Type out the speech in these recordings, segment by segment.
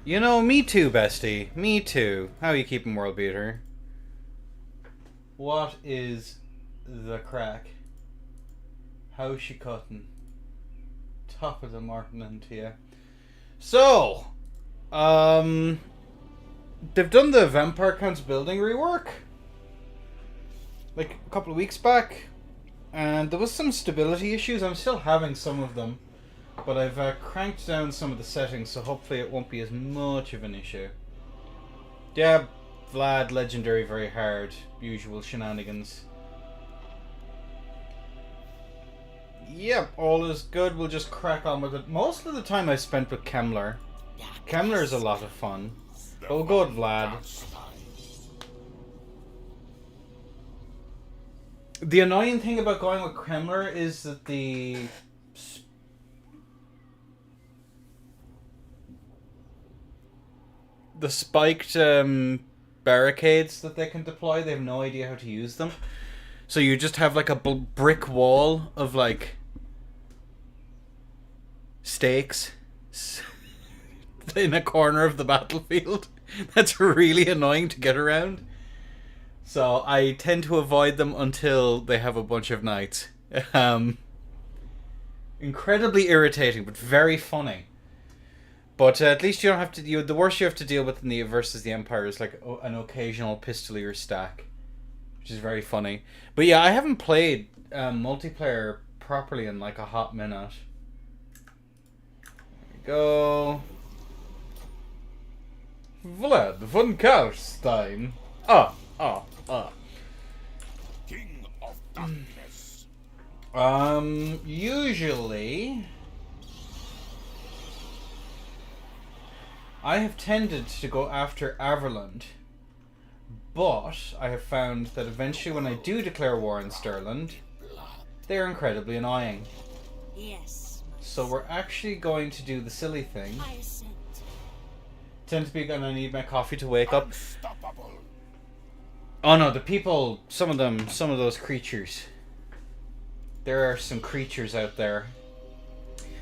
You know, me too, bestie. Me too. How are you keeping, World Beater? What is the crack? How's she cutting? Top of the morning to you. So, they've done the Vampire Count's building rework like a couple of weeks back, and there was some stability issues. I'm still having some of them, but I've cranked down some of the settings, so hopefully it won't be as much of an issue. Yeah, Vlad, legendary, very hard, usual shenanigans. Yep, all is good. We'll just crack on with it. Most of the time I spent with Kemmler. Kemmler is a lot of fun. But we'll go with Vlad. The annoying thing about going with Kemmler is that the spiked barricades that they can deploy, they have no idea how to use them. So you just have like a brick wall of like stakes in a corner of the battlefield. That's really annoying to get around. So I tend to avoid them until they have a bunch of knights. Incredibly irritating, but very funny. But at least you don't have to. The worst you have to deal with in the versus the Empire is like an occasional pistolier stack, which is very funny. But yeah, I haven't played multiplayer properly in like a hot minute. There we go. Vlad von Carstein. King of Darkness. Usually I have tended to go after Averland, but I have found that eventually when I do declare war on Stirland, they're incredibly annoying. Yes. So we're actually going to do the silly thing. I assent. Tend to be gonna need my coffee to wake up. Unstoppable. Oh no, the people, some of those creatures. There are some creatures out there.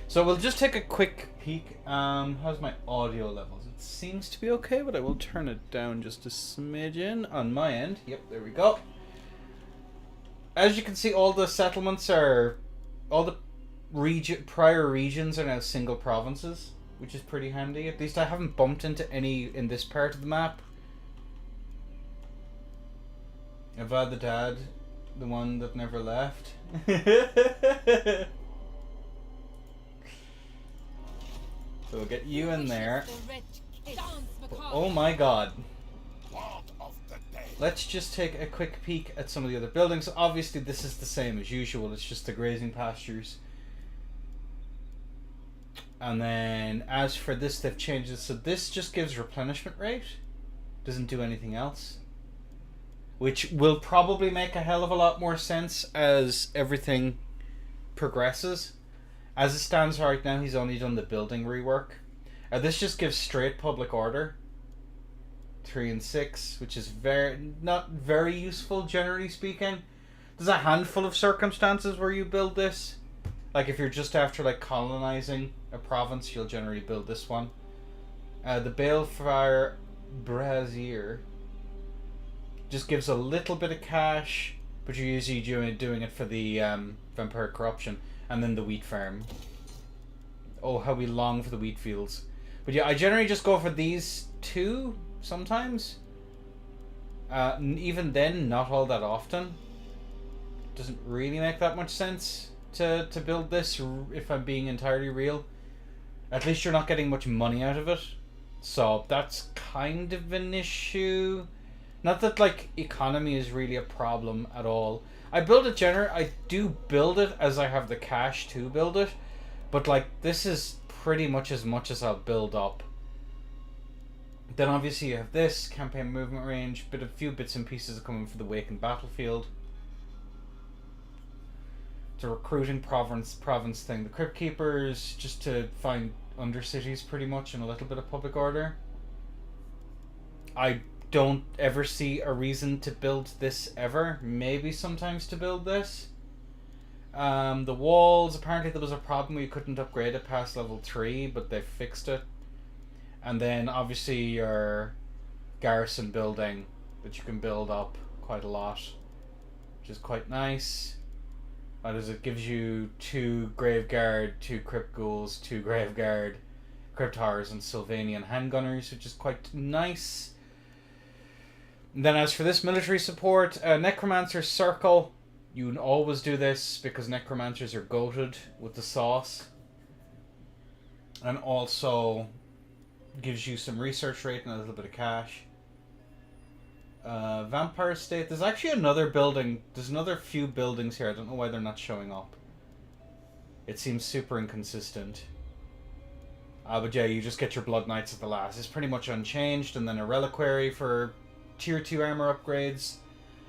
So we'll just take a quick peek. How's my audio levels? It seems to be okay, but I will turn it down just a smidgen on my end. Yep, there we go. As you can see, all the settlements are, all the prior regions are now single provinces, which is pretty handy. At least I haven't bumped into any in this part of the map. Vlad the Dad, the one that never left. So we'll get you in there. Oh my god. Lord of the day. Let's just take a quick peek at some of the other buildings. Obviously this is the same as usual, it's just the grazing pastures. And then as for this, they've changed it. So this just gives replenishment rate. Doesn't do anything else. Which will probably make a hell of a lot more sense as everything progresses. As it stands right now, he's only done the building rework. This just gives straight public order. 3 and 6, which is not very useful generally speaking. There's a handful of circumstances where you build this. Like if you're just after like colonizing a province, you'll generally build this one. The Balefire Brazier just gives a little bit of cash, but you're usually doing it for the Vampire Corruption. And then the wheat farm. Oh, how we long for the wheat fields. But yeah, I generally just go for these two sometimes. Even then, not all that often. Doesn't really make that much sense to build this, if I'm being entirely real. At least you're not getting much money out of it. So that's kind of an issue. Not that like economy is really a problem at all. I build it I do build it as I have the cash to build it, but like this is pretty much as I'll build up. Then obviously you have this campaign movement range, but a few bits and pieces are coming for the Wakened Battlefield. It's a recruiting province thing. The Crypt Keepers just to find undercities pretty much and a little bit of public order. I don't ever see a reason to build this ever. Maybe sometimes to build this. The walls, apparently there was a problem where you couldn't upgrade it past level 3, but they fixed it. And then obviously your garrison building that you can build up quite a lot, which is quite nice. What is it? Gives you 2 Graveguard, 2 Crypt Ghouls, 2 Graveguard, Crypt Horrors, and Sylvanian Handgunners, which is quite nice. And then as for this military support, Necromancer Circle. You always do this because Necromancers are goated with the sauce. And also gives you some research rate and a little bit of cash. Vampire State. There's actually another building. There's another few buildings here. I don't know why they're not showing up. It seems super inconsistent. But yeah, you just get your Blood Knights at the last. It's pretty much unchanged. And then a Reliquary for Tier 2 armor upgrades.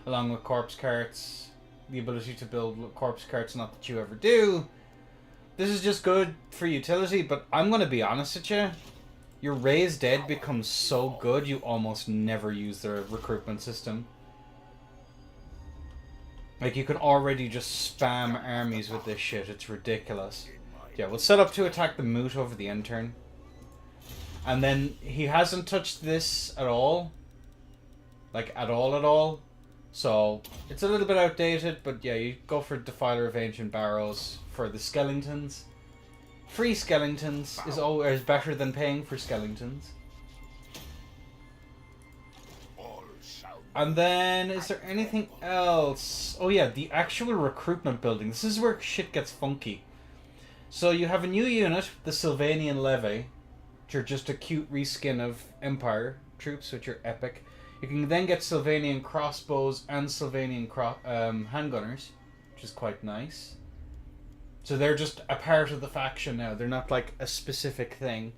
Along with Corpse Carts. The ability to build Corpse Carts, not that you ever do. This is just good for utility, but I'm going to be honest with you. Your Raise Dead becomes so good, you almost never use the recruitment system. Like, you can already just spam armies with this shit. It's ridiculous. Yeah, we'll set up to attack the Moot over the end turn. And then he hasn't touched this at all. Like, at all. So, it's a little bit outdated, but yeah, you go for Defiler of Ancient Barrows for the Skeletons. Free Skeletons is always better than paying for Skeletons. And then, is there anything else? Oh yeah, the actual recruitment building. This is where shit gets funky. So you have a new unit, the Sylvanian Levy, which are just a cute reskin of Empire troops, which are epic. You can then get Sylvanian crossbows and Sylvanian handgunners, which is quite nice. So they're just a part of the faction now. They're not like a specific thing.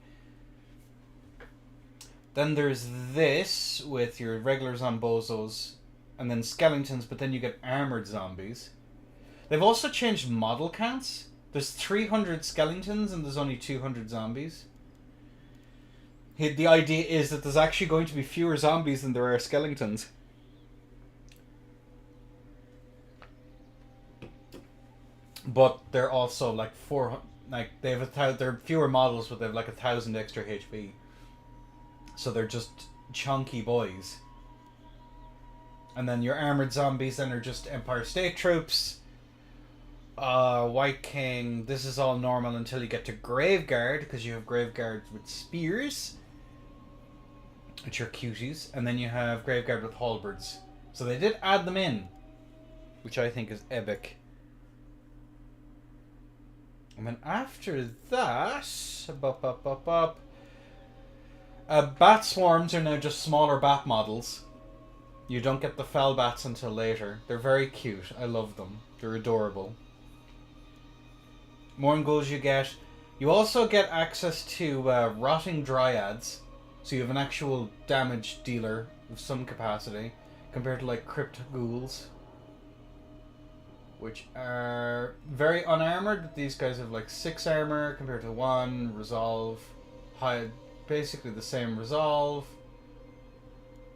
Then there's this with your regular Zombozos and then Skeletons, but then you get armored zombies. They've also changed model counts. There's 300 Skeletons and there's only 200 zombies. The idea is that there's actually going to be fewer zombies than there are Skeletons. But they're also like 400. Like they have they're fewer models, but they have like 1,000 extra HP. So they're just chunky boys. And then your armored zombies then are just Empire State troops. White King. This is all normal until you get to Graveguard, because you have Graveguards with spears, which are cuties, and then you have Graveguard with halberds. So they did add them in, which I think is epic. And then after that, bat swarms are now just smaller bat models. You don't get the fell bats until later. They're very cute. I love them. They're adorable. More ghouls you get. You also get access to rotting dryads. So you have an actual damage dealer of some capacity, compared to like crypt ghouls, which are very unarmored. These guys have like 6 armor compared to 1. Resolve, high, basically the same resolve.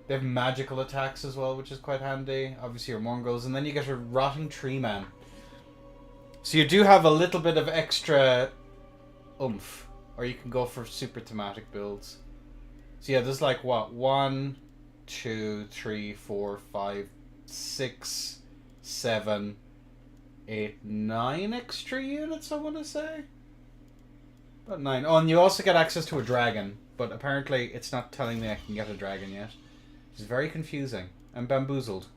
They have magical attacks as well, which is quite handy. Obviously your Mongos, and then you get a Rotting Tree Man. So you do have a little bit of extra oomph, or you can go for super thematic builds. So yeah, there's like what, 1, 2, 3, 4, 5, 6, 7, 8, 9 extra units, I want to say. About 9. Oh, and you also get access to a dragon, but apparently it's not telling me I can get a dragon yet. It's very confusing. I'm bamboozled.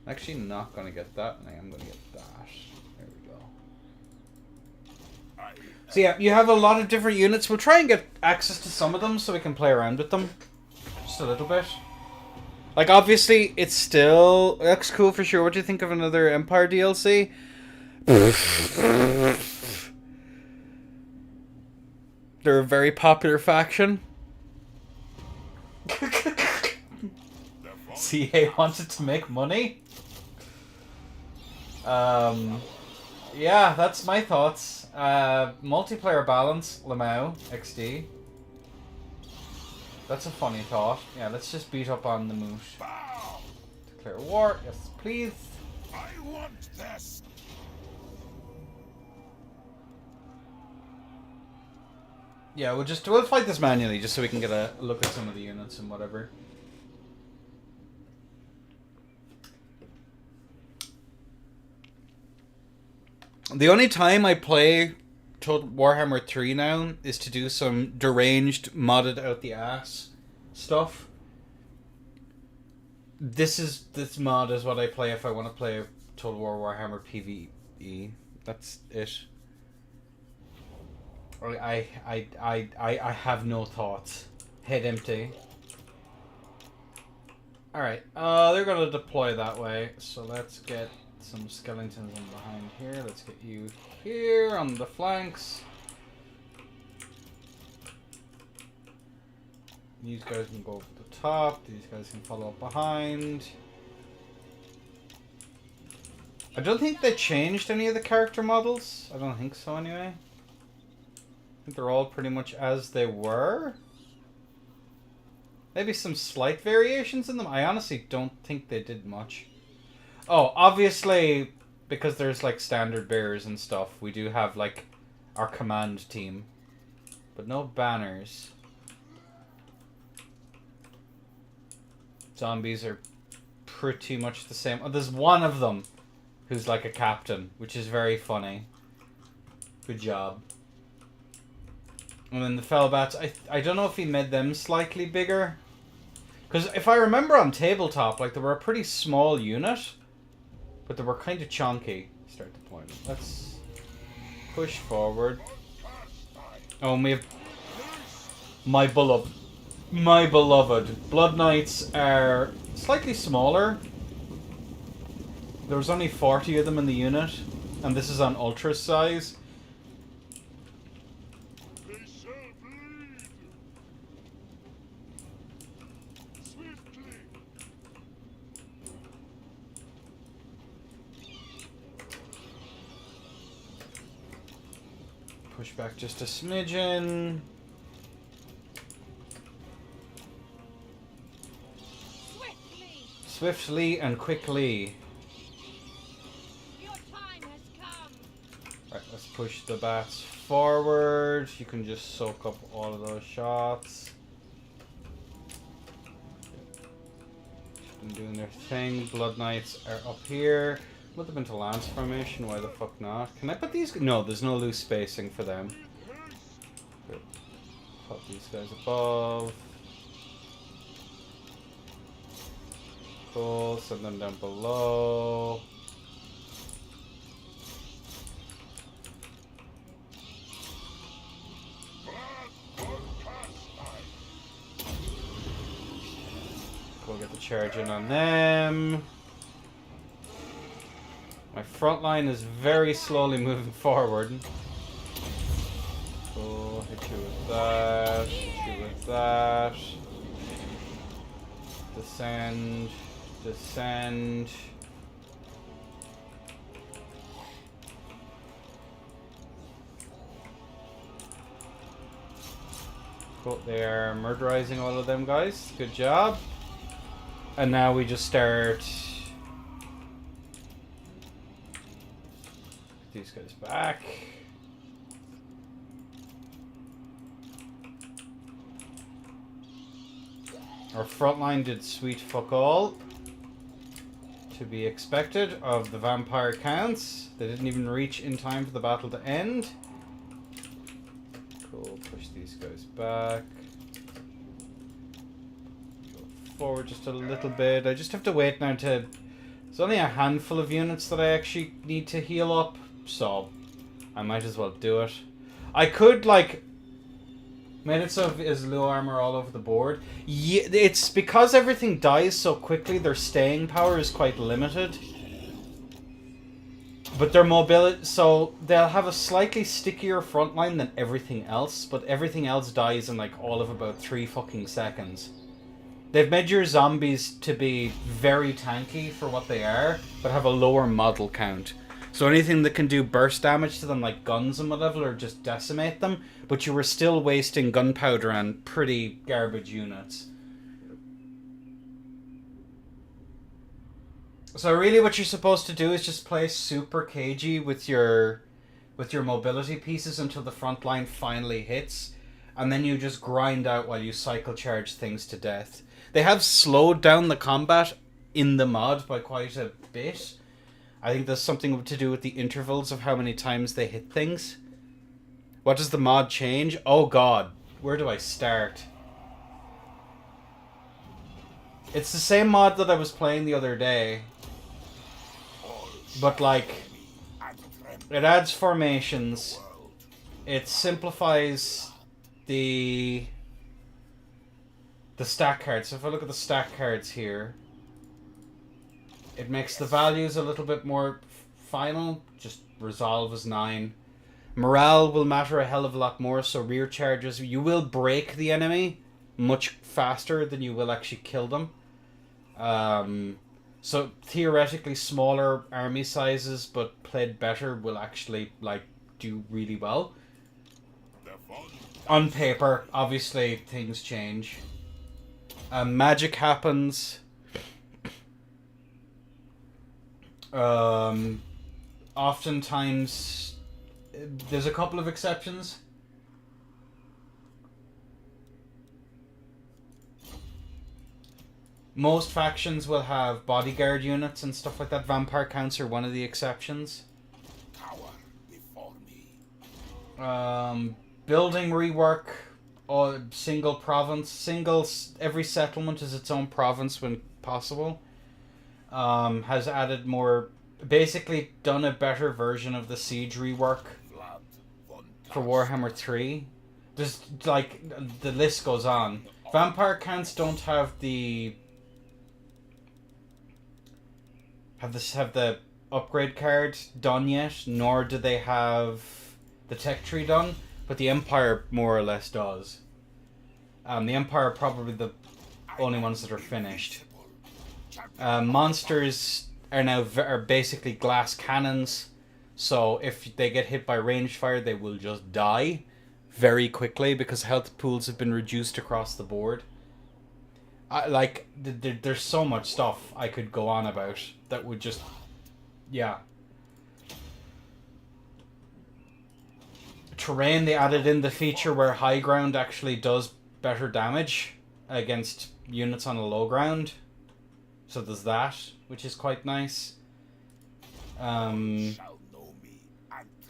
I'm actually not going to get that, and I am going to get that. There we go. So yeah, you have a lot of different units. We'll try and get access to some of them so we can play around with them. Just a little bit. Like, obviously, it still looks cool for sure. What do you think of another Empire DLC? They're a very popular faction. CA wanted to make money? Yeah, that's my thoughts. Multiplayer balance, Lamau, XD. That's a funny thought. Yeah, let's just beat up on the Moot. Declare war, yes please. I want this. Yeah, we'll fight this manually just so we can get a look at some of the units and whatever. The only time I play Total Warhammer 3 now is to do some deranged, modded out the ass stuff. This mod is what I play if I want to play Total War Warhammer PvE. That's it. I have no thoughts. Head empty. Alright, they're gonna deploy that way, so let's get some skeletons in behind here. Let's get you here on the flanks. These guys can go over the top. These guys can follow up behind. I don't think they changed any of the character models. I don't think so anyway. I think they're all pretty much as they were. Maybe some slight variations in them. I honestly don't think they did much. Oh, obviously, because there's like standard bearers and stuff, we do have like our command team. But no banners. Zombies are pretty much the same. Oh, there's one of them who's like a captain, which is very funny. Good job. And then the Fellbats, I don't know if he made them slightly bigger. Because if I remember on tabletop, like they were a pretty small unit, but they were kind of chunky. Start deployment. Let's push forward. Oh, and we have my beloved Blood Knights are slightly smaller. There was only 40 of them in the unit, and this is on ultra size. Push back just a smidgen. Swiftly and quickly. Your time has come. Right, let's push the bats forward. You can just soak up all of those shots. Been doing their thing. Blood Knights are up here. Put them into lance formation. Why the fuck not? Can I put these? No, there's no loose spacing for them. Good. Put these guys above. Cool. Send them down below. We'll get the charge in on them. My front line is very slowly moving forward. Cool. Hit you with that. Hit you with that. Descend. Descend. Cool. They are murderizing all of them guys. Good job. And now we just start these guys back. Our front line did sweet fuck all. To be expected of the vampire counts. They didn't even reach in time for the battle to end. Cool, push these guys back. Go forward just a little bit. I just have to wait now to... There's only a handful of units that I actually need to heal up, so I might as well do it. I could, like... Made it so is low armor all over the board. Yeah, it's because everything dies so quickly, their staying power is quite limited. But their mobility, so they'll have a slightly stickier front line than everything else, but everything else dies in like all of about 3 fucking seconds. They've made your zombies to be very tanky for what they are, but have a lower model count. So anything that can do burst damage to them, like guns and whatever, or just decimate them, but you were still wasting gunpowder on pretty garbage units. So really what you're supposed to do is just play super cagey with your mobility pieces until the front line finally hits. and then you just grind out while you cycle charge things to death. They have slowed down the combat in the mod by quite a bit. I think there's something to do with the intervals of how many times they hit things. What does the mod change? Oh god, where do I start? It's the same mod that I was playing the other day. But like, it adds formations. It simplifies the stack cards. So if I look at the stack cards here, it makes the values a little bit more final. Just resolve is 9. Morale will matter a hell of a lot more, so rear charges, you will break the enemy much faster than you will actually kill them. So theoretically smaller army sizes but played better will actually like do really well. On paper, obviously things change. Magic happens. Oftentimes, there's a couple of exceptions. Most factions will have bodyguard units and stuff like that. Vampire counts are one of the exceptions. Cower before me. Building rework, or single province, every settlement is its own province when possible. Has added more, basically done a better version of the siege rework for Warhammer 3. Just like the list goes on. Vampire counts don't have the upgrade card done yet, nor do they have the tech tree done, but the Empire more or less does. The Empire are probably the only ones that are finished. Monsters are now are basically glass cannons, so if they get hit by ranged fire, they will just die very quickly because health pools have been reduced across the board. There's so much stuff I could go on about that would just, yeah. Terrain, they added in the feature where high ground actually does better damage against units on a low ground. So there's that, which is quite nice. And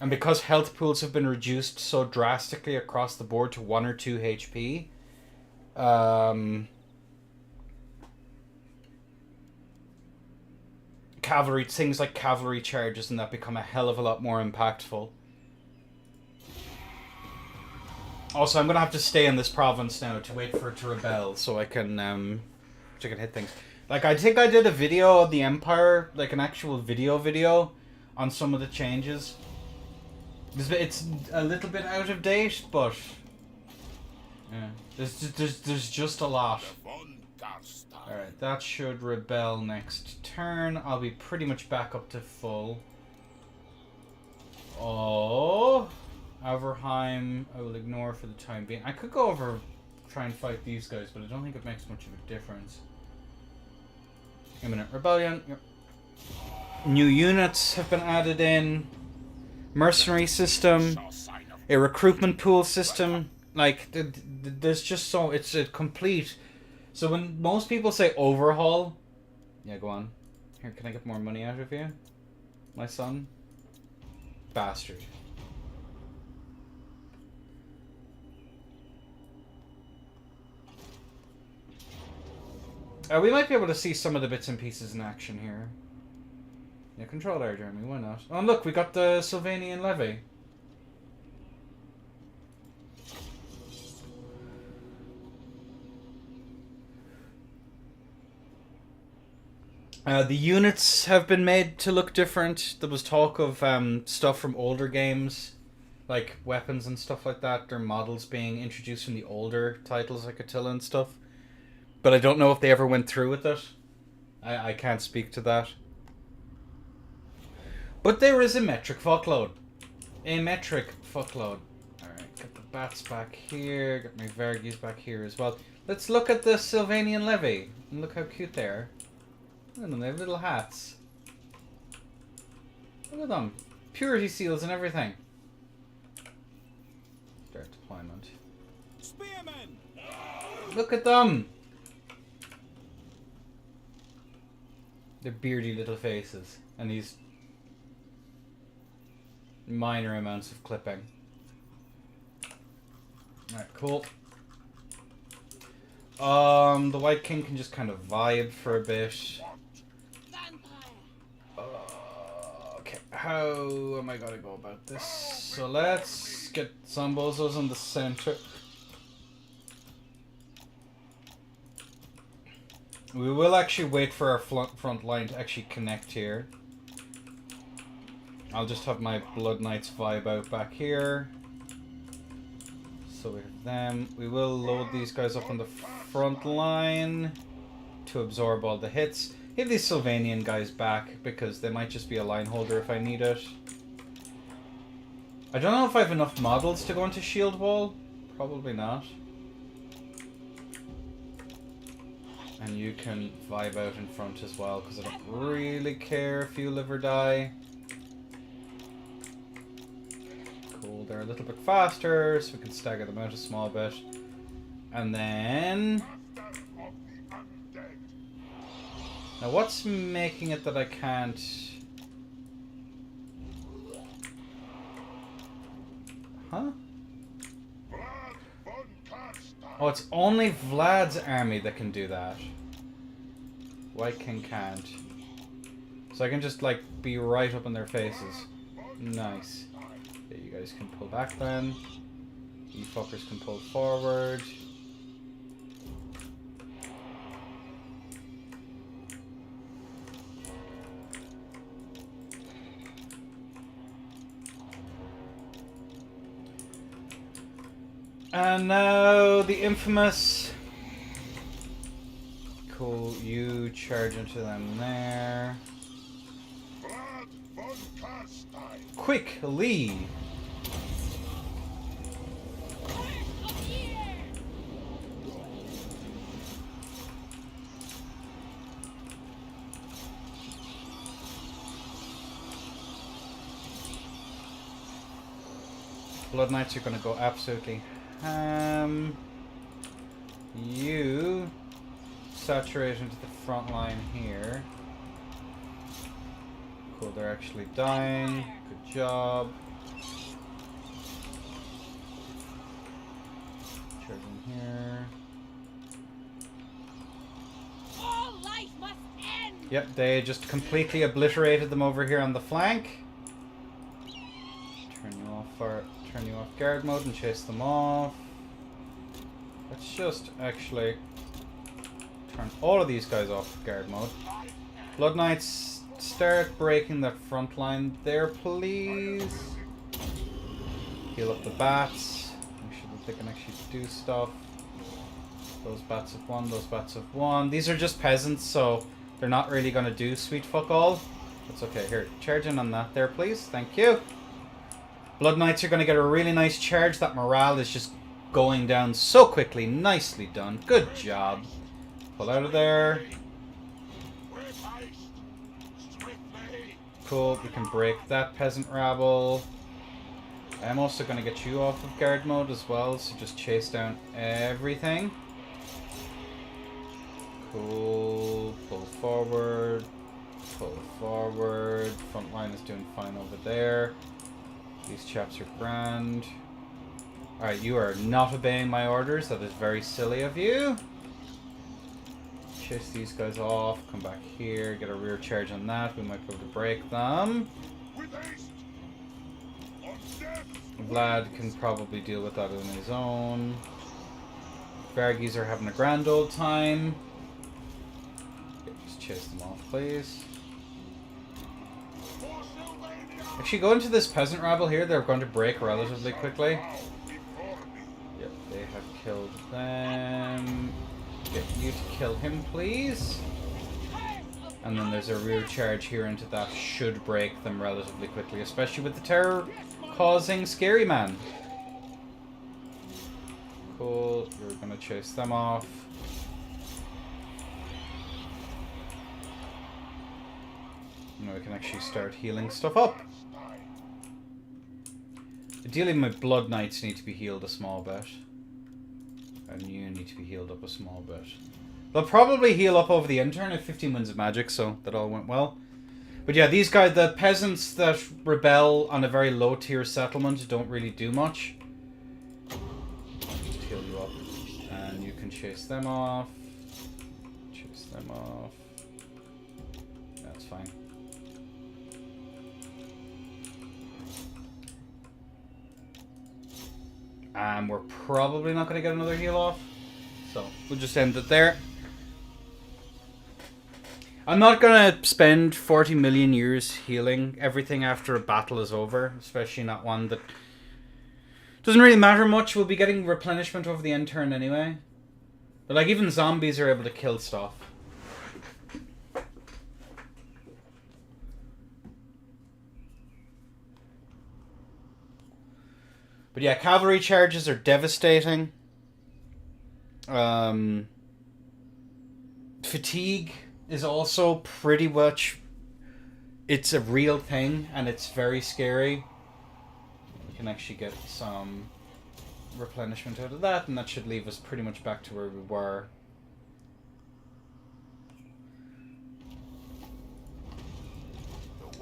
because health pools have been reduced so drastically across the board to 1 or 2 HP, cavalry, things like cavalry charges and that become a hell of a lot more impactful. Also, I'm gonna have to stay in this province now to wait for it to rebel so I can hit things. Like, I think I did a video of the Empire, like an actual video on some of the changes. It's a little bit out of date, but yeah, there's just a lot. Alright, that should rebel next turn. I'll be pretty much back up to full. Oh, Overheim, I will ignore for the time being. I could go over, try and fight these guys, but I don't think it makes much of a difference. Imminent rebellion. Yep. New units have been added in. Mercenary system. A recruitment pool system. Like, there's just so... It's a complete... So when most people say overhaul... Yeah, go on. Here, can I get more money out of you? My son? Bastard. We might be able to see some of the bits and pieces in action here. Yeah, control air Jeremy, why not? Oh, look, we got the Sylvanian levy. The units have been made to look different. There was talk of stuff from older games, like weapons and stuff like that. Their models being introduced from the older titles like Attila and stuff. But I don't know if they ever went through with it. I can't speak to that. But there is a metric fuckload. A metric fuckload. Alright, get the bats back here. Get my Vergis back here as well. Let's look at the Sylvanian levy. And look how cute they are. Look at them, they have little hats. Look at them. Purity seals and everything. Start deployment. spearmen! Look at them! Their beardy little faces. And these minor amounts of clipping. Alright, cool. The White King can just kind of vibe for a bit. Okay, how am I gonna go about this? So let's get some bozos in the center. We will actually wait for our front line to actually connect here. I'll just have my Blood Knights vibe out back here. So we have them. We will load these guys up on the front line to absorb all the hits. Give these Sylvanian guys back because they might just be a line holder if I need it. I don't know if I have enough models to go into Shield Wall. Probably not. And you can vibe out in front as well because I don't really care if you live or die. Cool, they're a little bit faster, so we can stagger them out a small bit. And then... Now what's making it that I can't... Huh? Oh, it's only Vlad's army that can do that. White King can't. So I can just, like, be right up in their faces. Nice. Okay, you guys can pull back then. You fuckers can pull forward. And now the infamous. Cool, you charge into them there. Quick, Lee! Blood Knights are going to go absolutely ham. You saturate into the front line here. Cool, they're actually dying. Good job. Charging here. All life must end. Yep, they just completely obliterated them over here on the flank. Turn you off guard mode and chase them off. Let's just actually turn all of these guys off guard mode. Blood Knights, start breaking that front line there, please. Heal up the bats. Make sure that they can actually do stuff. Those bats have won, those bats have won. These are just peasants, so they're not really going to do sweet fuck all. That's okay. Here, charge in on that there, please. Thank you. Blood Knights are going to get a really nice charge. That morale is just going down so quickly. Nicely done. Good job. Pull out of there. Cool. We can break that peasant rabble. I'm also going to get you off of guard mode as well. So just chase down everything. Cool. Pull forward. Pull forward. Front line is doing fine over there. These chaps are grand. Alright, you are not obeying my orders. That is very silly of you. Chase these guys off. Come back here. Get a rear charge on that. We might be able to break them. Vlad can probably deal with that on his own. Vargies are having a grand old time. Okay, just chase them off, please. Actually, go into this peasant rabble here. They're going to break relatively quickly. Yep, they have killed them. Get you to kill him, please. And then there's a rear charge here into that. Should break them relatively quickly, especially with the terror-causing scary man. Cool. We're going to chase them off. Now we can actually start healing stuff up. Ideally, my Blood Knights need to be healed a small bit. And you need to be healed up a small bit. They'll probably heal up over the intern at 15 wins of magic, so that all went well. But yeah, these guys, the peasants that rebel on a very low tier settlement don't really do much. Just heal you up. And you can chase them off. Chase them off. That's fine. And we're probably not going to get another heal off. So we'll just end it there. I'm not going to spend 40 million years healing everything after a battle is over. Especially not one that doesn't really matter much. We'll be getting replenishment over the end turn anyway. But like even zombies are able to kill stuff. But yeah, cavalry charges are devastating. Fatigue is also pretty much... It's a real thing, and it's very scary. We can actually get some replenishment out of that, and that should leave us pretty much back to where we were.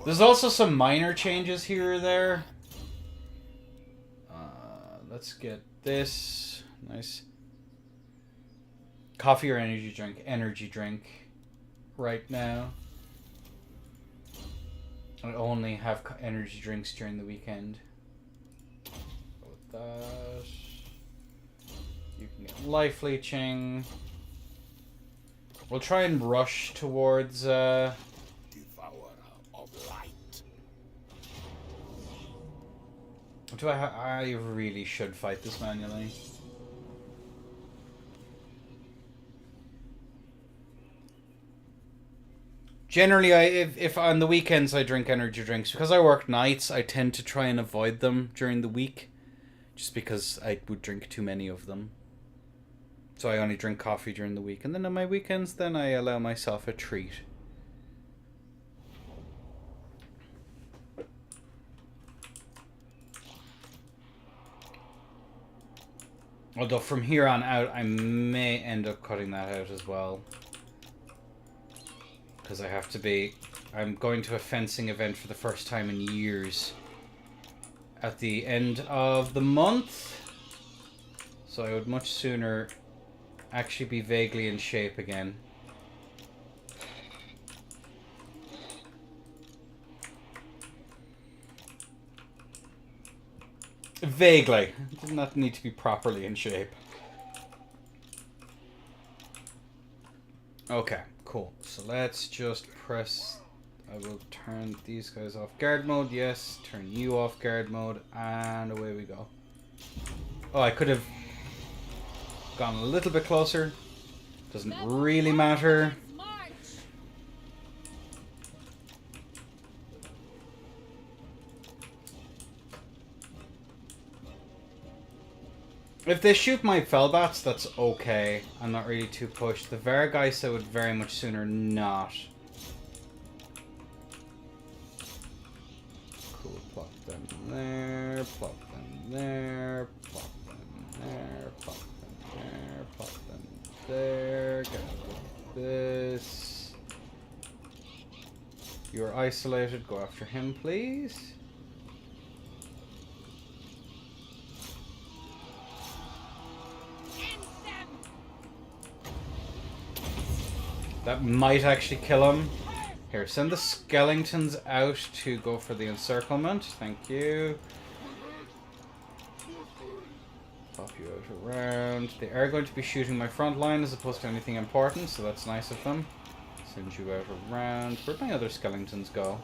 There's also some minor changes here or there. Let's get this. Nice. Coffee or energy drink? Energy drink. Right now. I only have energy drinks during the weekend. Go with that. You can get life leeching. We'll try and rush towards Devourer of light. I really should fight this manually. Generally, if on the weekends I drink energy drinks, because I work nights, I tend to try and avoid them during the week, just because I would drink too many of them. So I only drink coffee during the week, and then on my weekends, then I allow myself a treat. Although from here on out, I may end up cutting that out as well. Because I have to be... I'm going to a fencing event for the first time in years. At the end of the month. So I would much sooner actually be vaguely in shape again. Vaguely. It does not need to be properly in shape. Okay, cool. So let's just press... I will turn these guys off guard mode. Yes, turn you off guard mode. And away we go. Oh, I could have gone a little bit closer. Doesn't really matter. If they shoot my Felbats, that's okay. I'm not really too pushed. The Vargeist I would very much sooner not. Cool, plop them there, plop them there, plop them there, plop them there, plop them there. Get out of this. You're isolated, go after him, please. That might actually kill him. Here, send the skeletons out to go for the encirclement. Thank you. Pop you out around. They are going to be shooting my front line as opposed to anything important, so that's nice of them. Send you out around. Where'd my other skeletons go?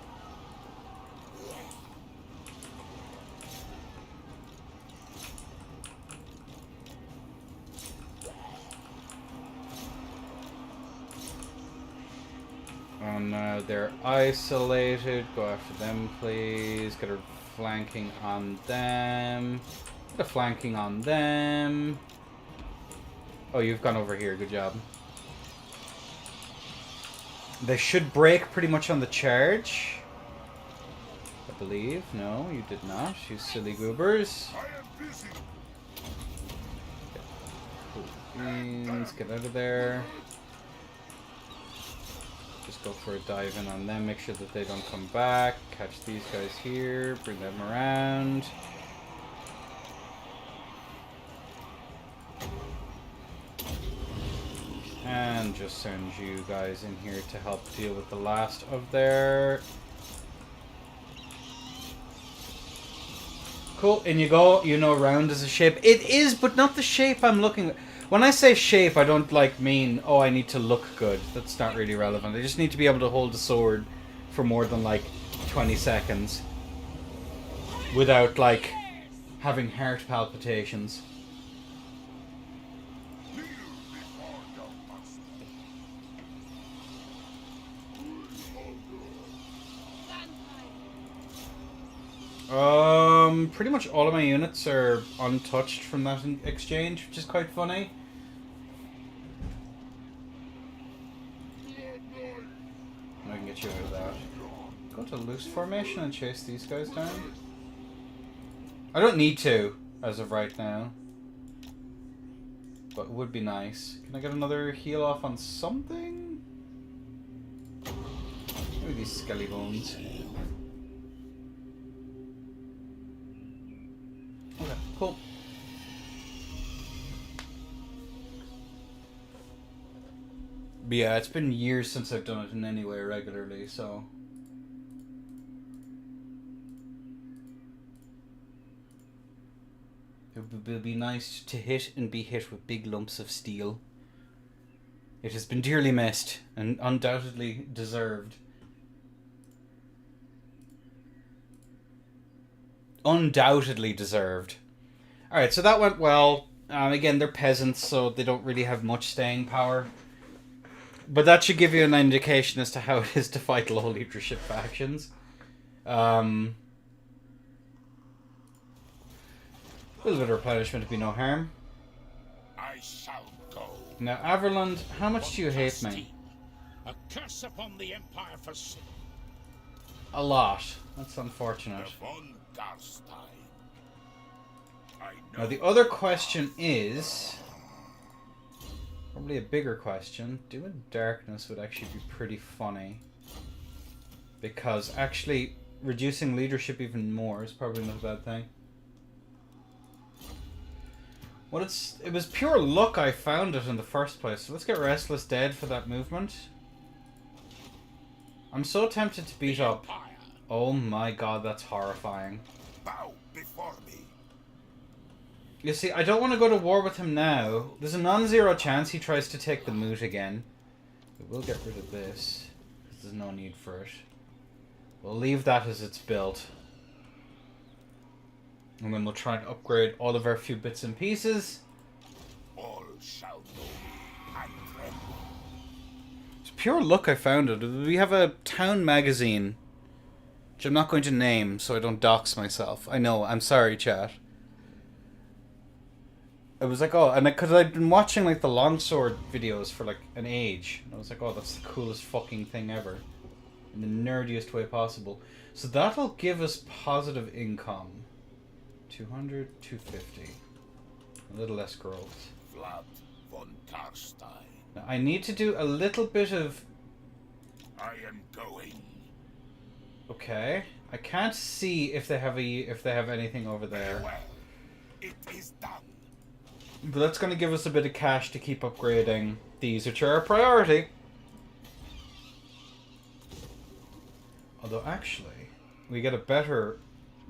And now they're isolated. Go after them, please. Get a flanking on them. Get a flanking on them. Oh, you've gone over here. Good job. They should break pretty much on the charge. I believe. No, you did not. You silly goobers. I am busy. Cool. Beans, get out of there. Just go for a dive in on them, make sure that they don't come back. Catch these guys here, bring them around. And just send you guys in here to help deal with the last of their... Cool, in you go. You know round is a shape. It is, but not the shape I'm looking at. When I say shape, I don't mean, oh, I need to look good. That's not really relevant. I just need to be able to hold the sword for more than 20 seconds without having heart palpitations. Pretty much all of my units are untouched from that exchange, which is quite funny. I can get you out of that. Go to loose formation and chase these guys down. I don't need to, as of right now. But it would be nice. Can I get another heal off on something? Maybe these skelly bones. Okay, cool. But yeah, it's been years since I've done it in any way regularly, so... It would be nice to hit and be hit with big lumps of steel. It has been dearly missed, and undoubtedly deserved. Undoubtedly deserved. Alright, so that went well. Again, they're peasants, so they don't really have much staying power. But that should give you an indication as to how it is to fight low leadership factions. A little bit of replenishment would be no harm. I shall go. Now, Averland, how much do you hate me? A curse upon the Empire for sin. A lot. That's unfortunate. Von Carstein. I know. Now, the other question is... probably a bigger question. Doing darkness would actually be pretty funny. Because actually, reducing leadership even more is probably not a bad thing. Well, it was pure luck I found it in the first place. So let's get Restless Dead for that movement. I'm so tempted to beat up. Oh my god, that's horrifying. Bow before me. You see, I don't want to go to war with him now. There's a non-zero chance he tries to take the moot again. We will get rid of this, because there's no need for it. We'll leave that as it's built. And then we'll try and upgrade all of our few bits and pieces. All shall know me and tremble. It's pure luck I found it. We have a town magazine, which I'm not going to name so I don't dox myself. I know, I'm sorry, chat. I was like, oh, and because I'd been watching the longsword videos for an age. And I was like, oh, that's the coolest fucking thing ever. In the nerdiest way possible. So that'll give us positive income. 200, 250. A little less growth. Vlad von Carstein. Now, I need to do a little bit of... I am going. Okay. I can't see if they have anything over there. Well, it is done. But that's going to give us a bit of cash to keep upgrading these, which are a priority. Although, actually, we get a better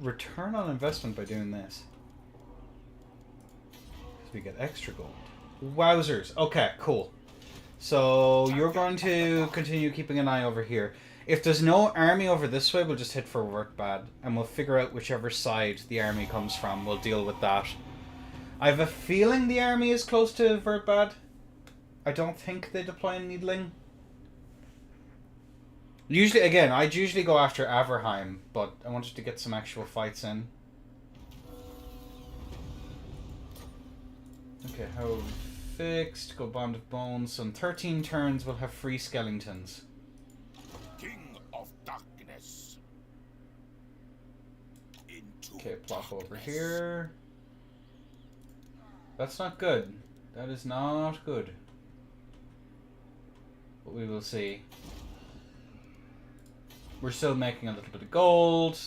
return on investment by doing this. Because we get extra gold. Wowzers. Okay, cool. So, you're going to continue keeping an eye over here. If there's no army over this way, we'll just hit for Wertbad. And we'll figure out whichever side the army comes from. We'll deal with that. I have a feeling the army is close to Wertbad. I don't think they deploy in Needling. Usually, again, I'd usually go after Averheim, but I wanted to get some actual fights in. Okay, how fixed? Go Bond of Bones. On 13 turns, we'll have free skeletons. King of Darkness. Into Okay, plop over darkness. here. That's not good. That is not good. But we will see. We're still making a little bit of gold.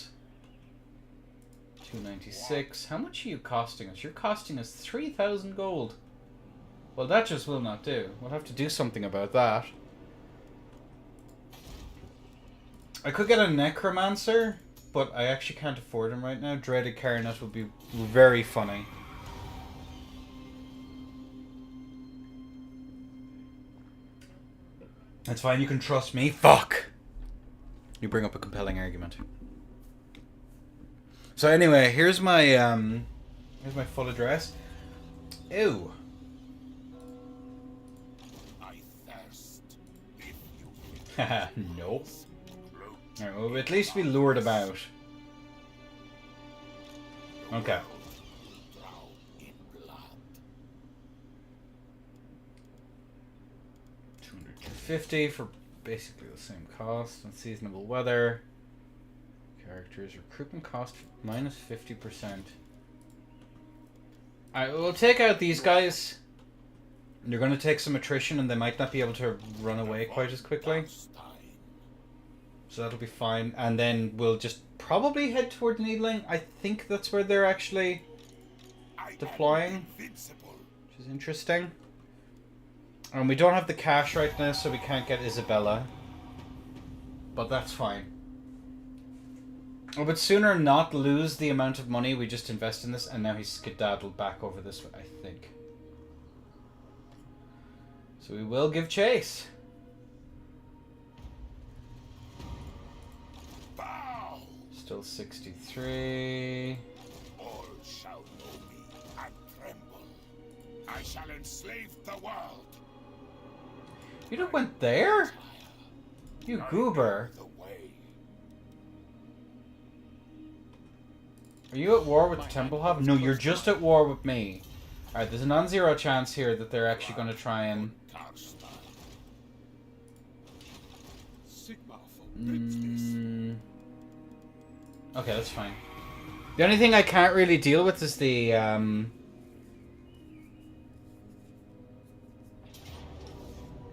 296. How much are you costing us? You're costing us 3,000 gold. Well, that just will not do. We'll have to do something about that. I could get a necromancer, but I actually can't afford him right now. Dreaded Coronet would be very funny. That's fine, you can trust me. Fuck! You bring up a compelling argument. So anyway, here's my full address. Ew. I thirst. If you Haha, nope. Alright, we'll at least be lured about. Okay. drown in blood. 250 for basically the same cost. Unseasonable weather. Characters. Recruitment cost minus 50%. Alright, we'll take out these guys. They're going to take some attrition and they might not be able to run away quite as quickly. Carstein. So that'll be fine. And then we'll just probably head toward Needling. I think that's where they're actually deploying. Invincible. Which is interesting. And we don't have the cash right now, so we can't get Isabella. But that's fine. I would sooner not lose the amount of money we just invest in this, and now he's skedaddled back over this way, I think. So we will give chase. Bow. Still 63. All shall know me and tremble. I shall enslave the world. You don't went there? You goober. The way. Are you at war with the Temple Hub? No, you're just at war with me. Alright, there's a non-zero chance here that they're actually going to try and... Carstein. Sigma Okay, that's fine. The only thing I can't really deal with is the,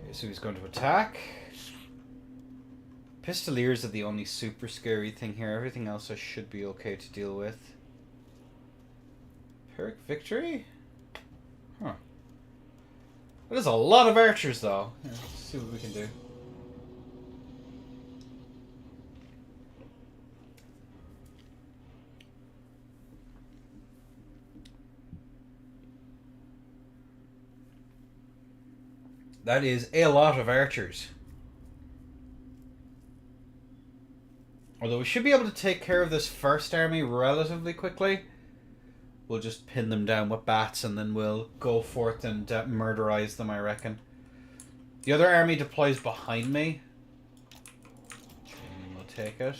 Okay, so he's going to attack. Pistoliers are the only super scary thing here. Everything else I should be okay to deal with. Pyrrhic Victory? Huh. That is a lot of archers, though. Here, let's see what we can do. That is a lot of archers. Although we should be able to take care of this first army relatively quickly. We'll just pin them down with bats and then we'll go forth and murderize them, I reckon. The other army deploys behind me. And we'll take it.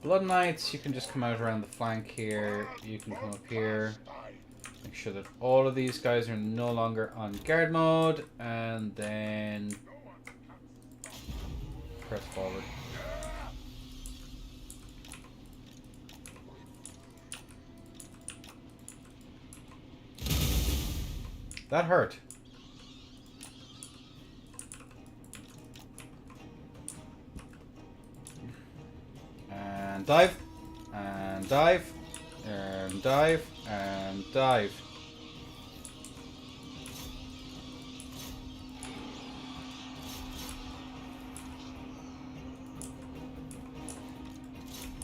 Blood Knights, you can just come out around the flank here. You can come up here. Make sure that all of these guys are no longer on guard mode. And then press forward. That hurt. And dive, and dive, and dive, and dive.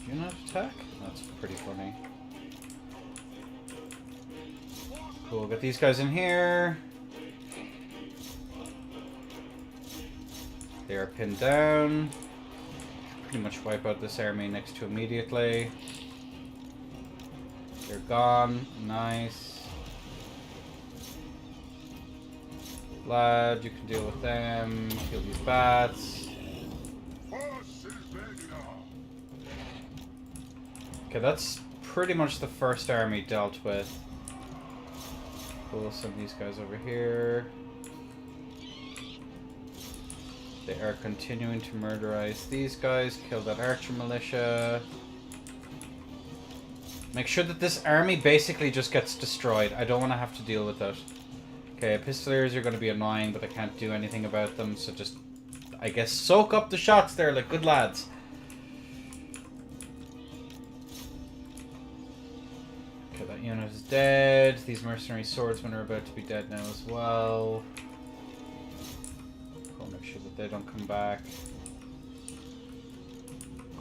Do you not attack? That's pretty funny. Cool, get these guys in here. They are pinned down. Pretty much wipe out this army next to immediately. They're gone. Nice. Vlad, you can deal with them. Kill these bats. Okay, that's pretty much the first army dealt with. Cool, send these guys over here. They are continuing to murderize these guys. Kill that archer militia. Make sure that this army basically just gets destroyed. I don't want to have to deal with that. Okay, pistoliers are going to be annoying, but I can't do anything about them, so just, I guess, soak up the shots there like good lads. Okay, that unit is dead. These mercenary swordsmen are about to be dead now as well. Cool, make sure that they don't come back.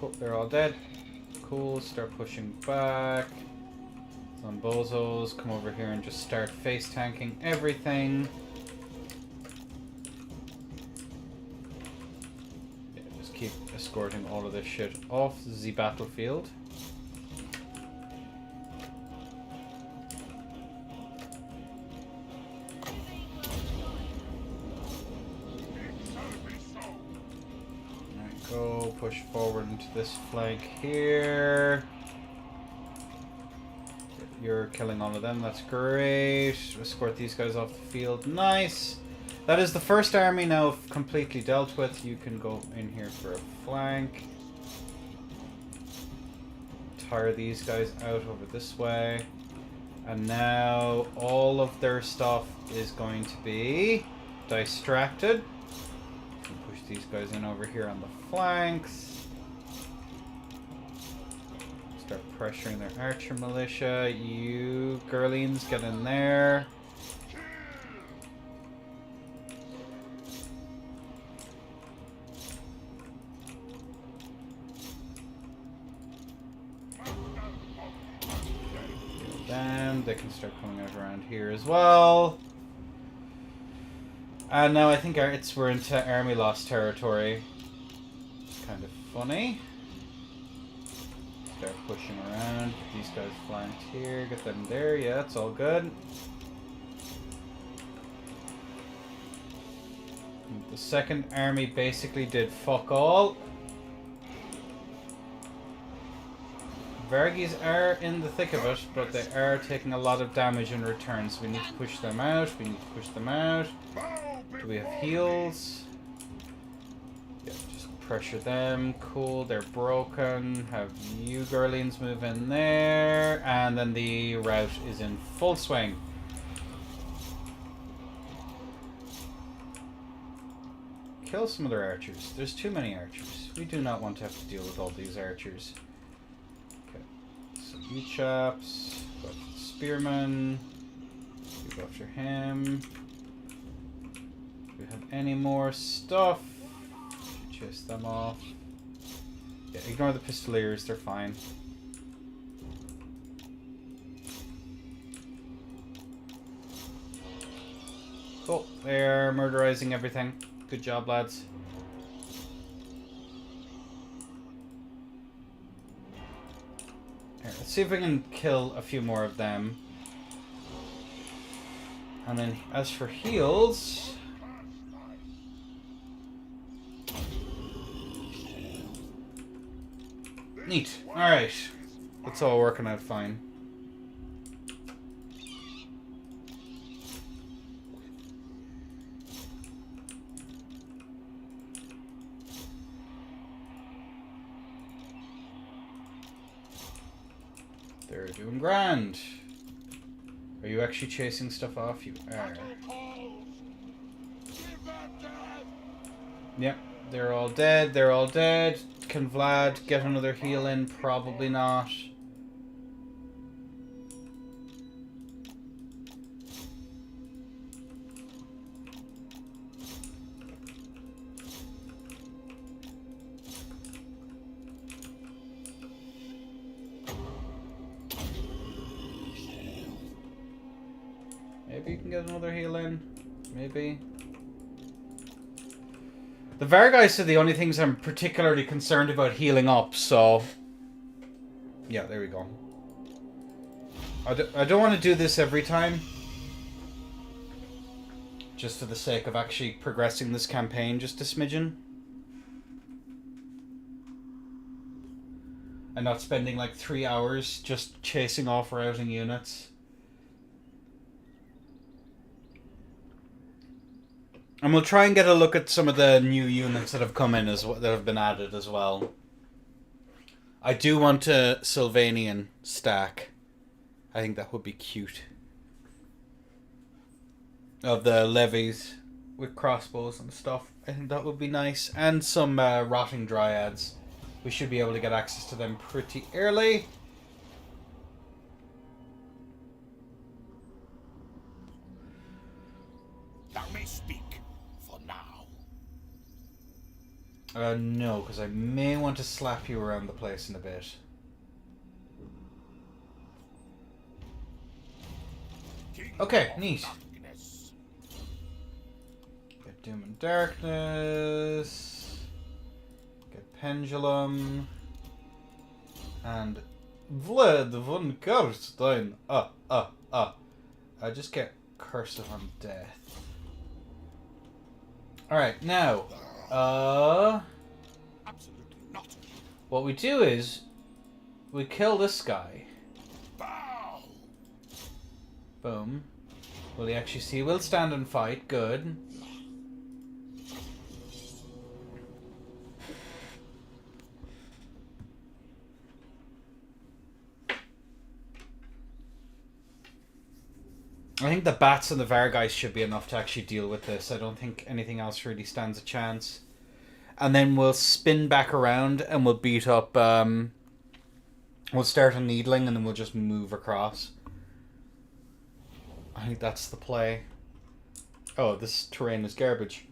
Cool, they're all dead. Cool, start pushing back. Some bozos come over here and just start face tanking everything. Yeah, just keep escorting all of this shit off the battlefield. Go push forward into this flank here. You're killing all of them, that's great. Escort these guys off the field, nice. That is the first army now completely dealt with. You can go in here for a flank. Tire these guys out over this way. And now all of their stuff is going to be distracted. Push these guys in over here on the flanks. Start pressuring their archer militia. You girlings get in there. Kill them. They can start coming out around here as well. And now I think we're into army lost territory. It's kind of funny. Start pushing around. Get these guys flanked here. Get them there. Yeah, it's all good. The second army basically did fuck all. Vargis are in the thick of it, but they are taking a lot of damage in return, so we need to push them out. We need to push them out. Do we have heals? Yeah, just pressure them. Cool, they're broken. Have you girlings move in there. And then the rout is in full swing. Kill some of their archers. There's too many archers. We do not want to have to deal with all these archers. Okay, so you chaps. Go after the spearman. You go after him. Do we have any more stuff? Chase them off. Yeah, ignore the pistoliers, they're fine. Cool, they're murderizing everything. Good job, lads. Here, let's see if we can kill a few more of them. And then, as for heals... Neat. Alright. It's all working out fine. They're doing grand. Are you actually chasing stuff off? You are. Yep, they're all dead. They're all dead. Can Vlad get another heal in? Probably not. Maybe you can get another heal in. Maybe. The Vargeist are the only things I'm particularly concerned about healing up, so... Yeah, there we go. I don't want to do this every time. Just for the sake of actually progressing this campaign just a smidgen. And not spending like 3 hours just chasing off routing units. And we'll try and get a look at some of the new units that have come in that have been added as well. I do want a Sylvanian stack. I think that would be cute. Of the levies with crossbows and stuff. I think that would be nice. And some rotting dryads. We should be able to get access to them pretty early. Thou may speak for now. No, because I may want to slap you around the place in a bit. Okay, neat. Get Doom and Darkness. Get Pendulum. And Vlad von Carstein. I just get Curse of Undeath. Alright, now. Absolutely not. What we do is we kill this guy. Bow. Boom. Will he actually see? We'll stand and fight. Good. I think the bats and the Vargeist should be enough to actually deal with this. I don't think anything else really stands a chance. And then we'll spin back around and we'll beat up... we'll start a needling and then we'll just move across. I think that's the play. Oh, this terrain is garbage.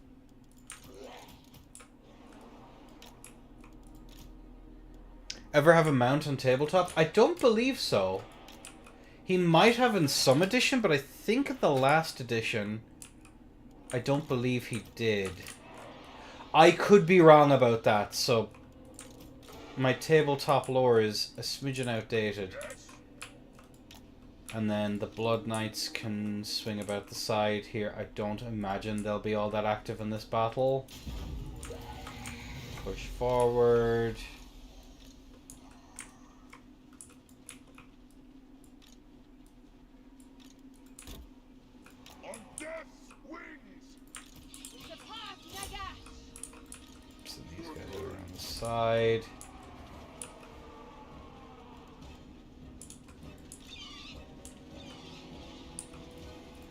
Ever have a mount on tabletop? I don't believe so. He might have in some edition, but I think in the last edition, I don't believe he did. I could be wrong about that, so my tabletop lore is a smidgen outdated. And then the Blood Knights can swing about the side here. I don't imagine they'll be all that active in this battle. Push forward. On death's wings. So these guys are on the side.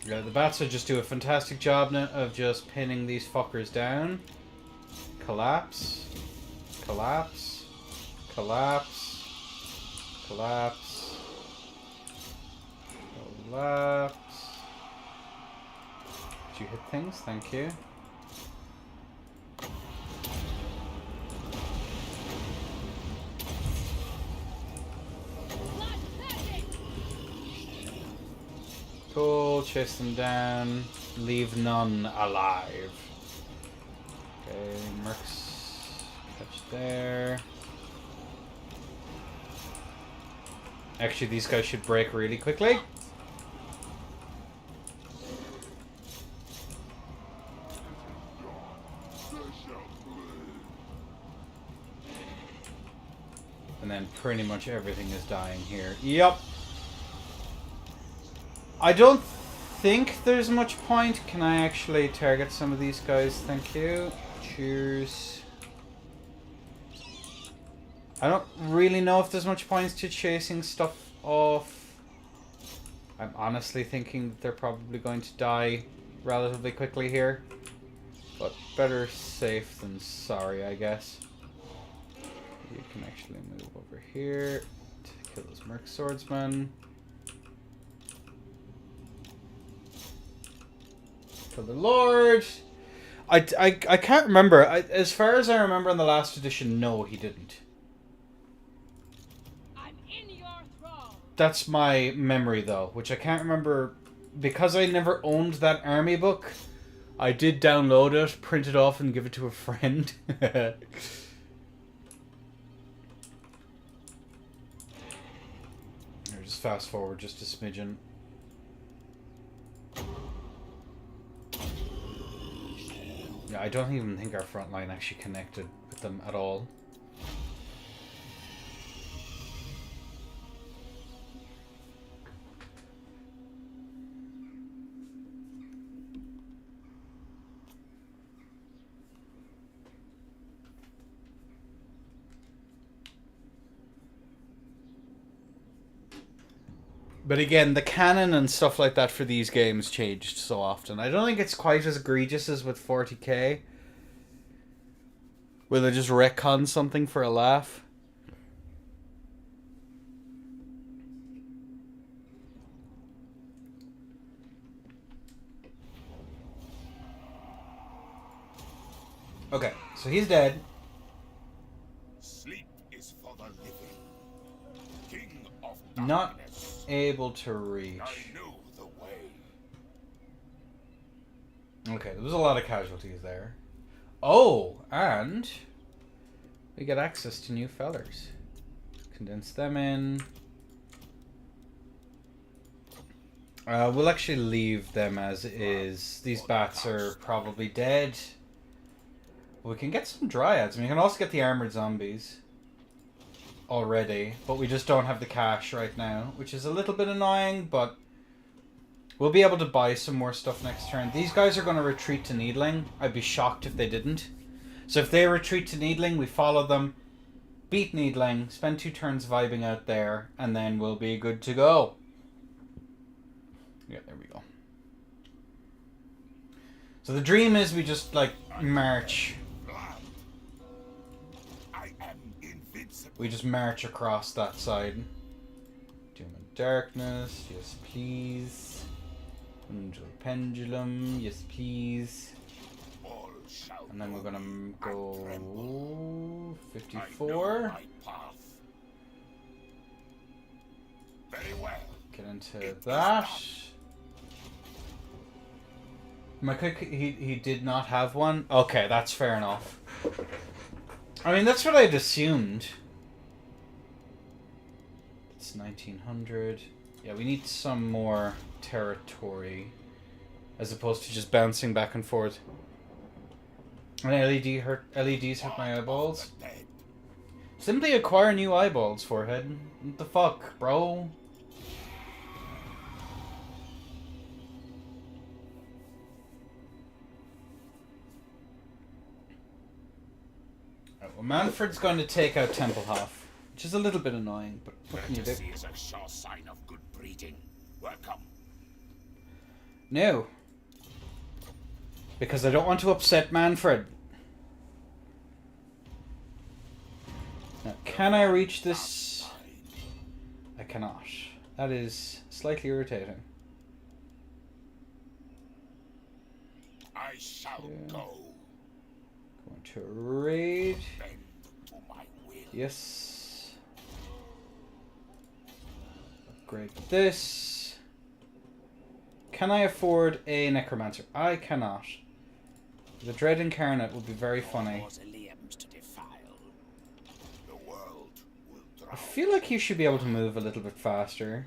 Yeah, the bats will just do a fantastic job now of just pinning these fuckers down. Collapse. Collapse. Collapse. Collapse. Collapse. Did you hit things? Thank you. Cool, chase them down, leave none alive. Okay, Mercs catch there. Actually, these guys should break really quickly. And then pretty much everything is dying here. Yup. I don't think there's much point. Can I actually target some of these guys? Thank you. Cheers. I don't really know if there's much point to chasing stuff off. I'm honestly thinking that they're probably going to die relatively quickly here. But better safe than sorry, I guess. You can actually move over here to kill this Merc Swordsman. The Lord. I can't remember. As far as I remember in the last edition, no, he didn't. I'm in your thrall. That's my memory, though, which I can't remember because I never owned that army book. I did download it, print it off, and give it to a friend. Just fast forward just a smidgen. Yeah, I don't even think our front line actually connected with them at all. But again, the canon and stuff like that for these games changed so often. I don't think it's quite as egregious as with 40k, where they just retcon something for a laugh. Okay, so he's dead. Sleep is for the living. King of Not darkness. able to reach. I know the way. Okay, there was a lot of casualties there. Oh, and we get access to new fellers. Condense them in. We'll actually leave them as is. These bats are probably dead. We can get some dryads. And we can also get the armored zombies already, but we just don't have the cash right now, which is a little bit annoying, but we'll be able to buy some more stuff next turn. These guys are going to retreat to Needling. I'd be shocked if they didn't. So if they retreat to Needling, we follow them, beat Needling, spend 2 turns vibing out there, and then we'll be good to go. Yeah, there we go. So the dream is we just, like, march. Vlad. I am invincible. We just march across that side. Doom and Darkness, yes please. Angel Pendulum, yes please. All shall And then we're know gonna me. I go tremble. I know 54. my path. Very well. Get into It is that. done. My cook, he did not have one. Okay, that's fair enough. I mean, that's what I'd assumed. It's 1900. Yeah, we need some more territory, as opposed to just bouncing back and forth. An LEDs hurt my eyeballs. The dead. Simply acquire new eyeballs, forehead. What the fuck, bro? Well, Manfred's going to take out Templehoff, which is a little bit annoying, but what can you do? Courtesy is a sure sign of good breeding. Welcome. No. Because I don't want to upset Manfred. Now, can I reach this? I cannot. That is slightly irritating. I shall go. Going to raid. Bend to my will. Yes. Upgrade this. Can I afford a Necromancer? I cannot. The Dread Incarnate would be very funny. Mausoleums to defile. The world will I drown. feel like you should be able to move a little bit faster.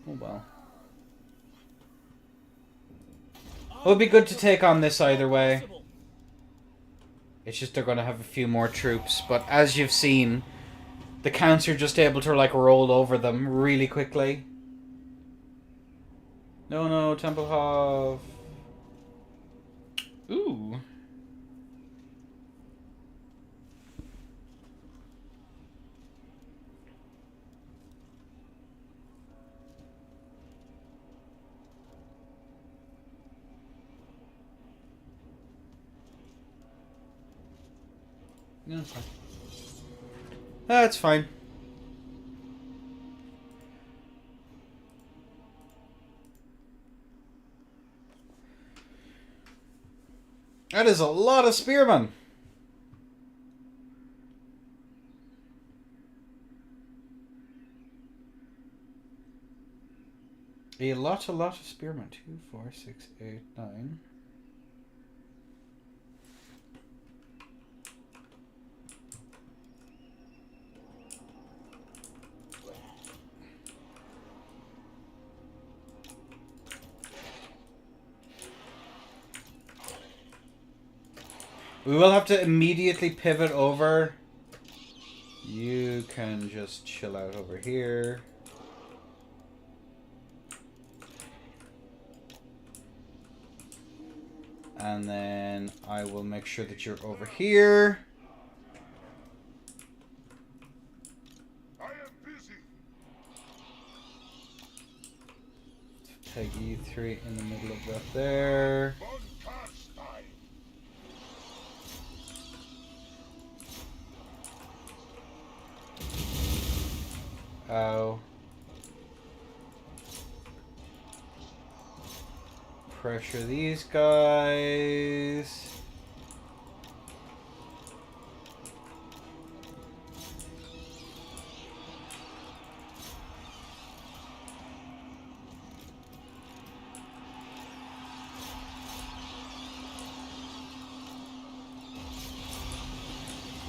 Oh well. It would be good to take on this either way. It's just they're going to have a few more troops, but as you've seen, the counts are just able to like roll over them really quickly. No, Templehoff. Ooh. No, it's fine. That's fine. That is a lot of spearmen. A lot of spearmen. 2, 4, 6, 8, 9. We will have to immediately pivot over. You can just chill out over here. And then I will make sure that you're over here. I am busy. take you three in the middle of that there. Von Carstein. Ow. Pressure these guys.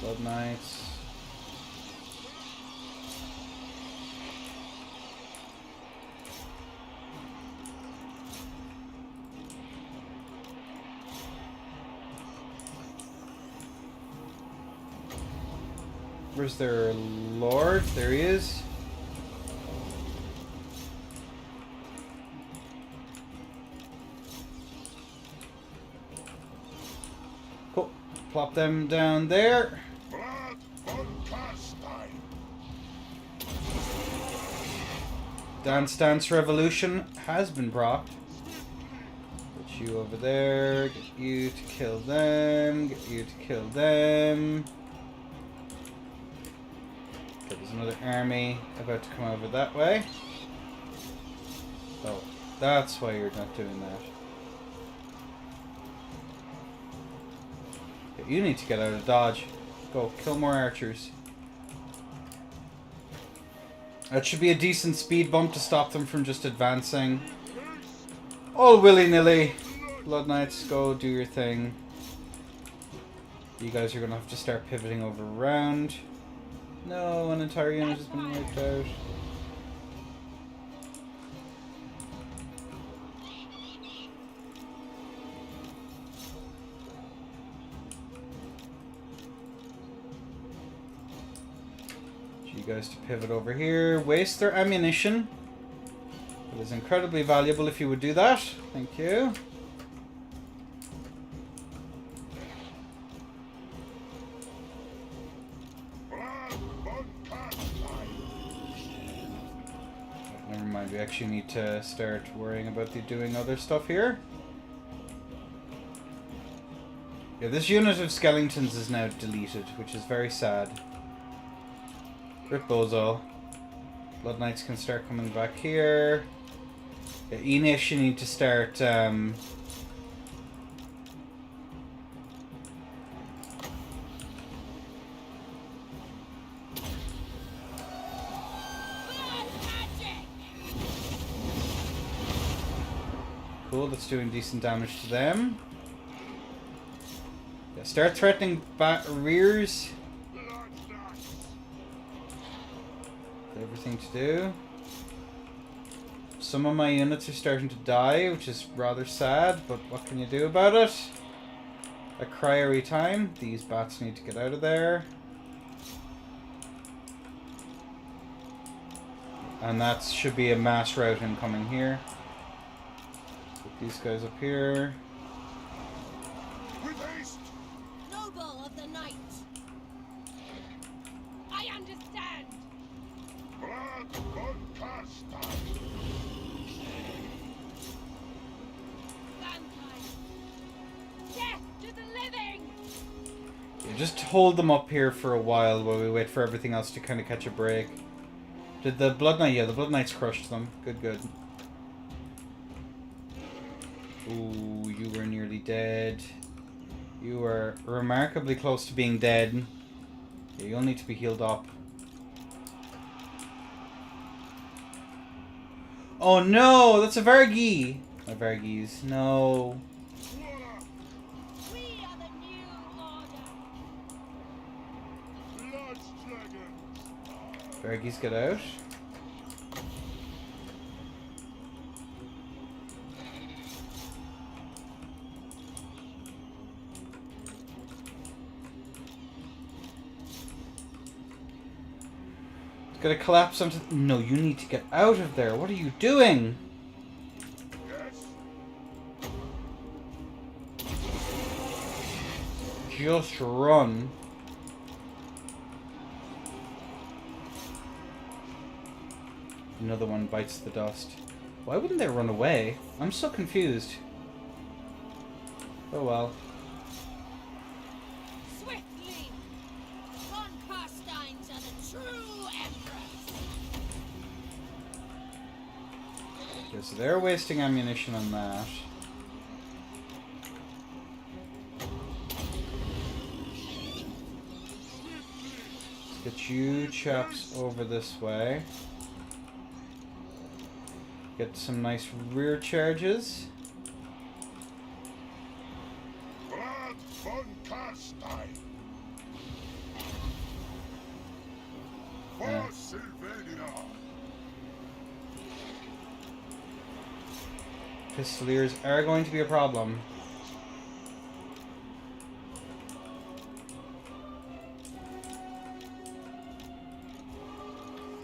Blood Knights. Where's their lord? There he is. Cool. Plop them down there. Vlad von Carstein. Dance Dance Revolution has been brought. Put you over there. Get you to kill them. Get you to kill them. Okay, there's another army about to come over that way. Oh, that's why you're not doing that. Okay, you need to get out of dodge. Go, kill more archers. That should be a decent speed bump to stop them from just advancing all willy-nilly. Blood Knights, go do your thing. You guys are going to have to start pivoting over around. No, an entire unit has been wiped out. You guys to pivot over here. Waste their ammunition. It is incredibly valuable if you would do that. Thank you. Never mind, we actually need to start worrying about doing other stuff here. Yeah, this unit of skeletons is now deleted, which is very sad. Rip Bozo. Blood Knights can start coming back here. Yeah, Enish, you need to start cool, that's doing decent damage to them. Yeah, start threatening rears. Everything to do. Some of my units are starting to die, which is rather sad, but what can you do about it? I cry every time. These bats need to get out of there. And that should be a mass rout incoming here. Put these guys up here. With haste. Noble of the night. I understand. Vlad von Carstein. Mankind. Death to the living. Yeah, just hold them up here for a while we wait for everything else to kind of catch a break. Did the Blood Knight? Yeah, the Blood Knights crushed them. Good, good. Ooh, you were nearly dead. You were remarkably close to being dead. Yeah, you'll need to be healed up. Oh no, that's a Vargi! My Vargis, no. We are the new order. Blood dragon. Vargis, get out. It's gonna collapse onto... No, you need to get out of there. What are you doing? Yes. Just run. Another one bites the dust. Why wouldn't they run away? I'm so confused. Oh well. Swiftly! Von Carsteins are the true emperors! Okay, so they're wasting ammunition on that. Let's get you chaps over this way. Get some nice rear charges. Vlad von Carstein. For Sylvania. Pistoliers are going to be a problem.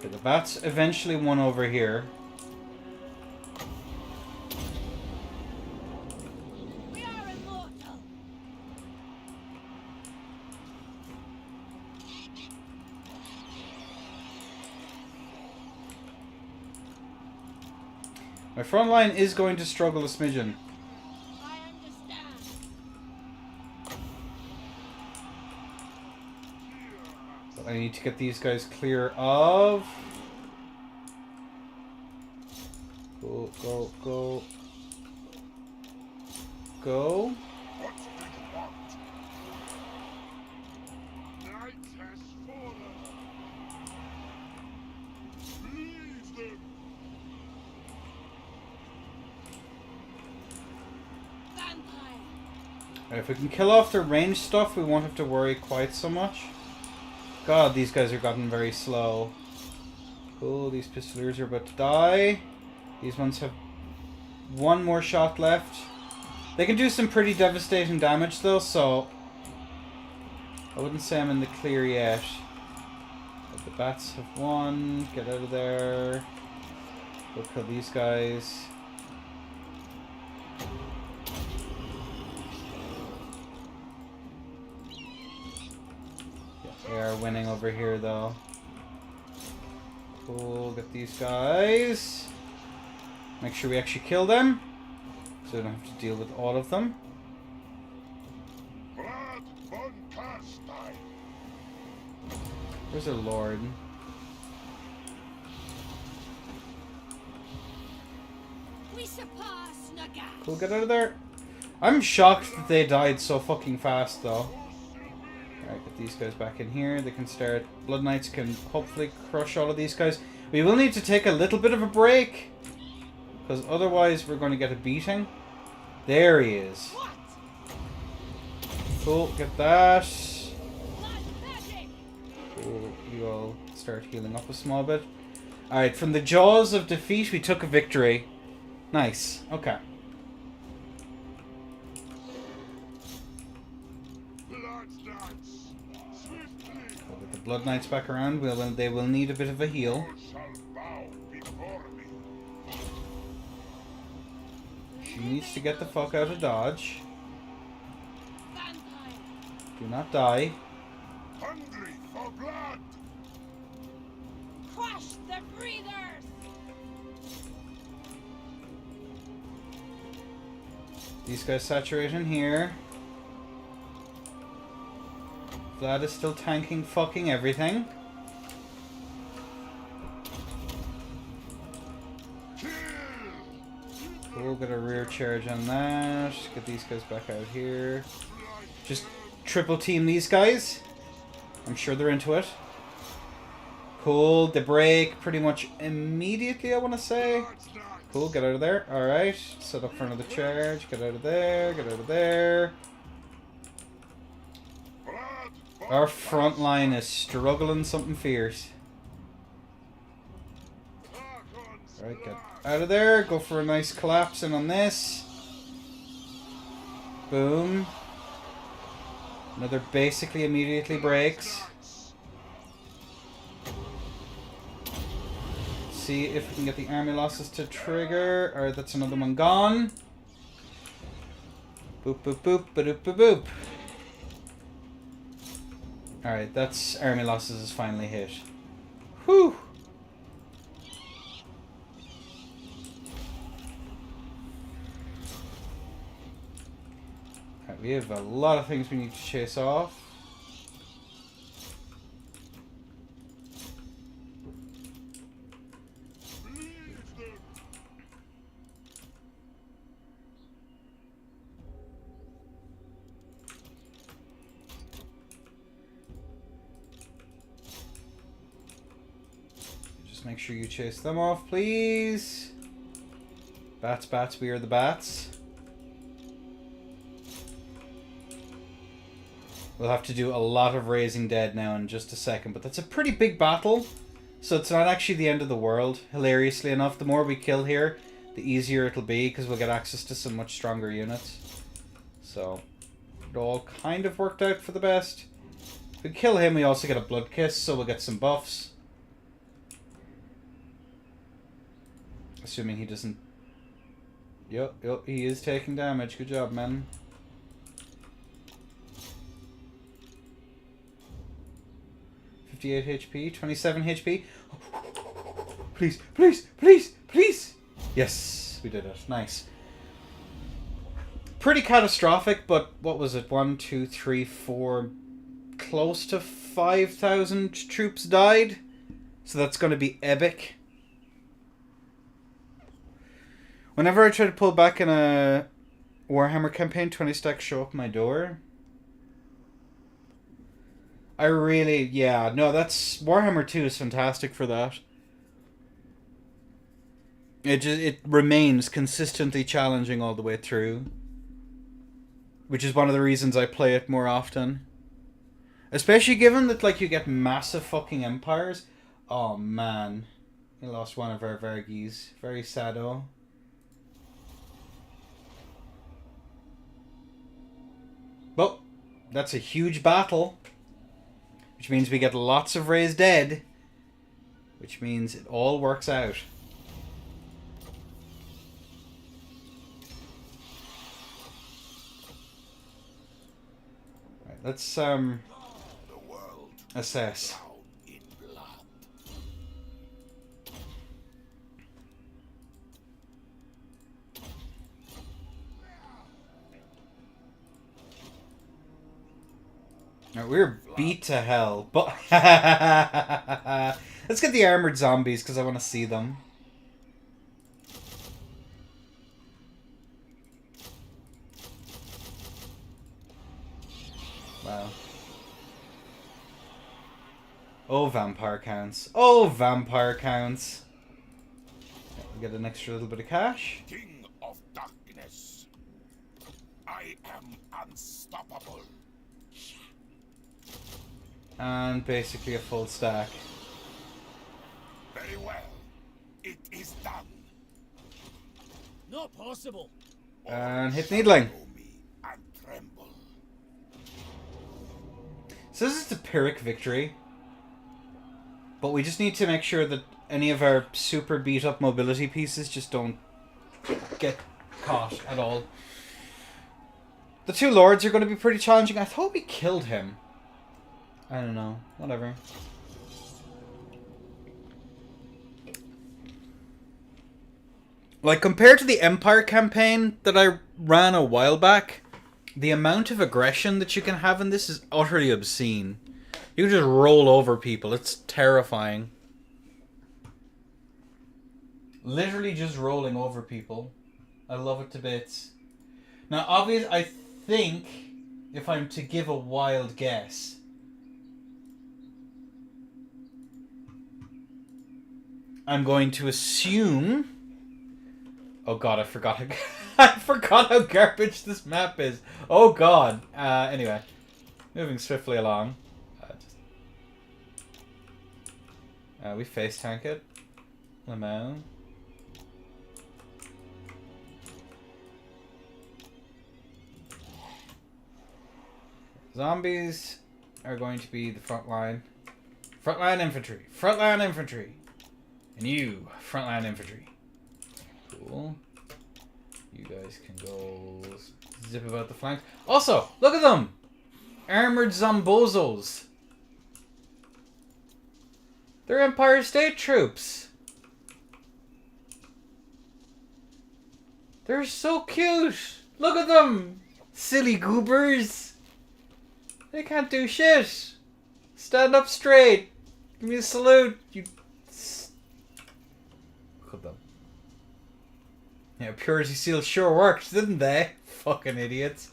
Okay, the bats eventually won over here. We are immortal! My front line is going to struggle a smidgen. I understand. But I need to get these guys clear of. Go, go, go. Go. What do you want? Night has fallen. Leave them. Vampire! If we can kill off their ranged stuff, we won't have to worry quite so much. God, these guys are gotten very slow. Cool, these pistoliers are about to die. These ones have one more shot left. They can do some pretty devastating damage though, so I wouldn't say I'm in the clear yet. But the bats have won. Get out of there. Go kill these guys. They are winning over here though. Cool, get these guys. Make sure we actually kill them, so we don't have to deal with all of them. Vlad von Carstein. Where's our lord? We surpass Nagas! Cool, get out of there. I'm shocked that they died so fucking fast though. Alright, get these guys back in here. They can start. Blood Knights can hopefully crush all of these guys. We will need to take a little bit of a break, because otherwise we're going to get a beating. There he is. What? Cool, get that. Blood magic! Cool, you all start healing up a small bit. Alright, from the jaws of defeat we took a victory. Nice, okay. Blood Knights. Swiftly. We'll get the Blood Knights back around. They will need a bit of a heal. All shall bow before me. She needs to get the fuck out of dodge. Vampire! Do not die. Hungry for blood. Crush the breathers! These guys saturate in here. Vlad is still tanking fucking everything. Kill. We'll get a rear charge on that. Get these guys back out here. Just triple team these guys. I'm sure they're into it. Cool, they break pretty much immediately, I want to say. Blood Knights. Cool, get out of there. Alright, set up for another charge. Get out of there, get out of there. Vlad von Our front line is struggling something fierce. Carstein's Alright, get blood. out of there. Go for a nice collapse in on this. Boom. Another basically immediately breaks. See if we can get the army losses to trigger. Alright, that's another one gone. Boop, boop, boop, ba-doop, ba boop. Alright, that's army losses is finally hit. Whew! We have a lot of things we need to chase off. Just make sure you chase them off, please. Bats, bats, we are the bats. We'll have to do a lot of raising dead now in just a second, but that's a pretty big battle, so it's not actually the end of the world, hilariously enough. The more we kill here, the easier it'll be, because we'll get access to some much stronger units. So, it all kind of worked out for the best. If we kill him, we also get a blood kiss, so we'll get some buffs. Assuming he doesn't... Yup, he is taking damage. Good job, man. HP, 27 HP. Please, please, please, please. Yes, we did it. Nice. Pretty catastrophic, but what was it? 1, 2, 3, 4, close to 5,000 troops died. So that's going to be epic. Whenever I try to pull back in a Warhammer campaign, 20 stacks show up my door. I really, yeah, no, that's, Warhammer 2 is fantastic for that. It remains consistently challenging all the way through. Which is one of the reasons I play it more often. Especially given that, like, you get massive fucking empires. Oh, man. We lost one of our Vargies. Very sad-o. But, that's a huge battle. Which means we get lots of raised dead. Which means it all works out. Right, let's assess. Right, we're beat to hell, but let's get the armored zombies because I want to see them. Wow. Oh, vampire counts. Oh, vampire counts. We get an extra little bit of cash. King of darkness, I am unstoppable. And basically a full stack. Very well. It is done. Not possible. And hit needling. And tremble. So this is a Pyrrhic victory. But we just need to make sure that any of our super beat up mobility pieces just don't get caught at all. The two lords are going to be pretty challenging. I thought we killed him. I don't know. Whatever. Like, compared to the Empire campaign that I ran a while back, the amount of aggression that you can have in this is utterly obscene. You can just roll over people. It's terrifying. Literally just rolling over people. I love it to bits. Now, obviously, I think, if I'm to give a wild guess, I'm going to assume... Oh god, I forgot how... I forgot how garbage this map is. Oh god. Anyway. Moving swiftly along. We face tank it. Lemon. Zombies are going to be the front line. Frontline infantry. Frontline infantry. And you, frontline infantry. Cool. You guys can go zip about the flanks. Also, look at them! Armored zombozos. They're Empire State troops. They're so cute. Look at them. Silly goobers! They can't do shit! Stand up straight! Give me a salute, you... Look at them. Yeah, Purity Seal sure worked, didn't they? Fucking idiots.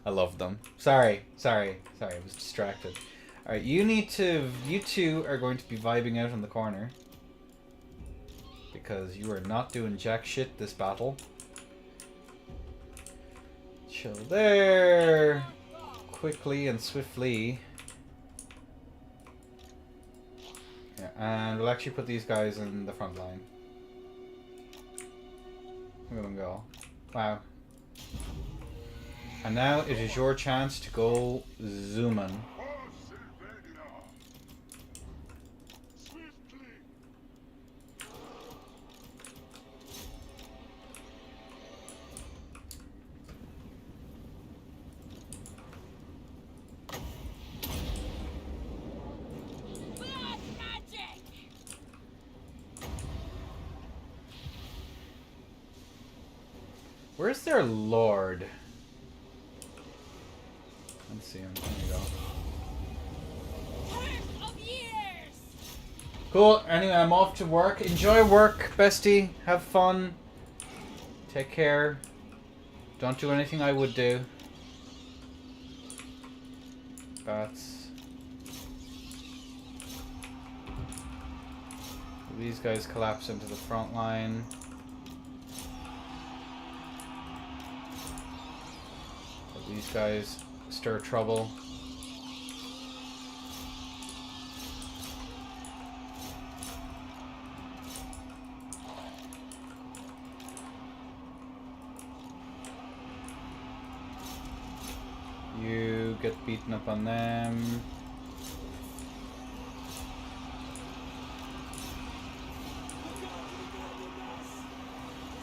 I love them. Sorry, I was distracted. Alright, you two are going to be vibing out in the corner. Because you are not doing jack shit this battle. Chill there. Quickly and swiftly. Yeah, and we'll actually put these guys in the front line. Look at them go. Wow. And now it is your chance to go zooming. Blood magic! Where's their lord? Let's see him. There you go. Curse of years! Cool. Anyway, I'm off to work. Enjoy work, bestie. Have fun. Take care. Don't do anything I would do. Bats. These guys collapse into the front line. These guys stir trouble. You get beaten up on them.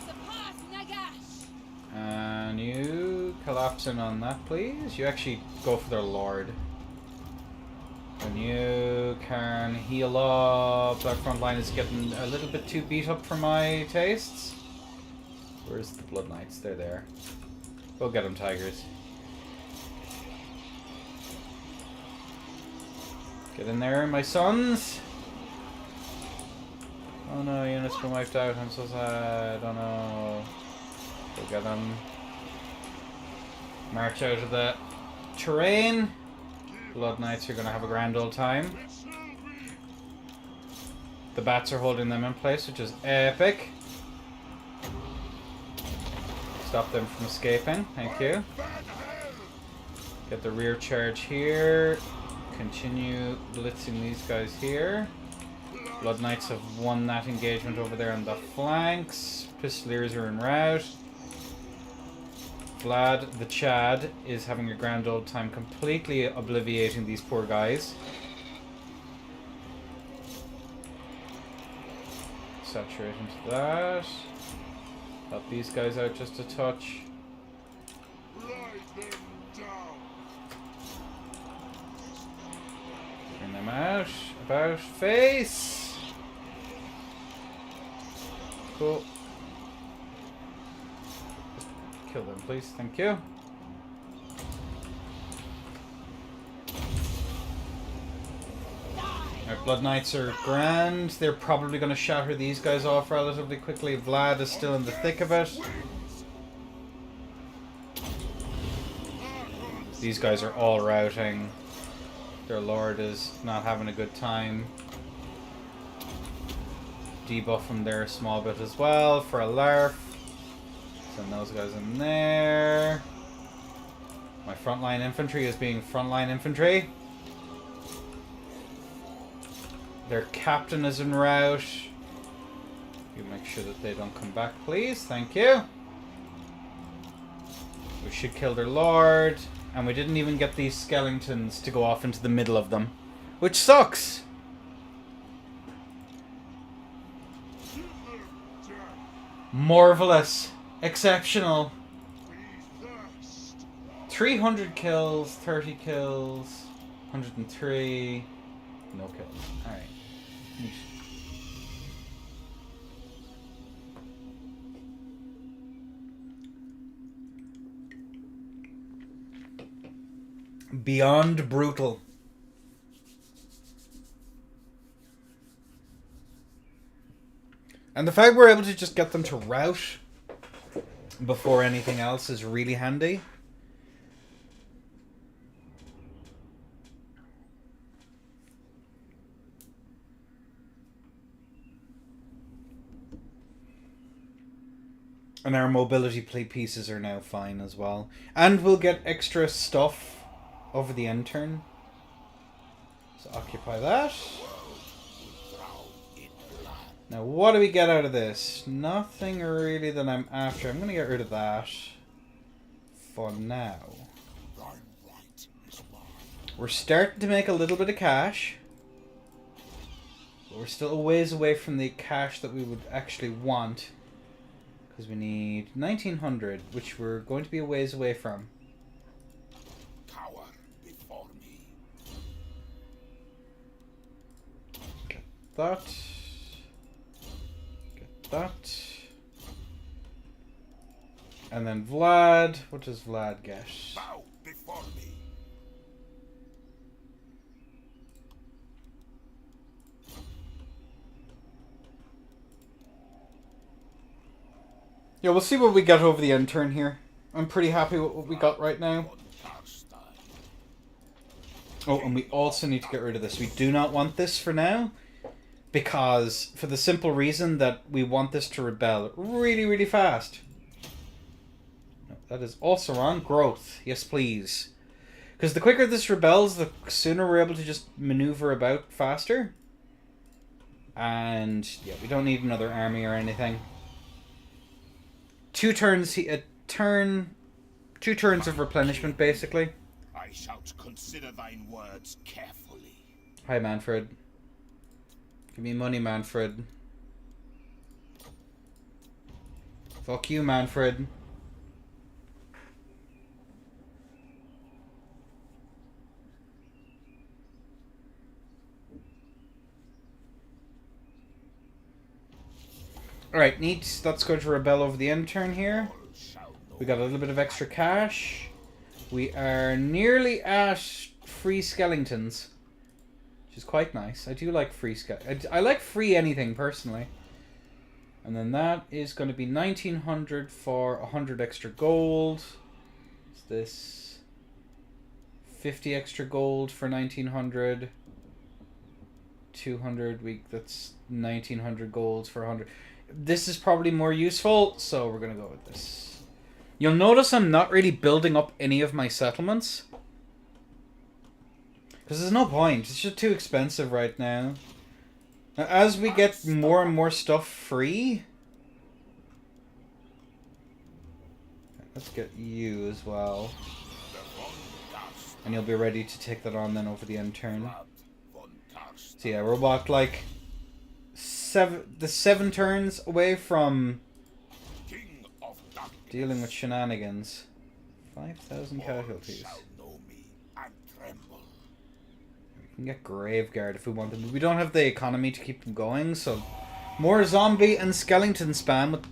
Surpass Nagash! And you collapse in on that, please. You actually go for their lord. And you can heal up. That front line is getting a little bit too beat up for my tastes. Where's the Blood Knights? They're there. Go get them, Tigers. Get in there, my sons. Oh no, units been wiped out. I'm so sad. Oh no. Go get them. March out of the terrain. Blood Knights are going to have a grand old time. The bats are holding them in place, which is epic. Stop them from escaping. Thank you. Get the rear charge here. Continue blitzing these guys here. Blood Knights have won that engagement over there on the flanks. Pistoliers are en route. Vlad the Chad is having a grand old time completely obliviating these poor guys. Saturate into that. Help these guys out just a touch. Bring them out. About face. Cool. Kill them, please. Thank you. Our Blood Knights are grand. They're probably going to shatter these guys off relatively quickly. Vlad is still in the thick of it. These guys are all routing. Their lord is not having a good time. Debuff them there a small bit as well for a larf. Send those guys in there. My frontline infantry is being frontline infantry. Their captain is en route. You make sure that they don't come back, please. Thank you. We should kill their lord. And we didn't even get these skeletons to go off into the middle of them. Which sucks! Marvelous. Exceptional. 300 kills, 30 kills, 103. No kills. Alright. Neat. Beyond brutal. And the fact we're able to just get them to rout before anything else is really handy. And our mobility plate pieces are now fine as well. And we'll get extra stuff over the end turn. So occupy that. Now what do we get out of this? Nothing really that I'm after. I'm going to get rid of that for now. We're starting to make a little bit of cash. But we're still a ways away from the cash that we would actually want. Because we need 1900, which we're going to be a ways away from. Cower before me. Get that. Get that. And then Vlad. What does Vlad get? Bow before me. Yeah, we'll see what we get over the end turn here. I'm pretty happy with what we got right now. Oh, and we also need to get rid of this. We do not want this for now. Because, for the simple reason that we want this to rebel really, really fast. No, that is also wrong. Growth. Yes, please. Because the quicker this rebels, the sooner we're able to just maneuver about faster. And, yeah, we don't need another army or anything. 2 turns, two turns of replenishment, basically. I shall consider thine words carefully. Hi, Manfred. Give me money, Manfred. Fuck you, Manfred. Alright, neat. Let's go to rebel over the end turn here. We got a little bit of extra cash. We are nearly at free skeletons. Which is quite nice. I do like free I like free anything, personally. And then that is going to be 1900 for 100 extra gold. What's this? 50 extra gold for 1900. 200 that's 1900 golds for 100. This is probably more useful, so we're going to go with this. You'll notice I'm not really building up any of my settlements. Because there's no point. It's just too expensive right now. Now, as we get more and more stuff free... Let's get you as well. And you'll be ready to take that on then over the end turn. So yeah, we're about like... the 7 turns away from dealing with shenanigans. 5,000 casualties. We can get Graveguard if we want them. We don't have the economy to keep them going, so more zombie and skeleton spam.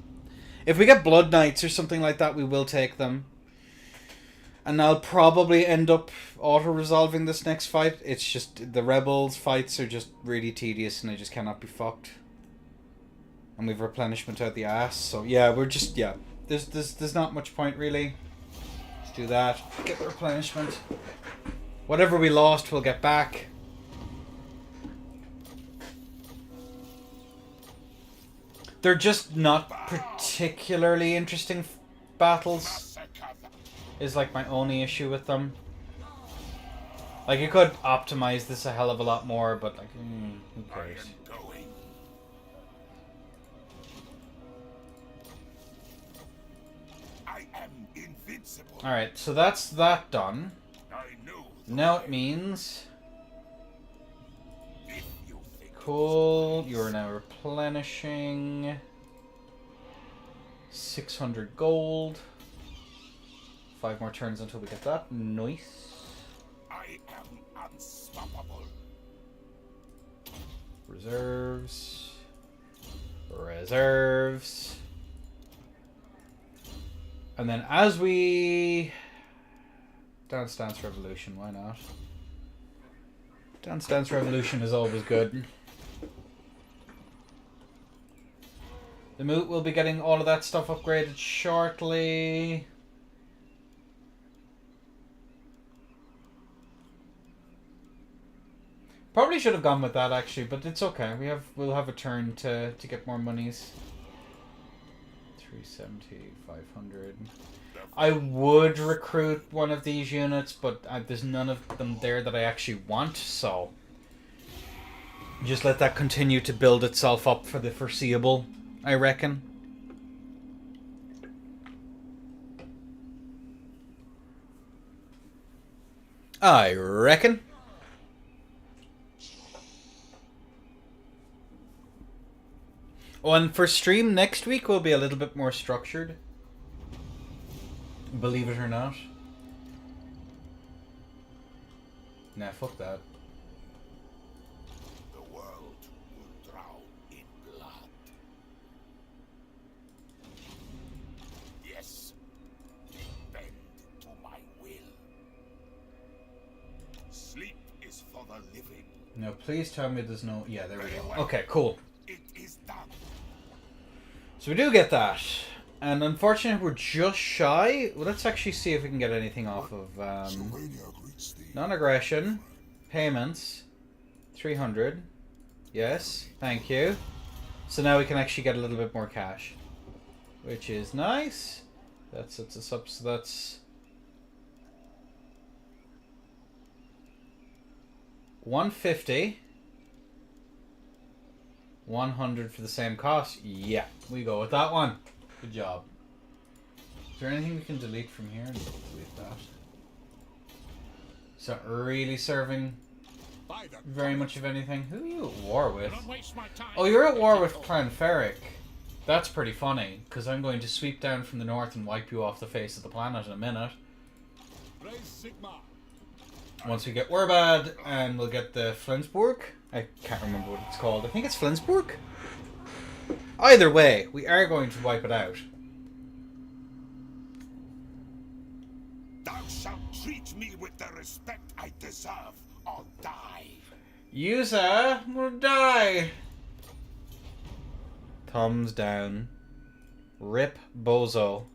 If we get Blood Knights or something like that, we will take them. And I'll probably end up auto-resolving this next fight. It's just, the Rebels fights are just really tedious and they just cannot be fucked. And we've replenishment out the ass, so yeah, we're just, yeah. There's not much point, really. Let's do that. Get the replenishment. Whatever we lost, we'll get back. They're just not particularly interesting battles. Is like my only issue with them. Like, you could optimize this a hell of a lot more, but like, who cares? Alright, so that's that done. Now it means... Cool, you are now replenishing... 600 gold. 5 more turns until we get that. Nice. I am unstoppable. Reserves. Reserves. And then as we Dance Dance Revolution, why not? Dance Dance Revolution is always good. The Moot will be getting all of that stuff upgraded shortly. Probably should have gone with that actually, but it's okay. We'll have a turn to get more monies. 370, 500. I would recruit one of these units, but there's none of them there that I actually want, so just let that continue to build itself up for the foreseeable, I reckon. I reckon. Oh, and for stream next week will be a little bit more structured. Believe it or not. Nah, fuck that. The world will drown in blood. Yes. Bend to my will. Sleep is for the living. No, please tell me there's no... Yeah, there we go. Well. Okay, cool. It is done. So we do get that. And unfortunately, we're just shy. Well, let's actually see if we can get anything off of non-aggression, payments, 300. Yes, thank you. So now we can actually get a little bit more cash, which is nice. That sets us up. So that's 150. 100 for the same cost. Yeah, we go with that one. Good job. Is there anything we can delete from here? Delete that. It's not really serving very much of anything. Who are you at war with? Oh, you're at war with Clan Ferric. That's pretty funny, because I'm going to sweep down from the north and wipe you off the face of the planet in a minute. Once we get Werbad, and we'll get the Flensburg. I can't remember what it's called. I think it's Flensburg? Either way, we are going to wipe it out. Thou shalt treat me with the respect I deserve, or die. User will die. Thumbs down. Rip Bozo.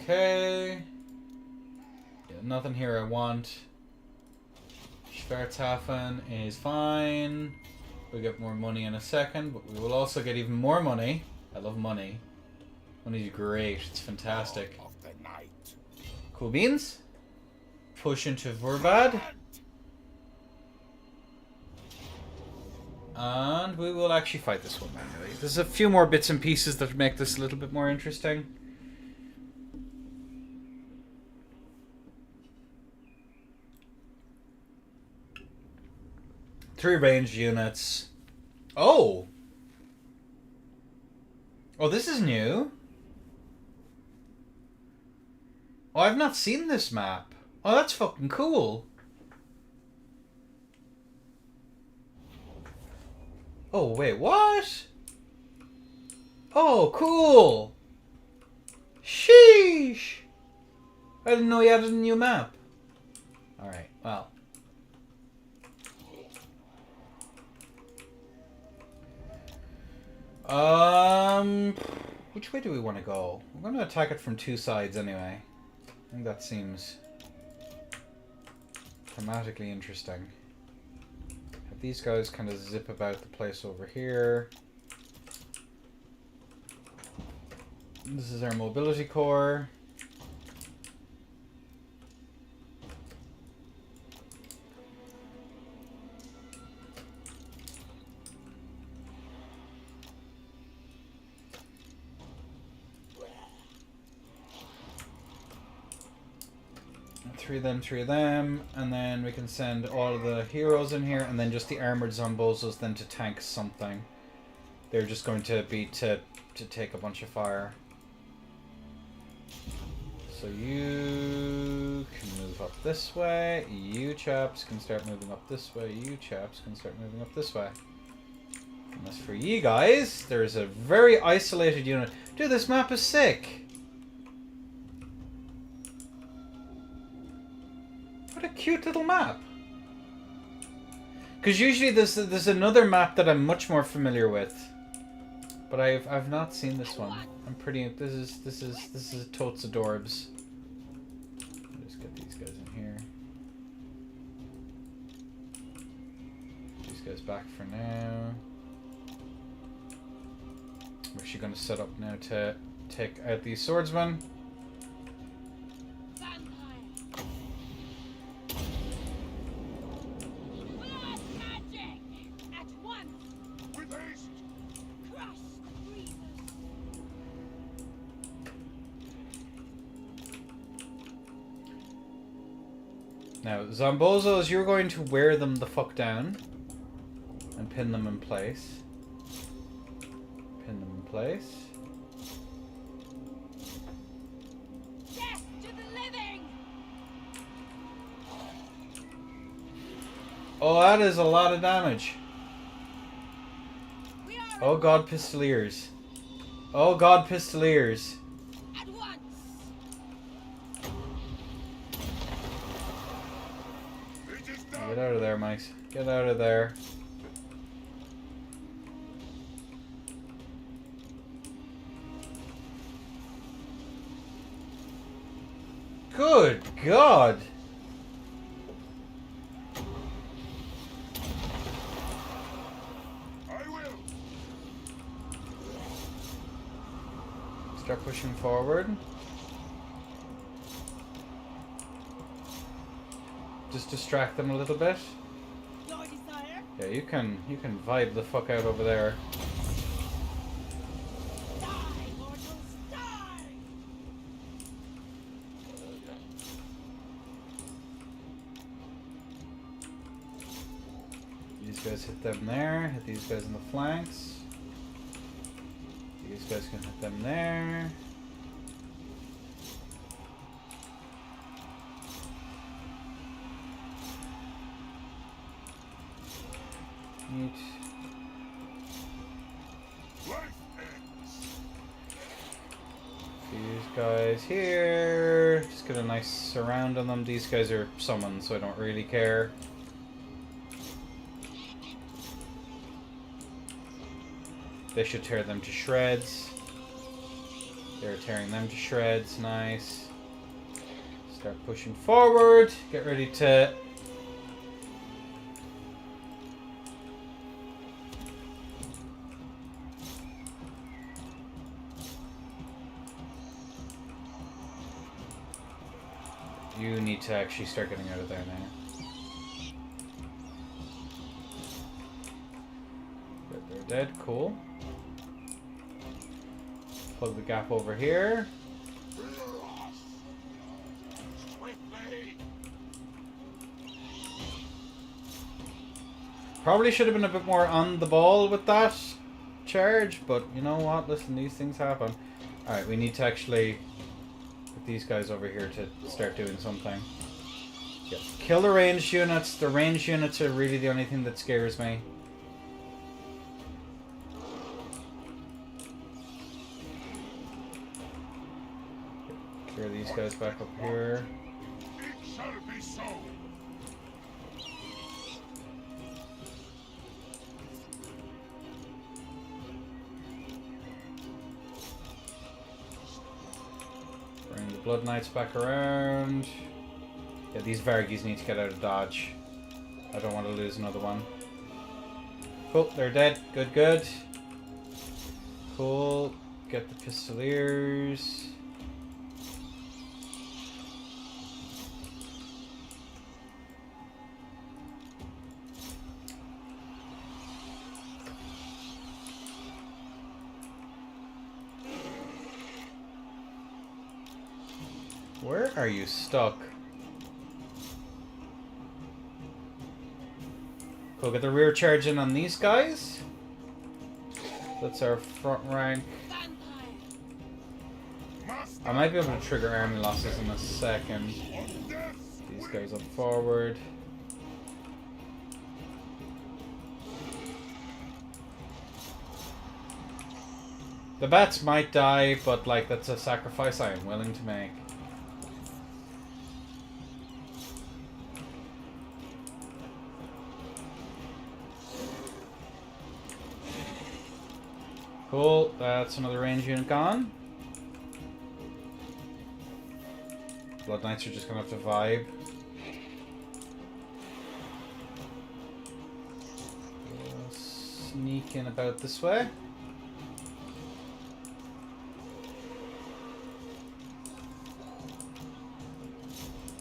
Okay. Yeah, nothing here I want. Schwarzhafen is fine. We'll get more money in a second, but we will also get even more money. I love money. Money's great. It's fantastic. Of the night. Cool beans. Push into Verbad. And we will actually fight this one manually. There's a few more bits and pieces that make this a little bit more interesting. Three ranged units. Oh! Oh, this is new. Oh, I've not seen this map. Oh, that's fucking cool. Oh, wait, what? Oh, cool. Sheesh. I didn't know you added a new map. Alright, well. Which way do we want to go? We're going to attack it from two sides anyway. I think that seems thematically interesting. Have these guys kind of zip about the place over here. This is our mobility core. Three of them, and then we can send all of the heroes in here, and then just the armored zombozos then to tank something. They're just going to be to take a bunch of fire. So you can move up this way. You chaps can start moving up this way. You chaps can start moving up this way. And as for you guys, there's a very isolated unit. Dude, this map is sick. What a cute little map. Because usually there's another map that I'm much more familiar with, but I've not seen this one. I'm pretty. This is totes adorbs. Just get these guys in here. These guys back for now. We're actually going to set up now to take out these swordsmen. Now, Zombozos, you're going to wear them the fuck down and pin them in place. Pin them in place. Death to the living! Oh, that is a lot of damage. We are Oh god, pistoliers. Oh god, pistoliers. at once! Get out of there, Mike. Get out of there. Good God! I will. Start pushing forward. Just distract them a little bit. Your desire? Yeah, you can vibe the fuck out over there. Die, mortals, die! These guys hit them there. Hit these guys in the flanks. These guys can hit them there. Neat. Life ends. These guys here. Just get a nice surround on them. These guys are summoned, so I don't really care. They should tear them to shreds. They're tearing them to shreds. Nice. Start pushing forward. Get ready to... You need to actually start getting out of there now. They're dead. Cool. Plug the gap over here. Swiftly. Probably should have been a bit more on the ball with that charge, but you know what? Listen, these things happen. Alright, we need to actually put these guys over here to start doing something. Yep. Kill the ranged units. The ranged units are really the only thing that scares me. Clear these guys back up here. It shall be so. Bring the Blood Knights back around. Yeah, these Vargies need to get out of dodge. I don't want to lose another one. Cool, they're dead. Good, good. Cool. Get the Pistoliers. Where are you stuck? Cool, get the rear charge in on these guys. That's our front rank. I might be able to trigger army losses in a second. These guys up forward. The bats might die, but like that's a sacrifice I am willing to make. Cool, that's another range unit gone. Blood Knights are just gonna have to vibe. We'll sneak in about this way.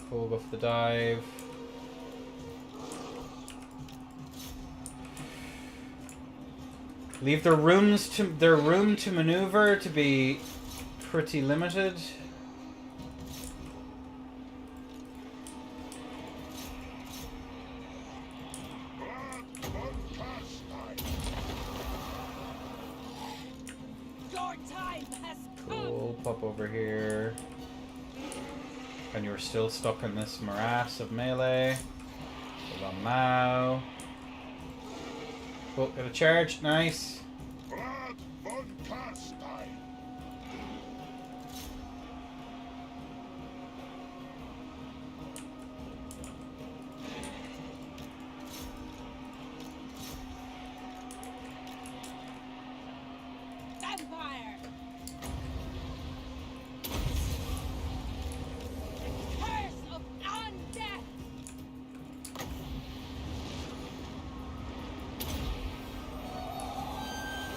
Cool, go for the dive. Leave their room to maneuver to be pretty limited. Your time has come. Cool, pop over here. And you're still stuck in this morass of melee. Hold on now. Cool, got a charge, nice. Vlad von Carstein. Vampire. Curse of undeath.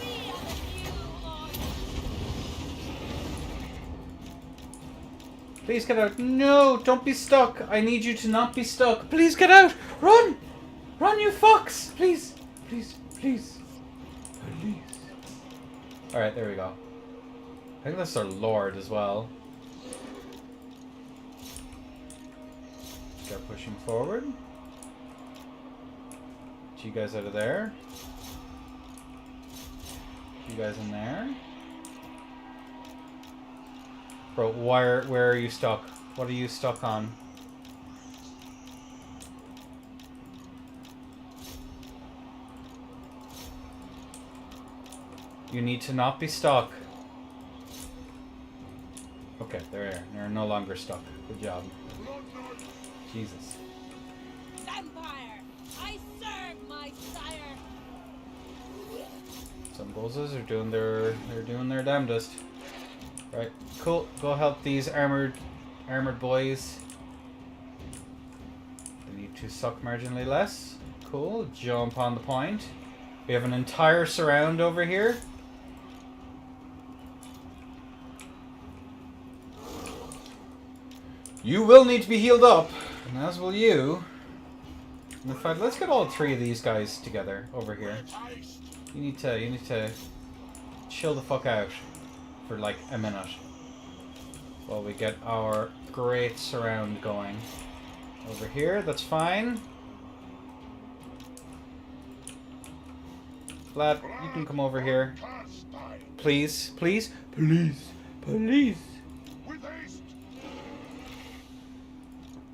We are the new order. Please get out. No, don't be stuck. I need you to not be stuck. Please get out. Run! Run, you fucks! Please, please, please. Please. Alright, there we go. I think that's our lord as well. Start pushing forward. Get you guys out of there. You guys in there. Bro, where are you stuck? What are you stuck on? You need to not be stuck. Okay, there. They're no longer stuck. Good job. Jesus. Vampire. I serve my sire. Some bozos are doing their damnedest. Right, cool. Go help these armored boys. They need to suck marginally less. Cool. Jump on the point. We have an entire surround over here. You will need to be healed up, and as will you. In fact, let's get all three of these guys together over here. You need to chill the fuck out for like a minute while we get our great surround going. Over here, that's fine. Vlad, you can come over here. Please, please, please, please. With haste.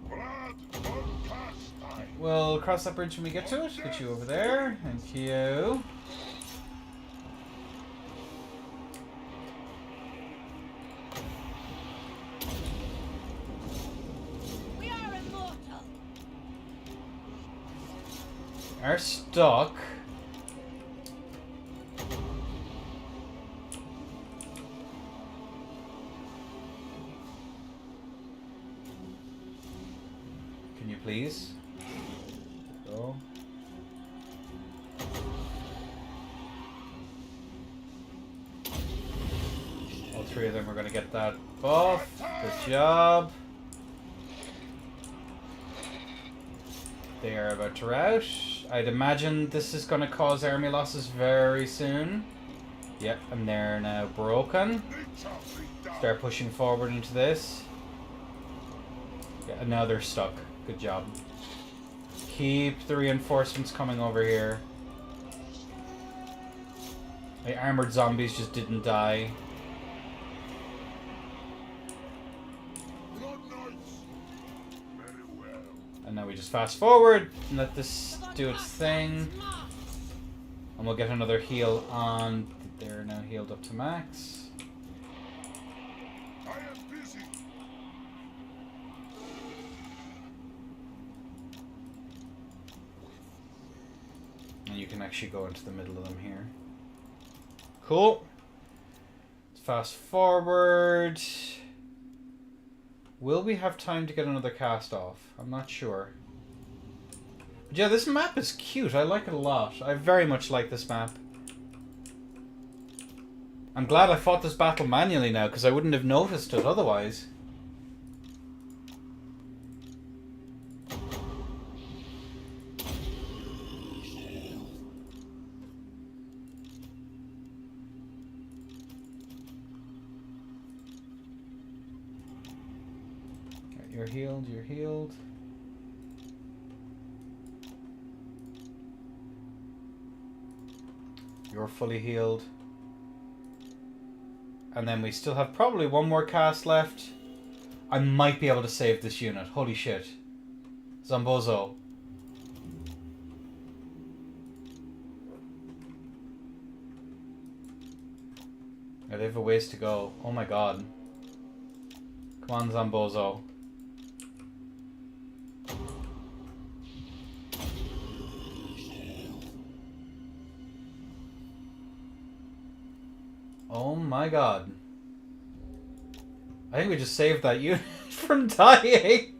Vlad von Carstein. We'll cross that bridge when we get to it. Get you over there. Thank you. We are immortal. Are stuck. Can you please? Go. All three of them are going to get that buff. Good job. They are about to rout. I'd imagine this is going to cause army losses very soon. Yep, and they're now broken. Start pushing forward into this. Yeah, and now they're stuck. Good job. Keep the reinforcements coming over here. The armored zombies just didn't die. And now we just fast forward and let this do its thing. And we'll get another heal on. They're now healed up to max. I am busy. And you can actually go into the middle of them here. Cool. Let's fast forward. Will we have time to get another cast off? I'm not sure. But yeah, this map is cute. I like it a lot. I very much like this map. I'm glad I fought this battle manually now, because I wouldn't have noticed it otherwise. You're healed, you're healed. You're fully healed. And then we still have probably one more cast left. I might be able to save this unit. Holy shit. Zombozo. Yeah, they have a ways to go. Oh my god. Come on, Zombozo. Oh my god. I think we just saved that unit from dying.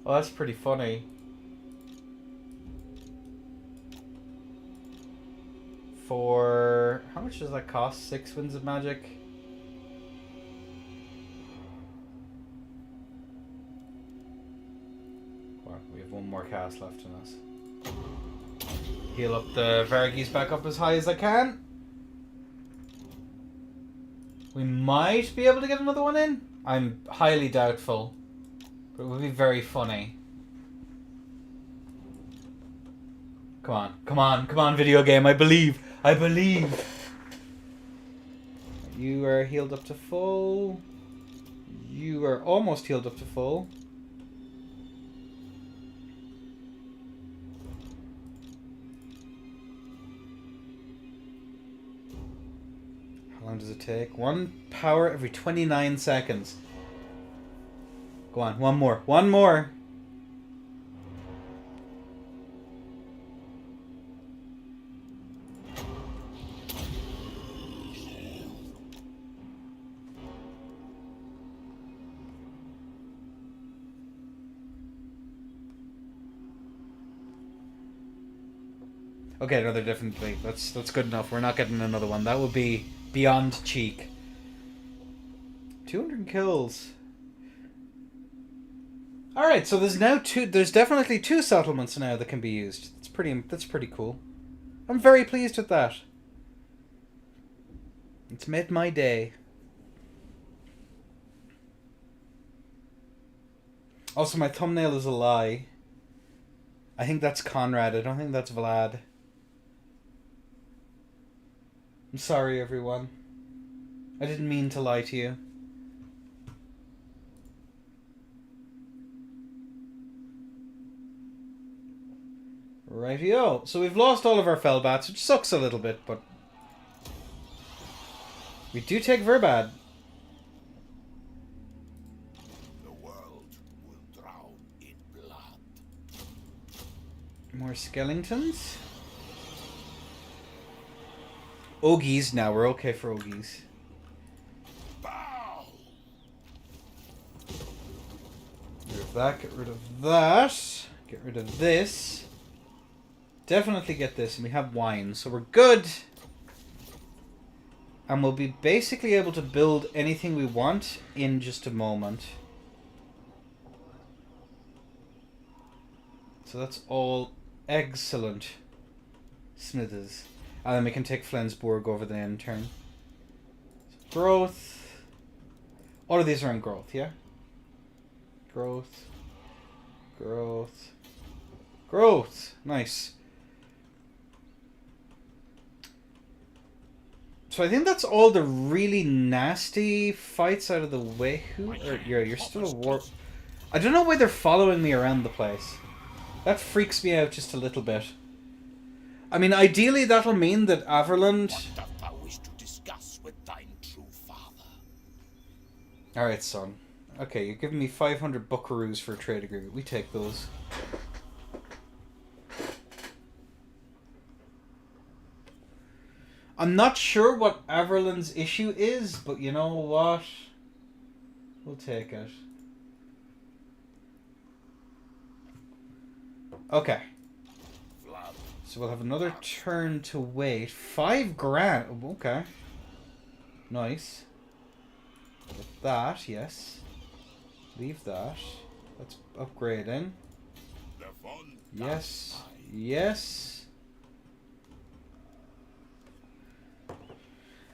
Oh, that's pretty funny. For... how much does that cost? 6 Winds of Magic? Well, we have one more cast left in us. Heal up the Varghese back up as high as I can. We might be able to get another one in. I'm highly doubtful. But it would be very funny. Come on, come on, come on, video game. I believe. I believe. You are healed up to full. You are almost healed up to full. How long does it take? 1 power every 29 seconds. Go on, one more. One more. Okay, no, they're definitely... That's good enough. We're not getting another one. That would be beyond cheek. 200 kills. Alright, so there's now there's definitely 2 settlements now that can be used. That's pretty cool. I'm very pleased with that. It's made my day. Also, my thumbnail is a lie. I think that's Conrad. I don't think that's Vlad. I'm sorry, everyone. I didn't mean to lie to you. Rightio. So we've lost all of our Fellbats, which sucks a little bit, but... we do take Verbad. The world will drown in blood. More skeletons. Ogies. Now we're okay for Ogies. Bow! Get rid of that. Get rid of that. Get rid of this. Definitely get this. And we have wine. So we're good. And we'll be basically able to build anything we want in just a moment. So that's all excellent. Smithers. And then we can take Flensburg over the end turn. So growth. All of these are in growth, yeah? Growth. Growth. Growth. Nice. So I think that's all the really nasty fights out of the way. You're still a war... I don't know why they're following me around the place. That freaks me out just a little bit. I mean, ideally that'll mean that Averland... What doth thou wish to discuss with thine true father? Alright, son. Okay, you're giving me 500 buckaroos for a trade agreement. We take those. I'm not sure what Averland's issue is, but you know what? We'll take it. Okay. Vlad, So we'll have another turn to wait. 5 grand. Oh, okay. Nice. With that, yes. Leave that. That's upgrading. the fun Yes. Carstein. Yes.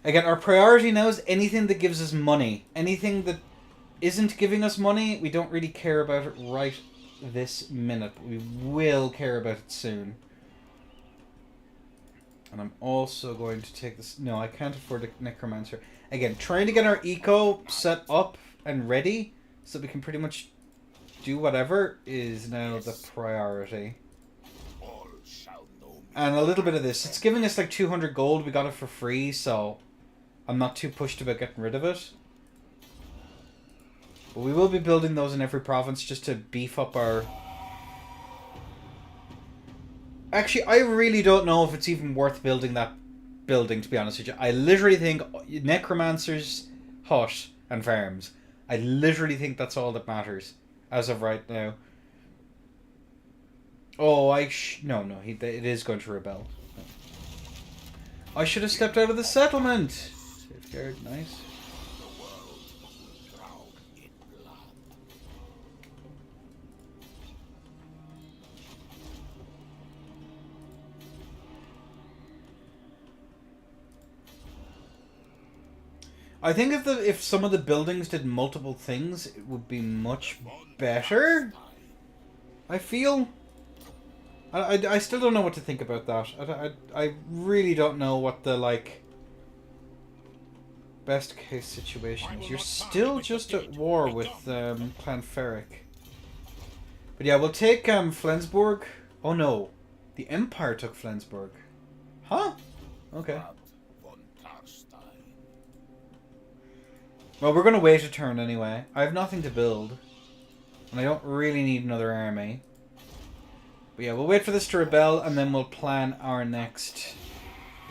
Again, our priority now is anything that gives us money. Anything that isn't giving us money, we don't really care about it right this minute. But we will care about it soon. And I'm also going to take this... No, I can't afford a necromancer. Again, trying to get our eco set up and ready so that we can pretty much do whatever is now the priority. All shall know me. And a little bit of this. It's giving us like 200 gold. We got it for free, so I'm not too pushed about getting rid of it. But we will be building those in every province just to beef up our... Actually, I really don't know if it's even worth building that building, to be honest with you. I literally think Necromancer's hut and farms. I literally think that's all that matters as of right now. Oh, no, it is going to rebel. I should have stepped out of the settlement. Safeguard, nice. The world will drown in blood. I think if some of the buildings did multiple things, it would be much better. I feel. I still don't know what to think about that. I really don't know what the best case situation is. You're still just at war with Clan Ferric. But yeah, we'll take Flensburg. Oh no, the Empire took Flensburg. Huh? Okay. Vlad von Carstein. Well, we're gonna wait a turn anyway. I have nothing to build, and I don't really need another army. But yeah, we'll wait for this to rebel, and then we'll plan our next...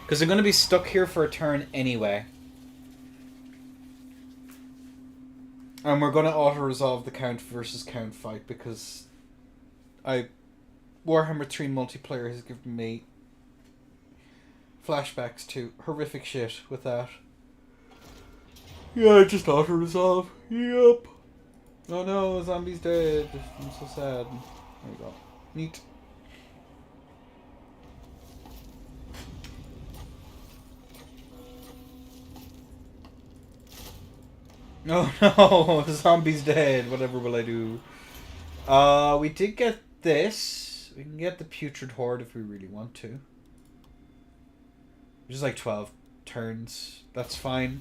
Because I'm going to be stuck here for a turn anyway. And we're going to auto-resolve the Count versus Count fight, because Warhammer 3 multiplayer has given me flashbacks to horrific shit with that. Yeah, just auto-resolve. Yep. Oh no, zombie's dead. I'm so sad. There we go. Neat. Oh no, the zombie's dead. Whatever will I do? We did get this. We can get the Putrid Horde if we really want to. Which is like 12 turns. That's fine.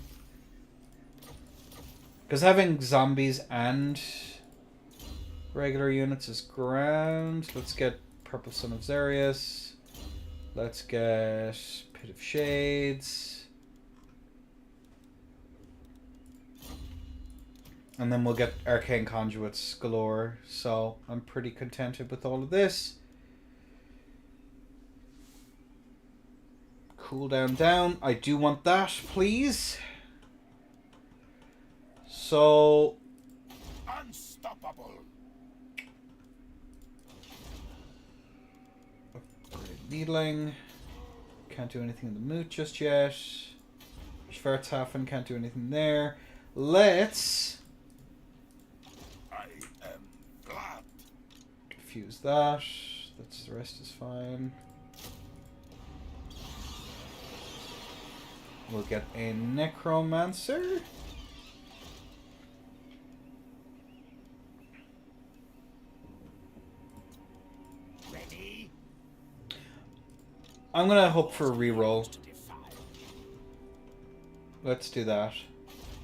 Because having zombies and regular units is grand. Let's get Purple Son of Xerius. Let's get Pit of Shades. And then we'll get Arcane Conduits galore. So I'm pretty contented with all of this. Cooldown down. I do want that, please. So... Unstoppable. Upgrade Needling. Can't do anything in the Moot just yet. Schwarzhafen can't do anything there. Let's... I am Vlad. Fuse that. That's, the rest is fine. We'll get a Necromancer. Ready? I'm gonna hope for a reroll. Let's do that.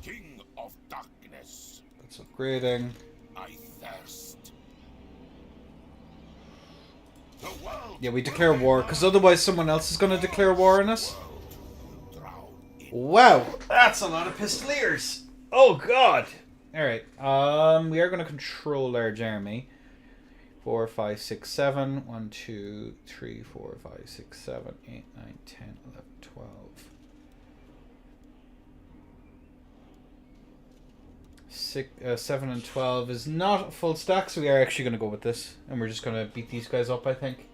King of darkness. That's upgrading. I first. The world Yeah, we declare war, because otherwise someone else is going to declare war on us. will drown in Wow, that's a lot of pistoliers. Oh god. Alright, we are going to control our Jeremy. 4, 5, 6, 7. 1, 2, 3, 4, 5, 6, 7, 8, 9, 10, 11, 12. 7 and 12 is not a full stack, so we are actually going to go with this. And we're just going to beat these guys up, I think.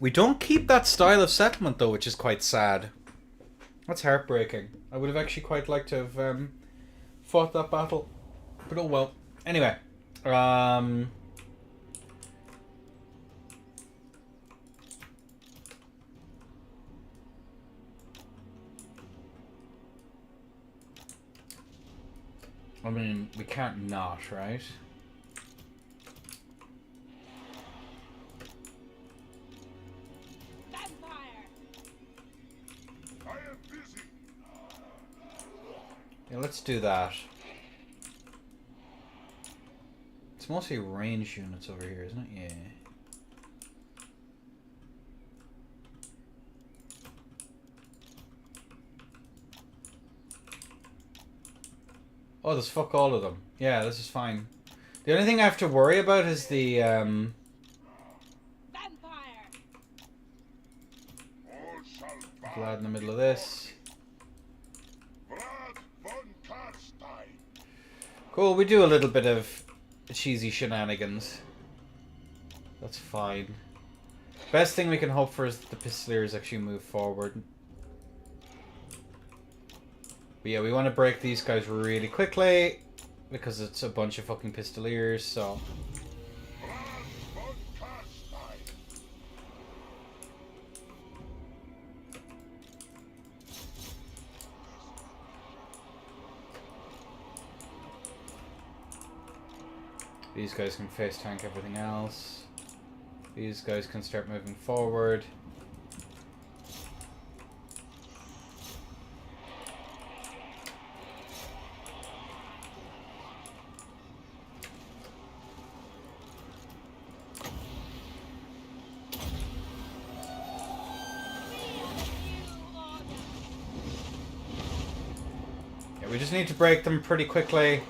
We don't keep that style of settlement, though, which is quite sad. That's heartbreaking. I would have actually quite liked to have fought that battle. But oh well. Anyway. I mean, we can't not, right? Yeah, let's do that. It's mostly range units over here, isn't it? Yeah. Oh, there's fuck all of them. Yeah, this is fine. The only thing I have to worry about is the Vampire. Vlad in the middle of this. Vlad von Carstein. Cool, we do a little bit of cheesy shenanigans. That's fine. Best thing we can hope for is that the pistoliers actually move forward. But yeah, we want to break these guys really quickly because it's a bunch of fucking pistoliers, so... Vlad von Carstein. These guys can face tank everything else. These guys can start moving forward. Yeah, we just need to break them pretty quickly.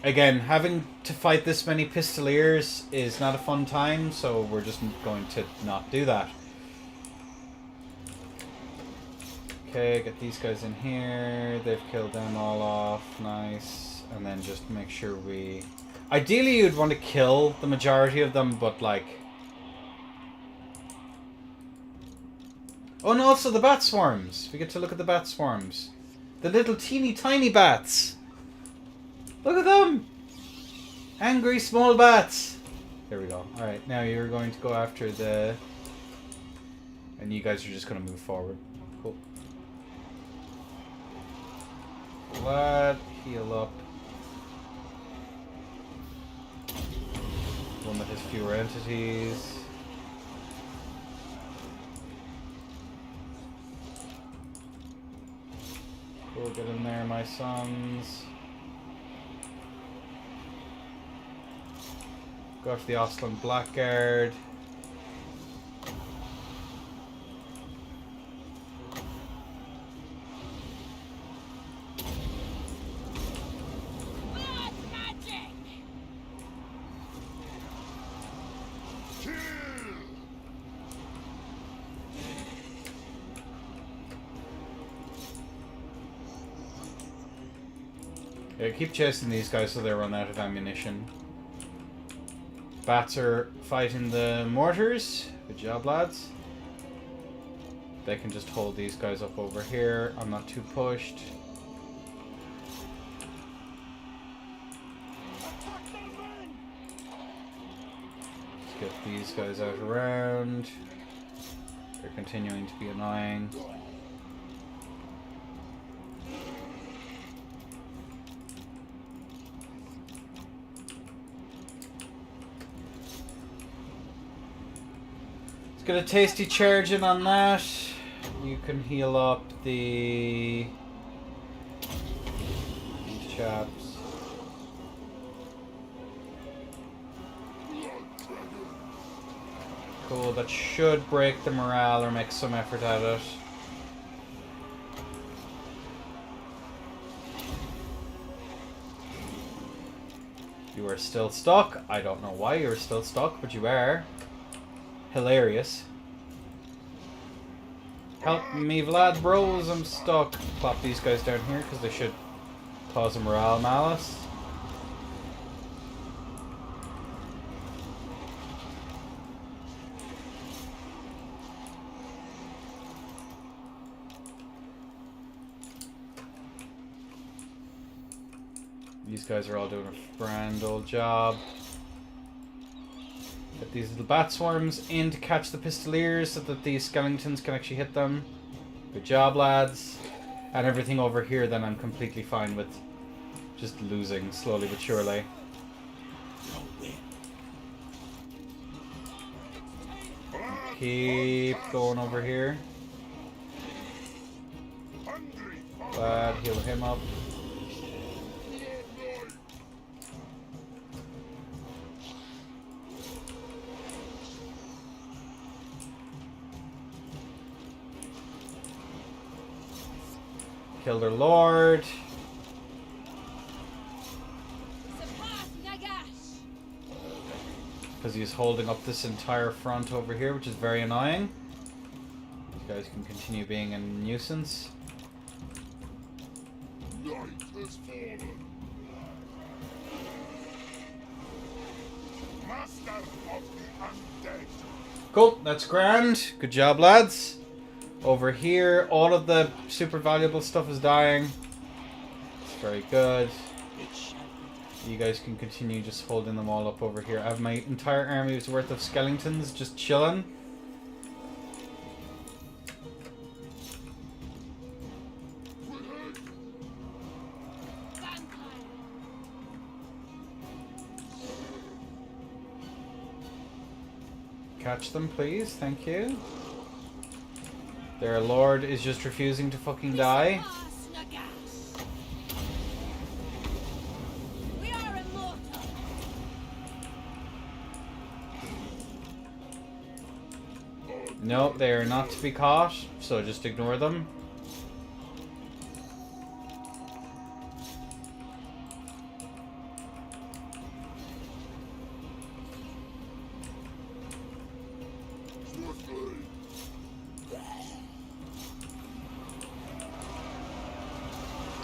Again, having to fight this many pistoliers is not a fun time, so we're just going to not do that. Okay, get these guys in here. They've killed them all off. Nice. And then just make sure we... Ideally, you'd want to kill the majority of them, but like... Oh, and also the bat swarms. We get to look at the bat swarms. The little teeny tiny bats. Look at them! Angry small bats! There we go. Alright, now you're going to go after the... And you guys are just going to move forward. Cool. Vlad, heal up. One that has fewer entities. Cool, get in there, my sons. Go after the Osland Blackguard. Blood magic. Kill. Yeah, keep chasing these guys so they run out of ammunition. Bats are fighting the mortars. Good job, lads. They can just hold these guys up over here. I'm not too pushed. Let's get these guys out around. They're continuing to be annoying. Let's get a tasty charge in on that. You can heal up these chaps. Cool, that should break the morale or make some effort at it. You are still stuck. I don't know why you're still stuck, but you are. Hilarious. Help me, Vlad, bros, I'm stuck. Plop these guys down here because they should cause a morale malice. These guys are all doing a grand old job. Get these little bat swarms in to catch the pistoliers so that these skeletons can actually hit them. Good job, lads. And everything over here then I'm completely fine with just losing slowly but surely. Keep going over here. Glad, heal him up. Kill their lord. Because he's holding up this entire front over here, which is very annoying. These guys can continue being a nuisance. Night has fallen. Master of the undead. Cool, that's grand. Good job, lads. Over here, all of the super valuable stuff is dying. It's very good. You guys can continue just holding them all up over here. I have my entire army's worth of skeletons just chilling. Catch them, please. Thank you. Their lord is just refusing to fucking die. No, they are not to be caught, so just ignore them.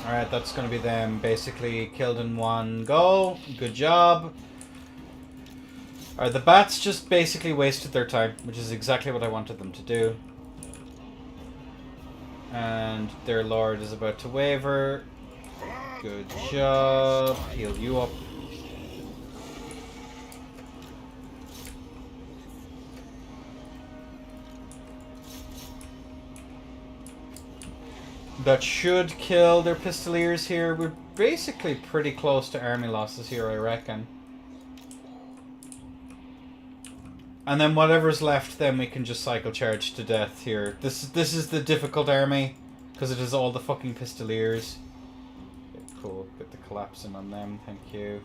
Alright, that's going to be them basically killed in one go. Good job. Alright, the bats just basically wasted their time, which is exactly what I wanted them to do. And their lord is about to waver. Good job. Heal you up. That should kill their pistoliers here. We're basically pretty close to army losses here, I reckon. And then whatever's left, then we can just cycle charge to death here. This is the difficult army, because it is all the fucking pistoliers. Okay, cool. Get the collapsing on them. Thank you.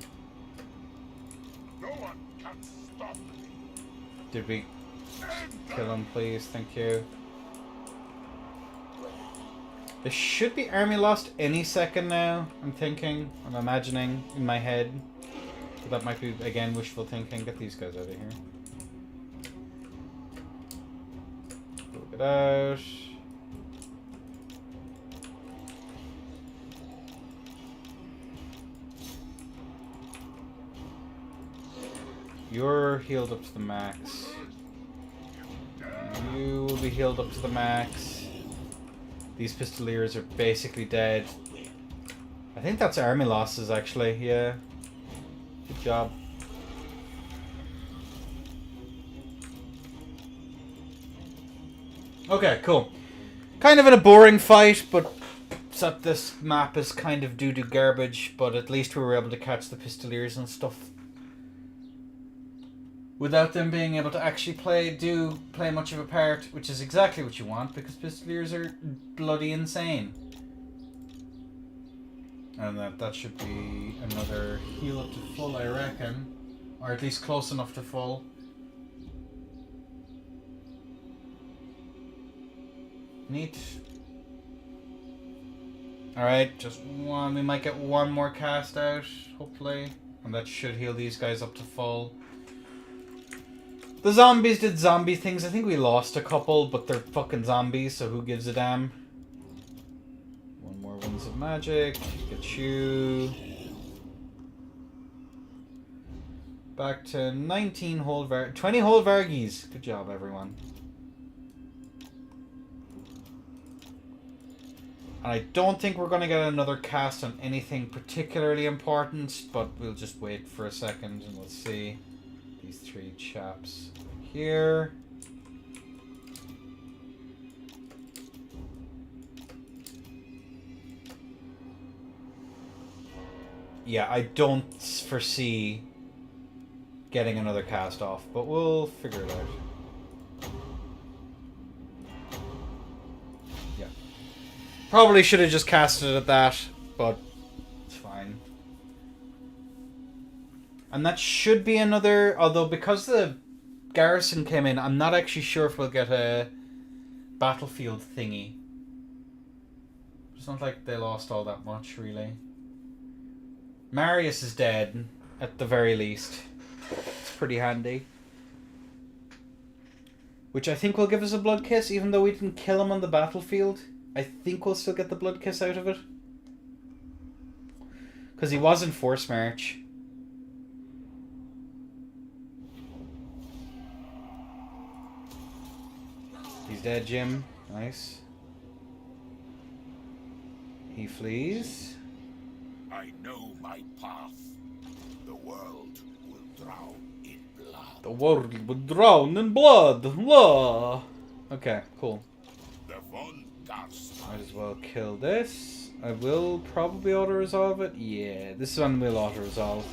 No one can stop me. Did we kill them, please? Thank you. There should be army lost any second now, I'm thinking. I'm imagining in my head. But that might be, again, wishful thinking. Get these guys out of here. Get out. You're healed up to the max. You will be healed up to the max. These pistoliers are basically dead. I think that's army losses, actually. Yeah. Good job. Okay, cool. Kind of in a boring fight, but except this map is kind of doo-doo garbage, but at least we were able to catch the Pistoliers and stuff. Without them being able to actually play much of a part, which is exactly what you want, because Pistoliers are bloody insane. And that should be another heal up to full, I reckon. Or at least close enough to full. Neat. Alright, just one. We might get one more cast out, hopefully. And that should heal these guys up to full. The zombies did zombie things. I think we lost a couple, but they're fucking zombies, so who gives a damn? One more Winds of Magic. Get you. Back to 19 whole 20 whole Vargies. Good job, everyone. And I don't think we're going to get another cast on anything particularly important, but we'll just wait for a second and we'll see. These three chaps here. Yeah, I don't foresee getting another cast off, but we'll figure it out. Yeah. Probably should have just casted it at that, but it's fine. And that should be another, although because the garrison came in, I'm not actually sure if we'll get a battlefield thingy. It's not like they lost all that much, really. Marius is dead, at the very least. It's pretty handy. Which I think will give us a blood kiss, even though we didn't kill him on the battlefield. I think we'll still get the blood kiss out of it. Because he was in Force March. He's dead, Jim. Nice. He flees. I know my path. The world will drown in blood. The world will drown in blood. La. Okay, cool. The von Carstein. Might as well kill this. I will probably auto-resolve it. Yeah, this one will auto-resolve.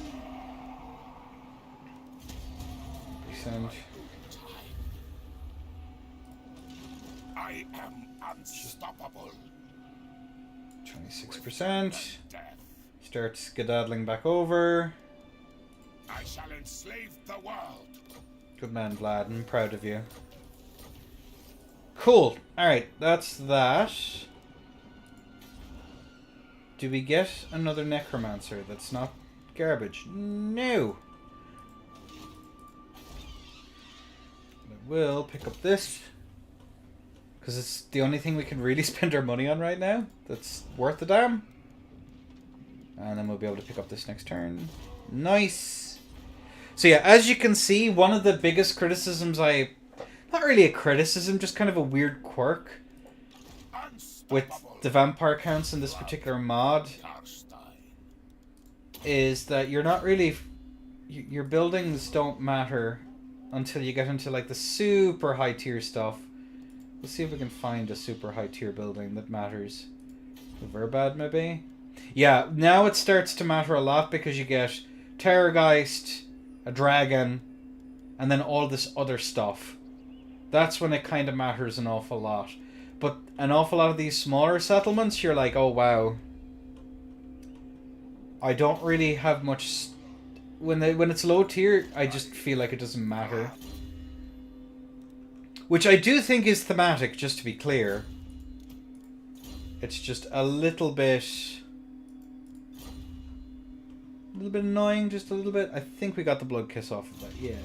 Percent. I am unstoppable. 26%. Death. Start skedaddling back over. I shall enslave the world. Good man, Vlad. I'm proud of you. Cool. Alright, that's that. Do we get another Necromancer that's not garbage? No. I will pick up this. Because it's the only thing we can really spend our money on right now. That's worth a damn. And then we'll be able to pick up this next turn. Nice. So yeah, as you can see, one of the biggest criticisms not really a criticism, just kind of a weird quirk with the vampire counts in this particular mod is that you're not really... Your buildings don't matter until you get into like the super high tier stuff. Let's see if we can find a super high tier building that matters. The Verbad maybe? Yeah, now it starts to matter a lot because you get Terrorgeist, a dragon, and then all this other stuff. That's when it kind of matters an awful lot. But an awful lot of these smaller settlements, you're like, oh wow. I don't really have much... When it's low tier, I just feel like it doesn't matter. Which I do think is thematic, just to be clear. It's just a little bit annoying, just a little bit. I think we got the blood kiss off of that, yeah.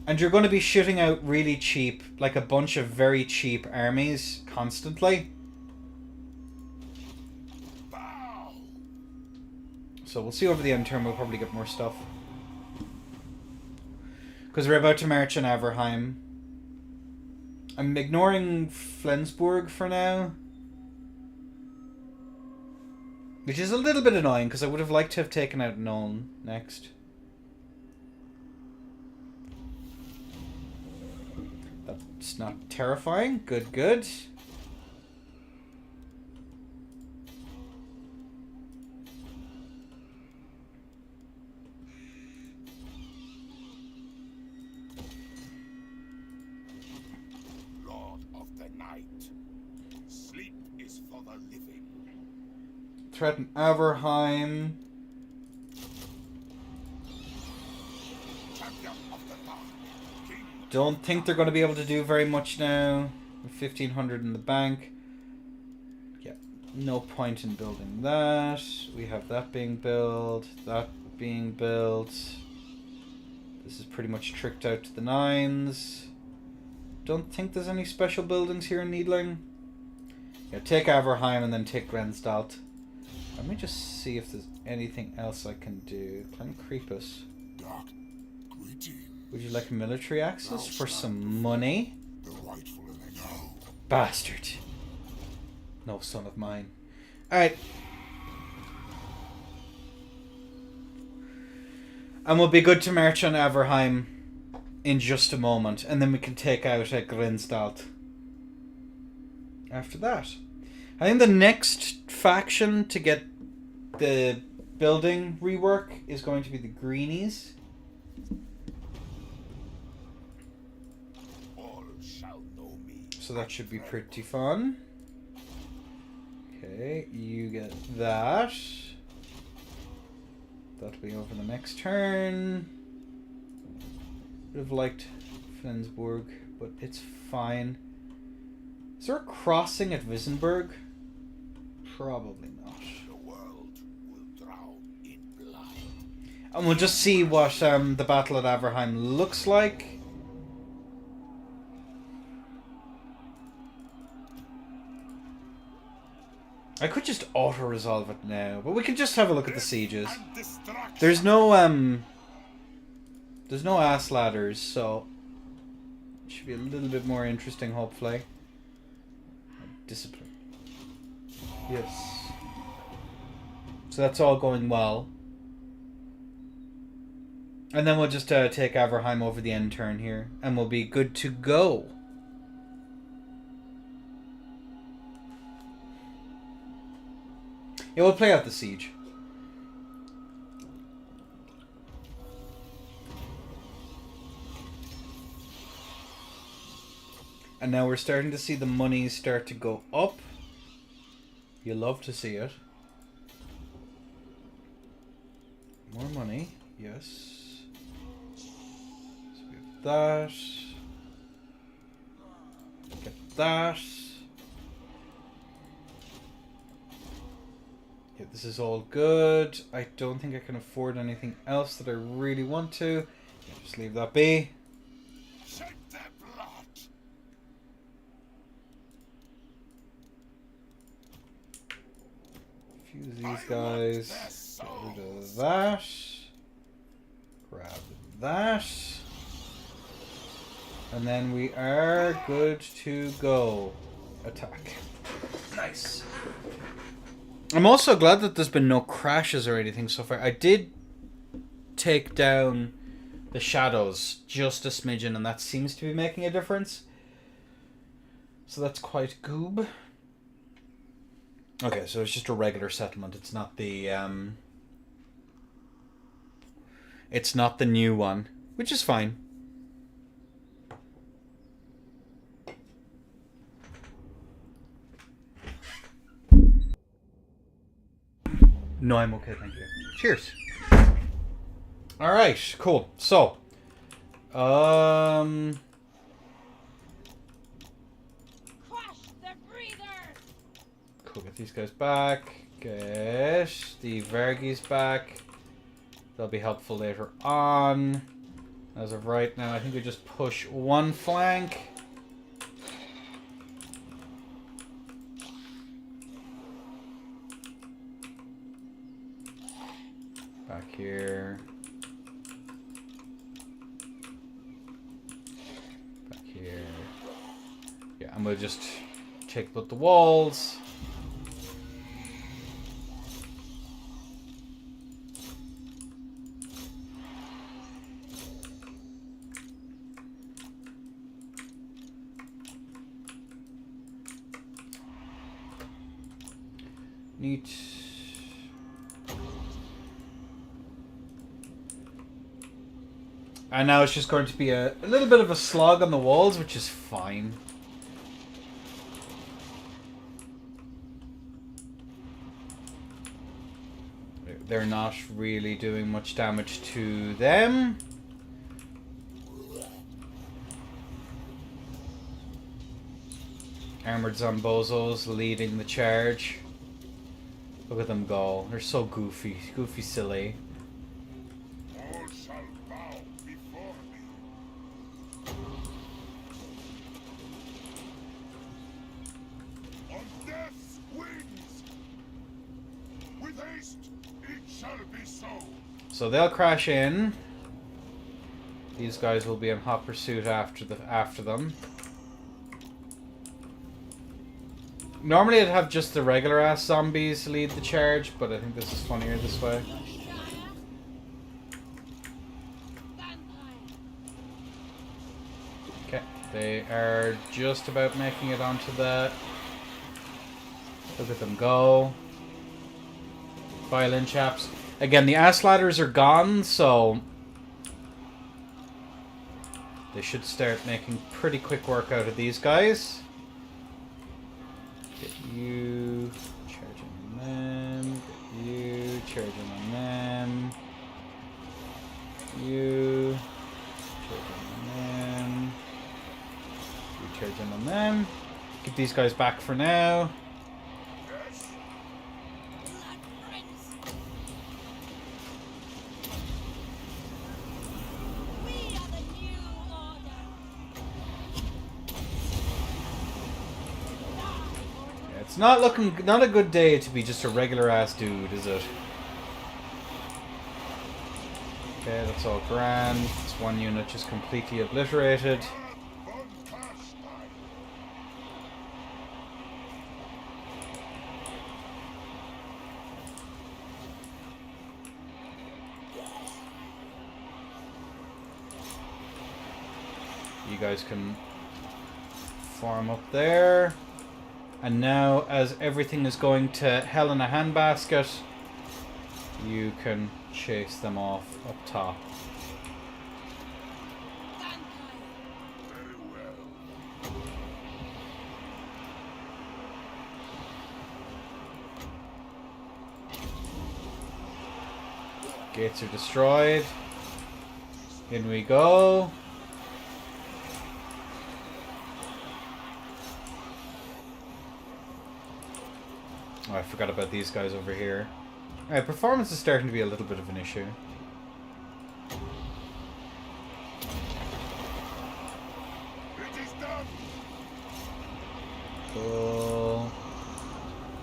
And you're going to be shooting out really cheap, like a bunch of very cheap armies constantly. So we'll see over the end term, we'll probably get more stuff. Because we're about to march on Overheim. I'm ignoring Flensburg for now. Which is a little bit annoying, because I would have liked to have taken out Nuln next. That It's not terrifying. Good, good. Lord of the night. Sleep is for the living. Threaten Averheim. Champion of the dark. King. Don't think they're going to be able to do very much now. 1,500 in the bank. Yeah, no point in building that. We have that being built. That being built. This is pretty much tricked out to the nines. Don't think there's any special buildings here in Needling. Yeah, take Averheim and then take Grensdalt. Let me just see if there's anything else I can do. Can creep us. Dark. Greeting. Would you like a military access for some money? The rightful no. Bastard. No son of mine. Alright. And we'll be good to march on Averheim in just a moment. And then we can take out Grensdalt. After that. I think the next faction to get the building rework is going to be the Greenies. All shall know me. So that should be pretty fun. Okay, you get that. That'll be over the next turn. Would have liked Flensburg, but it's fine. Is there a crossing at Wissenberg? Probably not. The world will drown in blood. And we'll just see what the battle at Averheim looks like. I could just auto-resolve it now, but we can just have a look at the sieges. There's no ass ladders, so it should be a little bit more interesting, hopefully. Discipline. Yes. So that's all going well. And then we'll just take Averheim over the end turn here, and we'll be good to go. Yeah, we'll play out the siege. And now we're starting to see the money start to go up. You love to see it. More money, yes. So we have that. Get that. Yeah, this is all good. I don't think I can afford anything else that I really want to. Yeah, just leave that be. Shed their blood. Fuse these guys. Get rid of that. Grab that. And then we are good to go. Attack. Nice. I'm also glad that there's been no crashes or anything so far. I did take down the shadows just a smidgen, and that seems to be making a difference. So that's quite goob. Okay, so it's just a regular settlement. It's not the new one, which is fine. No, I'm okay, thank you. Cheers. All right, cool. So, Crush the breather. cool. Get these guys back. Get the Vergis back. They'll be helpful later on. As of right now, I think we just push one flank. Back here. Back here. Yeah, and we'll just take out the walls. Neat. And now it's just going to be a little bit of a slog on the walls, which is fine. They're not really doing much damage to them. Armored Zombozos leading the charge. Look at them go. They're so goofy. Goofy silly. All shall bow before me. On death's wings. With haste, it shall be so. So they'll crash in. These guys will be in hot pursuit after them. Normally I'd have just the regular ass zombies lead the charge, but I think this is funnier this way. Okay, they are just about making it onto the... Look at them go. Violin chaps. Again, the ass ladders are gone, so... they should start making pretty quick work out of these guys. Get you charging on them. Get you charging on them. You charging on them. You charging on them. Keep these guys back for now. It's not a good day to be just a regular ass dude, is it? Okay, that's all grand. This one unit just completely obliterated. You guys can farm up there. And now, as everything is going to hell in a handbasket, you can chase them off up top. Gates are destroyed. In we go. Oh, I forgot about these guys over here. Alright, performance is starting to be a little bit of an issue. Cool.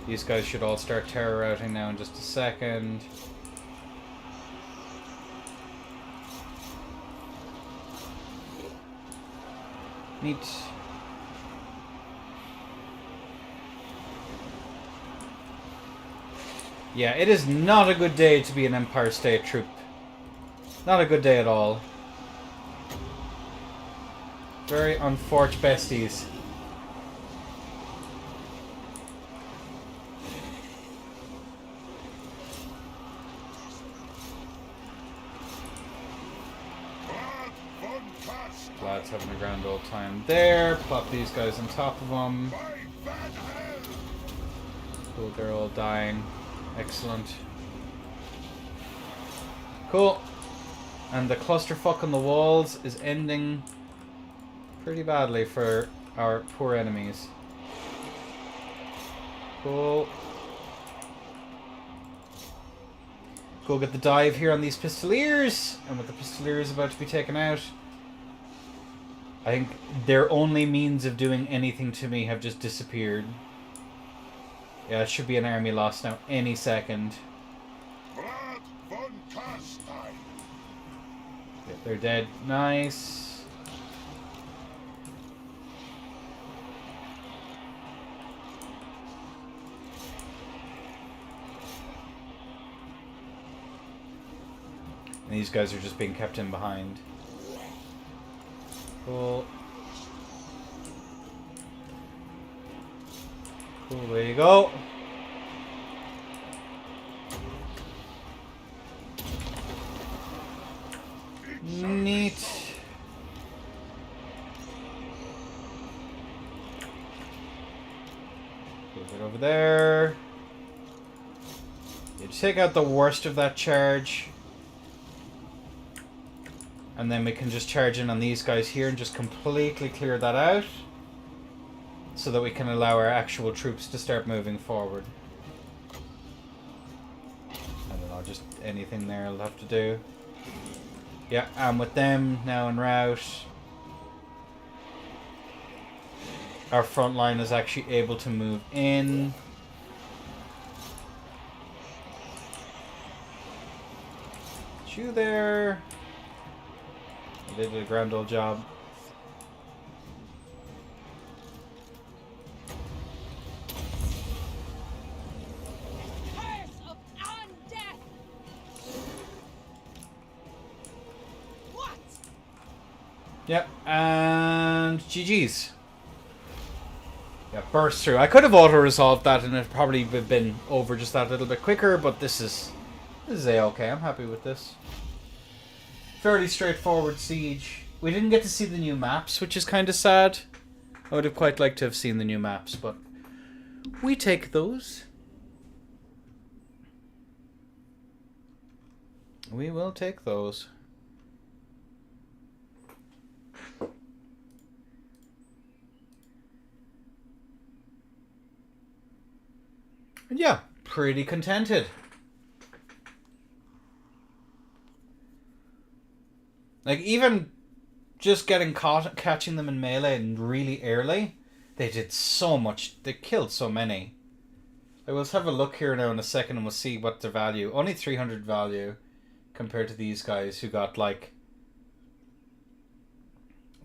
These guys should all start terror routing now in just a second. Neat. Yeah, it is not a good day to be an Empire State troop. Not a good day at all. Very unfortunate besties. Vlad's having a grand old time there. Plop these guys on top of them. Cool, they're all dying. Excellent. Cool. And the clusterfuck on the walls is ending pretty badly for our poor enemies. Cool. Go get the dive here on these pistoliers. And with the pistoliers about to be taken out, I think their only means of doing anything to me have just disappeared. Yeah, it should be an army loss now any second. Vlad von Carstein. Yeah, they're dead. Nice. And these guys are just being kept in behind. Cool. Cool, there you go. Right over there. You take out the worst of that charge. And then we can just charge in on these guys here and just completely clear that out. So that we can allow our actual troops to start moving forward. I don't know, just anything there I'll have to do. Yeah, and with them now en route, our front line is actually able to move in. You there. They did a grand old job. Curse of undeath! What? Yep, and GG's. Yeah, burst through. I could have auto-resolved that and it probably would have been over just that little bit quicker, but this is A-okay. I'm happy with this. Fairly straightforward siege. We didn't get to see the new maps, which is kind of sad. I would have quite liked to have seen the new maps, but we take those. We will take those. And yeah, pretty contented. Like, even just catching them in melee and really early, they did so much. They killed so many. Like, let's have a look here now in a second and we'll see what the value. Only 300 value compared to these guys who got, like,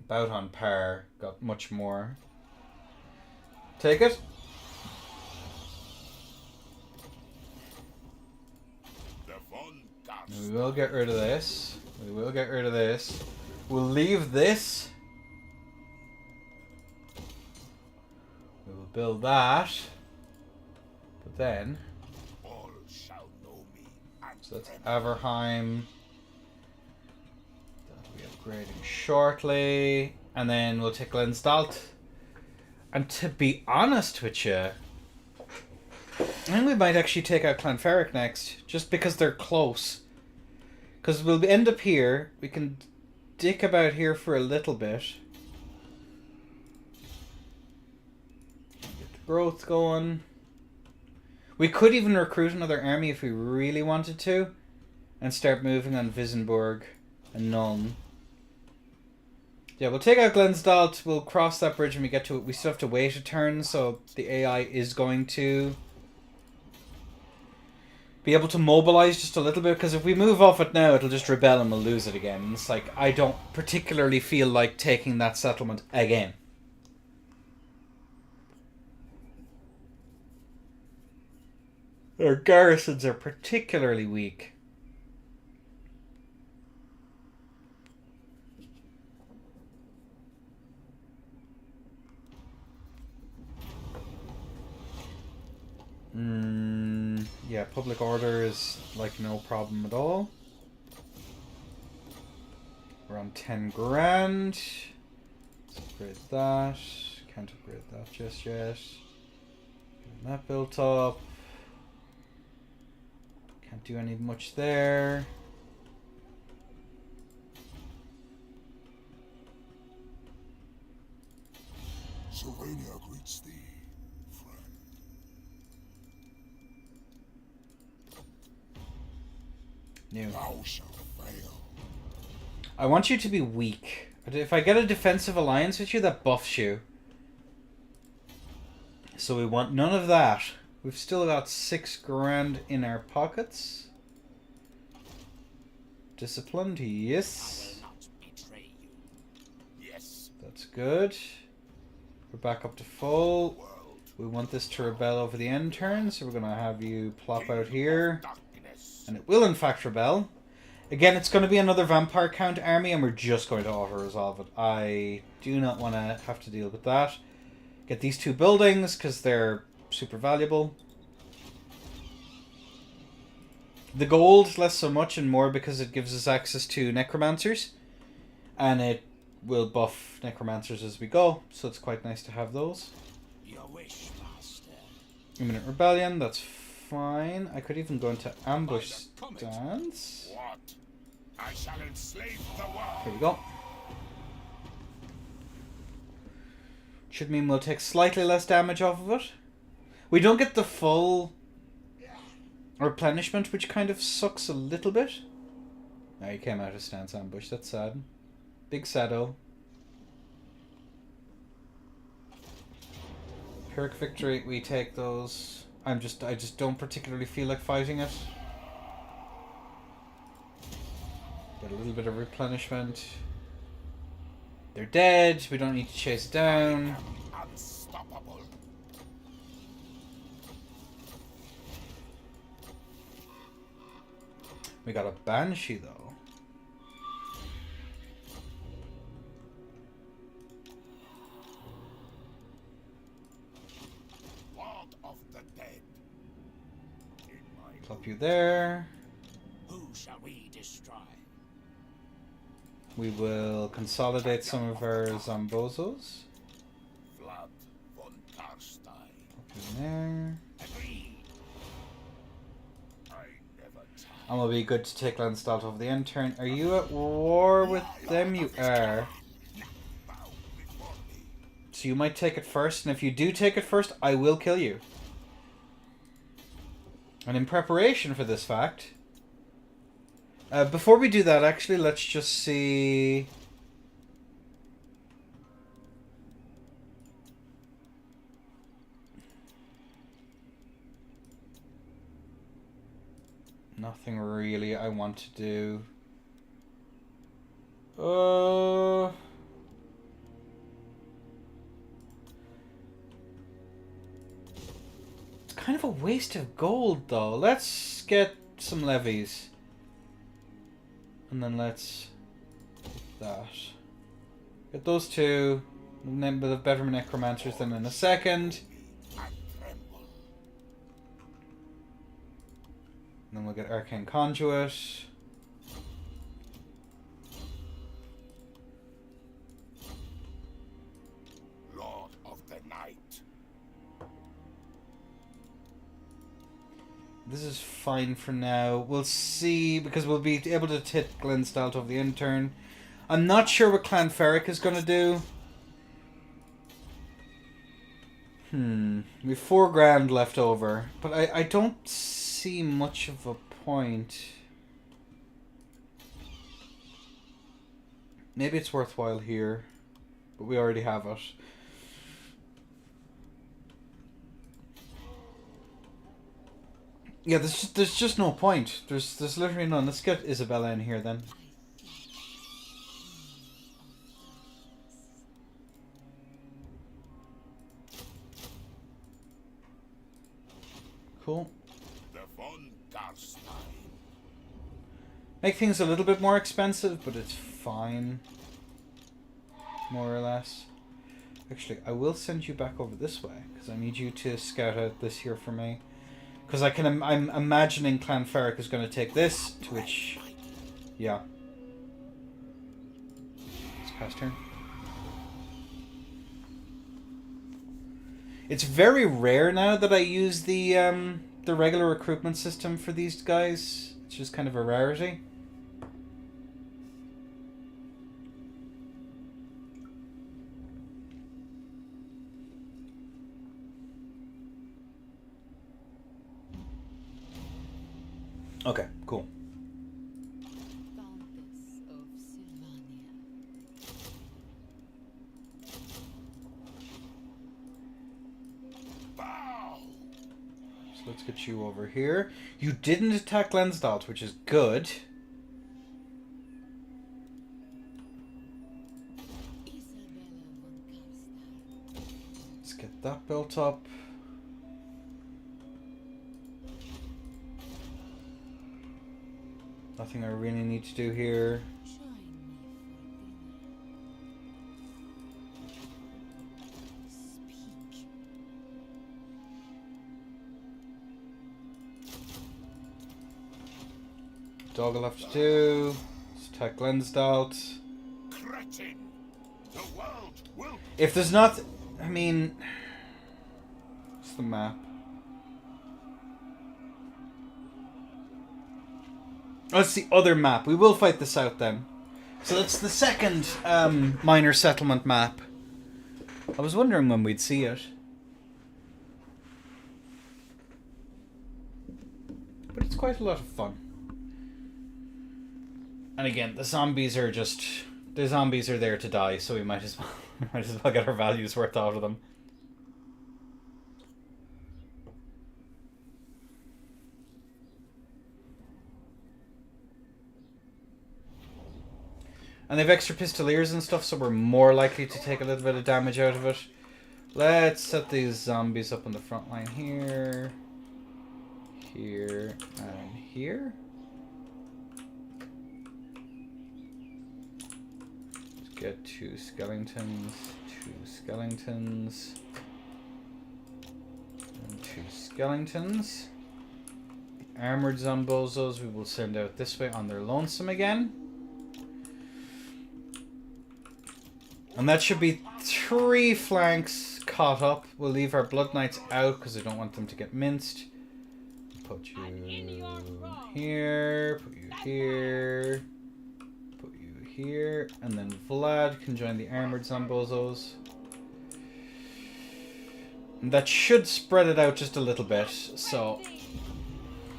about on par. Got much more. Take it. We will get rid of this. We will get rid of this. We'll leave this. We will build that. But then... All shall know me. So that's Averheim. That'll be upgrading shortly. And then we'll take Glensdalt. And to be honest with you, I think we might actually take out Clonferric next. Just because they're close. Because we'll end up here. We can dick about here for a little bit. Get the growth going. We could even recruit another army if we really wanted to. And start moving on Wissenburg and Nuln. Yeah, we'll take out Glensdalt. We'll cross that bridge when we get to it. We still have to wait a turn, so the AI is going to be able to mobilize just a little bit, because if we move off it now, it'll just rebel and we'll lose it again. It's like, I don't particularly feel like taking that settlement again. Their garrisons are particularly weak. Yeah, public order is like no problem at all. We're on 10 grand. Let's upgrade that. Can't upgrade that just yet. Getting that built up. Can't do any much there. Sylvania greets thee, friend. New. Thou shalt fail. I want you to be weak. If I get a defensive alliance with you, that buffs you. So we want none of that. We've still got 6 grand in our pockets. Disciplined, yes. I will not betray you. Yes. That's good. We're back up to full. We want this to rebel over the end turn, so we're going to have you plop out here. And it will in fact rebel. Again, it's going to be another vampire count army, and we're just going to auto-resolve it. I do not want to have to deal with that. Get these 2 buildings, because they're super valuable. The gold, less so much, and more because it gives us access to necromancers. And it will buff necromancers as we go, so it's quite nice to have those. Your wish, master. Imminent rebellion, that's fine. I could even go into ambush stance. What? I shall enslave the world. Here we go. Should mean we'll take slightly less damage off of it. We don't get the full replenishment, which kind of sucks a little bit. Now he came out of stance ambush, that's sad. Big sado. Pyrrhic victory, we take those. I just don't particularly feel like fighting it. Get a little bit of replenishment. They're dead, we don't need to chase down. Unstoppable. We got a Banshee though. Lord of the dead. Plop you there. Who shall we destroy? We will consolidate some of our Zombozos. Vlad von Carstein. Up in there. Agreed. I never tire. And will be good to take Landstalt over the end turn. Are you at war with them? You are. Bow before me. So you might take it first, and if you do take it first, I will kill you. And in preparation for this fact... before we do that, actually, let's just see... Nothing really I want to do. It's kind of a waste of gold, though. Let's get some levies. And then let's that. Get those two. Name the better necromancers then in a second. I tremble. And then we'll get Arcane Conduit. Lord of the night. This is fine for now. We'll see, because we'll be able to hit Glenstalt over the end turn. I'm not sure what Clan Ferric is going to do. We've 4 grand left over, but I don't see much of a point. Maybe it's worthwhile here, but we already have it. Yeah, there's just no point. There's literally none. Let's get Isabella in here then. Cool. The von Carstein. Make things a little bit more expensive, but it's fine. More or less. Actually, I will send you back over this way, because I need you to scout out this here for me. Because I'm imagining Clan Ferric is going to take this, to which... Yeah. It's past turn. It's very rare now that I use the regular recruitment system for these guys. It's just kind of a rarity. Okay, cool. Countess of Sylvania. Bow. So let's get you over here. You didn't attack Lensdalt, which is good. Isabella von Carstein. Let's get that built up. Nothing I really need to do here. Join me for dinner. Speak. Dog will have to do. Let's attack Lensdalt. Cretin. The world will If there's not... I mean... What's the map? That's the other map. We will fight this out then. So that's the second minor settlement map. I was wondering when we'd see it. But it's quite a lot of fun. And again, the zombies are just... The zombies are there to die, so we might as well get our values worth out of them. And they've extra pistoliers and stuff, so we're more likely to take a little bit of damage out of it. Let's set these zombies up on the front line here. Here and here. Let's get 2 skeletons, 2 skeletons, and 2 skeletons. The armored zombozos we will send out this way on their lonesome again. And that should be 3 flanks caught up. We'll leave our Blood Knights out because I don't want them to get minced. Put you here, put you here, put you here, and then Vlad can join the armored zombozos. And that should spread it out just a little bit. So,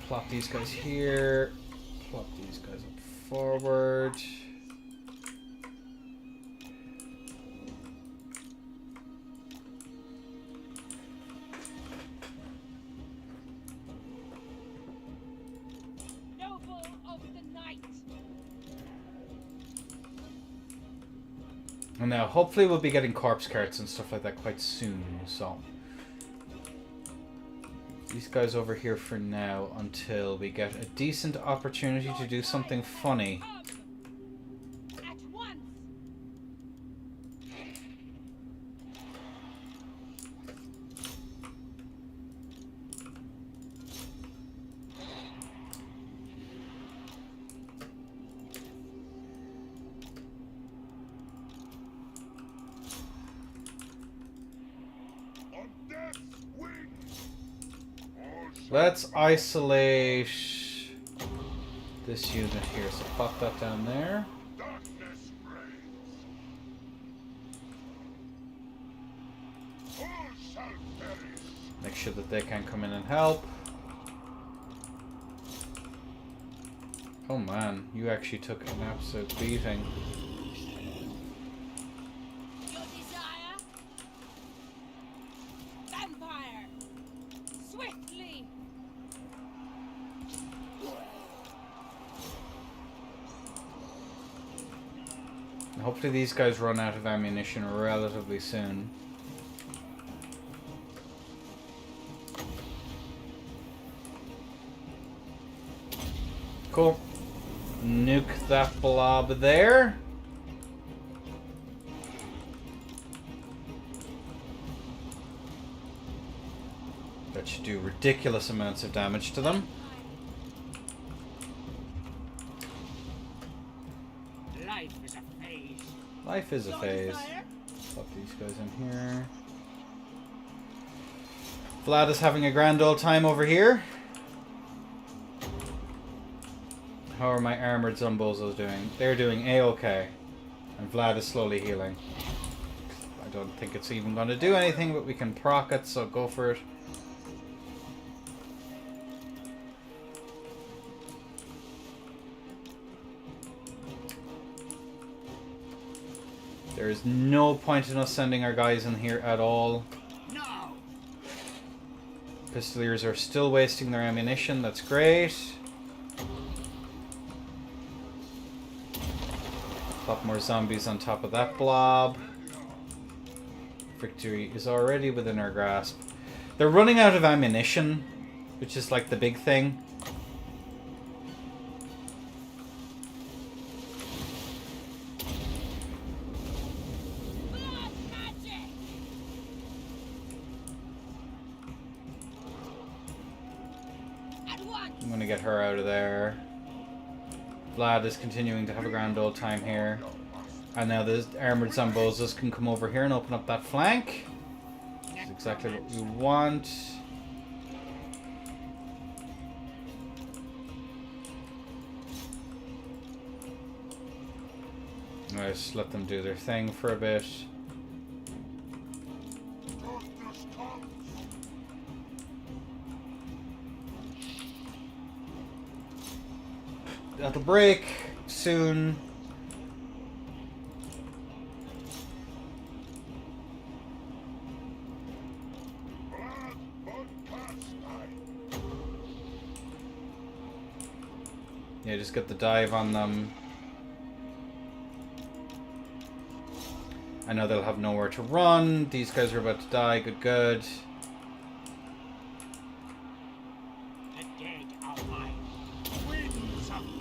plop these guys here, plop these guys up forward. And now, hopefully we'll be getting corpse carts and stuff like that quite soon, so... These guys over here for now until we get a decent opportunity to do something funny. Let's isolate this unit here. So pop that down there. Make sure that they can come in and help. Oh man, you actually took an absolute beating. Hopefully these guys run out of ammunition relatively soon. Cool. Nuke that blob there. That should do ridiculous amounts of damage to them. Life is a phase. Pop these guys in here. Vlad is having a grand old time over here. How are my armored zombozos doing? They're doing A-okay. And Vlad is slowly healing. I don't think it's even going to do anything, but we can proc it, so go for it. There is no point in us sending our guys in here at all. No. Pistoliers are still wasting their ammunition. That's great. Pop more zombies on top of that blob. Victory is already within our grasp. They're running out of ammunition, which is like the big thing. I'm gonna get her out of there. Vlad is continuing to have a grand old time here. And now the armored zombozos can come over here and open up that flank. That's exactly what we want. I'll just let them do their thing for a bit. That'll break soon. Yeah, just get the dive on them. I know they'll have nowhere to run. These guys are about to die. Good, good.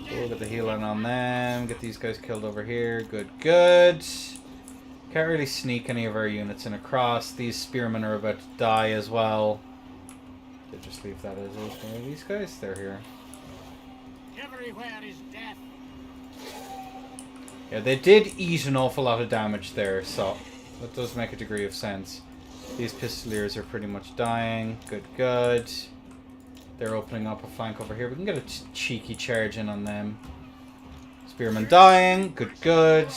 We'll get the healing on them. Get these guys killed over here. Good, good. Can't really sneak any of our units in across. These spearmen are about to die as well. They just leave that as is. Where are these guys? They're here. Everywhere is death. Yeah, they did eat an awful lot of damage there, so that does make a degree of sense. These pistoliers are pretty much dying. Good, good. They're opening up a flank over here. We can get a cheeky charge in on them. Spearman dying. Good, good.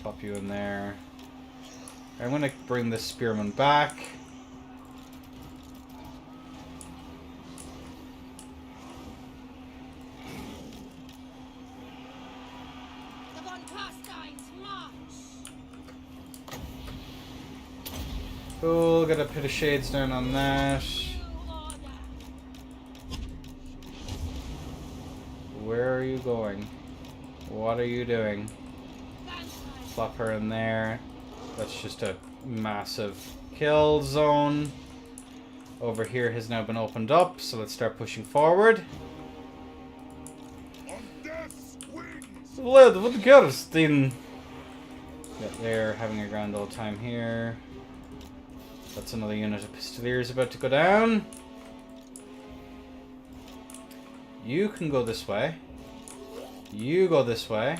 Pop you in there. I'm going to bring this spearman back. The von Carstein's march. Cool, get a pit of shades down on that. Where are you going? What are you doing? Plop her in there. That's just a massive kill zone. Over here has now been opened up, so let's start pushing forward. Vlad, what the Carstein? Yeah, they're having a grand old time here. That's another unit of pistoliers about to go down. You can go this way. You go this way.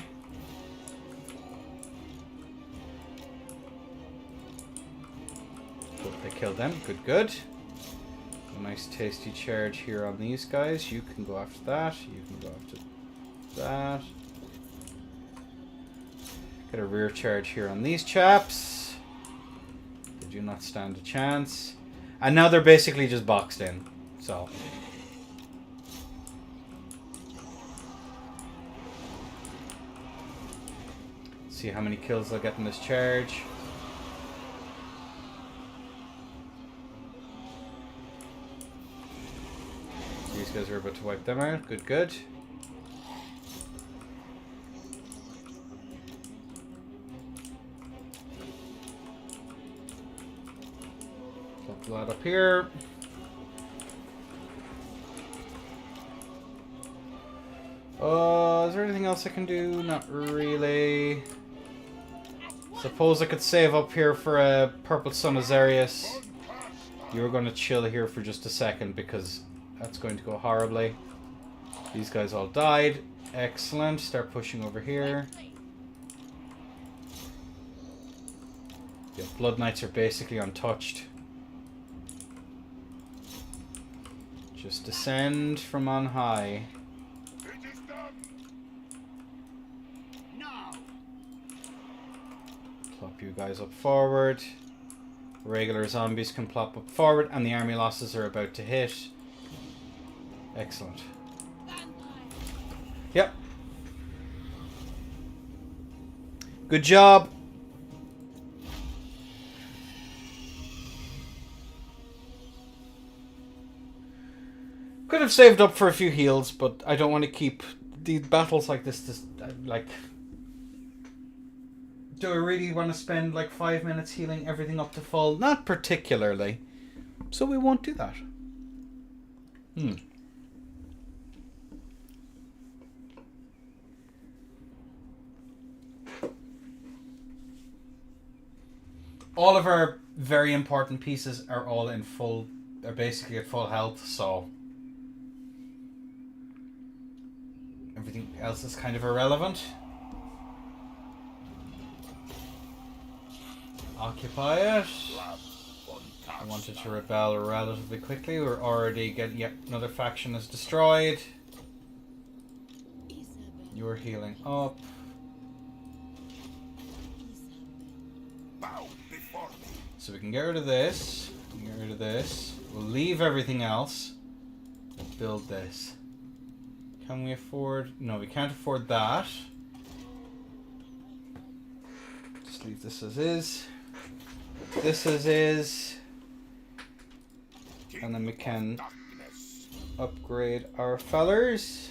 Good, they killed them. Good, good. A nice tasty charge here on these guys. You can go after that. You can go after that. Get a rear charge here on these chaps. They do not stand a chance. And now they're basically just boxed in. So. See how many kills they'll get in this charge. These guys are about to wipe them out. Good, good. Plop Vlad up here. Is there anything else I can do? Not really. Suppose I could save up here for a Purple Sun Azarius. You're going to chill here for just a second because that's going to go horribly. These guys all died. Excellent. Start pushing over here. Yeah, Blood Knights are basically untouched. Just descend from on high. Plop you guys up forward. Regular zombies can plop up forward, and the army losses are about to hit. Excellent. Yep. Good job. Could have saved up for a few heals, but I don't want to keep these battles like this like... Do I really want to spend like 5 minutes healing everything up to full? Not particularly. So we won't do that. All of our very important pieces are all in full... Are basically at full health, so... Everything else is kind of irrelevant. Occupy it. I wanted to rebel relatively quickly. We're already getting... Yep, another faction is destroyed. You're healing up. Bow before me. So we can get rid of this. Get rid of this. We'll leave everything else. Build this. Can we afford... No, we can't afford that. Just leave this as is. This as is. And then we can upgrade our fellers.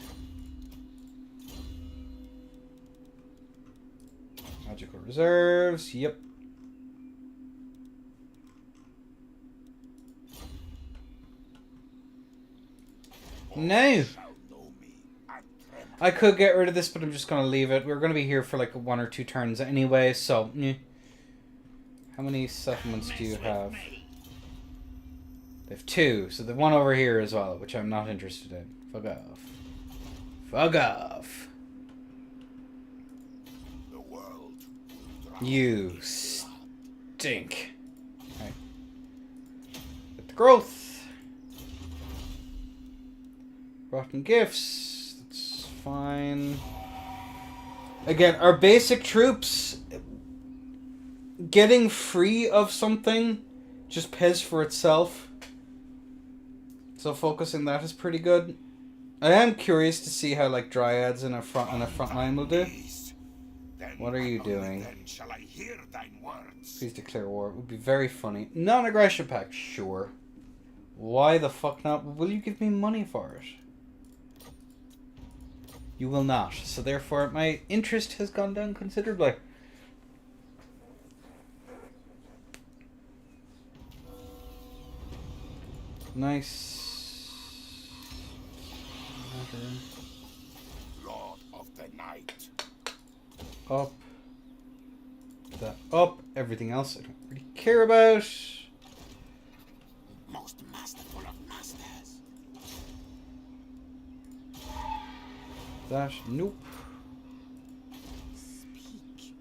Magical reserves. Yep. No. I could get rid of this, but I'm just going to leave it. We're going to be here for like 1 or 2 turns anyway, so... Yeah. How many settlements do you have? They have 2, so the one over here as well, which I'm not interested in. Fuck off. Fuck off. The world You stink. Right. Get the growth. Rotten gifts. That's fine. Again, our basic troops getting free of something just pays for itself. So focusing that is pretty good. I am curious to see how like dryads in a front line will do. What are you doing? Shall I hear thine words? Please declare war. It would be very funny. Non-aggression pact, sure. Why the fuck not? Will you give me money for it? You will not. So therefore my interest has gone down considerably. Nice. Lord of the night. Up. That up. Everything else I don't really care about. Most masterful of masters. That, nope. Speak.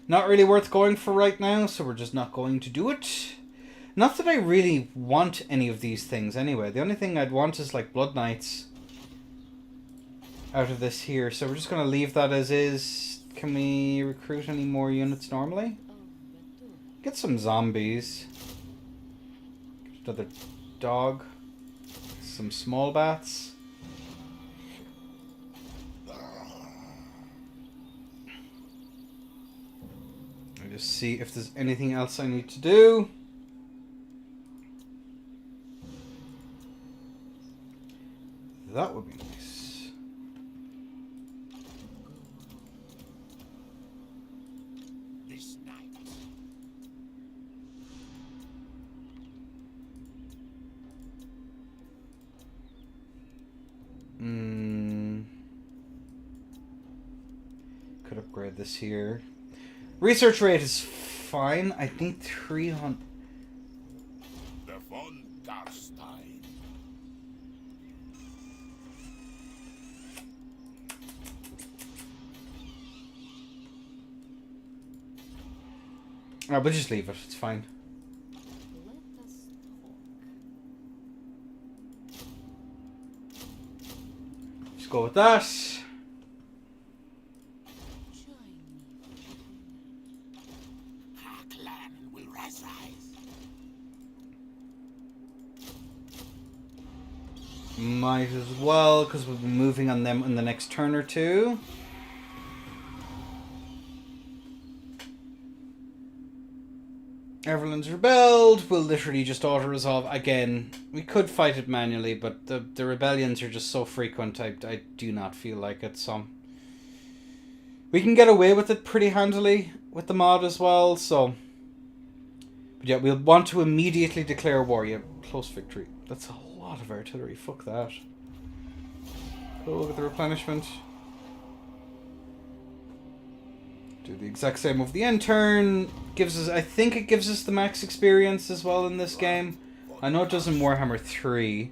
Not really worth going for right now, so we're just not going to do it. Not that I really want any of these things anyway. The only thing I'd want is like Blood Knights out of this here. So we're just going to leave that as is. Can we recruit any more units normally? Get some zombies. Get another dog. Some small bats. Just see if there's anything else I need to do. That would be nice. This night. Could upgrade this here. Research rate is fine. I think 300. The von Carstein. We'll just leave it. It's fine. Let us talk. Just go with that. Join me. Our clan will rise. Might as well, because we'll be moving on them in the next turn or two. Everyone's rebelled. We'll literally just auto-resolve. Again, we could fight it manually, but the rebellions are just so frequent, I do not feel like it, so... We can get away with it pretty handily with the mod as well, so... But yeah, we'll want to immediately declare war. Yeah, close victory. That's a lot of artillery. Fuck that. Go look at the replenishment. Do the exact same over the end turn. Gives us, I think it gives us the max experience as well in this game. I know it does in Warhammer 3.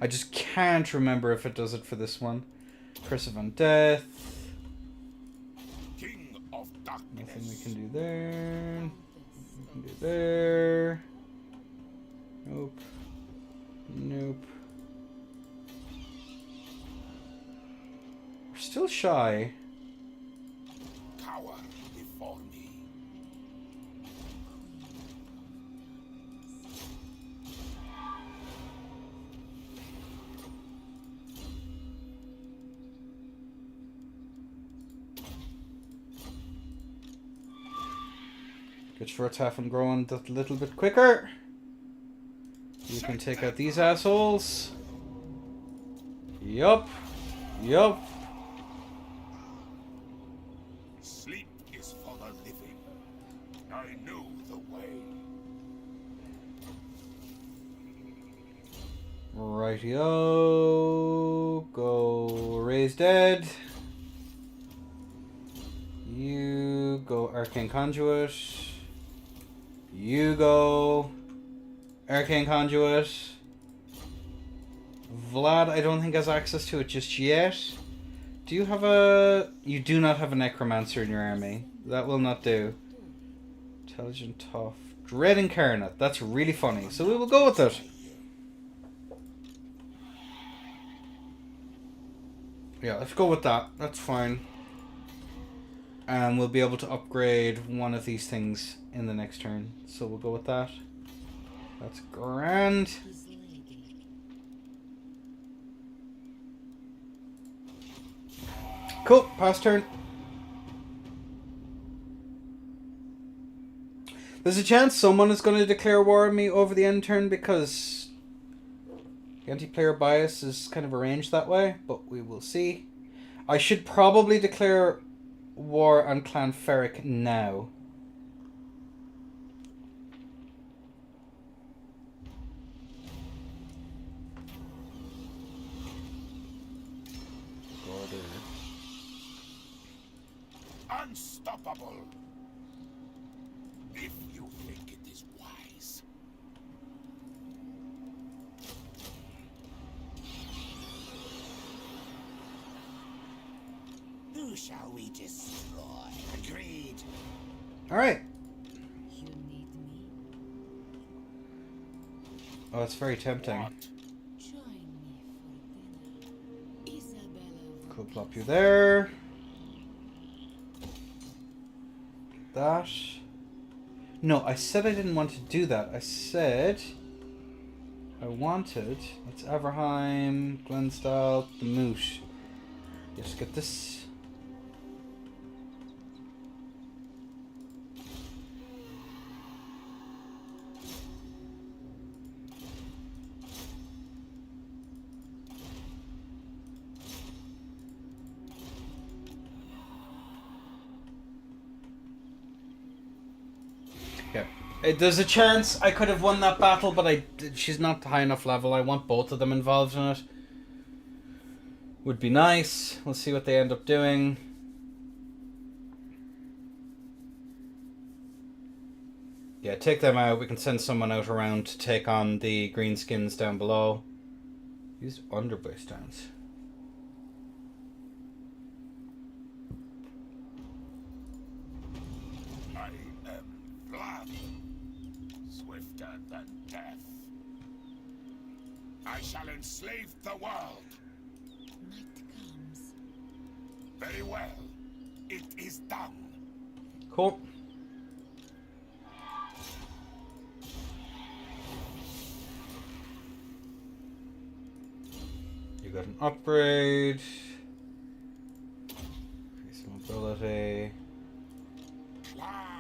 I just can't remember if it does it for this one. Curse of Undeath. King of darkness. Nothing we can do there. We can do there. Nope. Nope. We're still shy. Cower before me. Good for attack and growing a little bit quicker. You can take out these assholes. Yup. Yup. Sleep is for the living. I know the way. Rightio. Go raise dead. You go Arcane Conduit. You go Arcane Conduit. Vlad, I don't think has access to it just yet. Do you have a... You do not have a Necromancer in your army. That will not do. Intelligent, tough. Dread Incarnate. That's really funny. So we will go with it. Yeah, let's go with that. That's fine. And we'll be able to upgrade one of these things in the next turn. So we'll go with that. That's grand. Cool, pass turn. There's a chance someone is going to declare war on me over the end turn because the anti-player bias is kind of arranged that way, but we will see. I should probably declare war on Clan Ferric now. Unstoppable. If you think it is wise. Who shall we destroy? Agreed. Alright. You need me. Oh, it's very tempting. What? Join me for dinner. Isabella. Could plop you there. That. No, I said I didn't want to do that. I said I wanted. It's Everheim, Glenstyle, the Moot. Yes, get this. There's a chance I could have won that battle, but she's not high enough level. I want both of them involved in it. Would be nice. We'll see what they end up doing. Yeah, take them out. We can send someone out around to take on the greenskins down below. Use underbase stance. I am Vlad. Swifter than death. I shall enslave the world. Night comes. Very well. It is done. Cool. You got an upgrade. Increase mobility.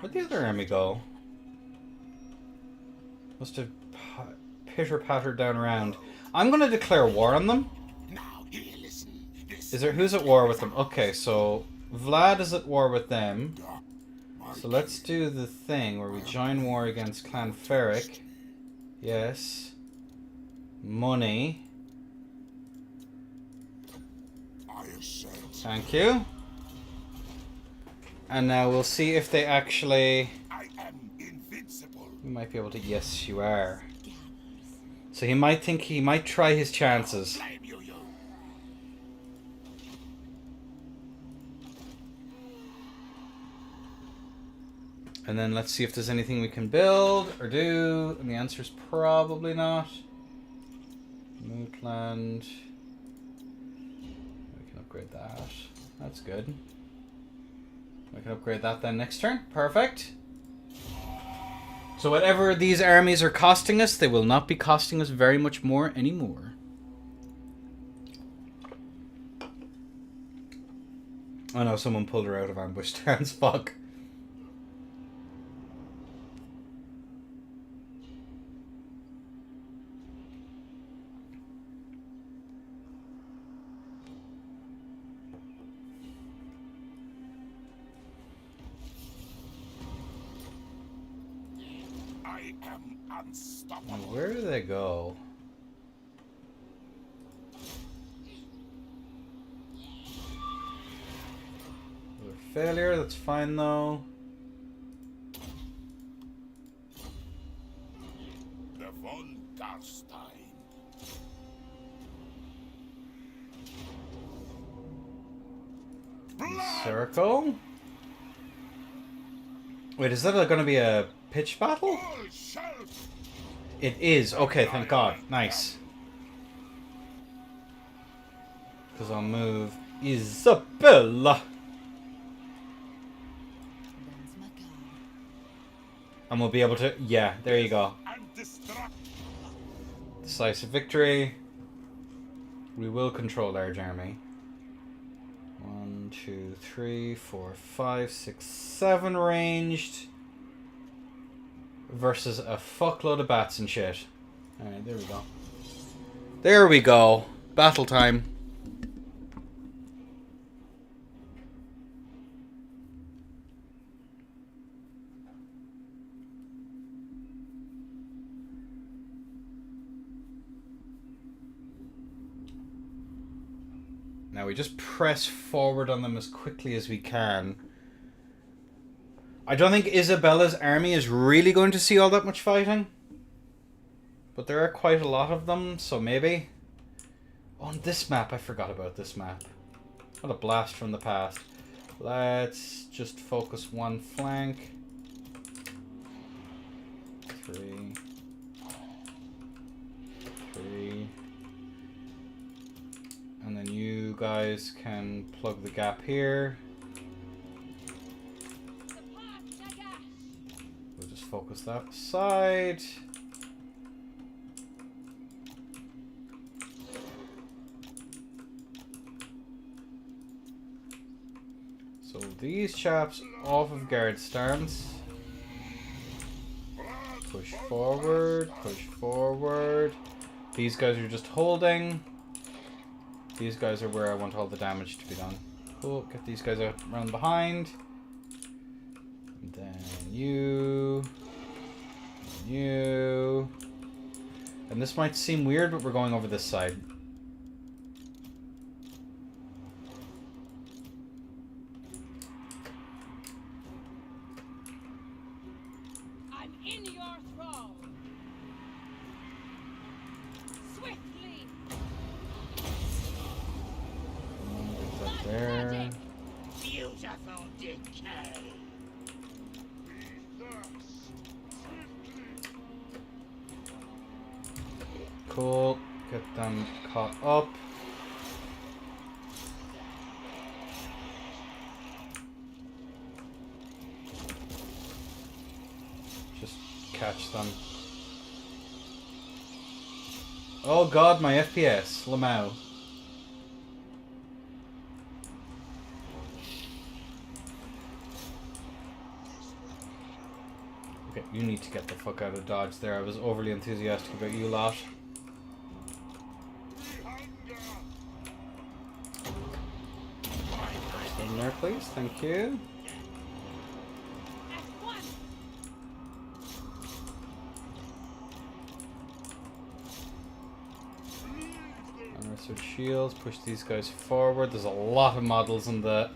Where'd the other army go? Must have pitter-pattered down around. I'm going to declare war on them. Now here, listen. This Is there who's at war with them? Okay, so Vlad is at war with them. So let's do the thing where we join war against Clan Ferric. Yes. Money. I assent. Thank you. And now we'll see if they actually... I am invincible. We might be able to... Yes, you are. So he might think he might try his chances. Blame you. And then let's see if there's anything we can build or do. And the answer is probably not. Mootland. We can upgrade that. That's good. We can upgrade that then next turn. Perfect. So whatever these armies are costing us, they will not be costing us very much more anymore. Oh no, someone pulled her out of ambush stance. Fuck. I am unstoppable. Now, where do they go? Failure, that's fine though. The von Carstein. Circle. Wait, is that going to be a pitch battle? All shall It is. Okay, thank God. Nice. Because I'll move Isabella. And we'll be able to... Yeah, there you go. and destruct. Decisive victory. We will control large army. 1, 2, 3, 4, 5, 6, 7 ranged. Versus a fuckload of bats and shit. Alright, there we go. There we go. Battle time. Now we just press forward on them as quickly as we can. I don't think Isabella's army is really going to see all that much fighting. But there are quite a lot of them, so maybe. On this map, I forgot about this map. What a blast from the past. Let's just focus one flank. 3. 3. And then you guys can plug the gap here. We'll just focus that side. So these chaps off of guard stance. Push forward, push forward. These guys are just holding. These guys are where I want all the damage to be done. Cool, get these guys out around behind. And then you. And you. And this might seem weird, but we're going over this side. I'm in your thrall. Swiftly. Get that there. Beautiful decay. Cool. Get them caught up. Just catch them. Oh god, my FPS. Lamau. Okay, you need to get the fuck out of Dodge there. I was overly enthusiastic about you lot. In there, please. Thank you. At once. Unrestored shields. Push these guys forward. There's a lot of models in the...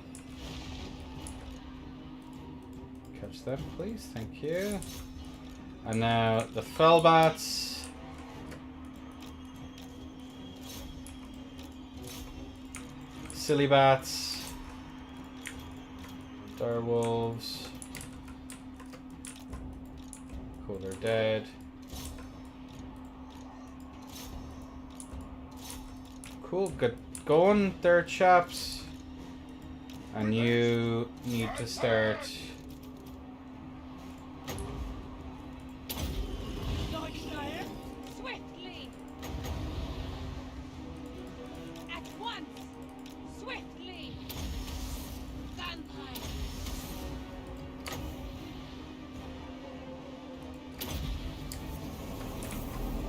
Catch them, please. Thank you. And now the Fellbats. Silly Bats. Direwolves. Cool, they're dead. Cool, good going there, chaps. And you need to start. Swiftly! At once! Swiftly! Gunfire!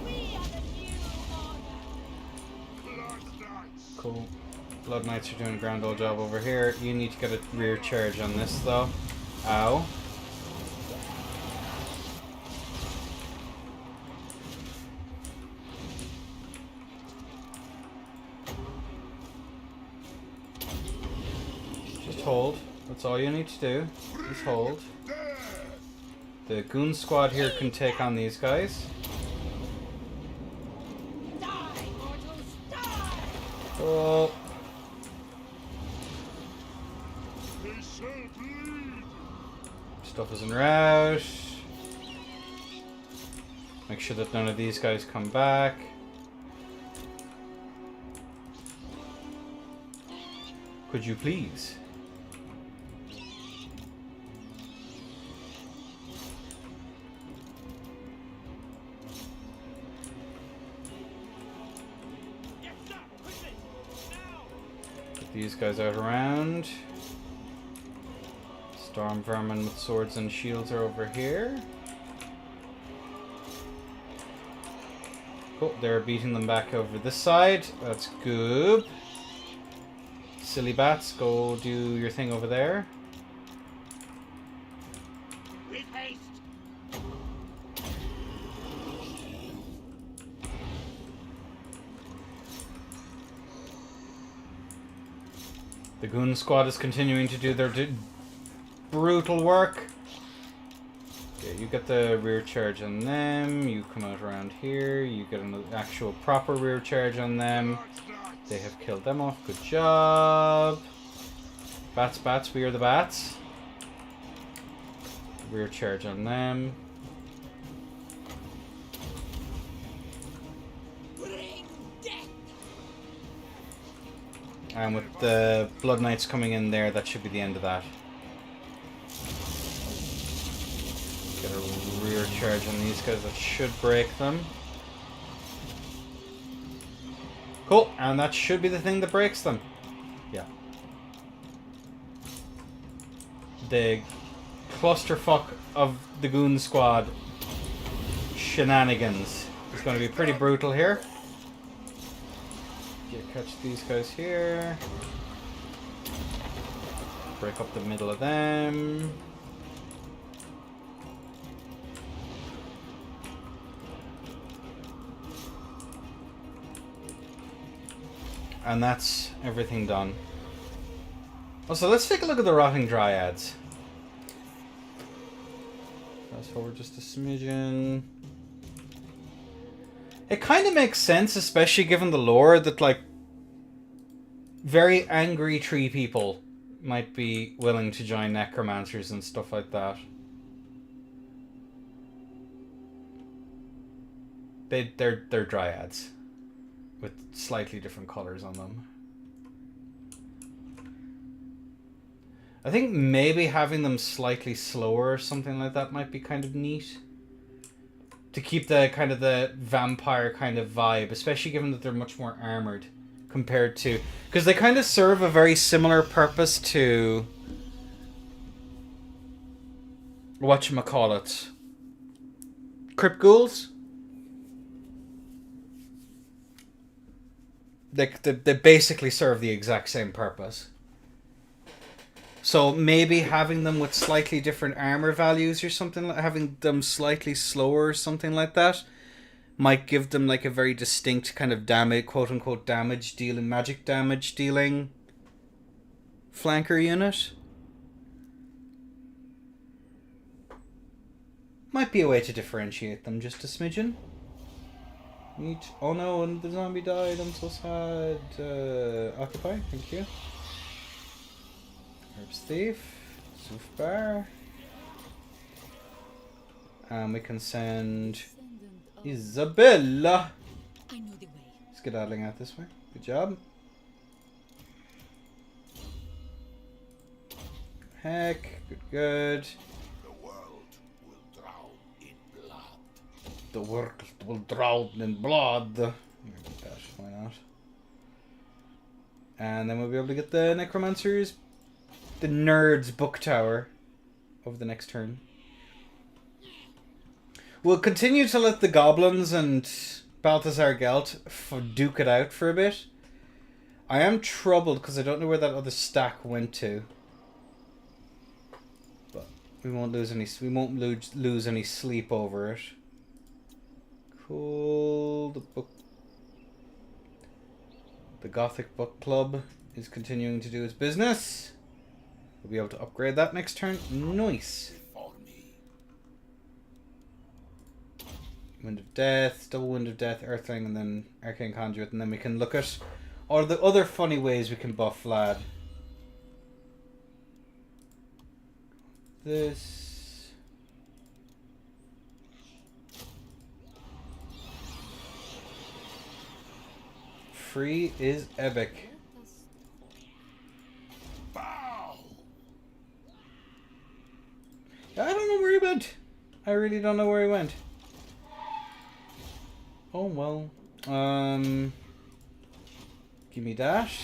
We are the new order! Blood Knights. Cool. Blood Knights are doing a grand old job over here. You need to get a rear charge on this though. Ow. Just hold. That's all you need to do. Just hold. The goon squad here can take on these guys. Die, mortals, die! Cool. They shall bleed. Stuff is en route. Make sure that none of these guys come back. Could you please? Yes, sir. Quickly. Now. Get these guys out around. Storm vermin with swords and shields are over here. Cool, they're beating them back over this side. That's good. Silly bats, go do your thing over there. With haste. The goon squad is continuing to do their brutal work. Okay, you get the rear charge on them. You come out around here. You get an actual proper rear charge on them. They have killed them off. Good job. Bats, bats, we are the bats. Rear charge on them. Bring death! And with the Blood Knights coming in there, that should be the end of that. Get a rear charge on these guys, that should break them. Cool, and that should be the thing that breaks them. Yeah. The clusterfuck of the goon squad shenanigans is going to be pretty brutal here. Catch these guys here. Break up the middle of them. And that's everything done. Also, let's take a look at the Rotting Dryads. Fast forward just a smidgen. It kind of makes sense, especially given the lore, that, like, very angry tree people might be willing to join necromancers and stuff like that. They're dryads with slightly different colors on them. I think maybe having them slightly slower or something like that might be kind of neat. To keep the kind of the vampire kind of vibe, especially given that they're much more armored compared to... Because they kind of serve a very similar purpose to... whatchamacallit? Crypt ghouls? They basically serve the exact same purpose. So maybe having them with slightly different armor values or something, like having them slightly slower or something like that, might give them like a very distinct kind of damage, quote unquote damage dealing, magic damage dealing flanker unit. Might be a way to differentiate them just a smidgen. Neat. Oh no, and the zombie died. I'm so sad. Occupy, thank you. Herbs Thief. Soof Bar. And we can send Isabella. I know the way. Skedaddling out this way. Good job. Heck, good. The world will drown in blood. The world will drown in blood. Gosh, why not? And then we'll be able to get the Necromancer's, the Nerd's Book Tower over the next turn. We'll continue to let the Goblins and Balthazar Gelt duke it out for a bit. I am troubled because I don't know where that other stack went to. But we won't lose any. We won't lose any sleep over it. Cool. The Gothic Book Club is continuing to do its business. We'll be able to upgrade that next turn. Nice. Wind of Death, double Wind of Death, Earthling, and then Arcane Conduit, and then we can look at all the other funny ways we can buff Vlad. This. Free is epic. Bow! I don't know where he went. I really don't know where he went. Oh well. Give me dash.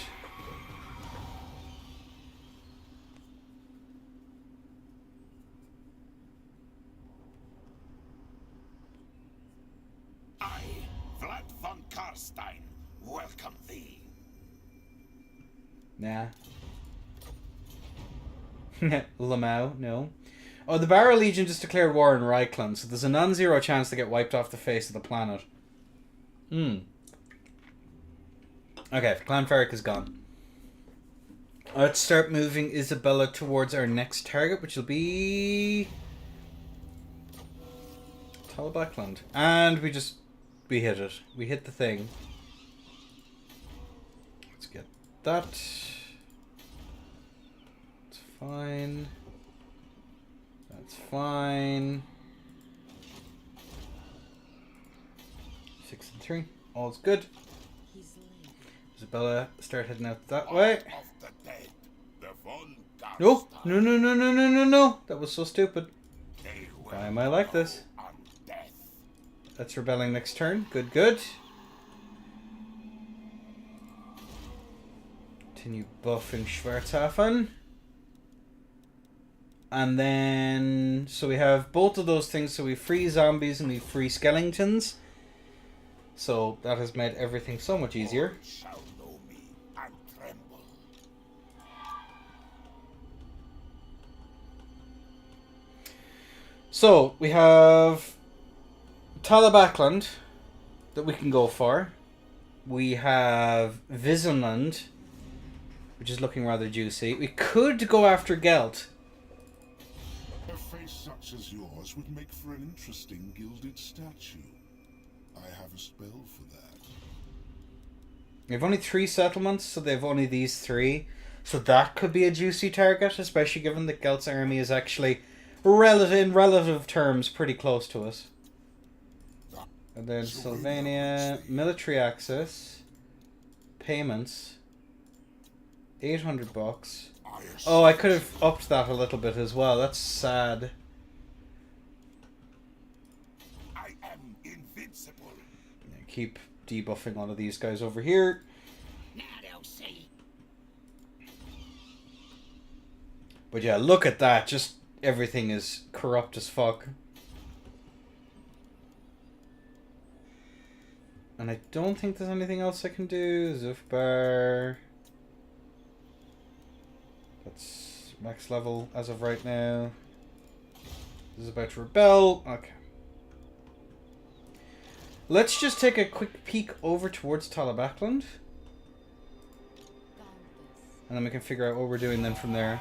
I, Vlad von Carstein, welcome thee. Nah. Lamau, no. Oh, the Barrow Legion just declared war on Reichland, so there's a non-zero chance to get wiped off the face of the planet. Okay, Clan Ferric is gone. Let's start moving Isabella towards our next target, which will be Talabheim. And we hit it. We hit the thing. Let's get that. It's fine. That's fine. 6 and 3. All's good. Isabella, start heading out that way. Of the dead, the von No, Carstein. no, no, no, no, no, no, no. That was so stupid. They will Why am I like this? go on death. That's rebelling next turn. Good, good. Continue buffing Schwarzhafen. And then, so we have both of those things. So we free zombies and we free skeletons. So that has made everything so much easier. All shall know me and tremble. So we have Talabheim that we can go for. We have Visenland, which is looking rather juicy. We could go after Gelt. A face such as yours would make for an interesting gilded statue. I have a spell for that. We have only 3 settlements, so they have only these 3. So that could be a juicy target, especially given that Gelt's army is actually, in relative terms, pretty close to us. And then Sylvania, military access, payments, $800. Oh, I could have upped that a little bit as well. That's sad. I am invincible. Keep debuffing all of these guys over here. Now they'll see. But yeah, look at that. Just everything is corrupt as fuck. And I don't think there's anything else I can do. Zufbar. That's max level as of right now. This is about to rebel. Okay. Let's just take a quick peek over towards Talabheim. And then we can figure out what we're doing then from there.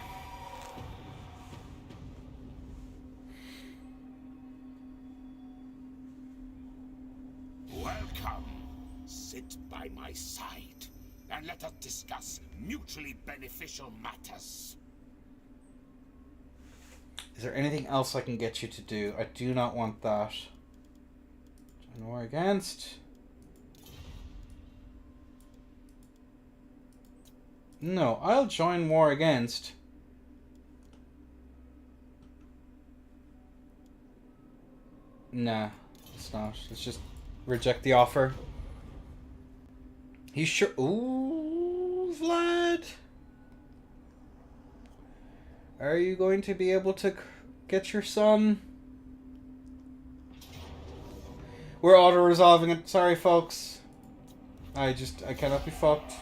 Welcome. Sit by my side and let us discuss mutually beneficial matters. Is there anything else I can get you to do? I do not want that. Join war against. No, I'll join war against. Nah, it's not. Let's just reject the offer. He's sure. Ooh, Vlad. Are you going to be able to get your son? We're auto-resolving it. Sorry, folks. I cannot be fucked.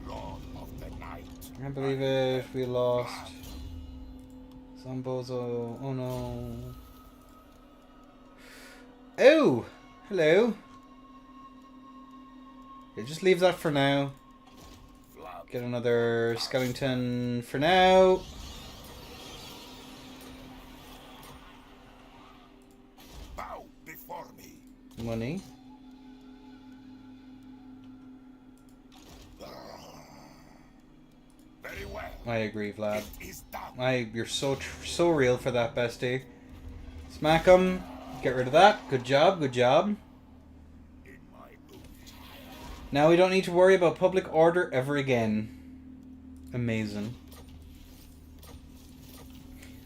Lord of the night. I can't believe it. We lost. Zombozo. Oh no. Oh! Hello. Yeah, just leave that for now. Vlad. Get another skeleton for now. Bow before me. Money. Very well. I agree, Vlad. It is done. You're so real for that, bestie. Smack him. Get rid of that. Good job, good job. In my boot. Now we don't need to worry about public order ever again. Amazing.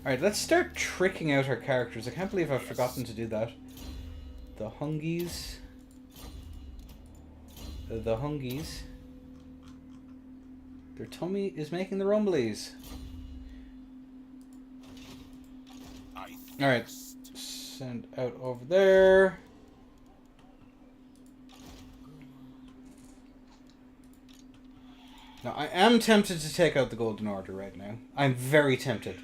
Alright, let's start tricking out our characters. I can't believe I've forgotten to do that. The Hungies. The Hungies. Their tummy is making the rumblies. Alright. Send out over there. Now, I am tempted to take out the Golden Order right now. I'm very tempted.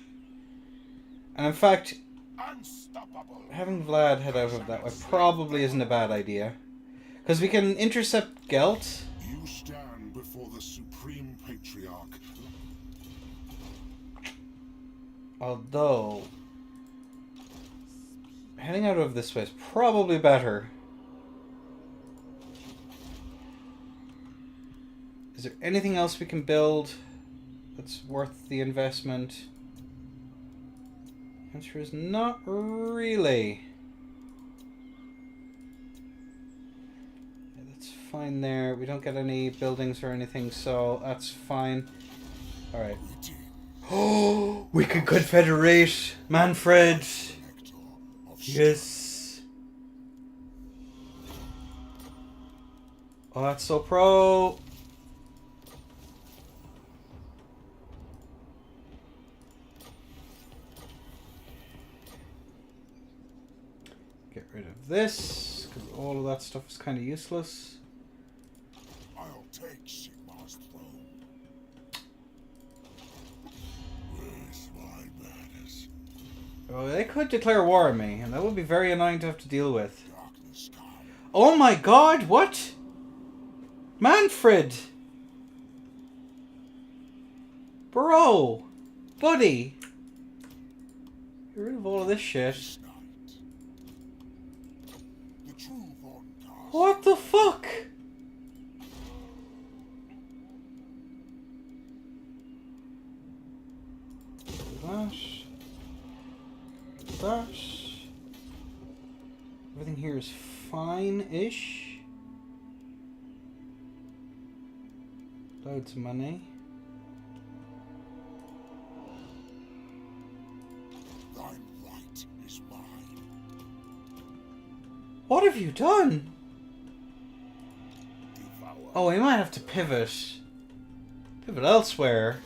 And in fact, Unstoppable. having Vlad head out of that way probably isn't a bad idea. Because we can intercept Gelt. You stand before the Supreme Patriarch. Although, heading out of this way is probably better. Is there anything else we can build that's worth the investment? Answer is not really. Yeah, that's fine there. We don't get any buildings or anything, so that's fine. Alright. Oh, we can confederate Manfred. Yes. Oh, that's so pro. Get rid of this, because all of that stuff is kind of useless. I'll take Sigmar's throne. Where's my madness? Oh, they could declare war on me, and that would be very annoying to have to deal with. Darkness come. Oh my god, what? Manfred! Bro! Buddy! Get rid of all of this shit. This night. The true Von Carstein. What the fuck? That. That. Everything here is fine-ish. Loads of money. Thine right is mine. What have you done? Devour. Oh, we might have to pivot. Pivot elsewhere.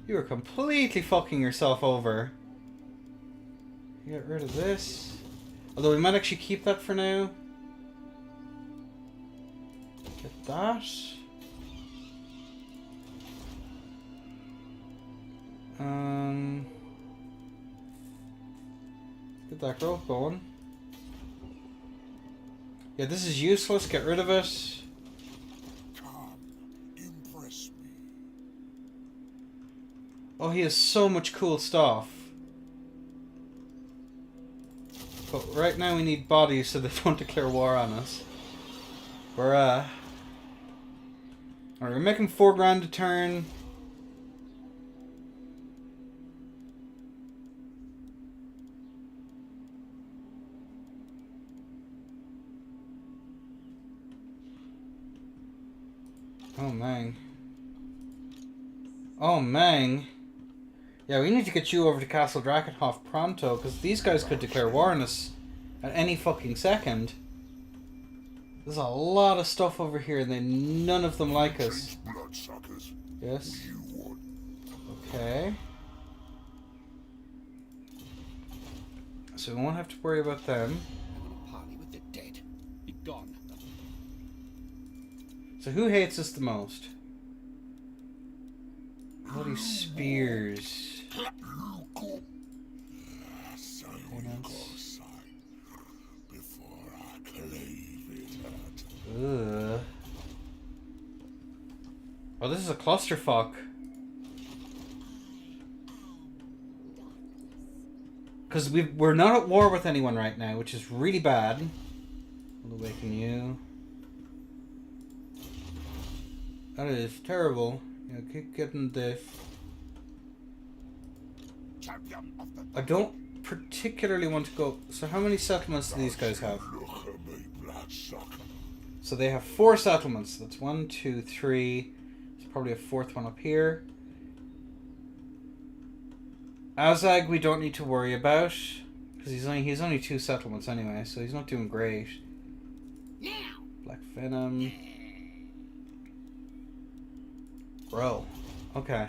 You are completely fucking yourself over. Get rid of this. Although we might actually keep that for now. Get that. Get that growth going. Yeah, this is useless. Get rid of it. Come, impress me. Oh, he has so much cool stuff. But right now we need bodies so they don't declare war on us. Bruh. Alright, we're making 4 grand a turn. Oh, man. Oh, man. Yeah, we need to get you over to Castle Drakenhof pronto, because these guys could declare war on us at any fucking second. There's a lot of stuff over here, and none of them like us. Bloodsuckers. Yes. You want Okay. So we won't have to worry about them. Parley with the dead. Be gone. So who hates us the most? Bloody spears. so close before I clave it. Ugh. Oh, this is a clusterfuck. Because we're not at war with anyone right now, which is really bad. I'll awaken you. That is terrible. Yeah, keep getting this. Champion of the I don't particularly want to go... So how many settlements do these guys have? Look at me, bloodsucker. So they have 4 settlements. That's 1, 2, 3. There's probably a 4th one up here. Azag we don't need to worry about. Because he's only 2 settlements anyway, so he's not doing great. Now. Black Venom. Bro. Okay.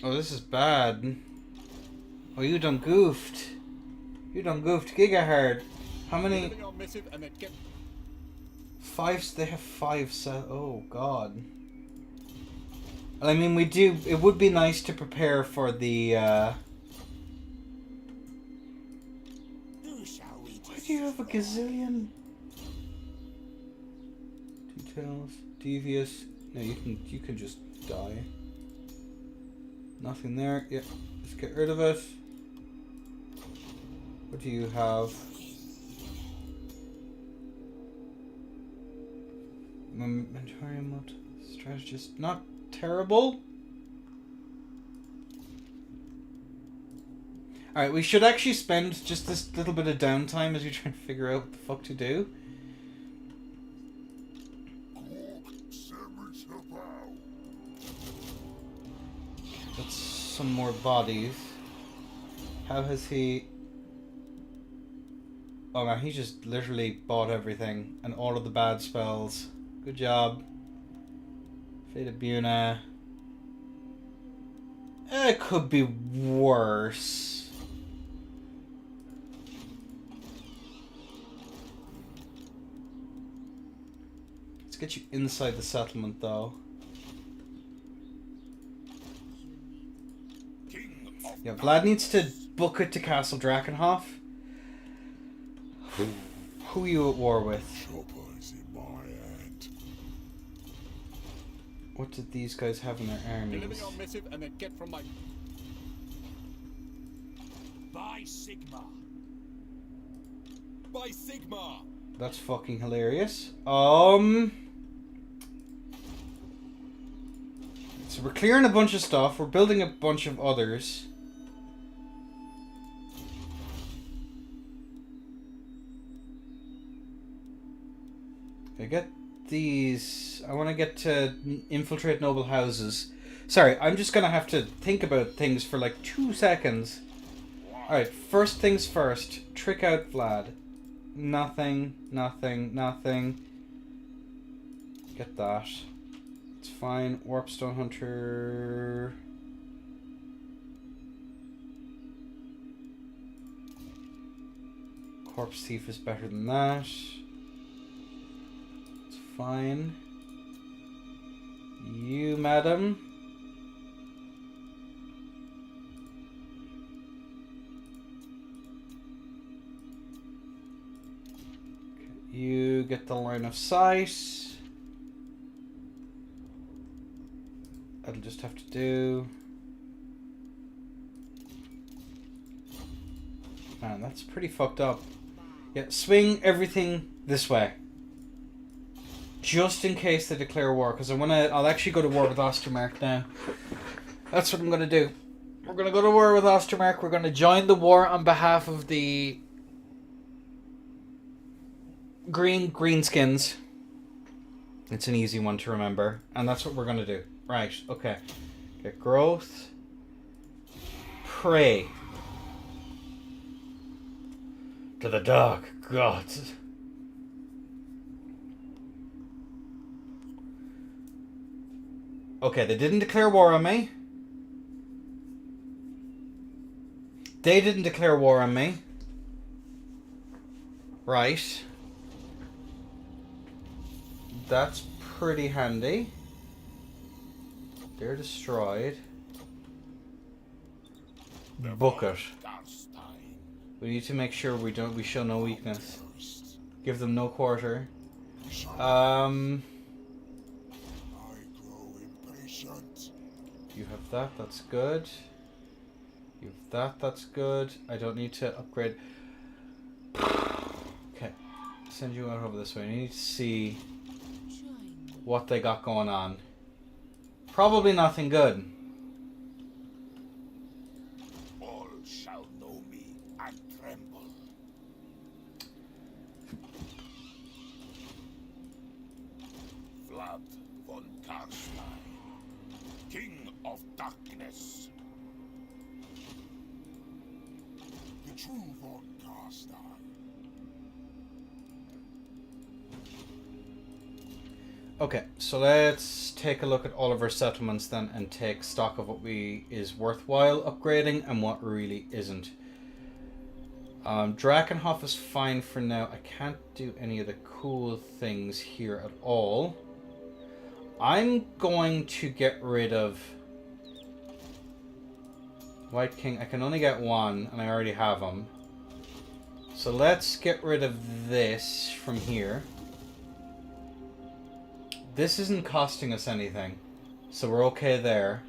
Oh, this is bad. Oh, you done goofed. You done goofed giga hard. How many? 5. They have 5 set. Oh, God. I mean, we do. It would be nice to prepare for the. Who shall we Why do you have a gazillion? Details, devious. No, you can just die. Nothing there. Yeah, let's get rid of it. What do you have? Mentorium mode. Strategist. Not terrible. Alright, we should actually spend just this little bit of downtime as we try and figure out what the fuck to do. That's some more bodies. How has he... Oh man, he just literally bought everything and all of the bad spells. Good job. Fate of Buna. It could be worse. Let's get you inside the settlement though. Yeah, Vlad needs to book it to Castle Drakenhof. Who are you at war with? Chopper's in my hand. What did these guys have in their armies? Deliver your missive and then get from my... By Sigma. By Sigma! That's fucking hilarious. So we're clearing a bunch of stuff. We're building a bunch of others. I get these. I want to get to infiltrate noble houses. Sorry, I'm just gonna have to think about things for like 2 seconds. Alright, first things first. Trick out Vlad. Nothing, nothing, nothing. Get that. It's fine. Warpstone Hunter. Corpse Thief is better than that. It's fine. You, madam. You get the line of sight. That'll just have to do. Man, that's pretty fucked up. Yeah, swing everything this way. Just in case they declare war, because I'll actually go to war with Ostermark now. That's what I'm going to do. We're going to go to war with Ostermark. We're going to join the war on behalf of the greenskins. It's an easy one to remember. And that's what we're going to do. Right, okay. Get growth. Pray. To the dark gods. Okay, they didn't declare war on me. They didn't declare war on me. Right. That's pretty handy. They're destroyed. Book it. Carstein. We need to make sure we show no weakness. Give them no quarter. I grow impatient. You have that, that's good. You have that, that's good. I don't need to upgrade. Okay. Send you out over this way. I need to see what they got going on. Probably nothing good. All shall know me and tremble. Vlad von Carstein, King of Darkness. The true von Carstein. Okay, so let's take a look at all of our settlements then and take stock of what is worthwhile upgrading and what really isn't. Drakenhof is fine for now. I can't do any of the cool things here at all. I'm going to get rid of White King. I can only get one and I already have him. So let's get rid of this from here. This isn't costing us anything, so we're okay there.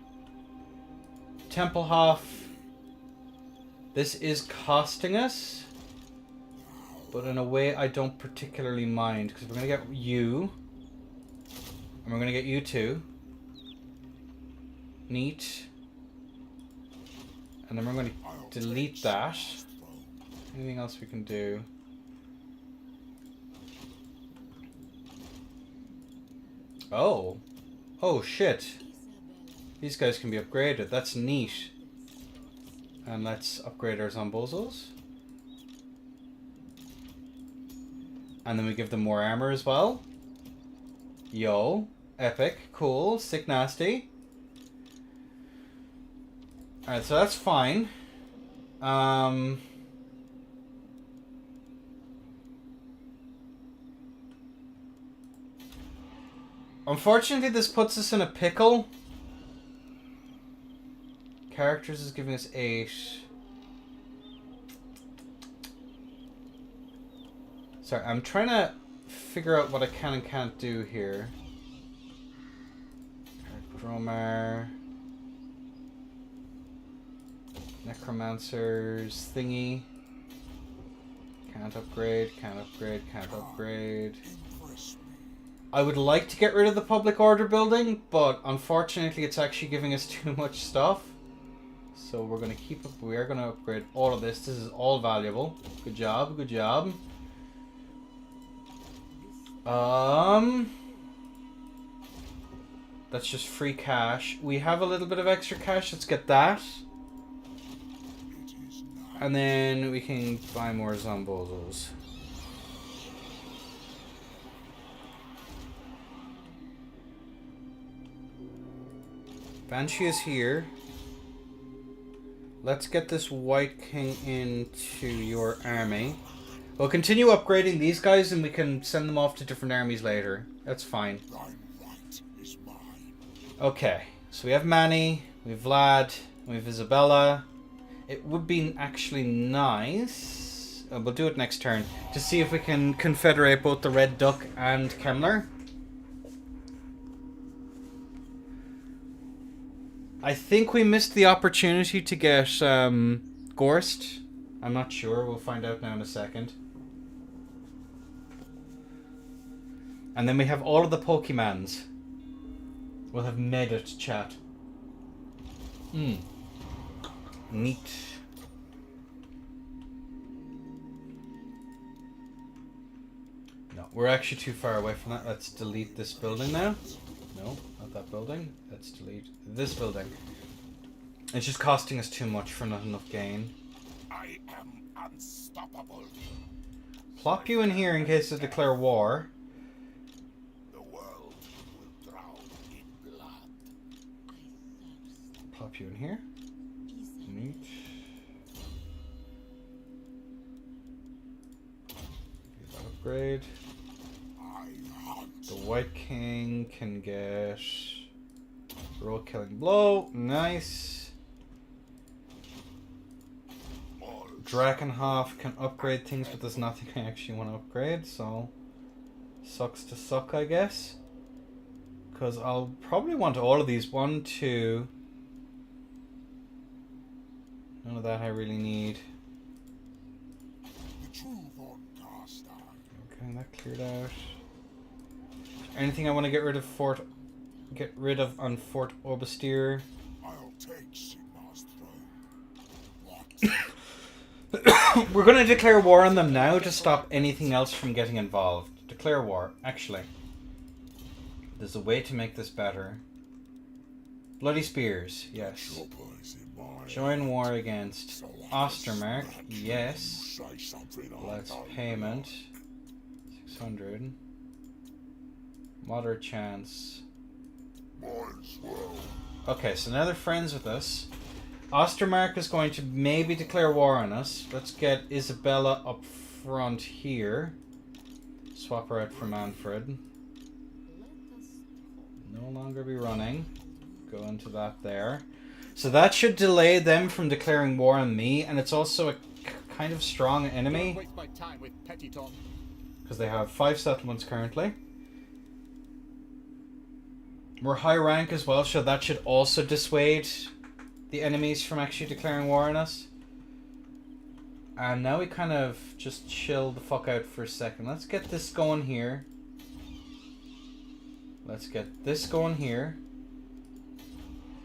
Tempelhof. This is costing us, but in a way I don't particularly mind, because we're going to get you, and we're going to get you too. Neat. And then we're going to delete that. Anything else we can do? Oh. Oh, shit. These guys can be upgraded. That's neat. And let's upgrade our Zombozos. And then we give them more armor as well. Yo. Epic. Cool. Sick nasty. Alright, so that's fine. Unfortunately, this puts us in a pickle. Characters is giving us 8. Sorry, I'm trying to figure out what I can and can't do here. Dromar. Necromancers thingy. Can't upgrade, can't upgrade, can't upgrade. I would like to get rid of the public order building, but unfortunately it's actually giving us too much stuff. So we're going to keep up. We are going to upgrade all of this. This is all valuable. Good job, good job. That's just free cash. We have a little bit of extra cash. Let's get that. And then we can buy more Zombozos. Banshee is here. Let's get this White King into your army. We'll continue upgrading these guys and we can send them off to different armies later. That's fine. Okay, so we have Manny, we have Vlad, we have Isabella. It would be actually nice, we'll do it next turn, to see if we can confederate both the Red Duck and Kemmler. I think we missed the opportunity to get Gorst. I'm not sure. We'll find out now in a second. And then we have all of the Pokemons. We'll have made it, chat. Neat. No, we're actually too far away from that. Let's delete this building now. No, not that building. Let's delete this building. It's just costing us too much for not enough gain. I am unstoppable. Plop you in here in case I declare war. The world will drown in blood. Plop you in here. Neat. Get that upgrade. I hunt. The White King can get Road Killing Blow. Nice. Drakenhof can upgrade things, but there's nothing I actually want to upgrade, so sucks to suck, I guess. Because I'll probably want all of these. 1, 2. None of that I really need. The truth on Carstein. Okay, that cleared out. Anything I want to get rid of on Fort Orbistir? I'll take Sigmar's throne. What? We're going to declare war on them now to stop anything else from getting involved. Declare war. Actually, there's a way to make this better. Bloody Spears. Yes. Join war against Ostermark. Yes. Let's payment. 600. Moderate chance. Okay, so now they're friends with us. Ostermark is going to maybe declare war on us. Let's get Isabella up front here. Swap her out for Manfred. No longer be running. Go into that there. So that should delay them from declaring war on me, and it's also a kind of strong enemy. Don't waste my time with petty talk. Because they have 5 settlements currently. We're high rank as well, so that should also dissuade the enemies from actually declaring war on us. And now we kind of just chill the fuck out for a second. Let's get this going here. Let's get this going here.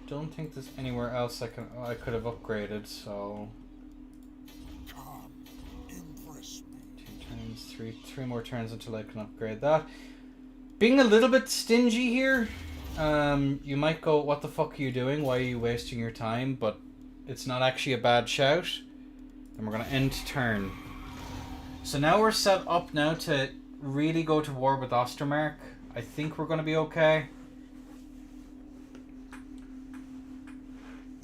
Don't think there's anywhere else I could have upgraded, so Come, impress me. 2 turns, 3 more turns until I can upgrade that. Being a little bit stingy here. You might go, what the fuck are you doing? Why are you wasting your time? But it's not actually a bad shout. Then we're going to end turn. So now we're set up now to really go to war with Ostermark. I think we're going to be okay.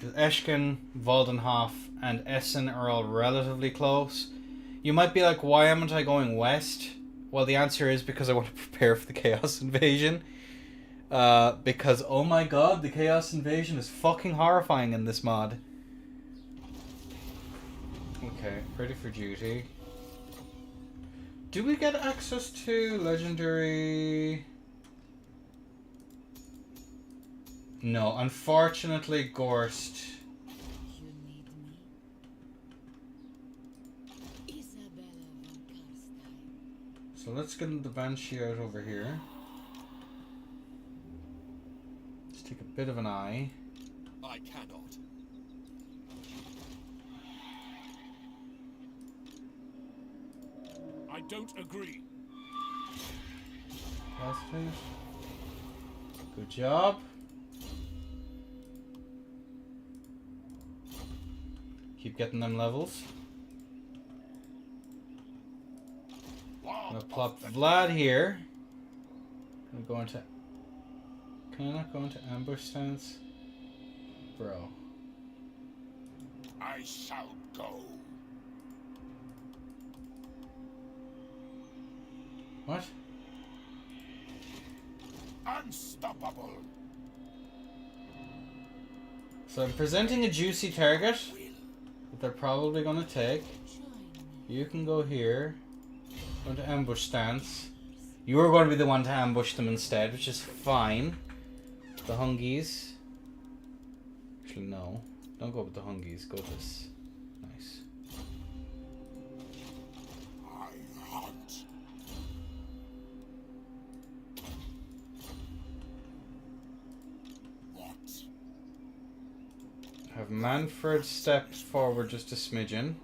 Eschken, Waldenhof, and Essen are all relatively close. You might be like, why am I going west? Well, the answer is because I want to prepare for the Chaos Invasion. Because, oh my god, the Chaos Invasion is fucking horrifying in this mod. Okay, ready for duty. Do we get access to legendary... No, unfortunately, Gorst. You need me? Isabella von Carstein. So let's get the Banshee out over here. Let's take a bit of an eye. I cannot. I don't agree. Positive. Good job. Keep getting them levels. I'm gonna plop Vlad here. I'm gonna go into... Can I not go into ambush stance? Bro. I shall go. What? Unstoppable. So I'm presenting a juicy target that they're probably gonna take. You can go here. Go into ambush stance. You are going to be the one to ambush them instead, which is fine. The Hungies. Actually, no. Don't go with the Hungies. Go with this. Nice. I hunt. have Manfred step forward just a smidgen.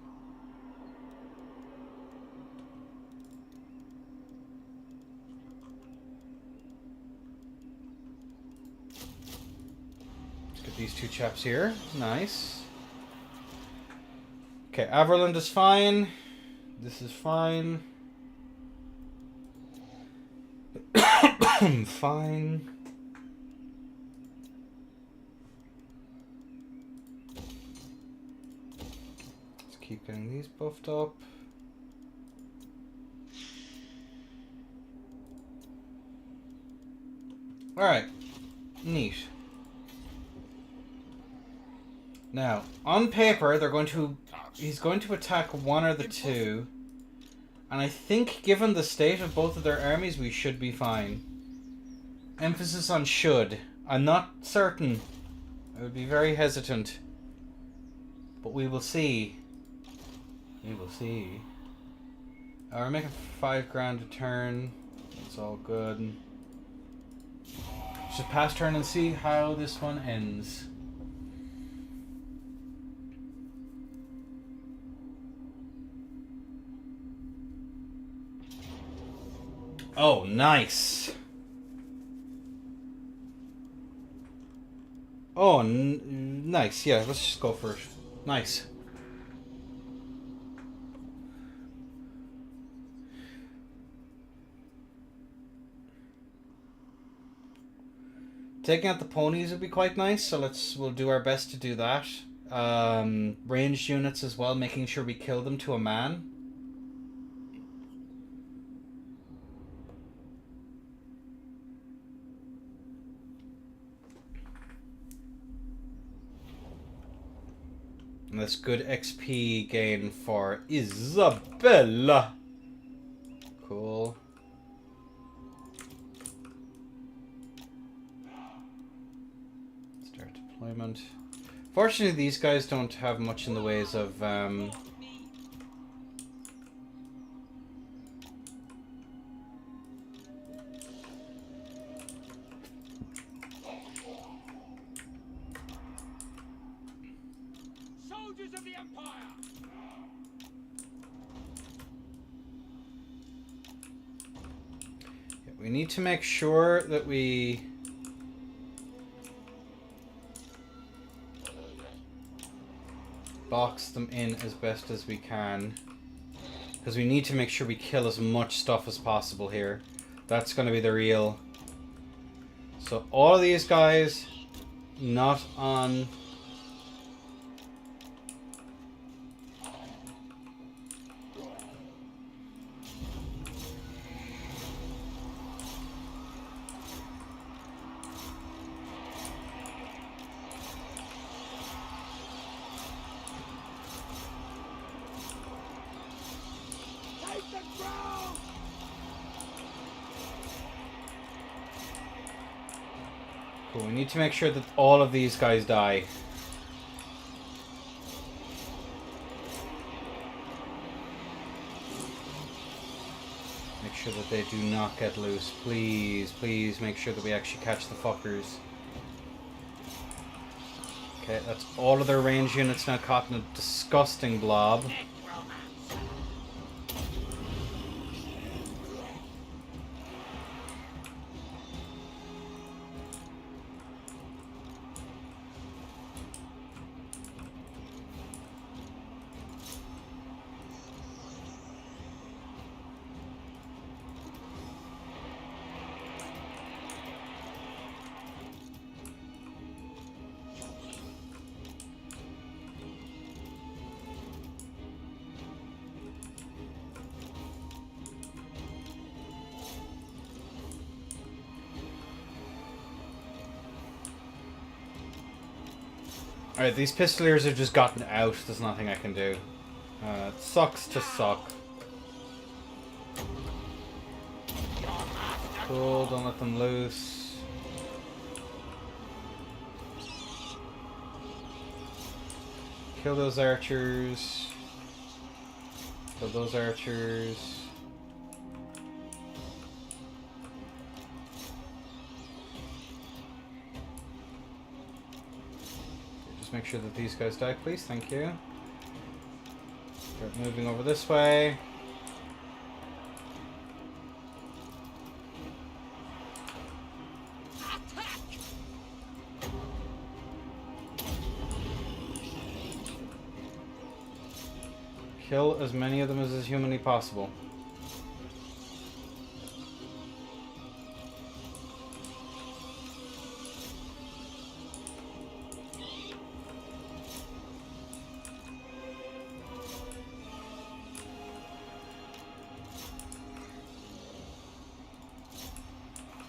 Let's get these two chaps here. Nice. Okay, Averland is fine. This is fine. Fine. Let's keep getting these buffed up. Alright. Neat. Now, on paper, he's going to attack one or the two. And I think, given the state of both of their armies, we should be fine. Emphasis on should. I'm not certain. I would be very hesitant. But we will see. We will see. We're making 5 grand a turn. That's all good. Just pass turn and see how this one ends. Oh, nice. Oh, nice. Yeah, let's just go for it. Nice. Taking out the ponies would be quite nice, so we'll do our best to do that. Ranged units as well, making sure we kill them to a man. And that's good XP gain for Isabella. Cool. Start deployment. Fortunately, these guys don't have much in the ways of Soldiers of the Empire! we need to make sure that we box them in as best as we can, because we need to make sure we kill as much stuff as possible here. That's going to be the real. So all of these guys not on. Cool, we need to make sure that all of these guys die. Make sure that they do not get loose. Please, please make sure that we actually catch the fuckers. Okay, that's all of their range units now caught in a disgusting blob. Alright, these pistoliers have just gotten out. There's nothing I can do. It sucks to suck. Cool, don't let them loose. Kill those archers. Kill those archers. Just make sure that these guys die, please. Thank you. Start moving over this way. Kill as many of them as is humanly possible.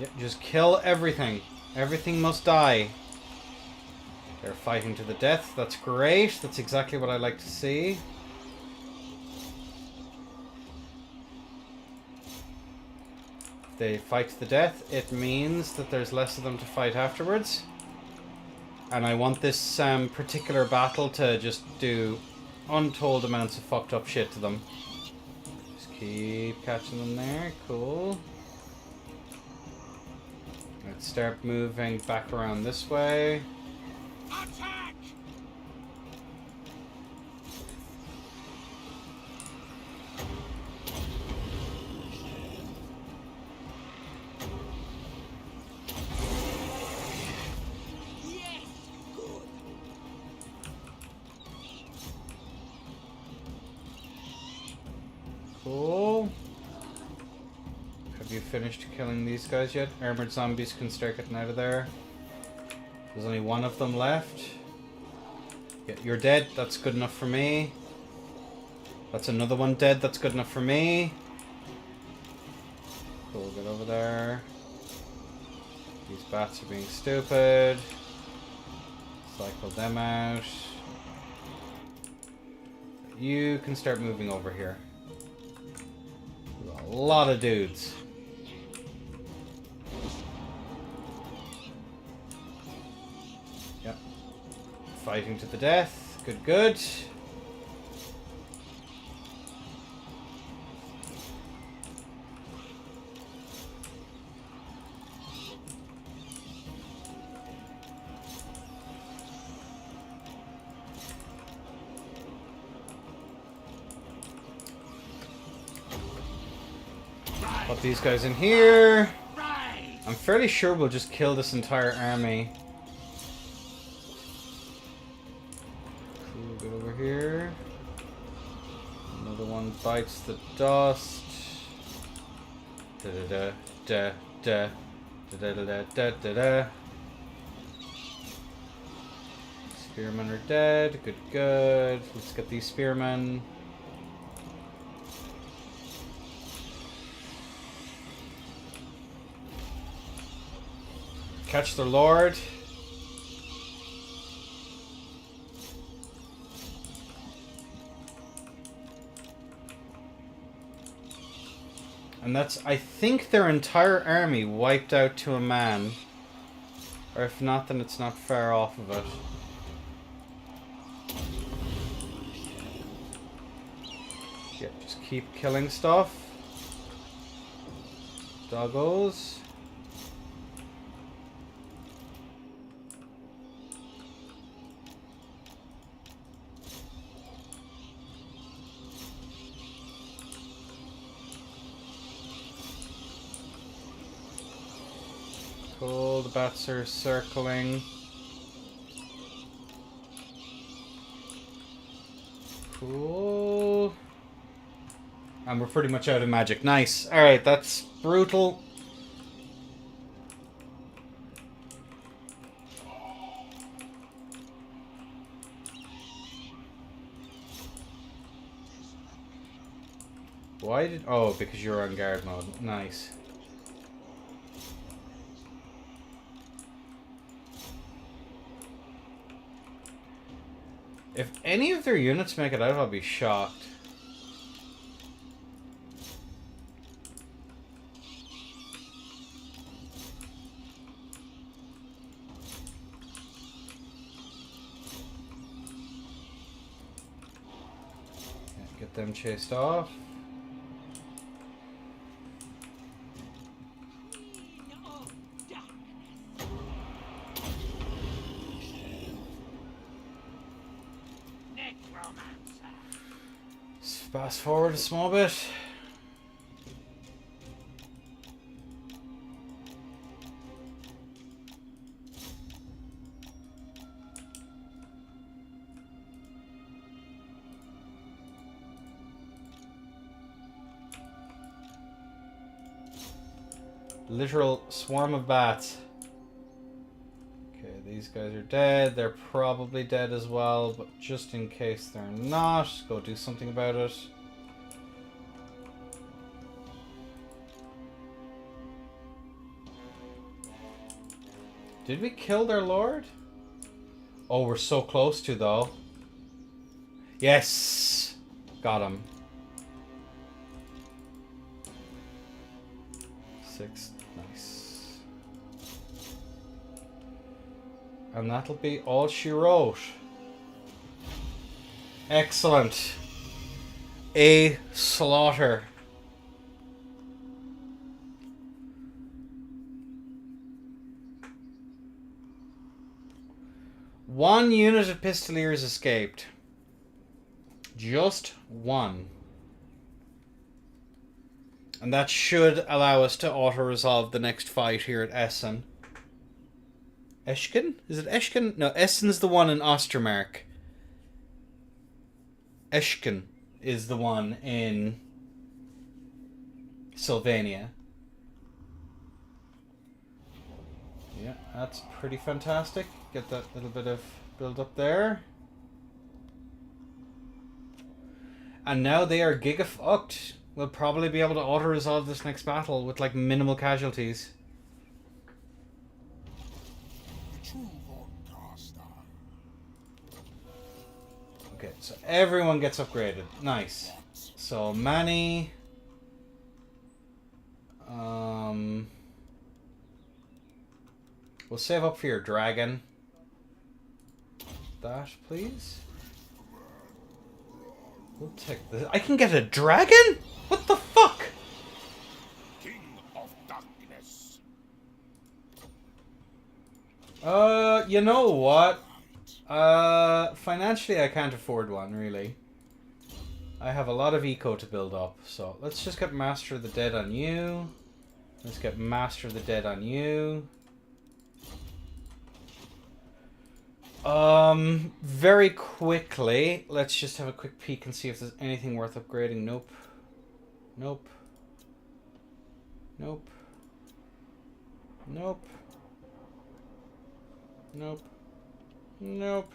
Yep, just kill everything. Everything must die. They're fighting to the death. That's great. That's exactly what I like to see. If they fight to the death, it means that there's less of them to fight afterwards. And I want this particular battle to just do untold amounts of fucked up shit to them. Just keep catching them there. Cool. Let's start moving back around this way. Attack! Yes, good. Cool. Have you finished killing these guys yet? Armored zombies can start getting out of there. There's only one of them left. Yeah, you're dead. That's good enough for me. That's another one dead. That's good enough for me. Cool, get over there. These bats are being stupid. Cycle them out. You can start moving over here. There's a lot of dudes. Yep. Fighting to the death. Good, good. Put these guys in here. I'm fairly sure we'll just kill this entire army. Cool, get over here. Another one bites the dust. Da da da da da da da da da da. Spearmen are dead. Good, good. Let's get these spearmen. Catch the Lord. And that's, I think, their entire army wiped out to a man. Or if not, then it's not far off of it. Yeah, just keep killing stuff. Doggos. Cool, the bats are circling. Cool. And we're pretty much out of magic. Nice. Alright, that's brutal. Why did... Oh, because you're on guard mode. Nice. If any of their units make it out, I'll be shocked. Yeah, get them chased off. fast forward a small bit. Literal swarm of bats. Okay, these guys are dead. They're probably dead as well, but just in case they're not, go do something about it. Did we kill their lord? Oh, we're so close to, though. Yes! Got him. 6. Nice. And that'll be all she wrote. Excellent. A slaughter. One unit of pistoliers escaped. Just one. And that should allow us to auto-resolve the next fight here at Essen. Eschken? Is it Eschken? No, Essen's the one in Ostermark. Eschken is the one in Sylvania. Yeah, that's pretty fantastic. Get that little bit of build up there. And now they are giga-fucked. We'll probably be able to auto-resolve this next battle with, like, minimal casualties. Okay, so everyone gets upgraded. Nice. So, Manny... We'll save up for your dragon. That, please. We'll take this. I can get a dragon? What the fuck? King of Darkness. You know what? Financially I can't afford one, really. I have a lot of eco to build up, so let's just get Master of the Dead on you. Let's get Master of the Dead on you. Very quickly, let's just have a quick peek and see if there's anything worth upgrading. Nope. Nope. Nope. Nope. Nope. Nope.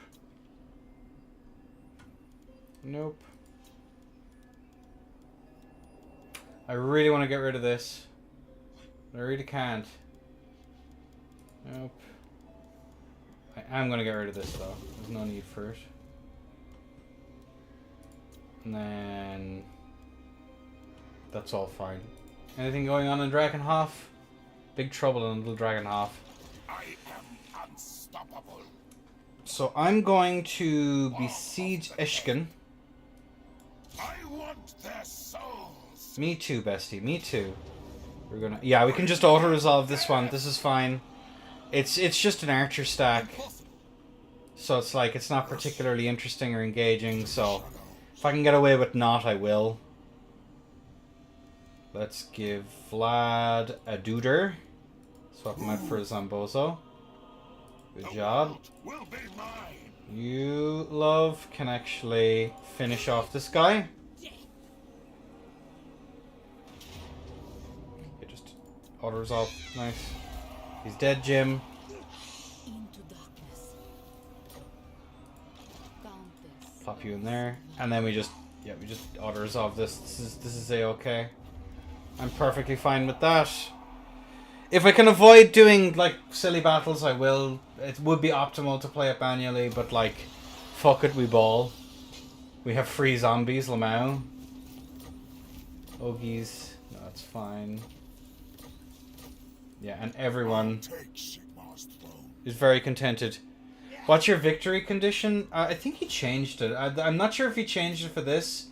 Nope. I really want to get rid of this. I really can't. Nope. I am going to get rid of this, though. There's no need for it. And then... that's all fine. Anything going on in Drakenhof? Big trouble in Little Drakenhof. I am unstoppable. So I'm going to besiege Eschken. I want their souls. Me too, bestie. Me too. We're gonna... yeah, we can just auto-resolve this one. This is fine. It's just an archer stack. So it's like, it's not particularly interesting or engaging, so... if I can get away with not, I will. Let's give Vlad a Duder. Swap him out for a Zombozo. Good job. Will be mine. You, love, can actually finish off this guy. You just auto-resolve. Nice. He's dead, Jim. Into darkness. Countess. Pop you in there. And then we just... yeah, we just auto-resolve this. This is A-okay. I'm perfectly fine with that. If I can avoid doing, like, silly battles, I will. It would be optimal to play it manually, but, like, fuck it, we ball. We have free zombies, Lamau. Ogies. No, that's fine. Yeah, and everyone is very contented. What's your victory condition? I think he changed it. I'm not sure if he changed it for this.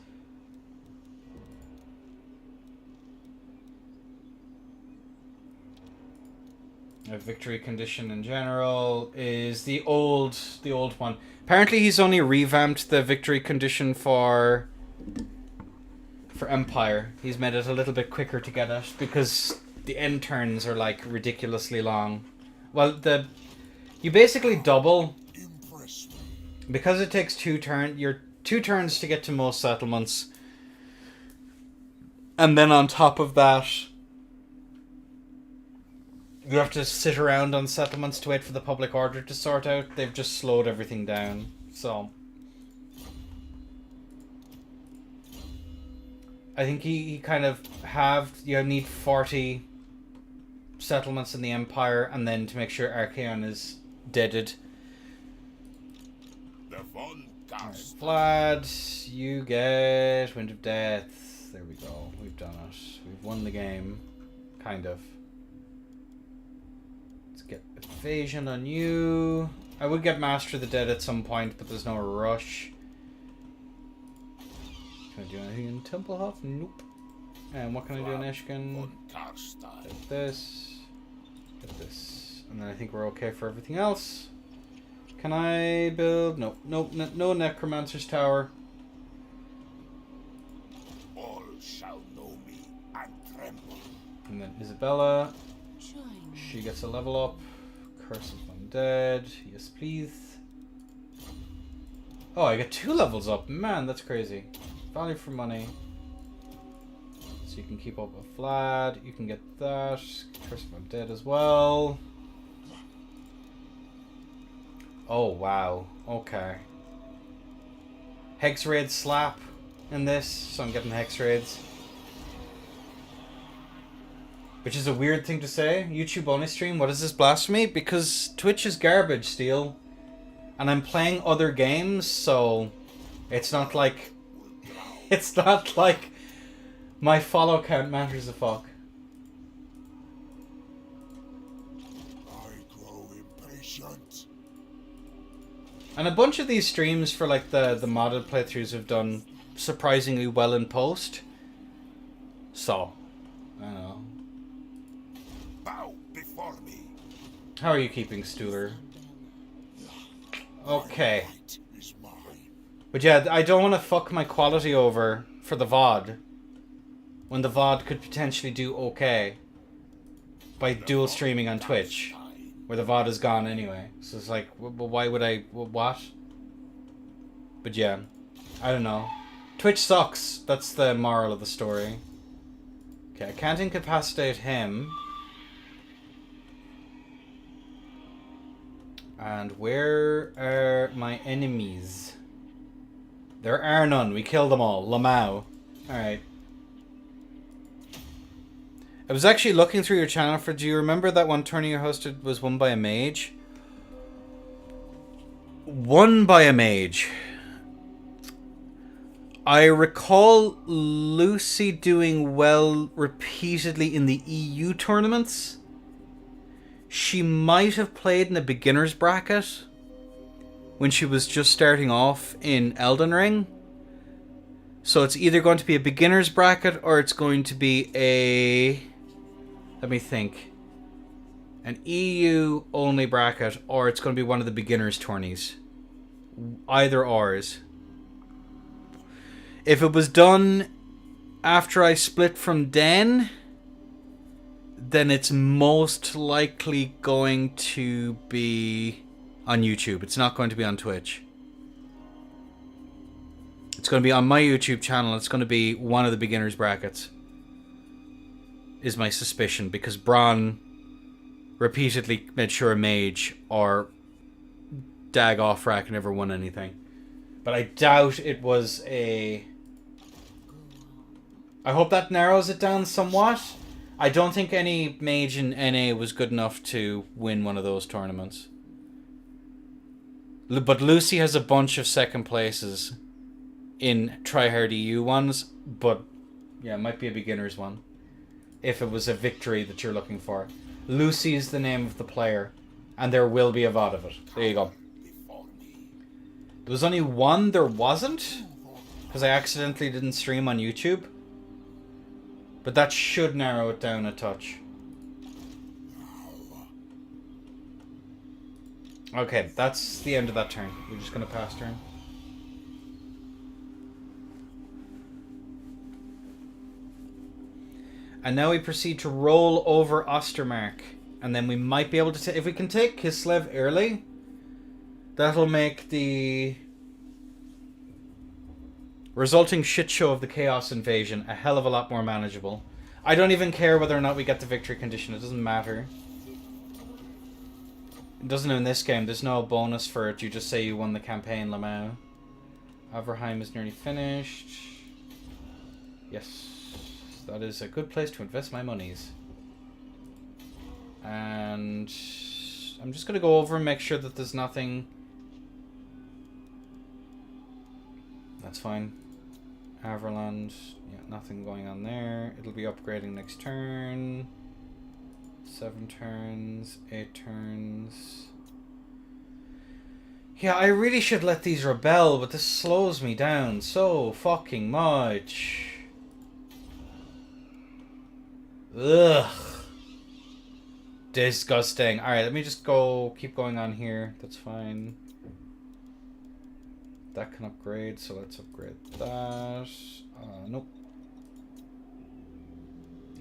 A victory condition in general is the old one. Apparently he's only revamped the victory condition for for Empire. He's made it a little bit quicker to get it because the end turns are like ridiculously long. Well, you basically double Impress me. because it takes you're 2 turns to get to most settlements. And then on top of that, you have to sit around on settlements to wait for the public order to sort out. They've just slowed everything down. So I think he kind of you need 40 settlements in the Empire, and then to make sure Archaon is deaded. The von Carstein. Vlad, you get Wind of Death. There we go. We've done it. We've won the game. Kind of. Let's get Evasion on you. I would get Master of the Dead at some point, but there's no rush. Can I do anything in Templehof? Nope. And what can I do in Eshkin? Von Carstein. Get this. Get this. And then I think we're okay for everything else. Can I build? Nope. Nope. No Necromancer's Tower. All shall know me and tremble. And then Isabella. She gets a level up. Curse of Undead. Yes, please. Oh, I get 2 levels up. Man, that's crazy. Value for money. So you can keep up with Vlad. You can get that. Curse of Undead as well. Oh, wow. Okay. Hex Raid slap in this, so I'm getting Hex Raids. Which is a weird thing to say. YouTube only stream. What is this blasphemy? Because Twitch is garbage, Steel. And I'm playing other games, so it's not like my follow count matters a fuck. I grow impatient. And a bunch of these streams for like the modded playthroughs have done surprisingly well in post. So, I don't know. Bow before me. How are you keeping, Stuhler? Okay. Right is mine. But yeah, I don't want to fuck my quality over for the VOD. When the VOD could potentially do okay. By dual streaming on Twitch. Where the VOD is gone anyway. So it's like, why would I... What? But yeah. I don't know. Twitch sucks. That's the moral of the story. Okay, I can't incapacitate him. And where are my enemies? There are none. We killed them all. Lamau. Alright. I was actually looking through your channel for... Do you remember that one tourney you hosted was won by a mage? Won by a mage. I recall Lucy doing well repeatedly in the EU tournaments. She might have played in a beginner's bracket when she was just starting off in Elden Ring. So it's either going to be a beginner's bracket or it's going to be a... Let me think. An EU only bracket, or it's going to be one of the beginners tourneys. Either ours. If it was done after I split from Den, then it's most likely going to be on YouTube. It's not going to be on Twitch. It's going to be on my YouTube channel. It's going to be one of the beginners brackets. Is my suspicion, because Bron repeatedly made sure a mage or Dag Offrak never won anything. But I doubt it was a... I hope that narrows it down somewhat. I don't think any mage in NA was good enough to win one of those tournaments. But Lucy has a bunch of second places in tryhard EU ones, but yeah, it might be a beginner's one. If it was a victory that you're looking for. Lucy is the name of the player, and there will be a VOD of it. There you go. There was only one there wasn't, because I accidentally didn't stream on YouTube. But that should narrow it down a touch. Okay, that's the end of that turn. We're just going to pass turn. And now we proceed to roll over Ostermark. And then we might be able to... if we can take Kislev early, that'll make the resulting shit show of the Chaos Invasion a hell of a lot more manageable. I don't even care whether or not we get the victory condition. It doesn't matter. It doesn't in this game. There's no bonus for it. You just say you won the campaign, Lamau. Overheim is nearly finished. Yes. That is a good place to invest my monies. And I'm just going to go over and make sure that there's nothing. That's fine. Averland. Yeah, nothing going on there. It'll be upgrading next turn. 7 turns. 8 turns. Yeah, I really should let these rebel, but this slows me down so fucking much. Ugh. Disgusting. Alright, let me just keep going on here. That's fine. That can upgrade, so let's upgrade that. Nope.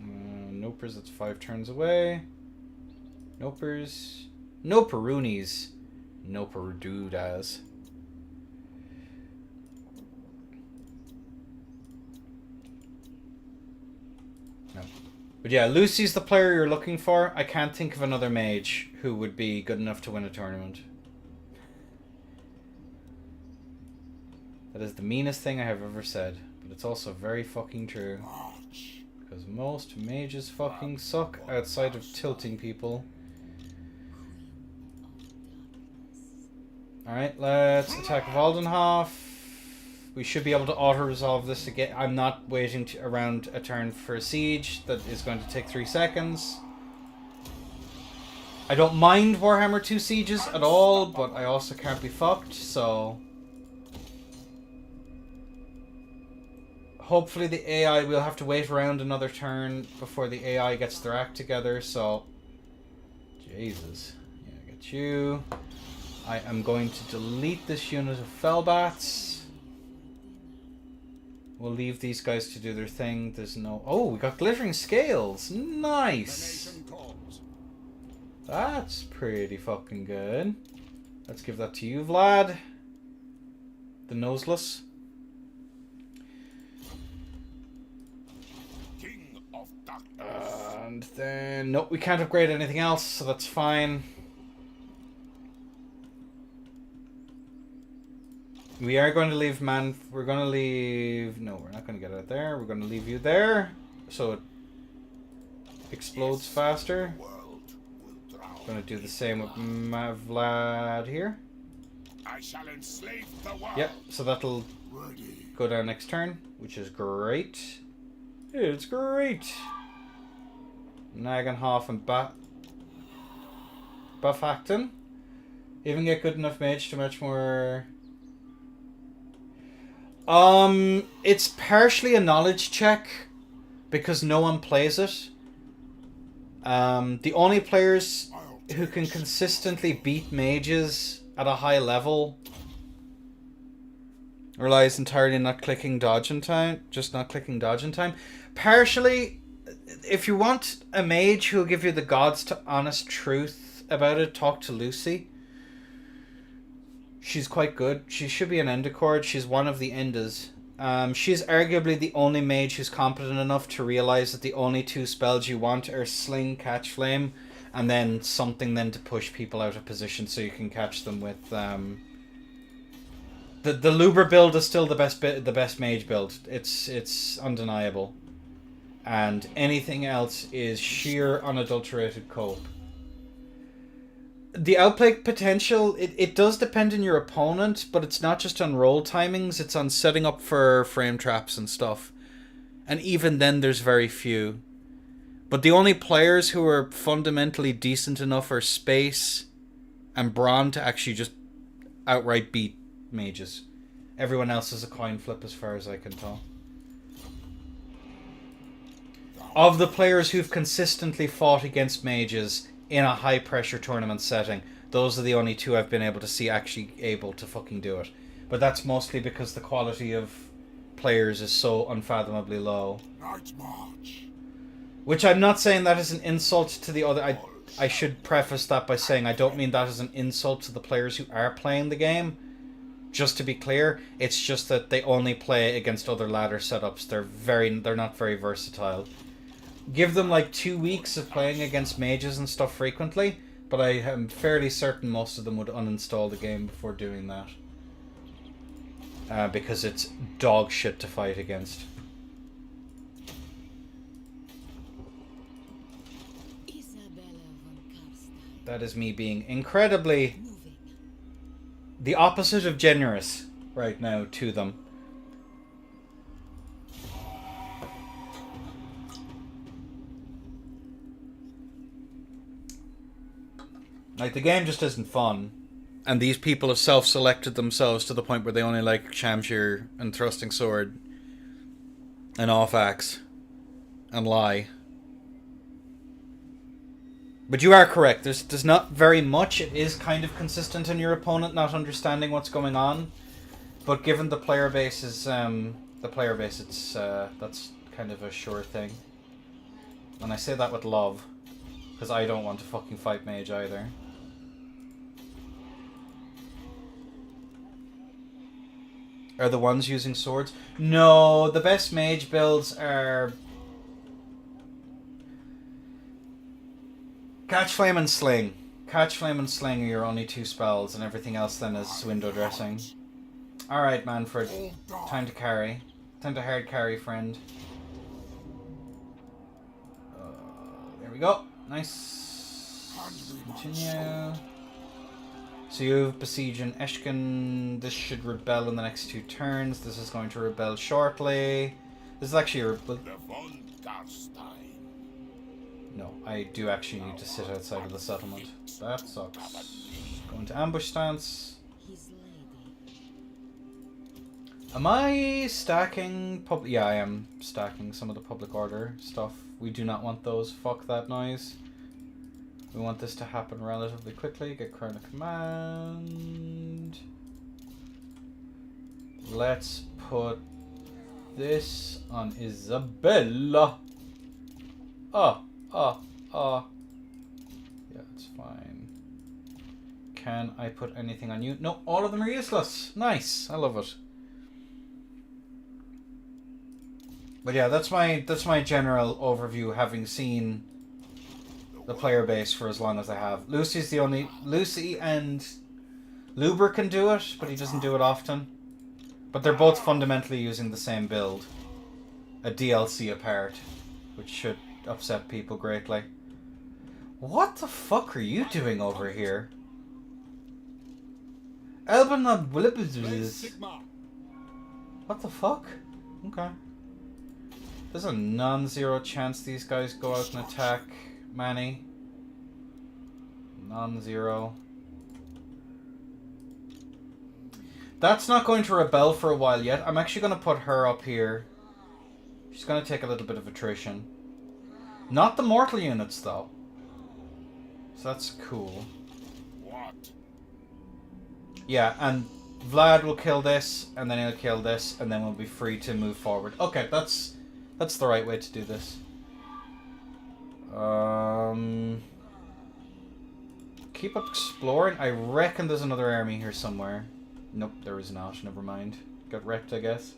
Nopers, that's 5 turns away. Nopers. No Peroonies. No Perudas. No. But yeah, Lucy's the player you're looking for. I can't think of another mage who would be good enough to win a tournament. That is the meanest thing I have ever said. But it's also very fucking true. Because most mages fucking suck outside of tilting people. Alright, let's attack Waldenhof. We should be able to auto-resolve this again. I'm not waiting around a turn for a siege. That is going to take 3 seconds. I don't mind Warhammer 2 sieges at all, but I also can't be fucked, so... Hopefully the AI, we'll have to wait around another turn before the AI gets their act together, so... Jesus. Yeah, get you. I am going to delete this unit of Fellbats. We'll leave these guys to do their thing. There's no... Oh, we got glittering scales. Nice. That's pretty fucking good. Let's give that to you, Vlad. The noseless. And then... Nope, we can't upgrade anything else, so that's fine. We are going to leave we're going to leave... No, we're not going to get it there. We're going to leave you there, so it explodes faster. Going to do the same with Vlad here. I shall enslave the world. Yep, so that'll go down next turn, which is great. It's great. Nagenhof and Buffacton. Even get good enough mage to much more... It's partially a knowledge check because no one plays it. The only players who can consistently beat mages at a high level relies entirely on not clicking dodge in time. Just not clicking dodge in time. Partially, if you want a mage who will give you the God's to honest truth about it, talk to Lucy. She's quite good. She should be an Endocord. She's one of the Endas. She's arguably the only mage who's competent enough to realize that the only 2 spells you want are Sling, Catch Flame, and then something then to push people out of position so you can catch them with... The Luber build is still the best mage build. It's undeniable. And anything else is sheer unadulterated cope. The outplay potential, it does depend on your opponent, but it's not just on roll timings, it's on setting up for frame traps and stuff. And even then there's very few. But the only players who are fundamentally decent enough are Space and Braun to actually just outright beat mages. Everyone else is a coin flip as far as I can tell. Of the players who've consistently fought against mages in a high pressure tournament setting, those are the only 2 I've been able to see actually able to fucking do it. But that's mostly because the quality of players is so unfathomably low. Night march. Which I'm not saying that is an insult to the other... I should preface that by saying I don't mean that as an insult to the players who are playing the game. Just to be clear, it's just that they only play against other ladder setups. They're not very versatile. Give them like 2 weeks of playing against mages and stuff frequently, but I am fairly certain most of them would uninstall the game before doing that. Because it's dog shit to fight against. That is me being incredibly... the opposite of generous right now to them. Like, the game just isn't fun. And these people have self-selected themselves to the point where they only like Shamshir and Thrusting Sword and Off-Axe and Lie. But you are correct. There's not very much. It is kind of consistent in your opponent not understanding what's going on. But given the player base is it's that's kind of a sure thing. And I say that with love, because I don't want to fucking fight mage either. Are the ones using swords? No, the best mage builds are Catch Flame and Sling. Catch Flame and Sling are your only 2 spells, and everything else then is window dressing. Alright, Manfred. Time to carry. Time to hard carry, friend. There we go. Nice. Continue. So you have Besiege and Eshkin. This should rebel in the next 2 turns. This is going to rebel shortly. This is actually a rebel. No, I do actually need to sit outside of the settlement. That sucks. Go into ambush stance. Am I stacking yeah, I am stacking some of the public order stuff. We do not want those. Fuck that noise. We want this to happen relatively quickly. Get Crown of Command. Let's put this on Isabella. Oh. Yeah, it's fine. Can I put anything on you? No, all of them are useless. Nice. I love it. But yeah, that's my general overview, having seen the player base for as long as I have. Lucy's the only... Lucy and Luber can do it, but he doesn't do it often. But they're both fundamentally using the same build. A DLC apart, which should upset people greatly. What the fuck are you doing over here? What the fuck? Okay. There's a non-zero chance these guys go out and attack Manny. Non-zero. That's not going to rebel for a while yet. I'm actually going to put her up here. She's going to take a little bit of attrition. Not the mortal units, though. So that's cool. What? Yeah, and Vlad will kill this, and then he'll kill this, and then we'll be free to move forward. Okay, that's the right way to do this. Keep exploring. I reckon there's another army here somewhere. Nope, there is not. Never mind. Got wrecked, I guess.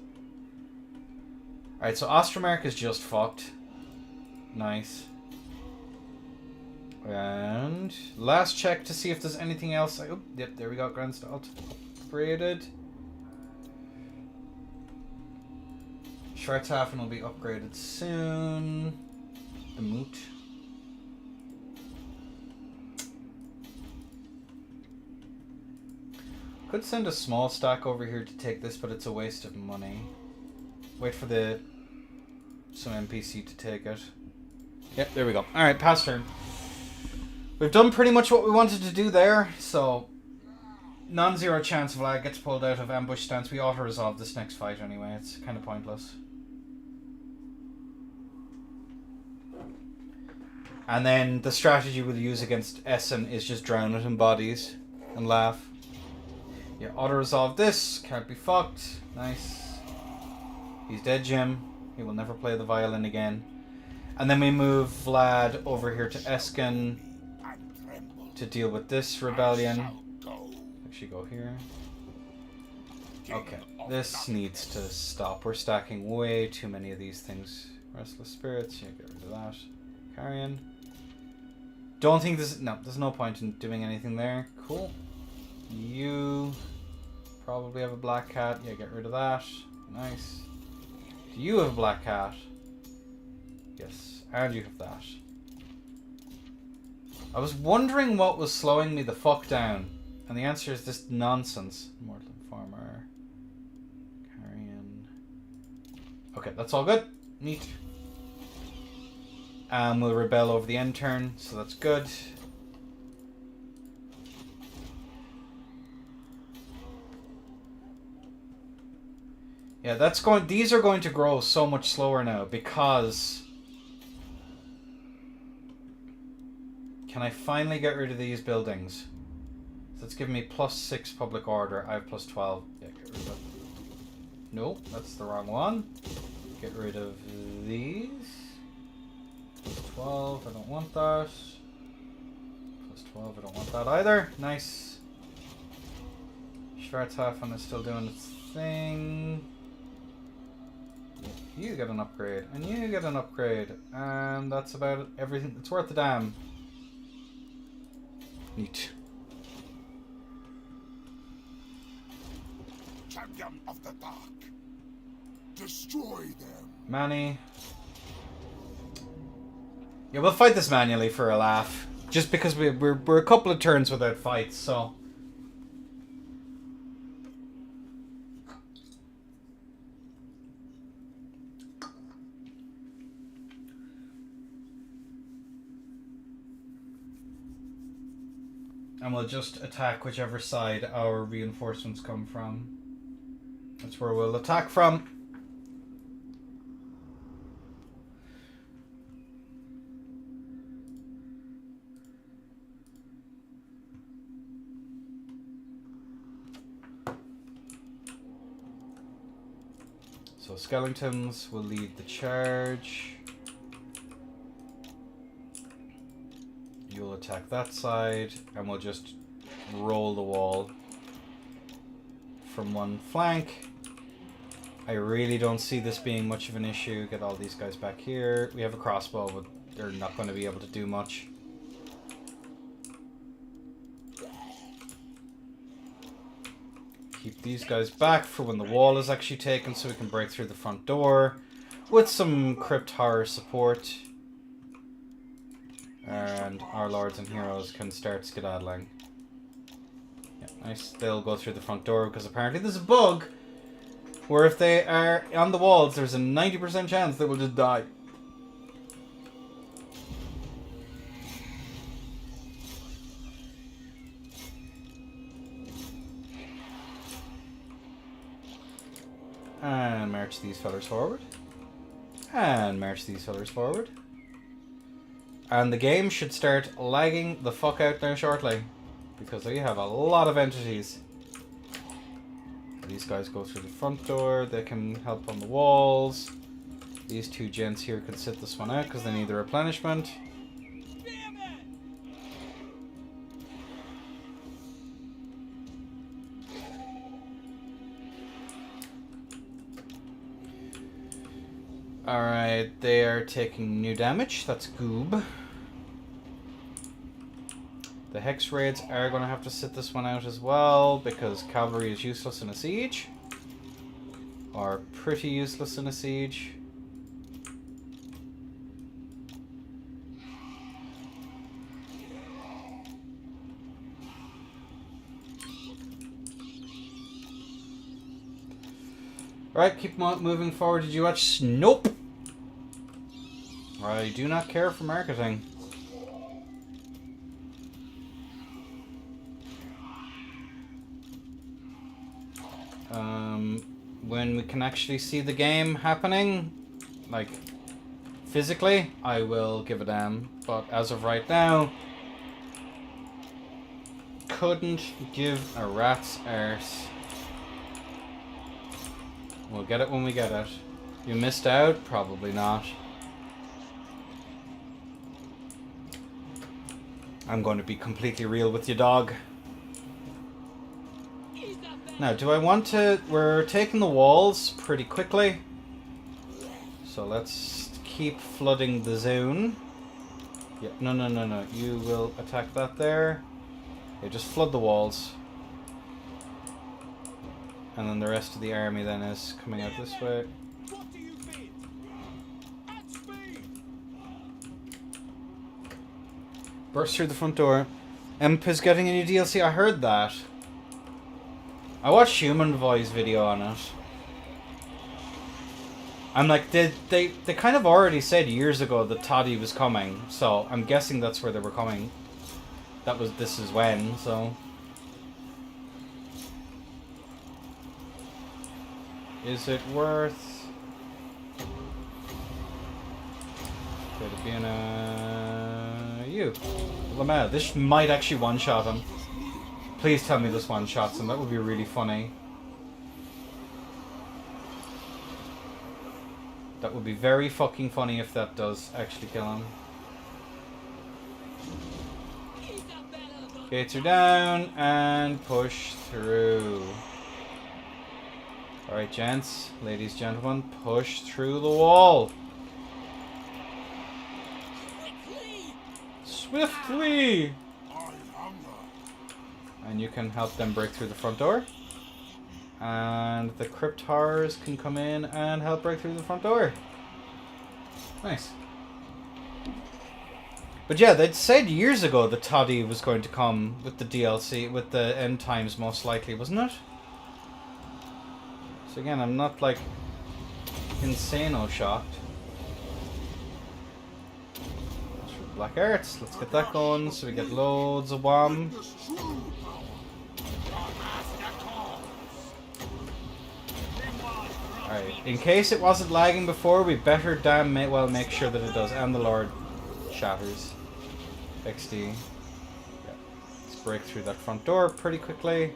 Alright, so Ostermark is just fucked. Nice. And last check to see if there's anything else. Oh, yep, there we go. Grand Stalt upgraded. Schwarzhafen will be upgraded soon. The Moot. Could send a small stack over here to take this, but it's a waste of money. Wait for some NPC to take it. Yep, there we go. Alright, pass turn. We've done pretty much what we wanted to do there, so non-zero chance Vlad gets pulled out of ambush stance. We auto-resolve this next fight anyway. It's kind of pointless. And then the strategy we'll use against Essen is just drown it in bodies and laugh. Yeah, auto-resolve this. Can't be fucked. Nice. He's dead, Jim. He will never play the violin again. And then we move Vlad over here to Esken and tremble. to deal with this rebellion. Shall go. Actually go here. King Okay, of this darkness. needs to stop. We're stacking way too many of these things. Restless spirits, yeah, get rid of that. Carrion. Don't think there's no point in doing anything there. Cool. You probably have a black cat. Yeah, get rid of that. Nice. Do you have a black cat? Yes, and you have that. I was wondering what was slowing me the fuck down, and the answer is this nonsense. Mortal Farmer. Carrion. Okay, that's all good. Neat. We'll rebel over the end turn, so that's good. Yeah, that's going. These are going to grow so much slower now because. Can I finally get rid of these buildings? So it's giving me +6 public order. I have +12. Yeah, get rid of it. No, that's the wrong one. Get rid of these. +12, I don't want that. +12, I don't want that either. Nice. Schwarzhafen is still doing its thing. You get an upgrade, and you get an upgrade, and that's about everything. It's worth the damn. Neat. Champion of the dark. Destroy them. Manny. Yeah, we'll fight this manually for a laugh. Just because we're a couple of turns without fights, so. And we'll just attack whichever side our reinforcements come from. That's where we'll attack from. So skeletons will lead the charge. You'll attack that side, and we'll just roll the wall from one flank. I really don't see this being much of an issue. Get all these guys back here. We have a crossbow, but they're not going to be able to do much. Keep these guys back for when the wall is actually taken so we can break through the front door with some crypt horror support. And our lords and heroes can start skedaddling. Yeah, nice. They'll go through the front door because apparently there's a bug where if they are on the walls, there's a 90% chance they will just die. And march these fellers forward. And march these fellers forward. And the game should start lagging the fuck out now shortly. Because we have a lot of entities. These guys go through the front door. They can help on the walls. These two gents here can sit this one out because they need the replenishment. Damn it! Alright, they are taking new damage. That's goob. The Hex Raids are going to have to sit this one out as well, because cavalry is useless in a siege. Or pretty useless in a siege. Right, keep moving forward. Did you watch? Nope! I do not care for marketing. When we can actually see the game happening, like, physically, I will give a damn. But as of right now, couldn't give a rat's arse. We'll get it when we get it. You missed out? Probably not. I'm going to be completely real with you, dog. Now, do I want to... We're taking the walls pretty quickly. So let's keep flooding the zone. Yeah, no. You will attack that there. Yeah, just flood the walls. And then the rest of the army then is coming out this way. What do you bid? At speed! Burst through the front door. Imp is getting a new DLC. I heard that. I watched Human Voice video on it. I'm like, they kind of already said years ago that Toddy was coming, so I'm guessing that's where they were coming. This is when, so. Is it worth... Could it be in a... You. Lamau. This might actually one-shot him. Please tell me this one-shots him. That would be really funny. That would be very fucking funny if that does actually kill him. Gates are down and push through. Alright, gents, ladies, gentlemen, push through the wall. Swiftly! And you can help them break through the front door. And the Cryptars can come in and help break through the front door. Nice. But yeah, they'd said years ago that Toddy was going to come with the DLC, with the end times most likely, wasn't it? So again, I'm not like insane-o shocked. Black Arts, let's get that going so we get loads of WAM. Alright, in case it wasn't lagging before, we better damn well make sure that it does. And the Lord shatters. XD. Yeah. Let's break through that front door pretty quickly.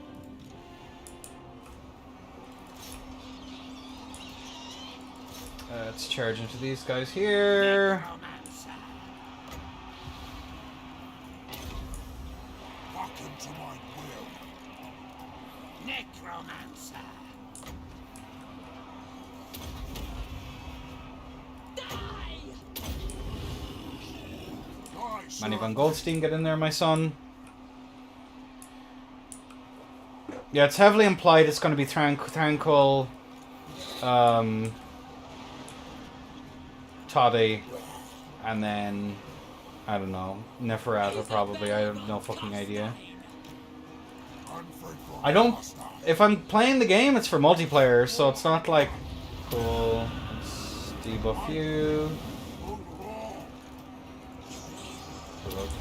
Let's charge into these guys here. Walk into my will. Necromancer. Manny Van Goldstein, get in there, my son. Yeah, it's heavily implied it's going to be Tranquil, Toddy, and then, I don't know, Neferata probably. I have no fucking idea. I don't... If I'm playing the game, it's for multiplayer, so it's not like... Cool. Let's debuff you.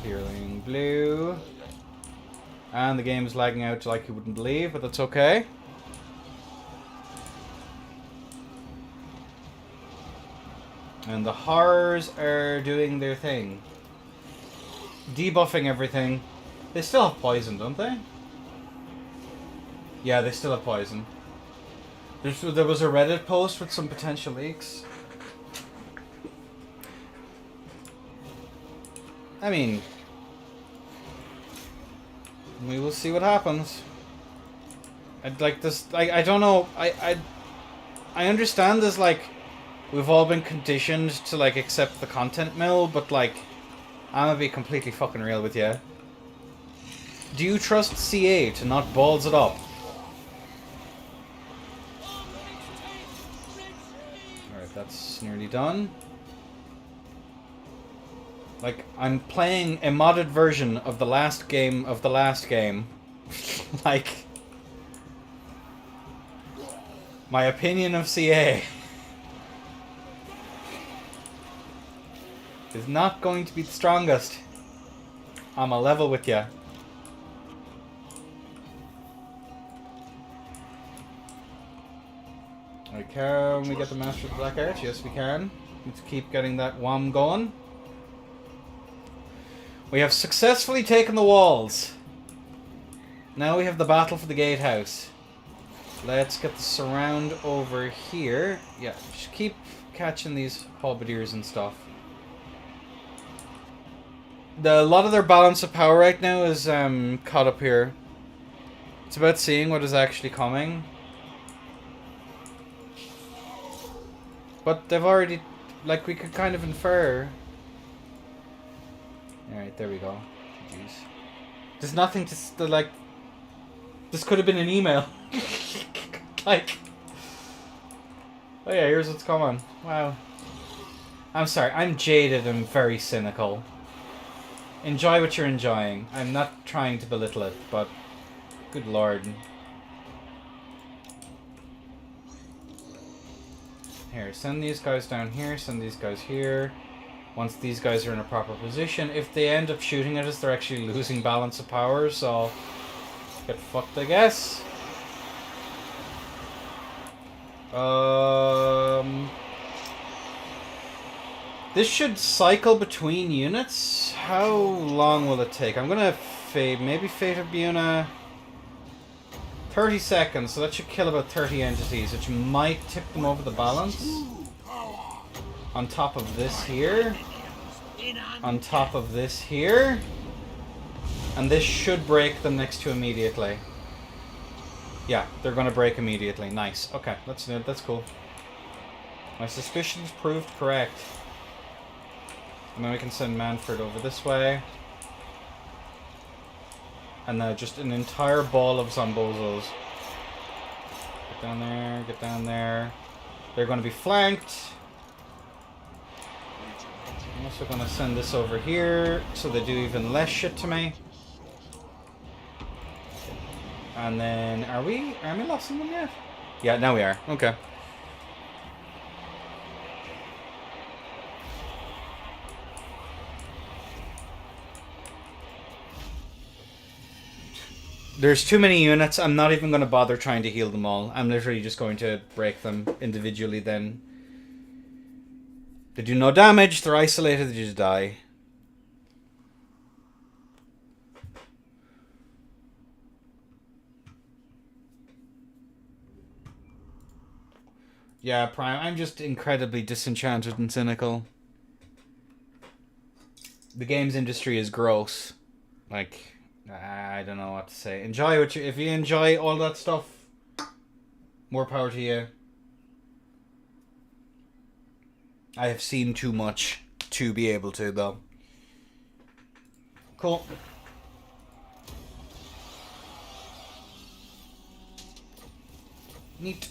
Healing blue. And the game is lagging out like you wouldn't believe, but that's okay. And the horrors are doing their thing. Debuffing everything. They still have poison, don't they? Yeah, they still have poison. There was a Reddit post with some potential leaks. I mean, we will see what happens. I'd like this. I don't know. I understand this. Like, we've all been conditioned to like accept the content mill, but like, I'm gonna be completely fucking real with you. Do you trust CA to not balls it up? Alright, that's nearly done. Like, I'm playing a modded version of the last game of the last game. Like, my opinion of CA is not going to be the strongest. I'm a level with ya. Alright, can we get the Master of the Black Arts? Yes, we can. Let's keep getting that WAM going. We have successfully taken the walls. Now we have the battle for the gatehouse. Let's get the surround over here. Yeah, just keep catching these halberdiers and stuff. A lot of their balance of power right now is caught up here. It's about seeing what is actually coming. But they've already, like, we could kind of infer. Alright, there we go. Jeez. There's nothing to, like, this could have been an email. Like, oh yeah, here's what's coming. Wow. I'm sorry, I'm jaded and very cynical. Enjoy what you're enjoying. I'm not trying to belittle it, but good lord. Here, send these guys down here, send these guys here. Once these guys are in a proper position, if they end up shooting at us, they're actually losing balance of power, so get fucked, I guess. This should cycle between units. How long will it take? I'm gonna maybe Fate of Buna. 30 seconds, so that should kill about 30 entities, which might tip them over the balance. On top of this here. On top of this here. And this should break them next to immediately. Yeah, they're gonna break immediately. Nice. Okay, that's cool. My suspicions proved correct. And then we can send Manfred over this way. And now just an entire ball of Zombozos. Get down there, get down there. They're going to be flanked. I'm also going to send this over here so they do even less shit to me. And then, are we lost in them yet? Yeah, now we are. Okay. There's too many units. I'm not even going to bother trying to heal them all. I'm literally just going to break them individually then. They do no damage. They're isolated. They just die. Yeah, Prime. I'm just incredibly disenchanted and cynical. The games industry is gross. Like, I don't know what to say. Enjoy what you... If you enjoy all that stuff, more power to you. I have seen too much to be able to, though. Cool. Neat.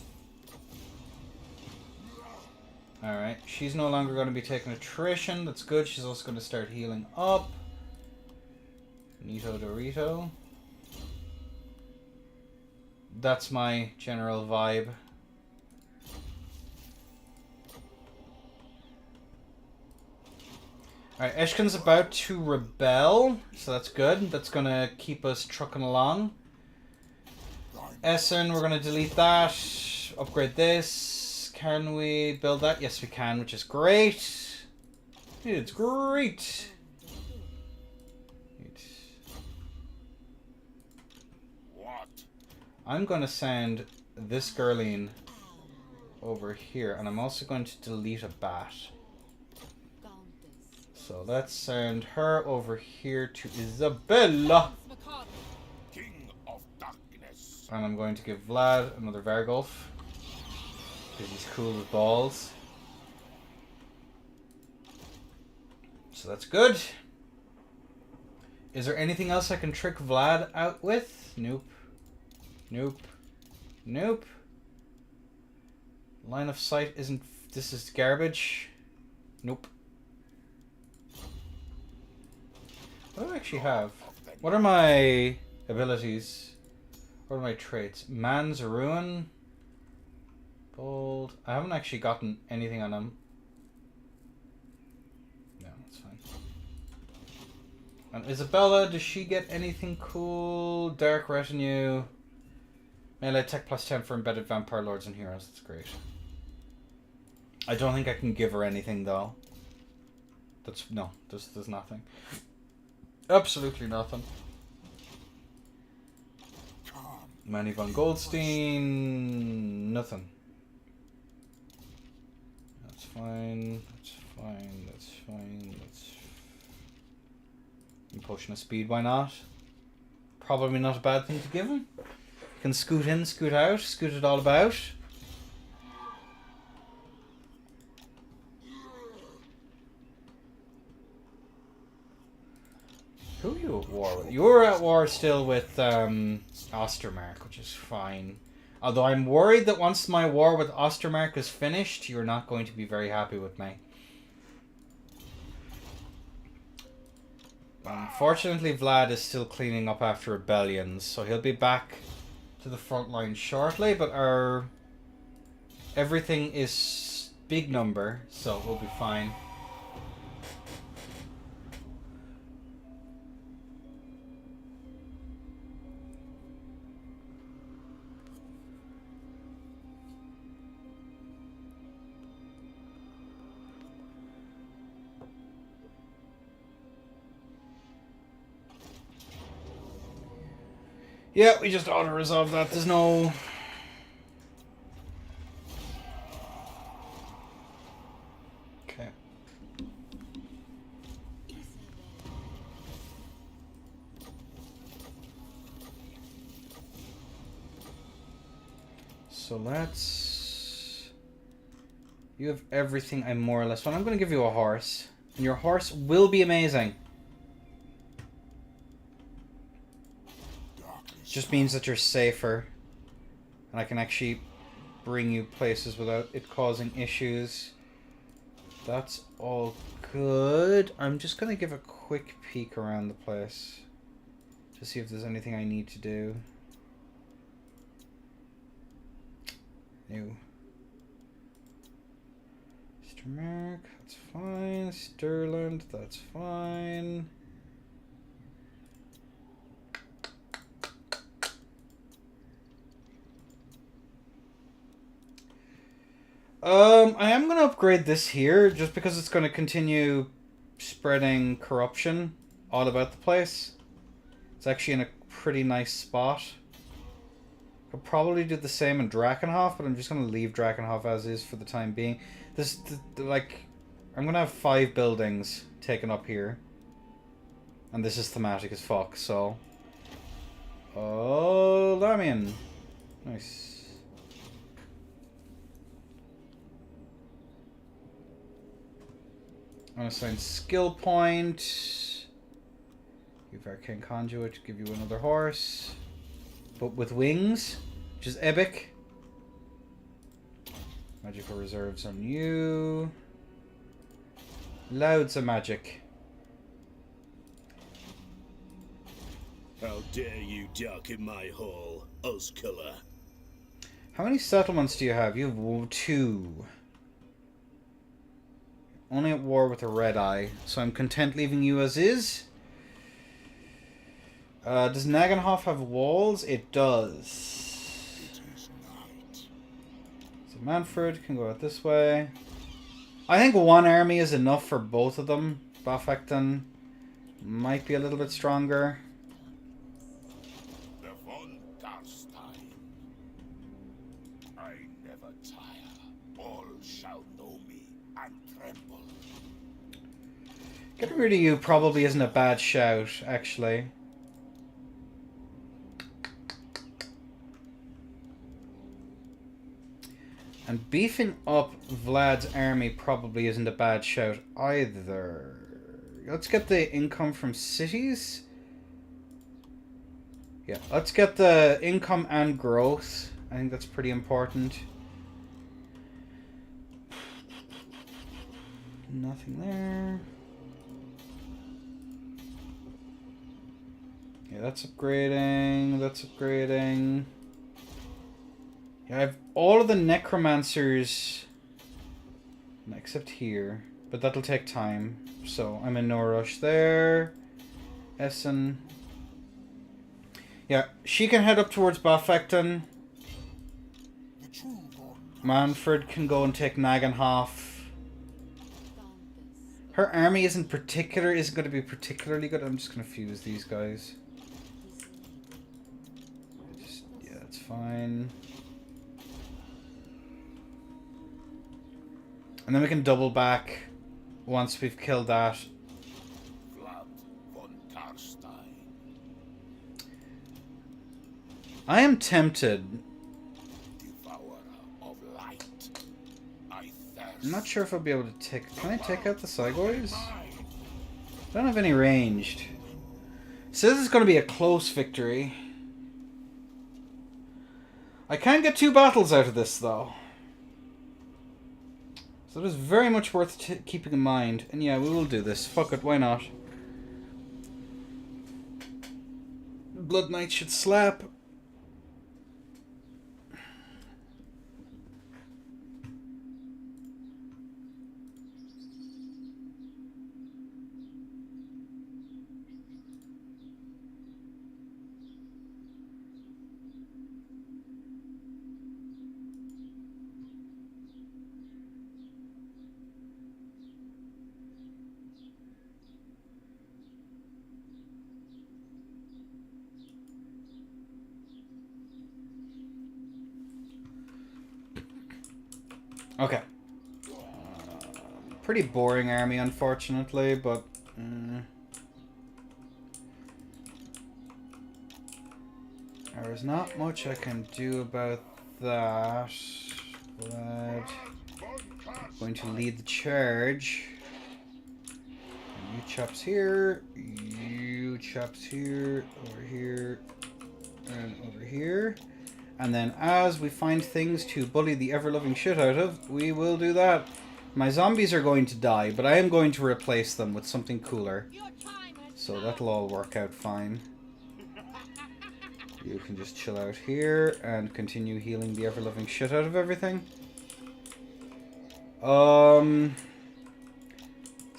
Alright, she's no longer going to be taking attrition. That's good. She's also going to start healing up. Nito Dorito. That's my general vibe. Alright, Eshkin's about to rebel, so that's good. That's going to keep us trucking along. Essen, we're going to delete that. Upgrade this. Can we build that? Yes, we can, which is great. It's great. What? I'm going to send this girline over here, and I'm also going to delete a bat. So let's send her over here to Isabella. King of Darkness. And I'm going to give Vlad another Vargulf. Because he's cool with balls. So that's good. Is there anything else I can trick Vlad out with? Nope. Nope. Nope. Line of sight isn't... This is garbage. Nope. What do I actually have? What are my abilities? What are my traits? Man's Ruin. Bold. I haven't actually gotten anything on him. No, that's fine. And Isabella, does she get anything cool? Dark Retinue. Melee tech +10 for embedded vampire lords and heroes. That's great. I don't think I can give her anything though. No, there's nothing. Absolutely nothing. Manny von Goldstein. Nothing. That's fine. That's fine. That's fine. That's. Potion of speed, why not? Probably not a bad thing to give him. You can scoot in, scoot out, scoot it all about. Who are you at war with? You're at war still with Ostermark, which is fine. Although I'm worried that once my war with Ostermark is finished, you're not going to be very happy with me. Unfortunately, Vlad is still cleaning up after rebellions, so he'll be back to the front line shortly, but our everything is big number, so we'll be fine. Yeah, we just auto-resolve that. There's no... Okay. So let's... You have everything I more or less want. I'm going to give you a horse. And your horse will be amazing. Just means that you're safer. And I can actually bring you places without it causing issues. That's all good. I'm just going to give a quick peek around the place. To see if there's anything I need to do. New. Stermark, that's fine. Sterland, that's fine. I am going to upgrade this here, just because it's going to continue spreading corruption all about the place. It's actually in a pretty nice spot. I'll probably do the same in Drakenhof, but I'm just going to leave Drakenhof as is for the time being. Like, I'm going to have 5 buildings taken up here. And this is thematic as fuck, so... Oh, Lamian. Nice. I'm going to assign skill point. Give Arcane Conduit, give you another horse. But with wings, which is epic. Magical reserves on you. Loads of magic. How dare you darken my hall, Oskiller? How many settlements do you have? You have 2. Only at war with a red eye, so I'm content leaving you as is. Does Nagenhof have walls? It does. It is night. So Manfred can go out this way. I think 1 army is enough for both of them. Bafekton might be a little bit stronger. The von Carstein. I never tire. All shall know me and tremble. Getting rid of you probably isn't a bad shout, actually. And beefing up Vlad's army probably isn't a bad shout either. Let's get the income from cities. Yeah, let's get the income and growth. I think that's pretty important. Nothing there. Yeah, that's upgrading. That's upgrading. Yeah, I have all of the necromancers, except here, but that'll take time. So I'm in no rush there. Essen. Yeah, she can head up towards Bafekton. Manfred can go and take Nagenhof. Her army isn't going to be particularly good. I'm just going to fuse these guys. Yeah, that's fine. And then we can double back once we've killed that. Vlad von von Carstein. I am tempted. Devourer of light. I thirst. I'm not sure if I'll be able to take... Can I take out the Cygors? I don't have any ranged. So this is going to be a close victory. I can get 2 battles out of this, though. So it is very much worth keeping in mind. And yeah, we will do this. Fuck it, why not? Blood Knight should slap. Okay. Pretty boring army, unfortunately, but... there's not much I can do about that. Vlad, going to lead the charge. And you chaps here, you chaps here, over here, and over here. And then as we find things to bully the ever-loving shit out of, we will do that. My zombies are going to die, but I am going to replace them with something cooler. So that'll all work out fine. You can just chill out here and continue healing the ever-loving shit out of everything. There's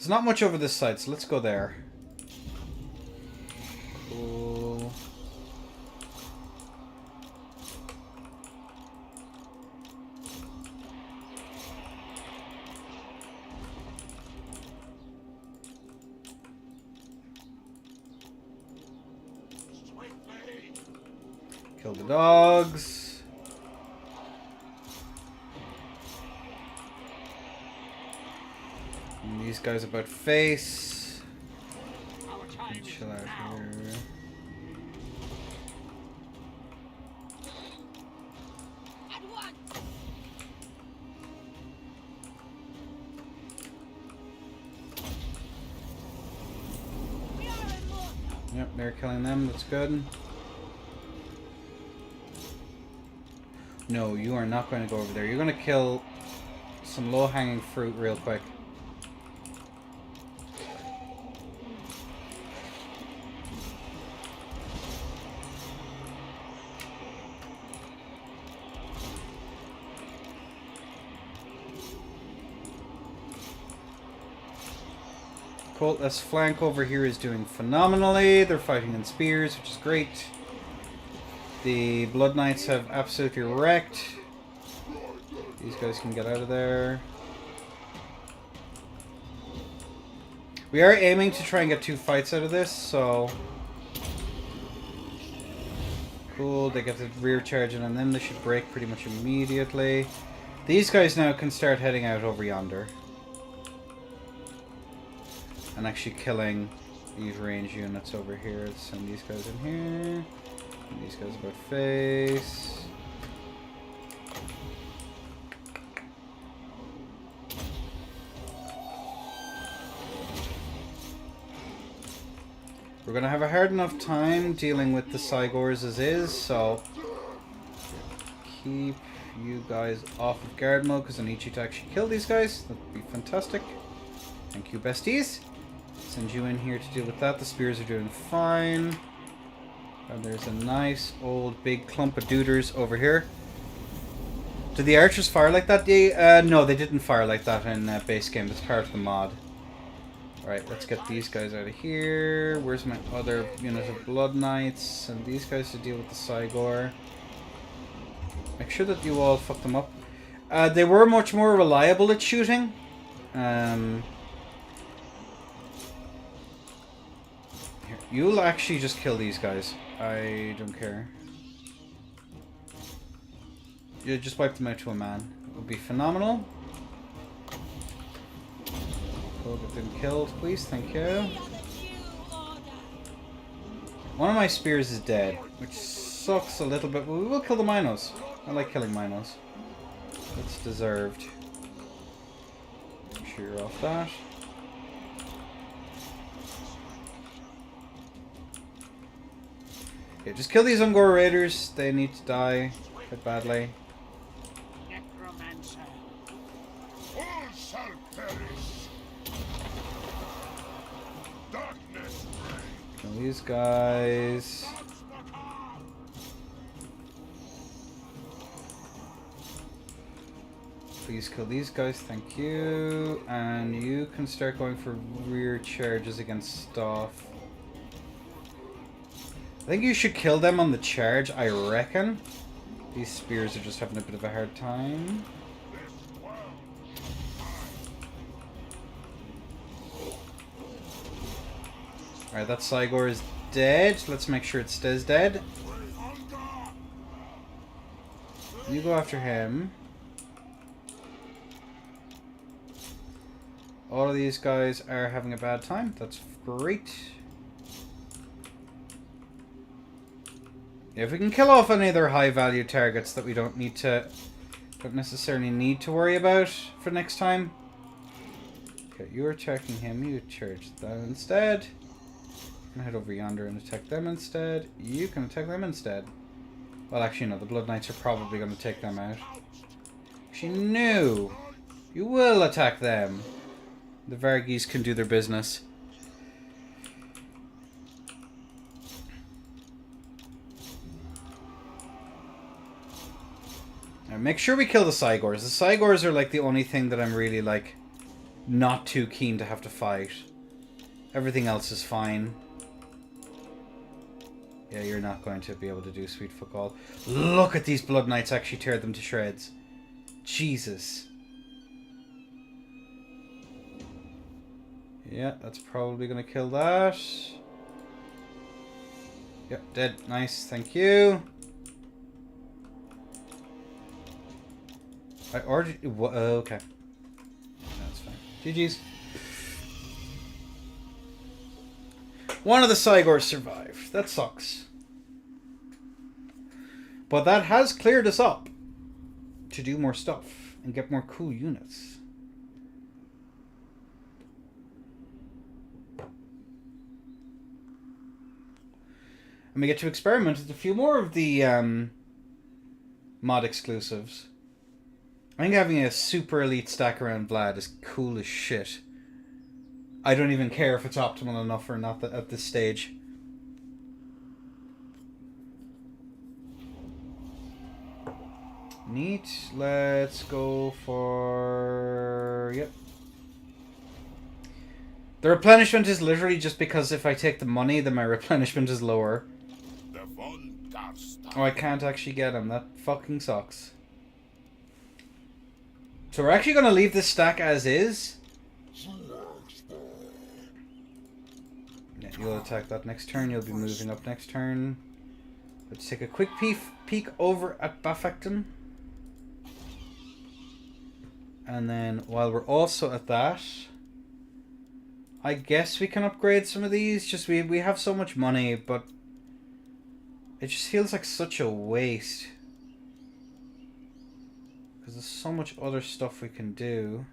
not much over this side, so let's go there. Cool. Kill the dogs. And these guys about face. Chill out here. Yep, they're killing them. That's good. No, you are not going to go over there. You're going to kill some low-hanging fruit real quick. Cool, this flank over here is doing phenomenally. They're fighting in spears, which is great. The Blood Knights have absolutely wrecked. These guys can get out of there. We are aiming to try and get 2 fights out of this, so... Cool, they get the rear charging and then they should break pretty much immediately. These guys now can start heading out over yonder. And actually killing these range units over here. Let's send these guys in here. And these guys about face. We're going to have a hard enough time dealing with the Cygors as is, so keep you guys off of guard mode because I need you to actually kill these guys. That would be fantastic. Thank you, besties. Send you in here to deal with that. The spears are doing fine. And there's a nice old big clump of duders over here. Did the archers fire like that? No, they didn't fire like that in base game. That's part of the mod. Alright, let's get these guys out of here. Where's my other unit of Blood Knights? And these guys to deal with the Cygor. Make sure that you all fuck them up. They were much more reliable at shooting. Here, you'll actually just kill these guys. I don't care. You just wipe them out to a man. It would be phenomenal. Go get them killed, please. Thank you. One of my spears is dead, which sucks a little bit, but we will kill the Minos. I like killing Minos. That's deserved. Make sure you're off that. Okay, just kill these Ungor Raiders. They need to die quite badly. Necromancer. All shall perish. Darkness reign. Kill these guys. Please kill these guys, thank you. And you can start going for rear charges against stuff. I think you should kill them on the charge, I reckon. These spears are just having a bit of a hard time. Alright, that Cygor is dead. Let's make sure it stays dead. You go after him. All of these guys are having a bad time. That's great. If we can kill off any of their high value targets that we don't necessarily need to worry about for next time. Okay, you're attacking him, you charge that instead. I'm gonna head over yonder and attack them instead. You can attack them instead. Well, actually no, the Blood Knights are probably gonna take them out. Actually no! You will attack them! The Varghese can do their business. Now make sure we kill the Cygors. The Cygors are like the only thing that I'm really like not too keen to have to fight. Everything else is fine. Yeah, you're not going to be able to do sweet fuck all. Look at these Blood Knights actually tear them to shreds. Jesus. Yeah, that's probably going to kill that. Yep, dead. Nice, thank you. I ordered... okay. That's fine. GG's. One of the Cygors survived. That sucks. But that has cleared us up to do more stuff and get more cool units. And we get to experiment with a few more of the mod exclusives. I think having a super elite stack around Vlad is cool as shit. I don't even care if it's optimal enough or not at this stage. Neat. Let's go for... Yep. The replenishment is literally just because if I take the money, then my replenishment is lower. Oh, I can't actually get him. That fucking sucks. So we're actually going to leave this stack as is. Yeah, you'll attack that next turn. You'll be moving up next turn. Let's take a quick peek over at Bafecton. And then while we're also at that, I guess we can upgrade some of these. Just we have so much money, but it just feels like such a waste. Because there's so much other stuff we can do.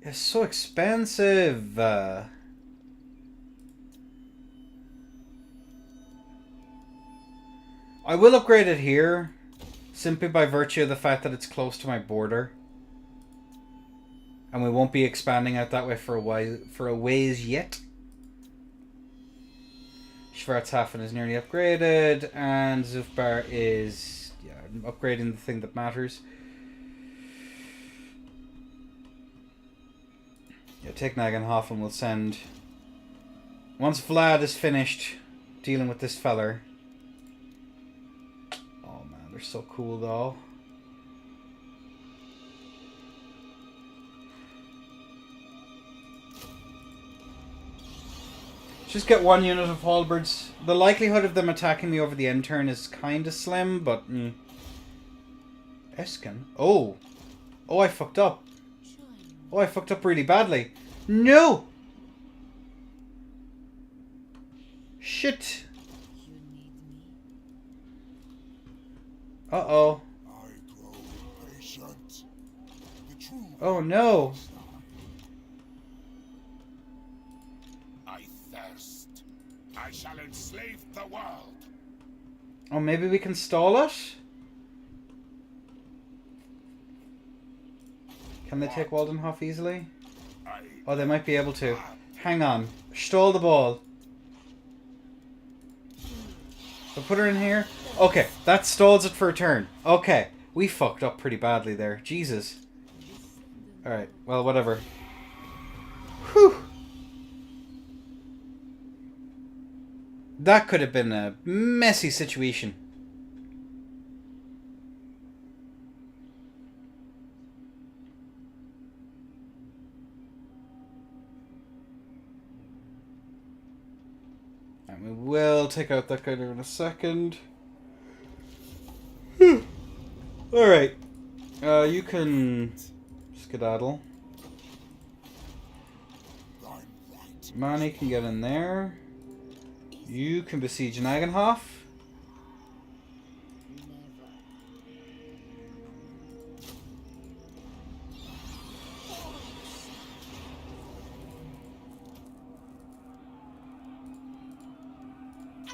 It's so expensive. I will upgrade it here, simply by virtue of the fact that it's close to my border. And we won't be expanding out that way for a ways yet. Schwarzhafen is nearly upgraded, and Zufbar is upgrading the thing that matters. Yeah, take Nagenhofen, we'll send... Once Vlad is finished dealing with this feller... Oh man, they're so cool though. It's Just get one unit of halberds. The likelihood of them attacking me over the end turn is kind of slim, but... Eskin? Oh! Oh, I fucked up. Oh, I fucked up really badly. No! Shit. Uh-oh. I grow impatient. The true Oh, no. I thirst. I shall enslave the world. Oh, maybe we can stall it? Can they take Waldenhof easily? Oh, they might be able to. Hang on. Stall the ball. So put her in here. Okay, that stalls it for a turn. Okay, we fucked up pretty badly there. Jesus. Alright, well, whatever. Whew. That could have been a messy situation. And we will take out that guy there in a second. Alright. You can skedaddle. Manny can get in there. You can besiege Nagenhof.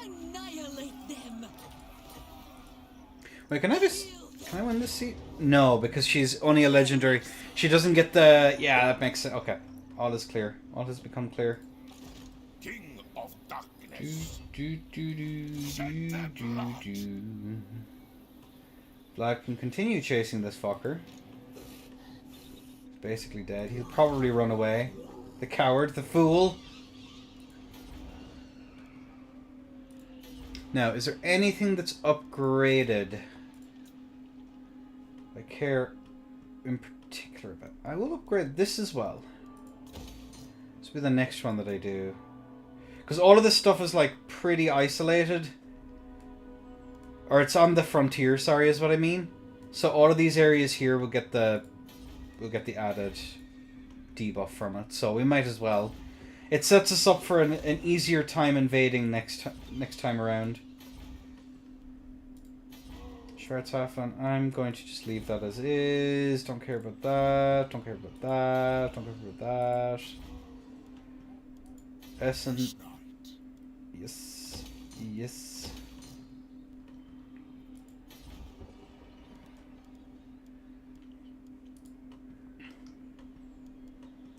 Annihilate them. Wait, can I win this seat? No, because she's only a legendary. She doesn't get the... Yeah, that makes sense. Okay. All is clear. All has become clear. King of darkness. Vlad can continue chasing this fucker. He's basically dead. He'll probably run away. The coward, the fool. Now, is there anything that's upgraded I care in particular about? I will upgrade this as well. This will be the next one that I do. Because all of this stuff is like pretty isolated. Or it's on the frontier, sorry, is what I mean. So all of these areas here will get the added debuff from it. So we might as well. It sets us up for an easier time invading next time around. Schwarzhafen, I'm going to just leave that as is. Don't care about that. Don't care about that. Don't care about that. Essen. Yes. Yes.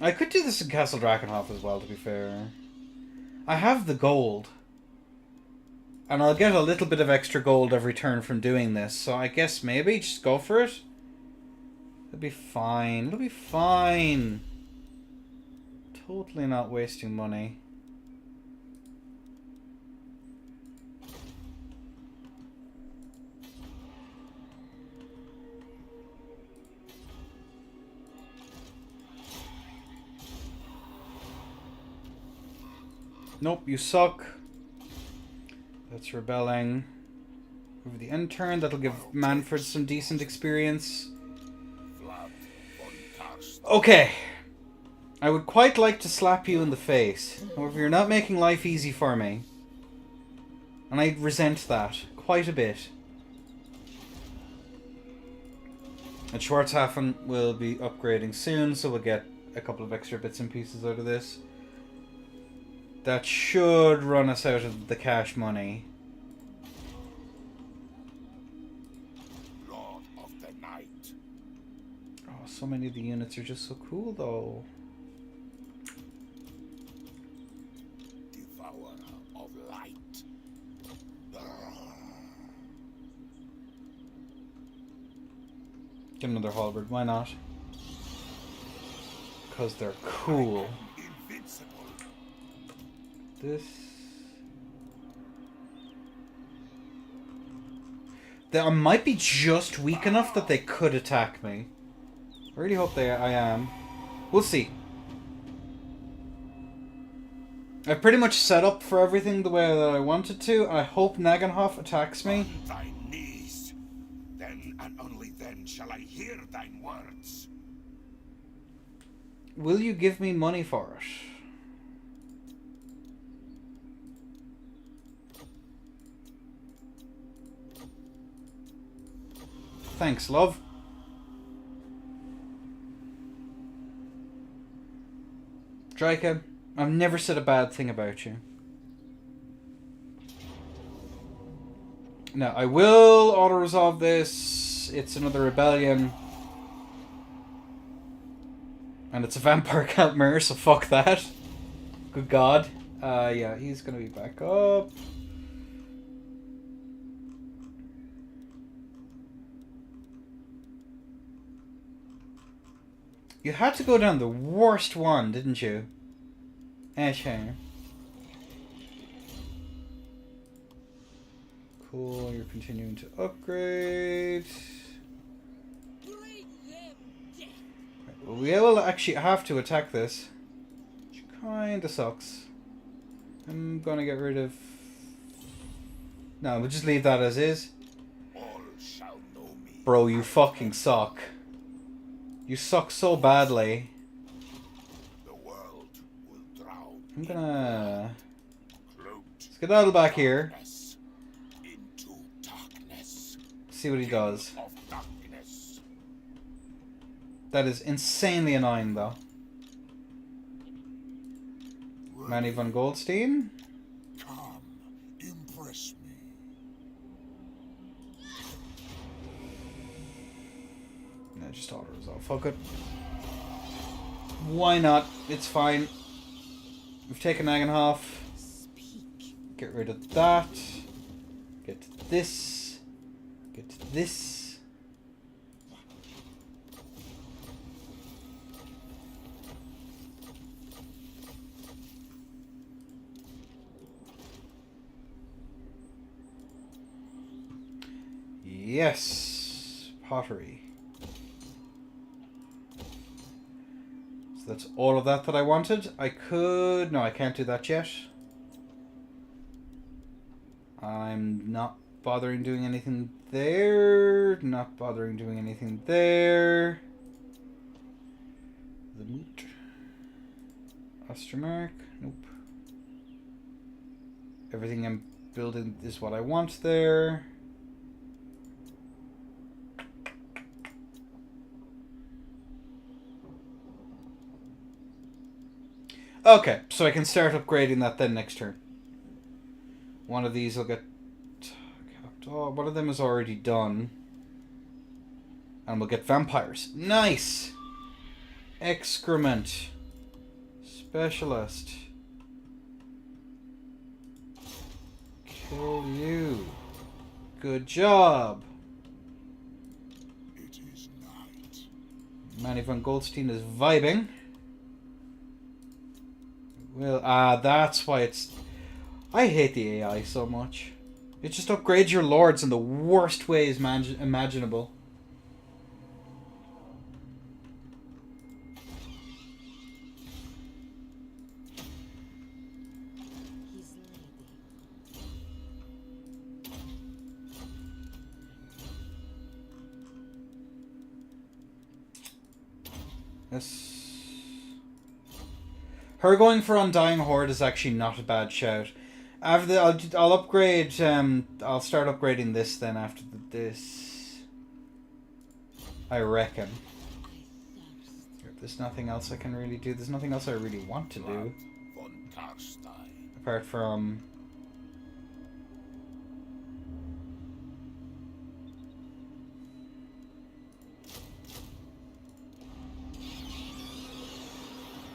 I could do this in Castle Drakenhof as well, to be fair. I have the gold. And I'll get a little bit of extra gold every turn from doing this, so I guess maybe just go for it. It'll be fine. It'll be fine. Totally not wasting money. Nope, you suck. That's rebelling. Over the end turn, that'll give Manfred some decent experience. Vlad von Carstein. Okay. I would quite like to slap you in the face. However, you're not making life easy for me. And I resent that quite a bit. And Schwarzhafen will be upgrading soon, so we'll get a couple of extra bits and pieces out of this. That should run us out of the cash money. Lord of the night. Oh, so many of the units are just so cool, though. Devourer of light. Get another halberd, why not? Because they're cool. Invincible. This... They might be just weak enough that they could attack me. I really hope I am. We'll see. I've pretty much set up for everything the way that I wanted to. I hope Nagenhof attacks me. On thine knees. Then and only then shall I hear thine words. Will you give me money for it? Thanks, love. Draco, I've never said a bad thing about you. Now, I will auto-resolve this. It's another rebellion. And it's a vampire camp mirror, so fuck that. Good god. Yeah, he's gonna be back up. You had to go down the worst one, didn't you? Okay. Cool, you're continuing to upgrade. Bring them death. Well, we will actually have to attack this. Which kinda sucks. I'm gonna get rid of... No, we'll just leave that as is. All shall know me. Bro, you fucking suck. You suck so badly. The world will drown. I'm gonna... Cloaked skedaddle back here. darkness into darkness. See what he does. Of darkness. That is insanely annoying, though. Manny von Goldstein? Come, impress me. No, just auto-resolve. Fuck it. Why not? It's fine. We've taken Nagenhof. Get rid of that. Get to this. Get to this. Yes. Pottery. So that's all of that I wanted. I could... No, I can't do that yet. I'm not bothering doing anything there. Not bothering doing anything there. The moot. Ostermark. Nope. Everything I'm building is what I want there. Okay, so I can start upgrading that then next turn. One of these will get capped. Oh, one of them is already done. And we'll get vampires. Nice! Excrement. Specialist. Kill you. Good job. It is night. Manny von Goldstein is vibing. Well, that's why it's... I hate the AI so much. It just upgrades your lords in the worst ways imaginable. He's leading. This... Her going for Undying Horde is actually not a bad shout. After the, I'll upgrade. I'll start upgrading this then after this. I reckon. There's nothing else I can really do. There's nothing else I really want to do Von Carstein. apart from.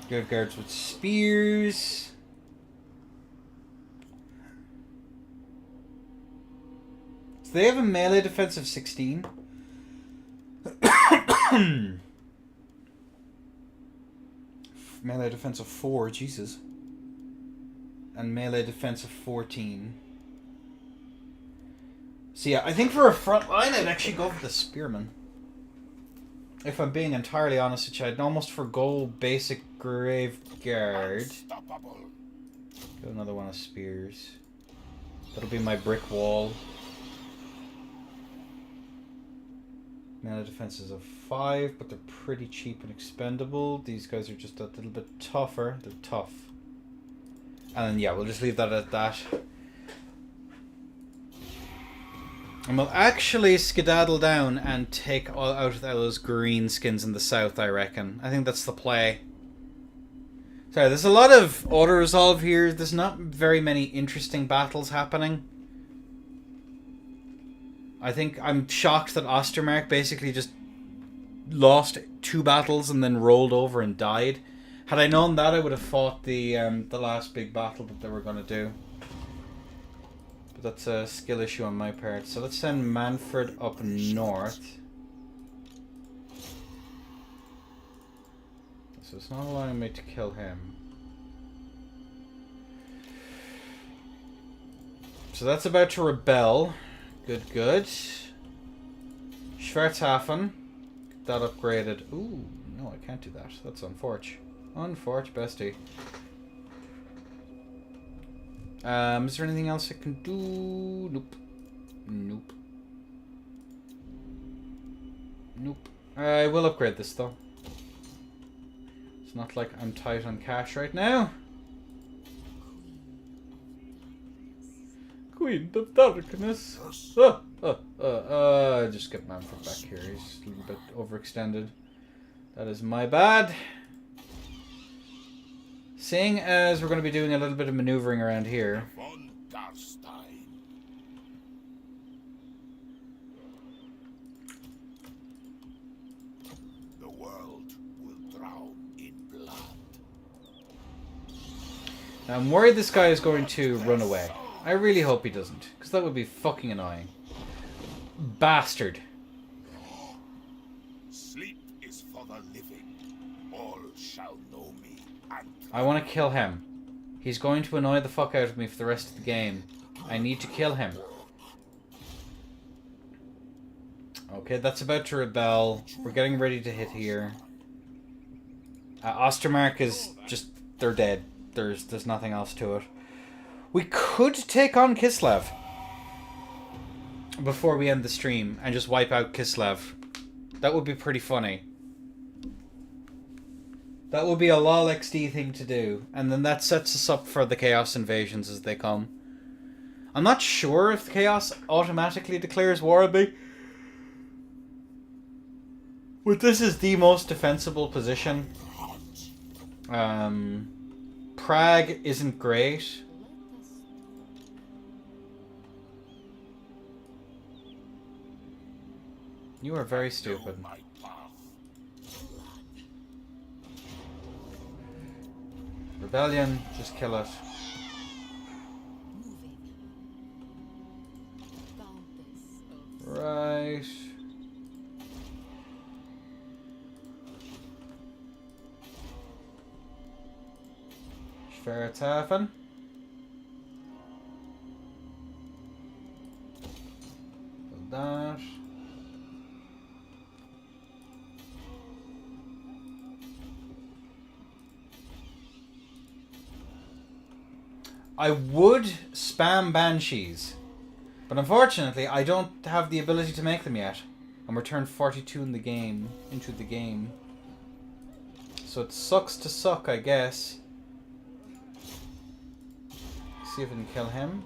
Grave guards with spears. So they have a melee defense of 16. Melee defense of 4, Jesus. And melee defense of 14. So yeah, I think for a front line I'd actually go for the spearman. If I'm being entirely honest with you, I'd almost forgo basic grave guard. Unstoppable. Got another one of spears. That'll be my brick wall. Mana defenses of 5, but they're pretty cheap and expendable. These guys are just a little bit tougher. They're tough. And then, yeah, we'll just leave that at that. And we'll actually skedaddle down and take all out of those green skins in the south, I reckon. I think that's the play. Sorry, there's a lot of auto-resolve here. There's not very many interesting battles happening. I think I'm shocked that Ostermark basically just lost 2 battles and then rolled over and died. Had I known that, I would have fought the last big battle that they were going to do. But that's a skill issue on my part. So let's send Manfred up north. So it's not allowing me to kill him. So that's about to rebel. Good, good. Schwarzhafen. Get that upgraded. Ooh, no, I can't do that. That's unfortunate. Unfortunate, bestie. Is there anything else I can do? Nope. Nope. Nope. I will upgrade this, though. It's not like I'm tight on cash right now. Queen of Darkness. Just get Manfred back here. He's a little bit overextended. That is my bad. Seeing as we're going to be doing a little bit of maneuvering around here. Von Carstein. The world will drown in blood. Now I'm worried this guy is going to run away. I really hope he doesn't, because that would be fucking annoying. Bastard. Sleep is for the living. All shall know me. And I want to kill him. He's going to annoy the fuck out of me for the rest of the game. I need to kill him. Okay, that's about to rebel. We're getting ready to hit here. Ostermark is just... they're dead. There's nothing else to it. We could take on Kislev before we end the stream and just wipe out Kislev. That would be pretty funny. That would be a LOL XD thing to do. And then that sets us up for the Chaos invasions as they come. I'm not sure if the Chaos automatically declares war on me. But this is the most defensible position. Prague isn't great. You are very stupid. my path. Rebellion, just kill it. Right. Schwarzhafen. That. I would spam Banshees, but unfortunately I don't have the ability to make them yet. And we're turned 42 in the game, into the game. So it sucks to suck, I guess. See if we can kill him.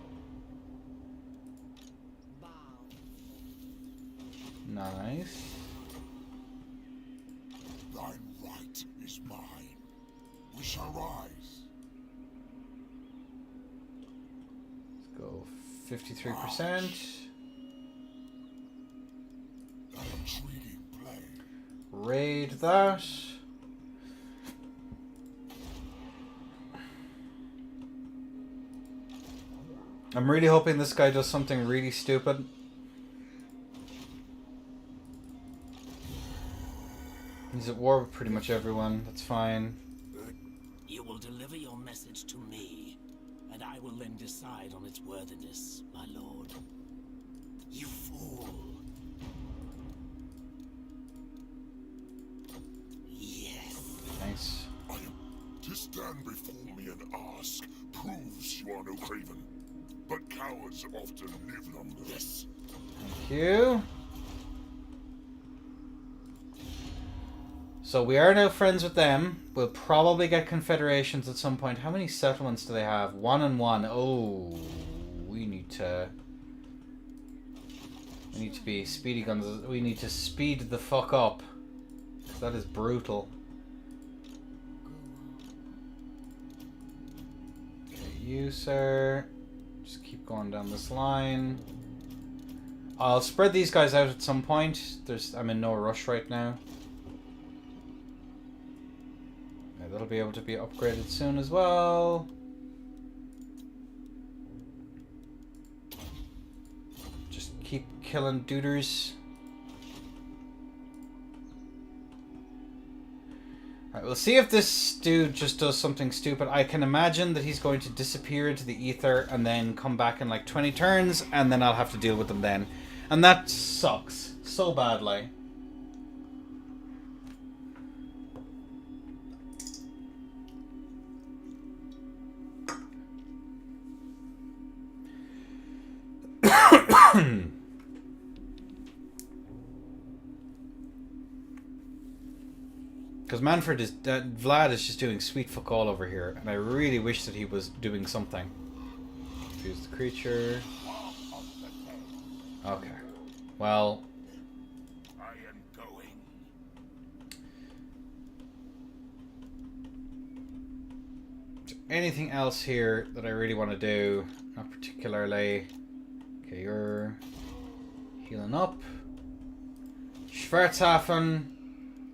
Nice. Thine right is mine. We shall rise. Let's go 53%. An intriguing play. Raid that. I'm really hoping this guy does something really stupid. He's at war with pretty much everyone. That's fine. You will deliver your message to me, and I will then decide on its worthiness, my lord. You fool. Yes. Nice. I am to stand before me and ask, proves you are no craven. But cowards often live longer. Yes. Thank you. So we are now friends with them. We'll probably get confederations at some point. How many settlements do they have? 1 and 1. Oh, we need to be speedy guns. We need to speed the fuck up. That is brutal. Okay, you, sir. Just keep going down this line. I'll spread these guys out at some point. I'm in no rush right now. Yeah, that'll be able to be upgraded soon as well. Just keep killing duders. Alright, we'll see if this dude just does something stupid. I can imagine that he's going to disappear into the ether and then come back in like 20 turns, and then I'll have to deal with them then. And that sucks so badly. Because Manfred is... Vlad is just doing sweet fuck all over here. And I really wish that he was doing something. Use the creature. Okay. Well... I am going. Anything else here that I really want to do? Not particularly. Okay, you're... healing up. Schwarzhafen.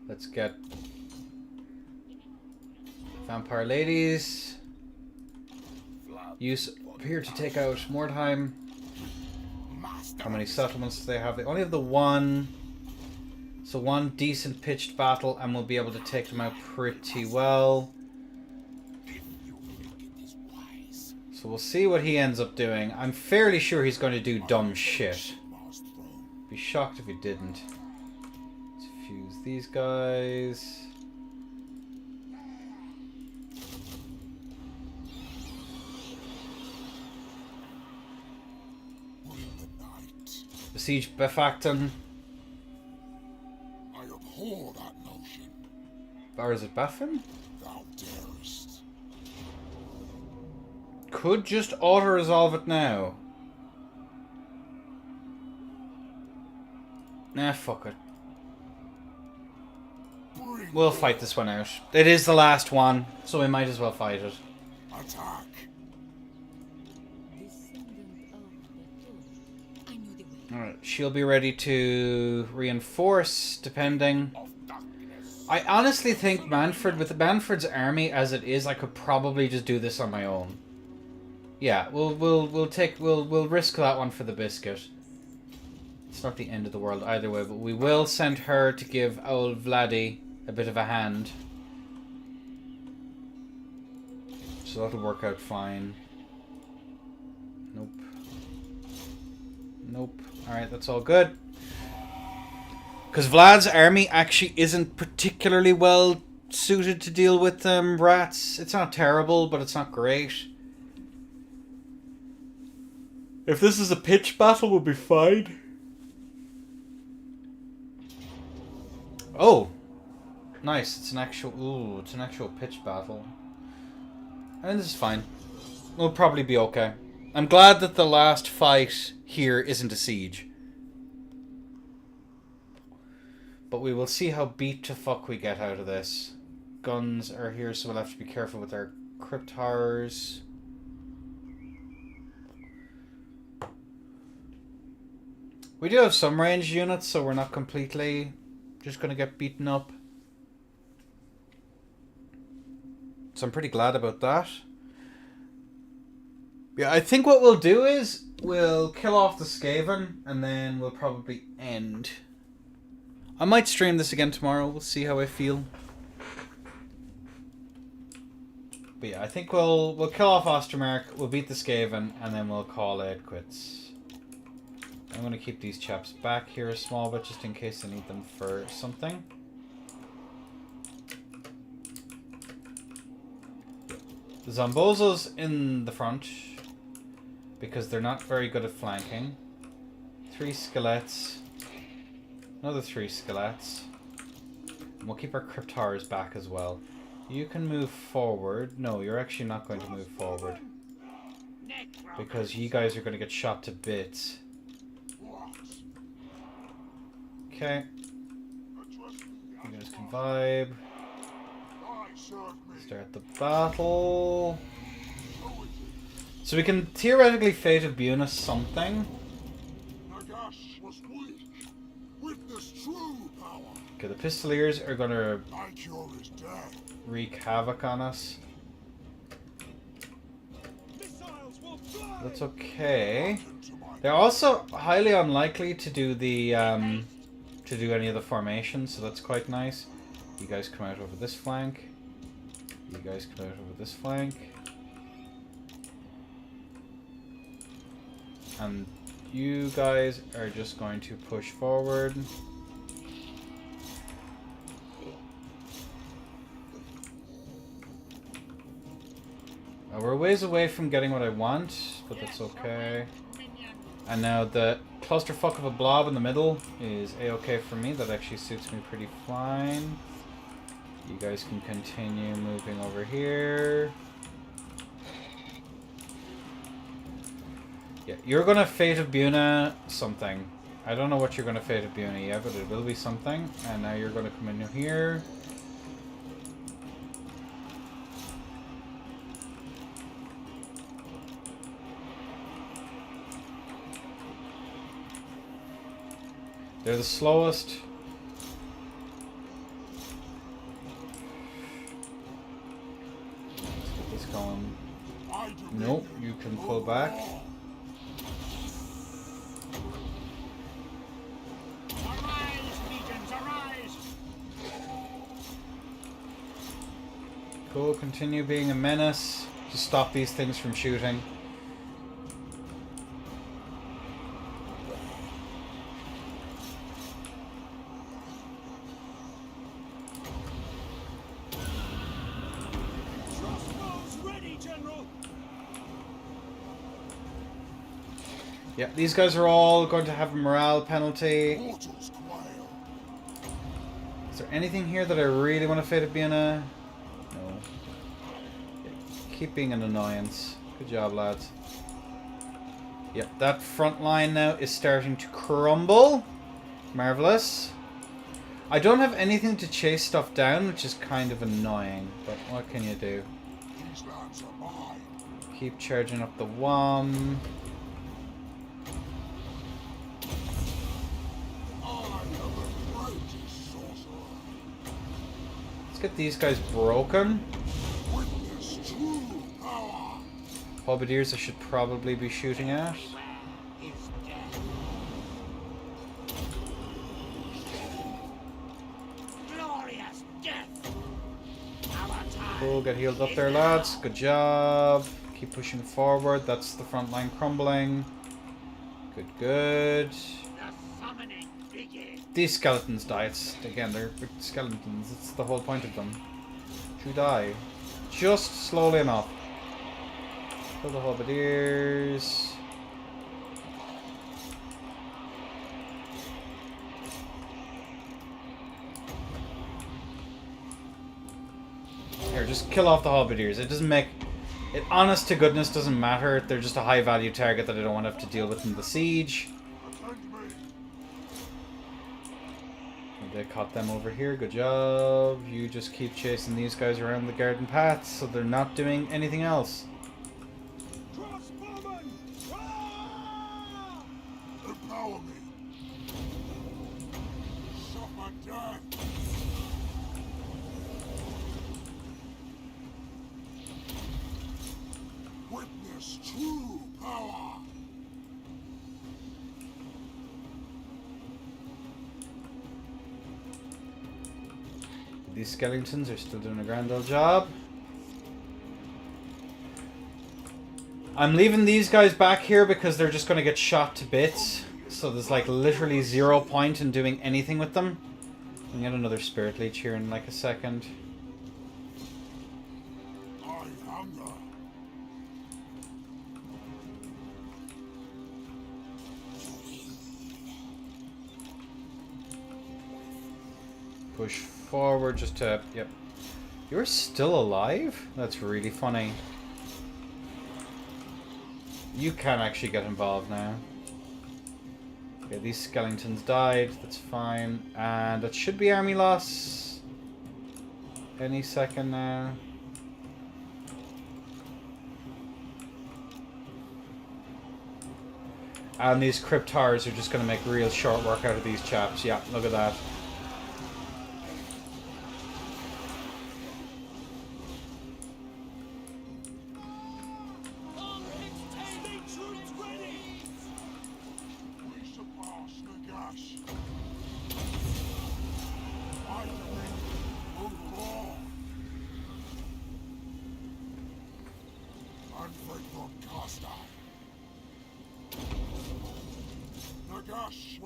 Let's get... Vampire ladies. Use appear to take out Mordheim. How many settlements do they have? They only have the one. So one decent pitched battle and we'll be able to take them out pretty well. So we'll see what he ends up doing. I'm fairly sure he's going to do dumb shit. Be shocked if he didn't. Let's fuse these guys. Besiege Befacton. I abhor that notion. Or is it Baffin? Thou darest. Could just auto-resolve it now. Nah, fuck it. We'll fight this one out. It is the last one, so we might as well fight it. Attack. Alright, she'll be ready to reinforce, depending. I honestly think with Manfred's army as it is, I could probably just do this on my own. Yeah, we'll risk that one for the biscuit. It's not the end of the world either way, but we will send her to give old Vladdy a bit of a hand. So that'll work out fine. Nope. Nope. Alright, that's all good. Because Vlad's army actually isn't particularly well suited to deal with rats. It's not terrible, but it's not great. If this is a pitch battle, we'll be fine. Oh! Nice, it's an actual pitch battle. And this is fine. We'll probably be okay. I'm glad that the last fight here isn't a siege. But we will see how beat to fuck we get out of this. Guns are here, so we'll have to be careful with our crypt horrors. We do have some ranged units, so we're not completely just going to get beaten up. So I'm pretty glad about that. Yeah, I think what we'll do is we'll kill off the Skaven and then we'll probably end. I might stream this again tomorrow. We'll see how I feel. But yeah, I think we'll kill off Ostermark, we'll beat the Skaven, and then we'll call it quits. I'm going to keep these chaps back here a small bit just in case I need them for something. The Zombozo's in the front because they're not very good at flanking. 3 skelets. Another 3 skelets. And we'll keep our Cryptars back as well. You can move forward. No, you're actually not going to move forward. Because you guys are going to get shot to bits. Okay. You guys can vibe. Start the battle. So we can theoretically Fate of Buna something. Okay, the Pistoliers are going to wreak havoc on us. That's okay. They're also highly unlikely to do the any of the formations, so that's quite nice. You guys come out over this flank. You guys come out over this flank. And you guys are just going to push forward. We're a ways away from getting what I want, but that's okay. And now the clusterfuck of a blob in the middle is a-okay for me. That actually suits me pretty fine. You guys can continue moving over here. Yeah, you're gonna Fate of Buna something. I don't know what you're gonna Fate of Buna yet, but it will be something. And now you're gonna come in here. They're the slowest. Let's get this going. Nope, you can pull back. Cool, continue being a menace to stop these things from shooting. Yeah, these guys are all going to have a morale penalty. Is there anything here that I really want to Fate of Buna? No. Yeah, keep being an annoyance. Good job, lads. Yeah, that front line now is starting to crumble. Marvelous. I don't have anything to chase stuff down, which is kind of annoying. But what can you do? Keep charging up the one. Let's get these guys broken. Halberdiers I should probably be shooting at. Cool, get healed up there, lads. Good job. Keep pushing forward. That's the front line crumbling. Good, good. These skeletons die. Again, they're skeletons. It's the whole point of them. To die. Just slowly enough. Kill the halberdiers. Here, just kill off the halberdiers. It doesn't make... It, honest to goodness, doesn't matter. They're just a high value target that I don't want to have to deal with in the siege. They caught them over here. Good job. You just keep chasing these guys around the garden paths so they're not doing anything else. Empower me. Suffer death. Witness true power. These skeletons are still doing a grand old job. I'm leaving these guys back here because they're just going to get shot to bits. So there's like literally 0 point in doing anything with them. I'll get another Spirit Leech here in like a second. I hunger. Push forward just to... Yep. You're still alive? That's really funny. You can actually get involved now. Okay, these skeletons died. That's fine. And that should be army loss. Any second now. And these cryptars are just going to make real short work out of these chaps. Yeah, look at that.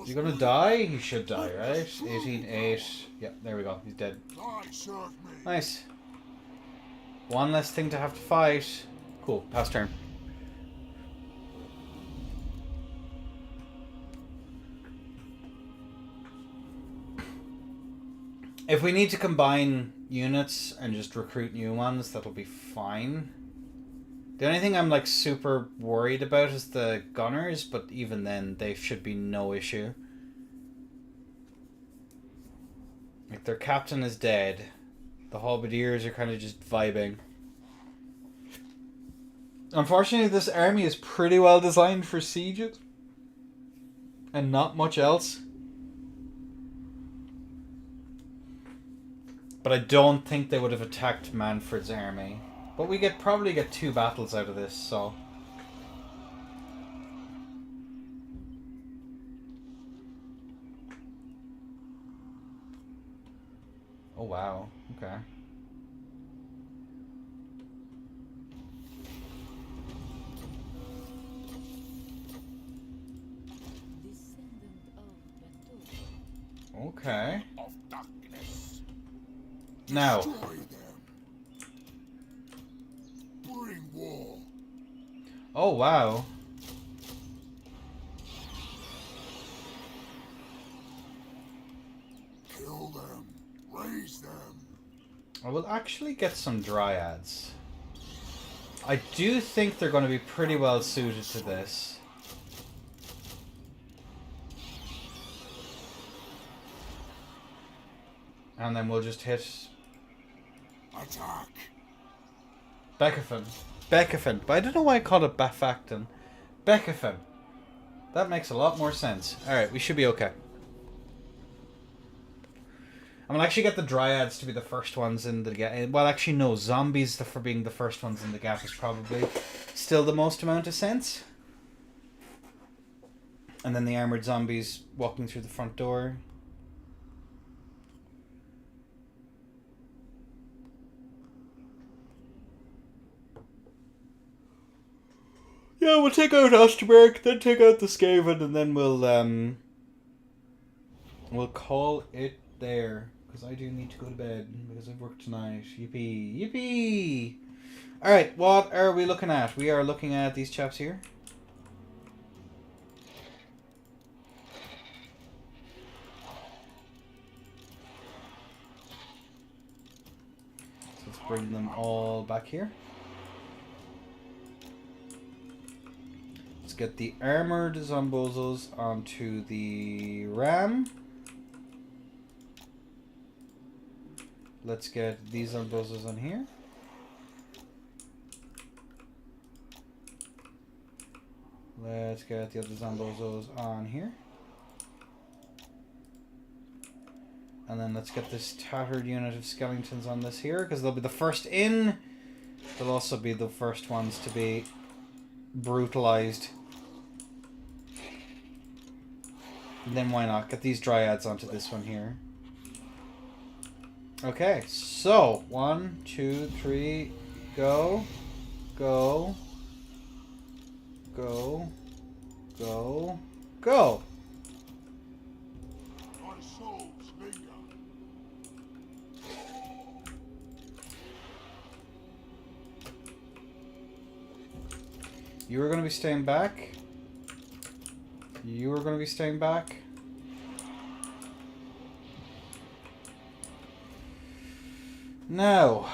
Is he gonna die? He should die, right? 18-8. Yep, there we go. He's dead. Nice. One less thing to have to fight. Cool. Pass turn. If we need to combine units and just recruit new ones, that'll be fine. The only thing I'm like super worried about is the gunners, but even then they should be no issue. Like their captain is dead. The halberdiers are kind of just vibing. Unfortunately, this army is pretty well designed for sieges. And not much else. But I don't think they would have attacked Manfred's army. But we probably get 2 battles out of this, so... Oh wow, okay. Okay. Now. Oh wow. Kill them. Raise them. I will actually get some dryads. I do think they're going to be pretty well suited to this. And then we'll just hit... Attack. Beckefin. Beckefin. But I don't know why I called it Bafacton. Beckefin. That makes a lot more sense. Alright, we should be okay. I'm gonna actually get the dryads to be the first ones in the gap. Well, actually, no. Zombies for being the first ones in the gap is probably still the most amount of sense. And then the armored zombies walking through the front door. Yeah, we'll take out Osterberg, then take out the Skaven, and then we'll call it there. Because I do need to go to bed, because I've worked tonight. Yippee! Yippee! Alright, what are we looking at? We are looking at these chaps here. So let's bring them all back here. Let's get the armored zombozos onto the ram. Let's get these zombozos on here. Let's get the other zombozos on here. And then let's get this tattered unit of skeletons on this here, because they'll be the first in. They'll also be the first ones to be brutalized. And then why not? Get these dryads onto this one here. Okay, so 1, 2, 3, go, go, go, go, go. My soul's linger. You are going to be staying back. You are going to be staying back. Now.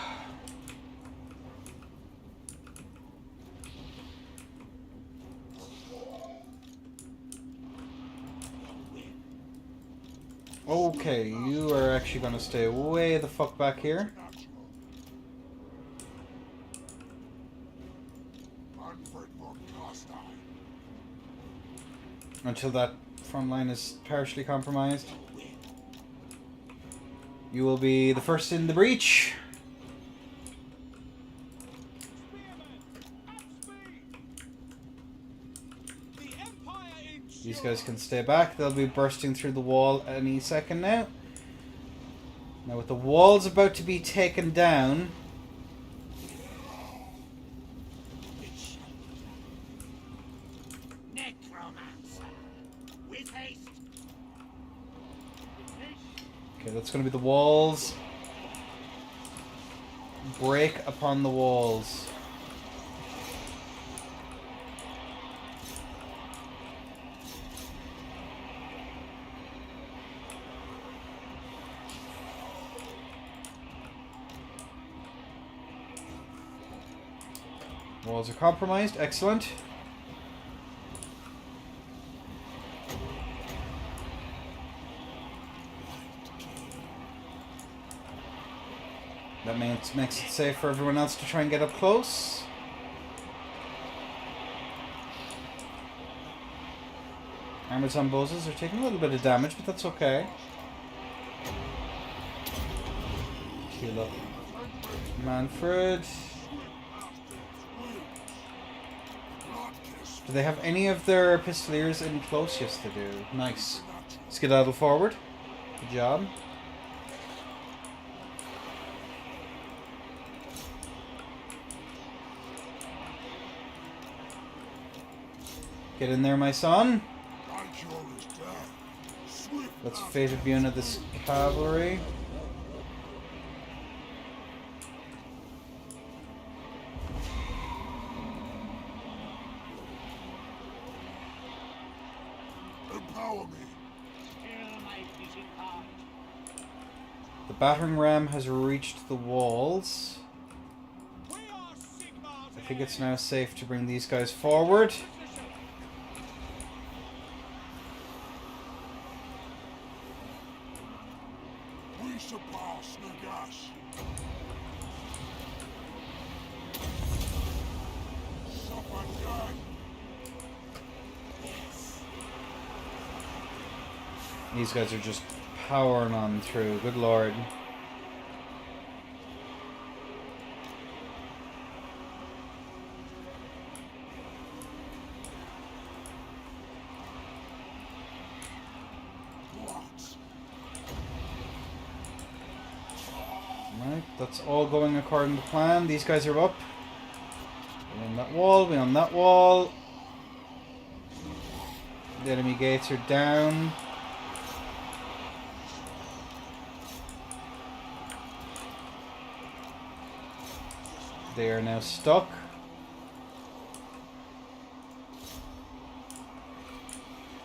Okay, you are actually going to stay way the fuck back here. Until that front line is partially compromised. You will be the first in the breach. These guys can stay back. They'll be bursting through the wall any second now. Now with the walls about to be taken down, okay, that's going to be the walls. Break upon the walls. Walls are compromised. Excellent. That makes it safe for everyone else to try and get up close. Amazon bosses are taking a little bit of damage, but that's okay. Heal up Manfred. Do they have any of their pistoliers in close? Yes, they do. Nice. Skedaddle forward. Good job. Get in there, my son. Let's fate of Buna this cavalry. The battering ram has reached the walls. I think it's now safe to bring these guys forward. These guys are just powering on through. Good lord. Right, that's all going according to plan. These guys are up. We're on that wall, we're on that wall. The enemy gates are down. They are now stuck.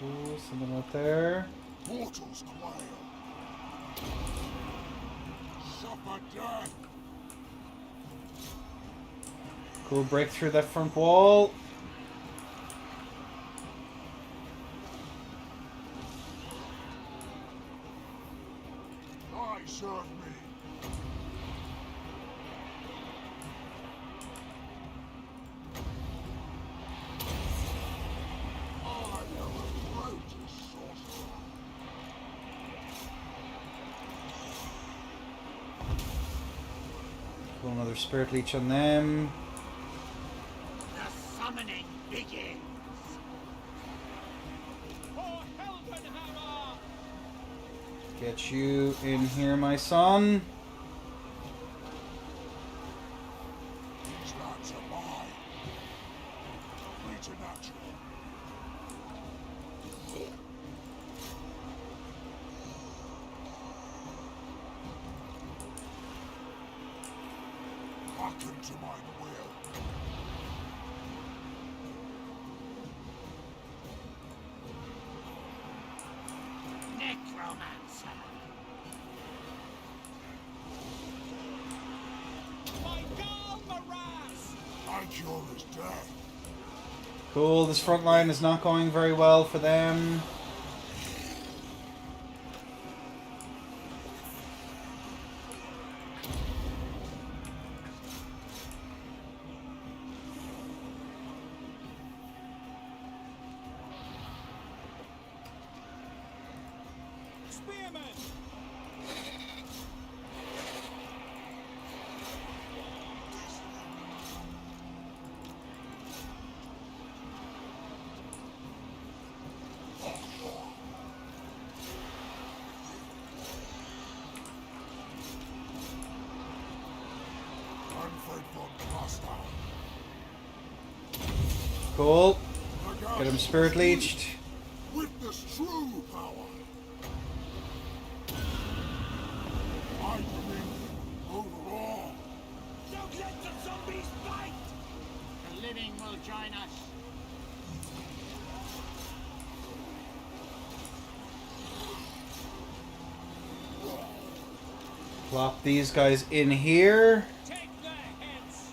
Ooh, something out there. Mortals quail. Supper death. Cool, break through that front wall. I serve me. Cool, another spirit leech on them. The summoning begins. Get you in here, my son. These lads are mine. Preternatural. Hearken to my will. necromancer. My cure is death. Cool, this front line is not going very well for them. Unfaithful Carstein. Cool. Get him spirit leeched. Witness true power. I bring Overhaul. Don't let the zombies fight! The living will join us. Plop these guys in here. Take their heads!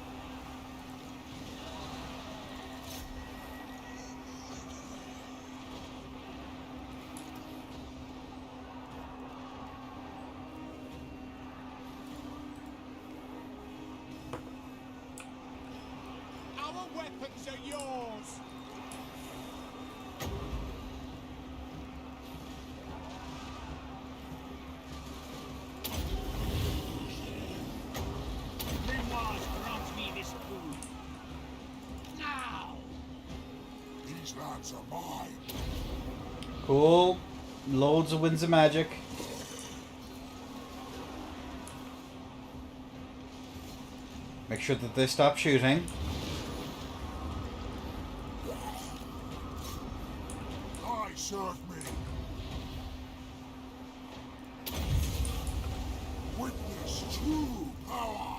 Our weapons are yours! Memoirs grant me this boon. Now! These lands are mine. Cool. Loads of winds of magic. Make sure that they stop shooting. I serve me. Witness true power.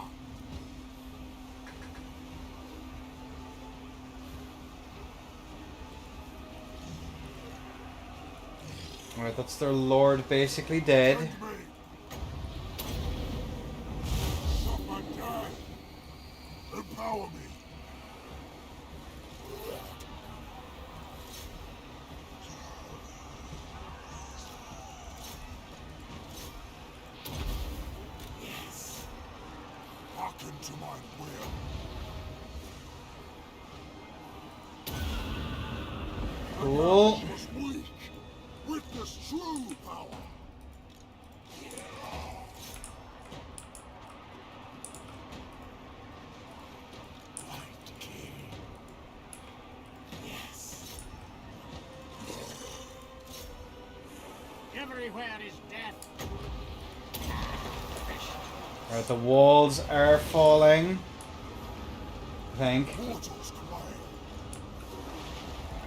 Alright, that's their lord basically dead. Send me. Stop my death. Empower me. Yes. Hearken to my will. Cool. Was weak. Witness true power. White King. Yes. Everywhere is death. Alright, the walls are falling. I think. Mortals quail.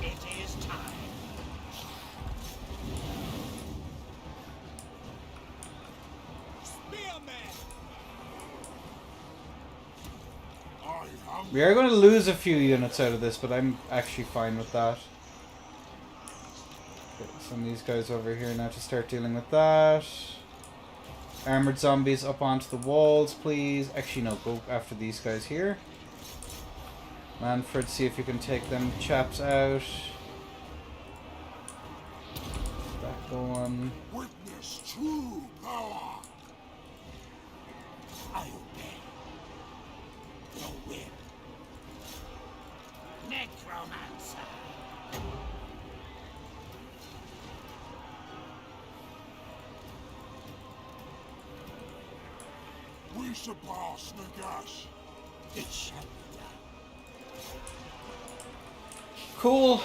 It is time. Spearman! I am. We are going to lose a few units out of this, but I'm actually fine with that. Get some of these guys over here now to start dealing with that. Armored zombies up onto the walls, please. Actually, no, go after these guys here. Manfred, see if you can take them chaps out. That going. Witness true power. I obey. The whip. Necromancer. We surpass Nagash. It shall be done. Cool.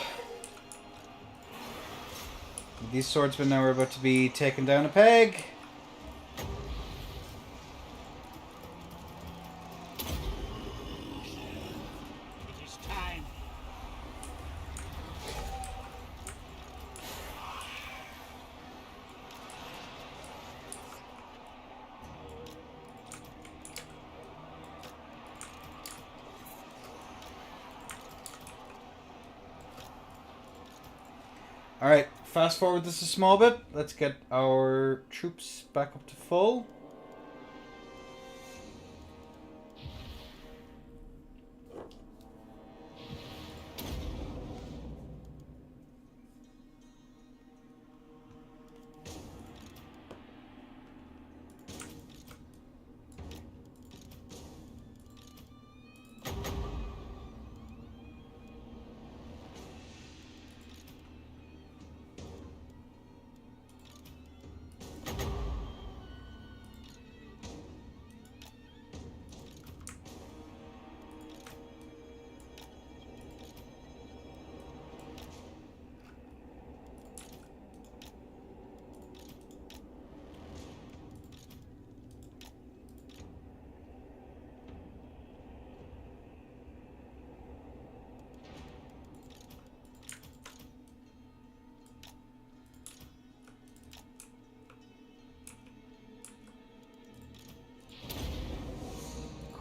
These swordsmen now are about to be taken down a peg. It is time. Alright, fast forward this a small bit. Let's get our troops back up to full.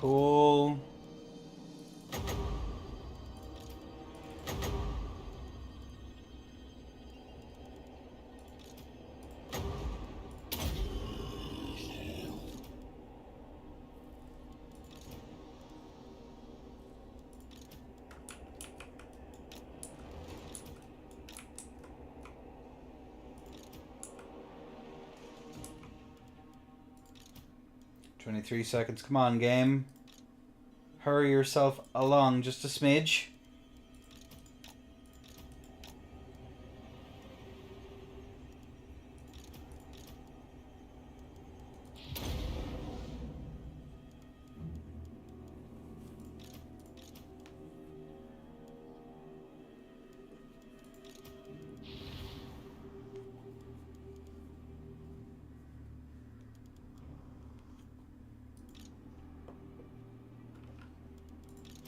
Cool. "23 seconds. Come on, game. Hurry yourself along just a smidge."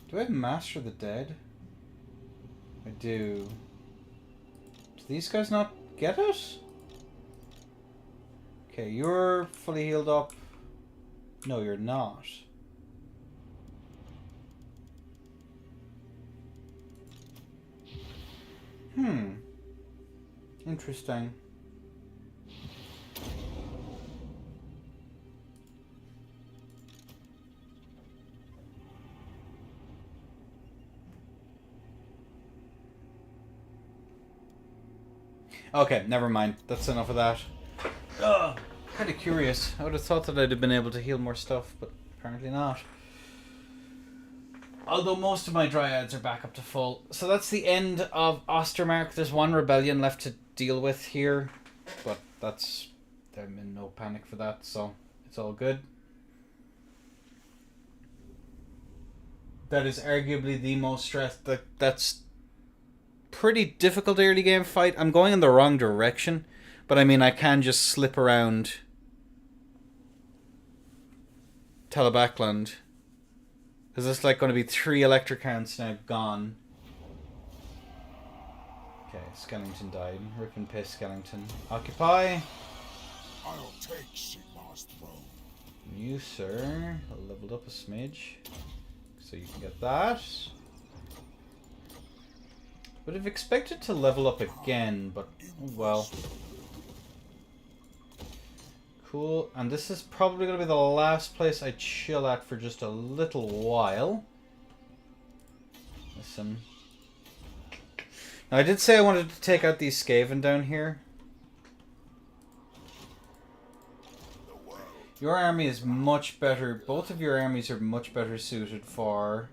Do I have Master of the Dead? I do. Do these guys not get it? Okay, you're fully healed up. No, you're not. Interesting. Okay, never mind. That's enough of that. Ugh, kind of curious. I would have thought that I'd have been able to heal more stuff, but apparently not. Although most of my dryads are back up to full. So that's the end of Ostermark. There's one rebellion left to deal with here, but that's... I'm in no panic for that, so it's all good. That is arguably the most stressed... That's pretty difficult early game fight. I'm going in the wrong direction, but I mean I can just slip around Telebakland. Is this like going to be 3 electric counts now gone? Okay, Skellington died. Rip and piss, Skellington. Occupy. I'll take Sigmar's throne. You, sir, leveled up a smidge, so you can get that. Would have expected to level up again, but oh well. Cool, and this is probably going to be the last place I chill at for just a little while. Listen. Now, I did say I wanted to take out these Skaven down here. Your army is much better. Both of your armies are much better suited for...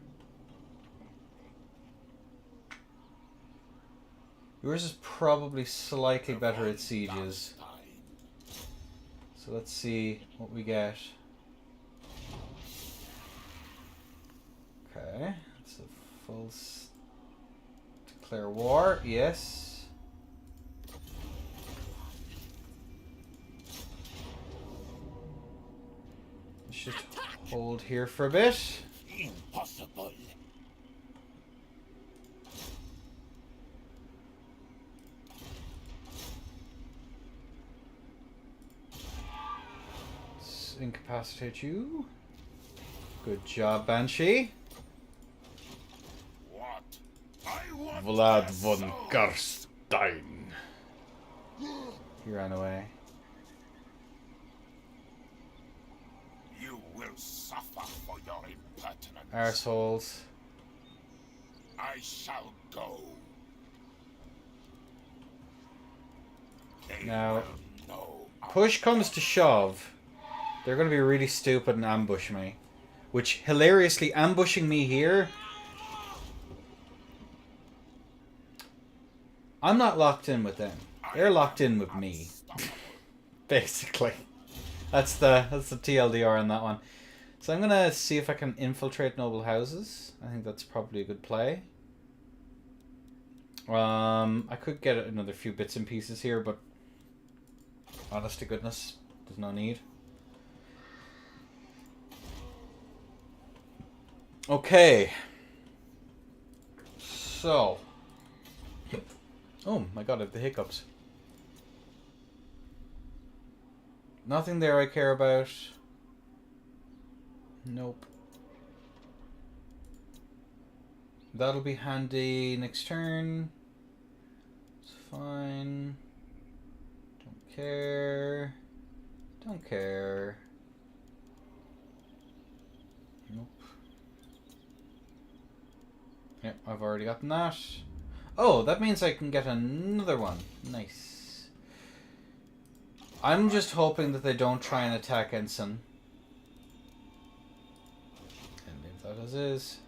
Yours is probably slightly better at sieges. So let's see what we get. Okay, it's a full declare war. Yes. Let's just hold here for a bit. Impossible. Incapacitate you. Good job, Banshee. What? I want Vlad their von soul. Carstein. He ran away. You will suffer for your impertinence. Arseholes. I shall go. They Now, will know push comes to shove, they're going to be really stupid and ambush me. Which, hilariously, ambushing me here... I'm not locked in with them. They're locked in with me. Basically. That's the TLDR on that one. So I'm going to see if I can infiltrate noble houses. I think that's probably a good play. I could get another few bits and pieces here, but honest to goodness, there's no need. Okay. So. Oh my god, I have the hiccups. Nothing there I care about. Nope. That'll be handy next turn. It's fine. Don't care. Don't care. Nope. Yep, I've already gotten that. Oh, that means I can get another one. Nice. I'm just hoping that they don't try and attack Ensign. And leave that as is.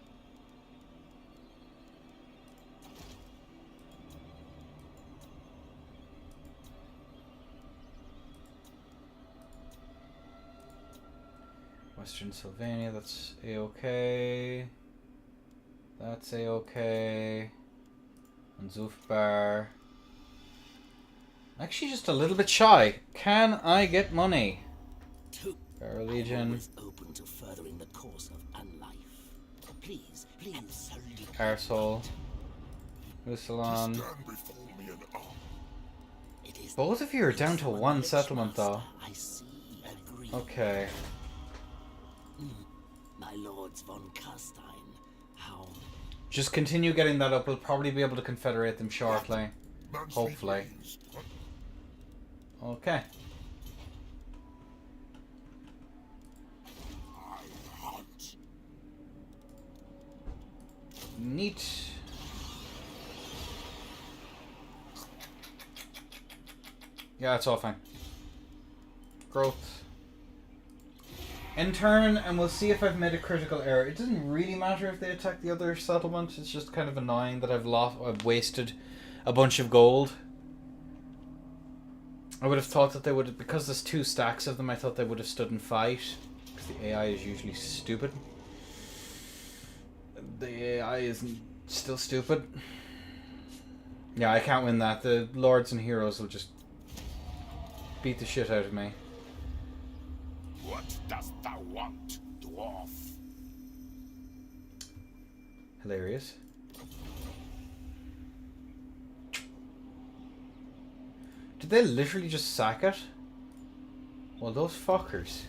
Western Sylvania, that's A-okay. That's A-okay. And Zufbar. Actually, just a little bit shy. Can I get money? Barrow Legion. Always open to furthering the course of unlife. Please, salute. Arsehole. Musalon. stand before me and It is Both of you are down to one settlement, though. I see. Agree. Okay. My lords von Carstein. How Just continue getting that up. We'll probably be able to confederate them shortly. Hopefully. Okay. I hunt. Neat. Yeah, it's all fine. Growth. End turn, and we'll see if I've made a critical error. It doesn't really matter if they attack the other settlement. It's just kind of annoying that I've wasted a bunch of gold. I would have thought that they would, because there's 2 stacks of them, I thought they would have stood and fight. Because the AI is usually stupid. The AI isn't still stupid. Yeah, I can't win that. The lords and heroes will just beat the shit out of me. What dost thou want, dwarf? Hilarious. Did they literally just sack it? Well, those fuckers.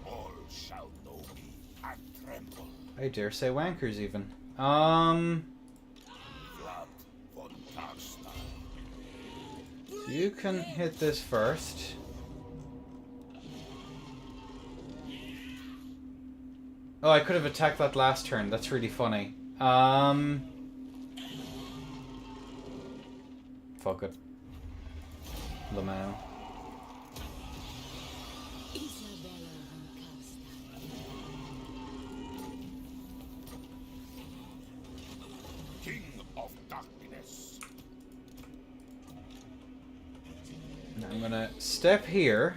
All shall know me and tremble. I dare say wankers even. Vlad von Carstein. You can hit this first. Oh, I could have attacked that last turn. That's really funny. Fuck it. Lamau. King of darkness. Now I'm gonna step here.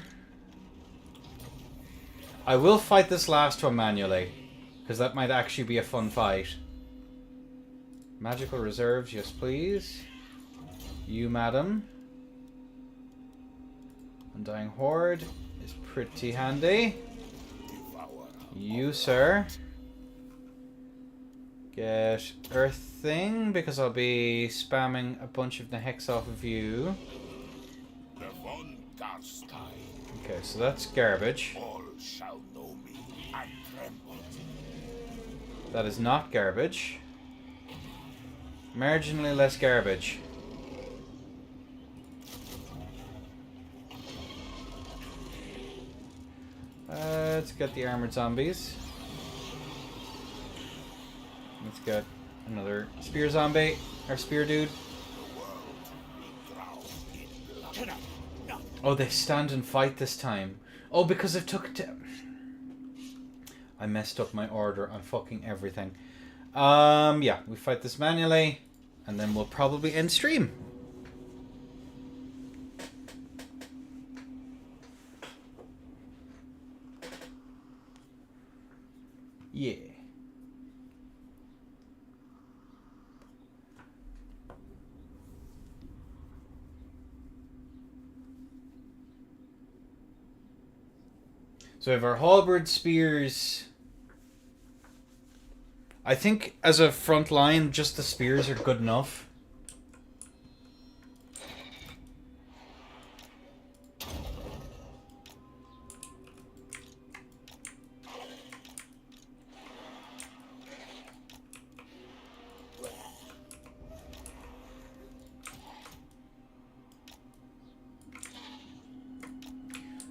I will fight this last one manually, because that might actually be a fun fight. Magical reserves, yes please. You, madam. Undying Horde is pretty handy. You, sir. Get Earth Thing, because I'll be spamming a bunch of the hex off of you. The von Carstein. Okay, so that's garbage. All shall know me and tremble. That is not garbage. Marginally less garbage. Let's get the armored zombies. Let's get another spear zombie, or spear dude. Oh, they stand and fight this time. Oh, because I've took it. I messed up my order on fucking everything. Yeah, we fight this manually, and then we'll probably end stream. Yeah. So we have our halberd spears. I think as a front line, just the spears are good enough.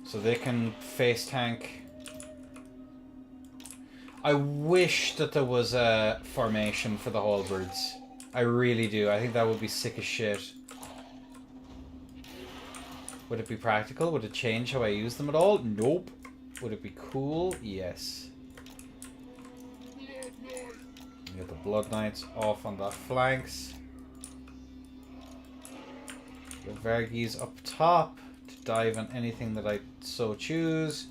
So they can face tank. I wish that there was a formation for the halberds. I really do. I think that would be sick as shit. Would it be practical? Would it change how I use them at all? Nope. Would it be cool? Yes. Get the Blood Knights off on the flanks. The Vergis up top to dive on anything that I so choose.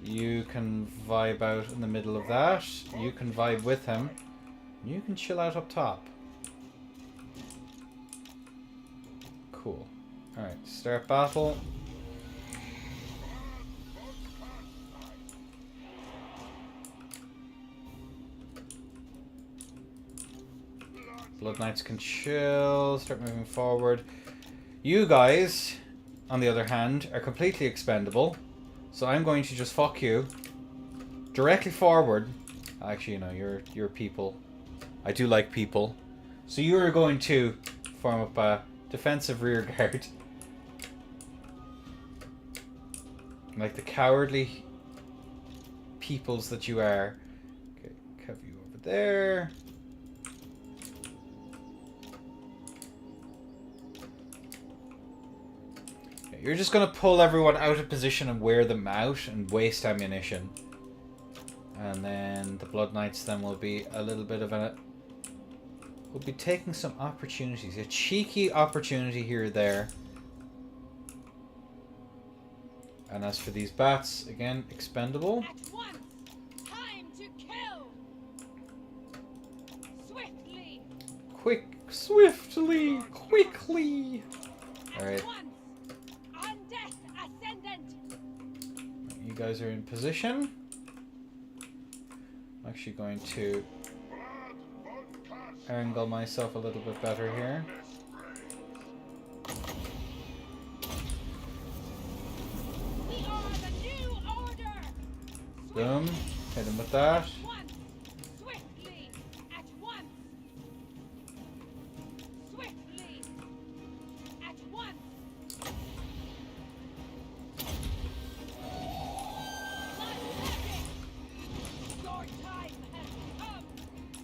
You can vibe out in the middle of that. You can vibe with him. You can chill out up top. Cool. Alright, start battle. Blood Knights can chill, start moving forward. You guys, on the other hand, are completely expendable. So I'm going to just fuck you directly forward. Actually, you know, you're people. I do like people. So you are going to form up a defensive rear guard. Like the cowardly peoples that you are. Okay, cover you over there. You're just going to pull everyone out of position and wear them out and waste ammunition. And then the Blood Knights then will be a little bit of a... We'll be taking some opportunities. A cheeky opportunity here or there. And as for these bats, again, expendable. At once. Time to kill. Swiftly. Quick, swiftly, quickly. Alright. You guys are in position. I'm actually going to angle myself a little bit better here. We are the new order. Boom. Hit him with that. Swiftly. At once. Swiftly. At once.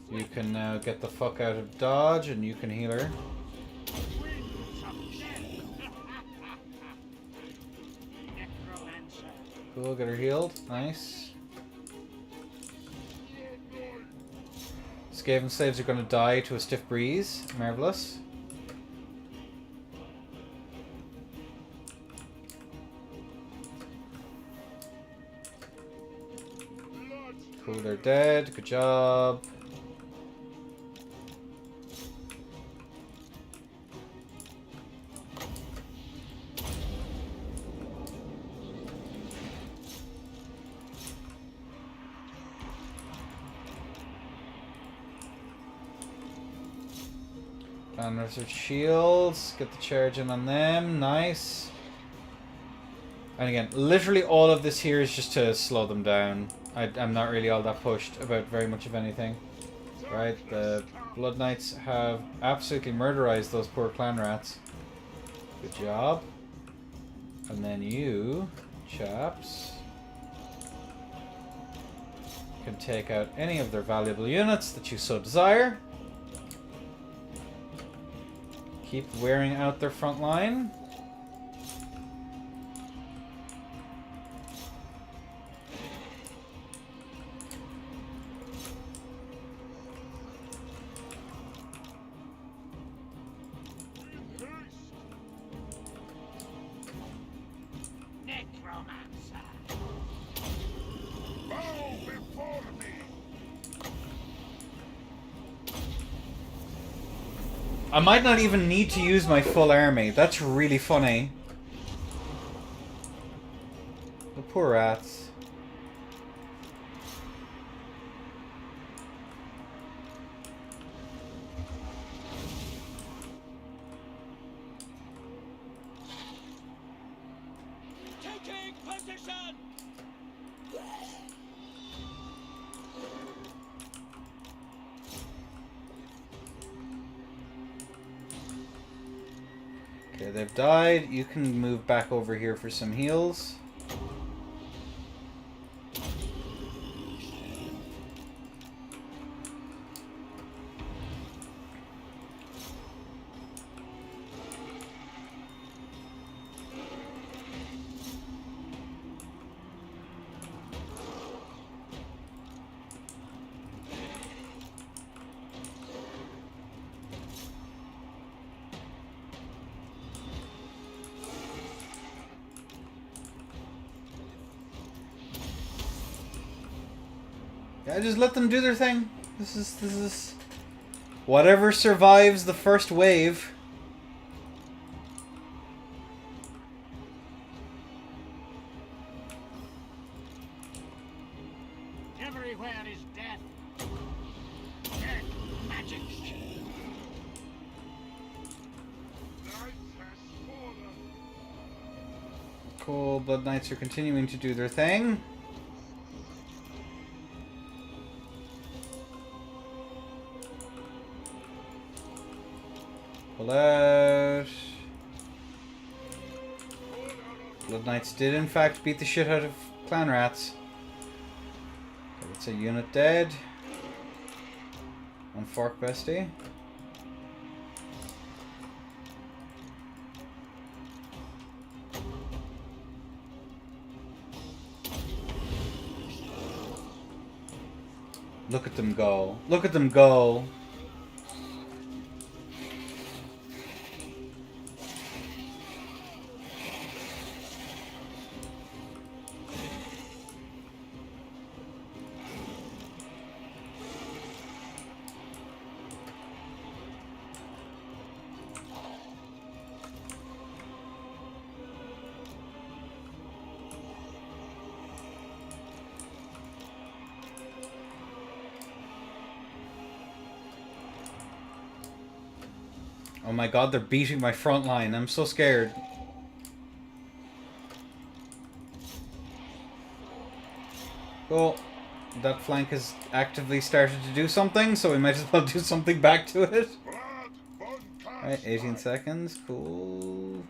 You can now get the fuck out of dodge and you can heal her. Cool, get her healed. Nice. Skaven slaves are going to die to a stiff breeze. Marvelous. Cool, they're dead. Good job. Planners with shields. Get the charge in on them. Nice. And again, literally all of this here is just to slow them down. I'm not really all that pushed about very much of anything. Right, the Blood Knights have absolutely murderized those poor clan rats. Good job. And then you chaps can take out any of their valuable units that you so desire. Keep wearing out their front line. I might not even need to use my full army. That's really funny. The poor rats. Taking position! Okay, they've died. You can move back over here for some heals. Yeah, just let them do their thing. This is whatever survives the first wave. Everywhere is death. Death, magic. Cool, Blood Knights are continuing to do their thing. Pull out. Blood Knights did in fact beat the shit out of clan rats. Okay, that's a unit dead. One fork bestie. Look at them go. Look at them go. Oh my god, they're beating my front line. I'm so scared. Cool. That flank has actively started to do something, so we might as well do something back to it. Alright, 18 seconds. Cool.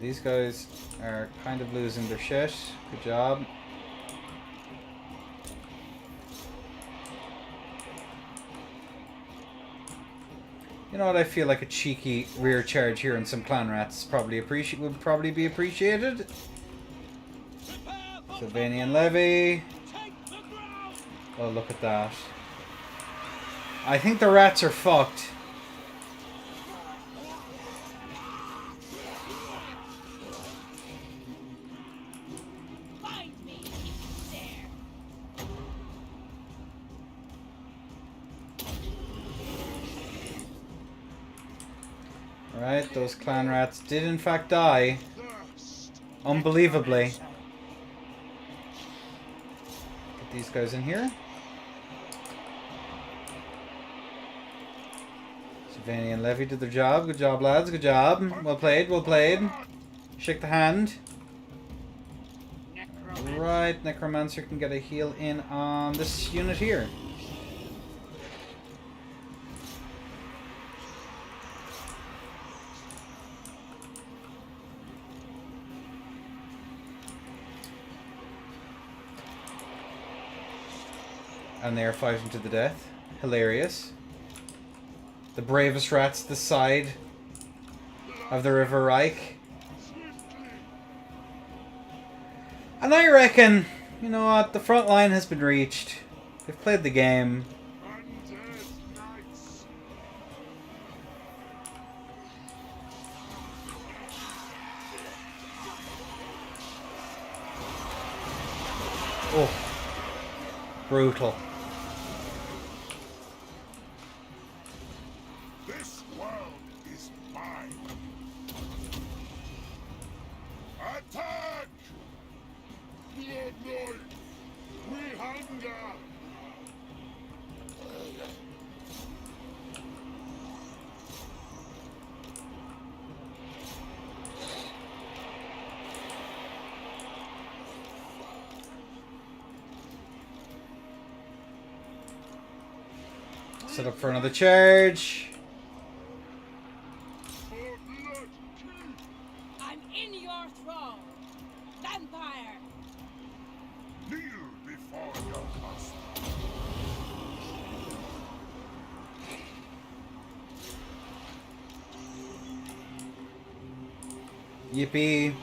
These guys are kind of losing their shit. Good job. You know what? I feel like a cheeky rear charge here on some clan rats would probably be appreciated. Sylvanian levy. Oh, look at that. I think the rats are fucked. Alright, those clan rats did in fact die. Unbelievably. Get these guys in here. Sylvanian levy did their job. Good job, lads. Good job. Well played, well played. Shake the hand. Right, Necromancer can get a heal in on this unit here. And they are fighting to the death. Hilarious. The bravest rats this side of the River Reich. And I reckon, you know what, the front line has been reached. They've played the game. Oh. Brutal. This world is mine. Attack! Blood Lord, we hunger. Set up for another charge. I'm in your thrall. Vampire. Kneel before your master. Yippee.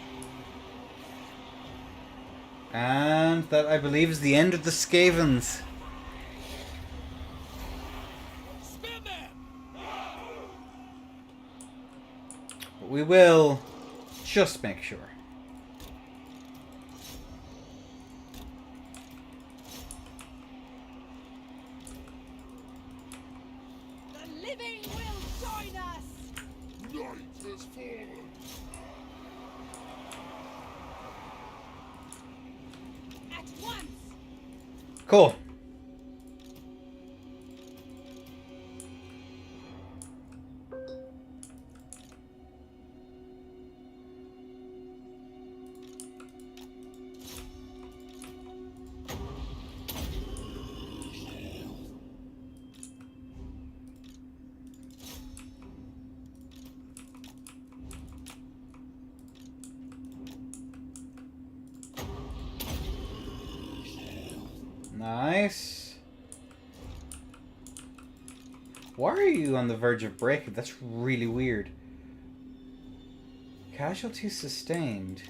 And that, I believe, is the end of the Skavens. But we will just make sure. The living will join us. Night has fallen. At once. Cool. Nice. Why are you on the verge of breaking? That's really weird. Casualties sustained.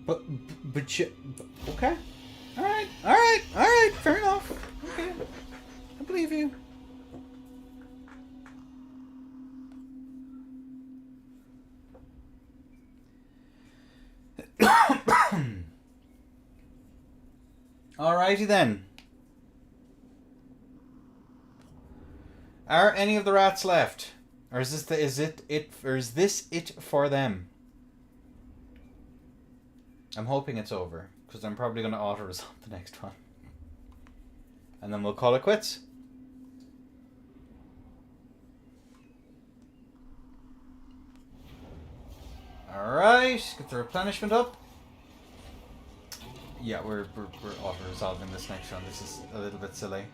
But you... Okay. Alright, fair enough. Okay. I believe you. Alrighty then. Are any of the rats left? Or is this it for them? I'm hoping it's over, because I'm probably going to auto-resolve the next one. And then we'll call it quits. Alright, get the replenishment up. Yeah, we're auto-resolving this next one. This is a little bit silly.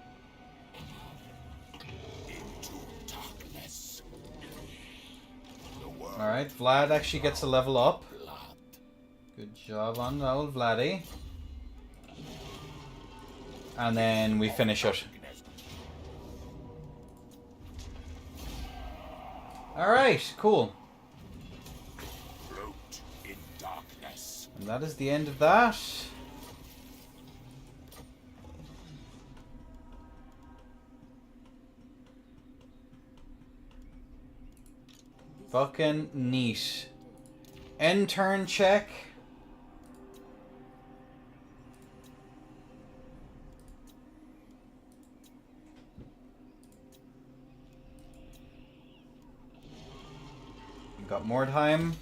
Alright, Vlad actually gets a level up. Good job on old Vladdy. And then we finish it. Alright, cool. And that is the end of that. Fucking neat. End turn check. We've got more time.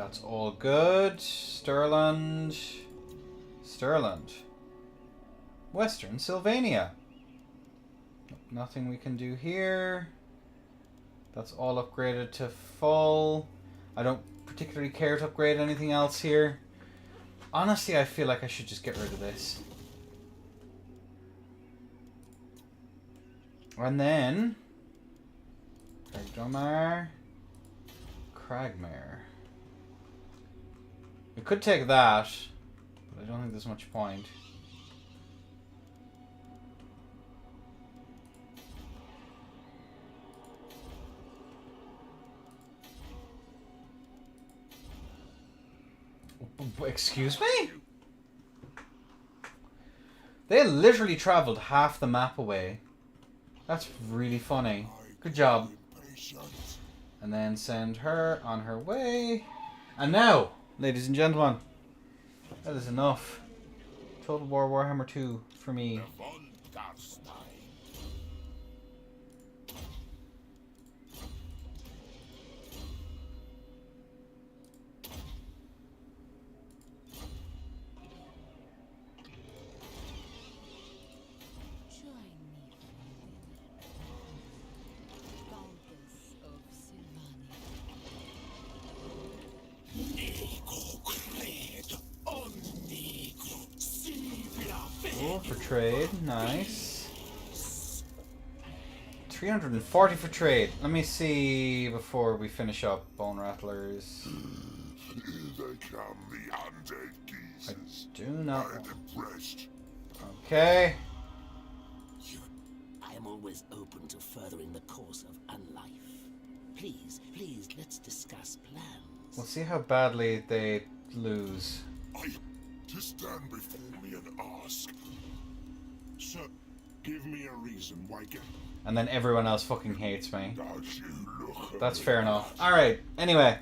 That's all good. Stirland. Western Sylvania. Nothing we can do here. That's all upgraded to full. I don't particularly care to upgrade anything else here. Honestly, I feel like I should just get rid of this. And then... Cragdomar. Cragmare. We could take that, but I don't think there's much point. Excuse me? They literally traveled half the map away. That's really funny. Good job. And then send her on her way. And now, ladies and gentlemen, that is enough. Total War Warhammer 2 for me. Von Carstein. Join me for dinner. Countess of Sylvania. Oh, for trade. Nice. 340 for trade. Let me see before we finish up. Bone Rattlers. Here they come, the undead I geezers. do not I am want... impressed. Okay. I am always open to furthering the course of unlife. Please, let's discuss plans. We'll see how badly they lose. To stand before me and ask. Sir, give me a reason why get... And then everyone else fucking hates me. Does you look... That's fair enough. Alright, anyway.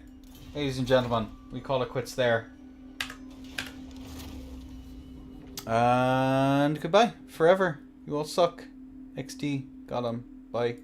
Ladies and gentlemen, we call it quits there. And goodbye. Forever. You all suck. XD. Got 'em. Bye.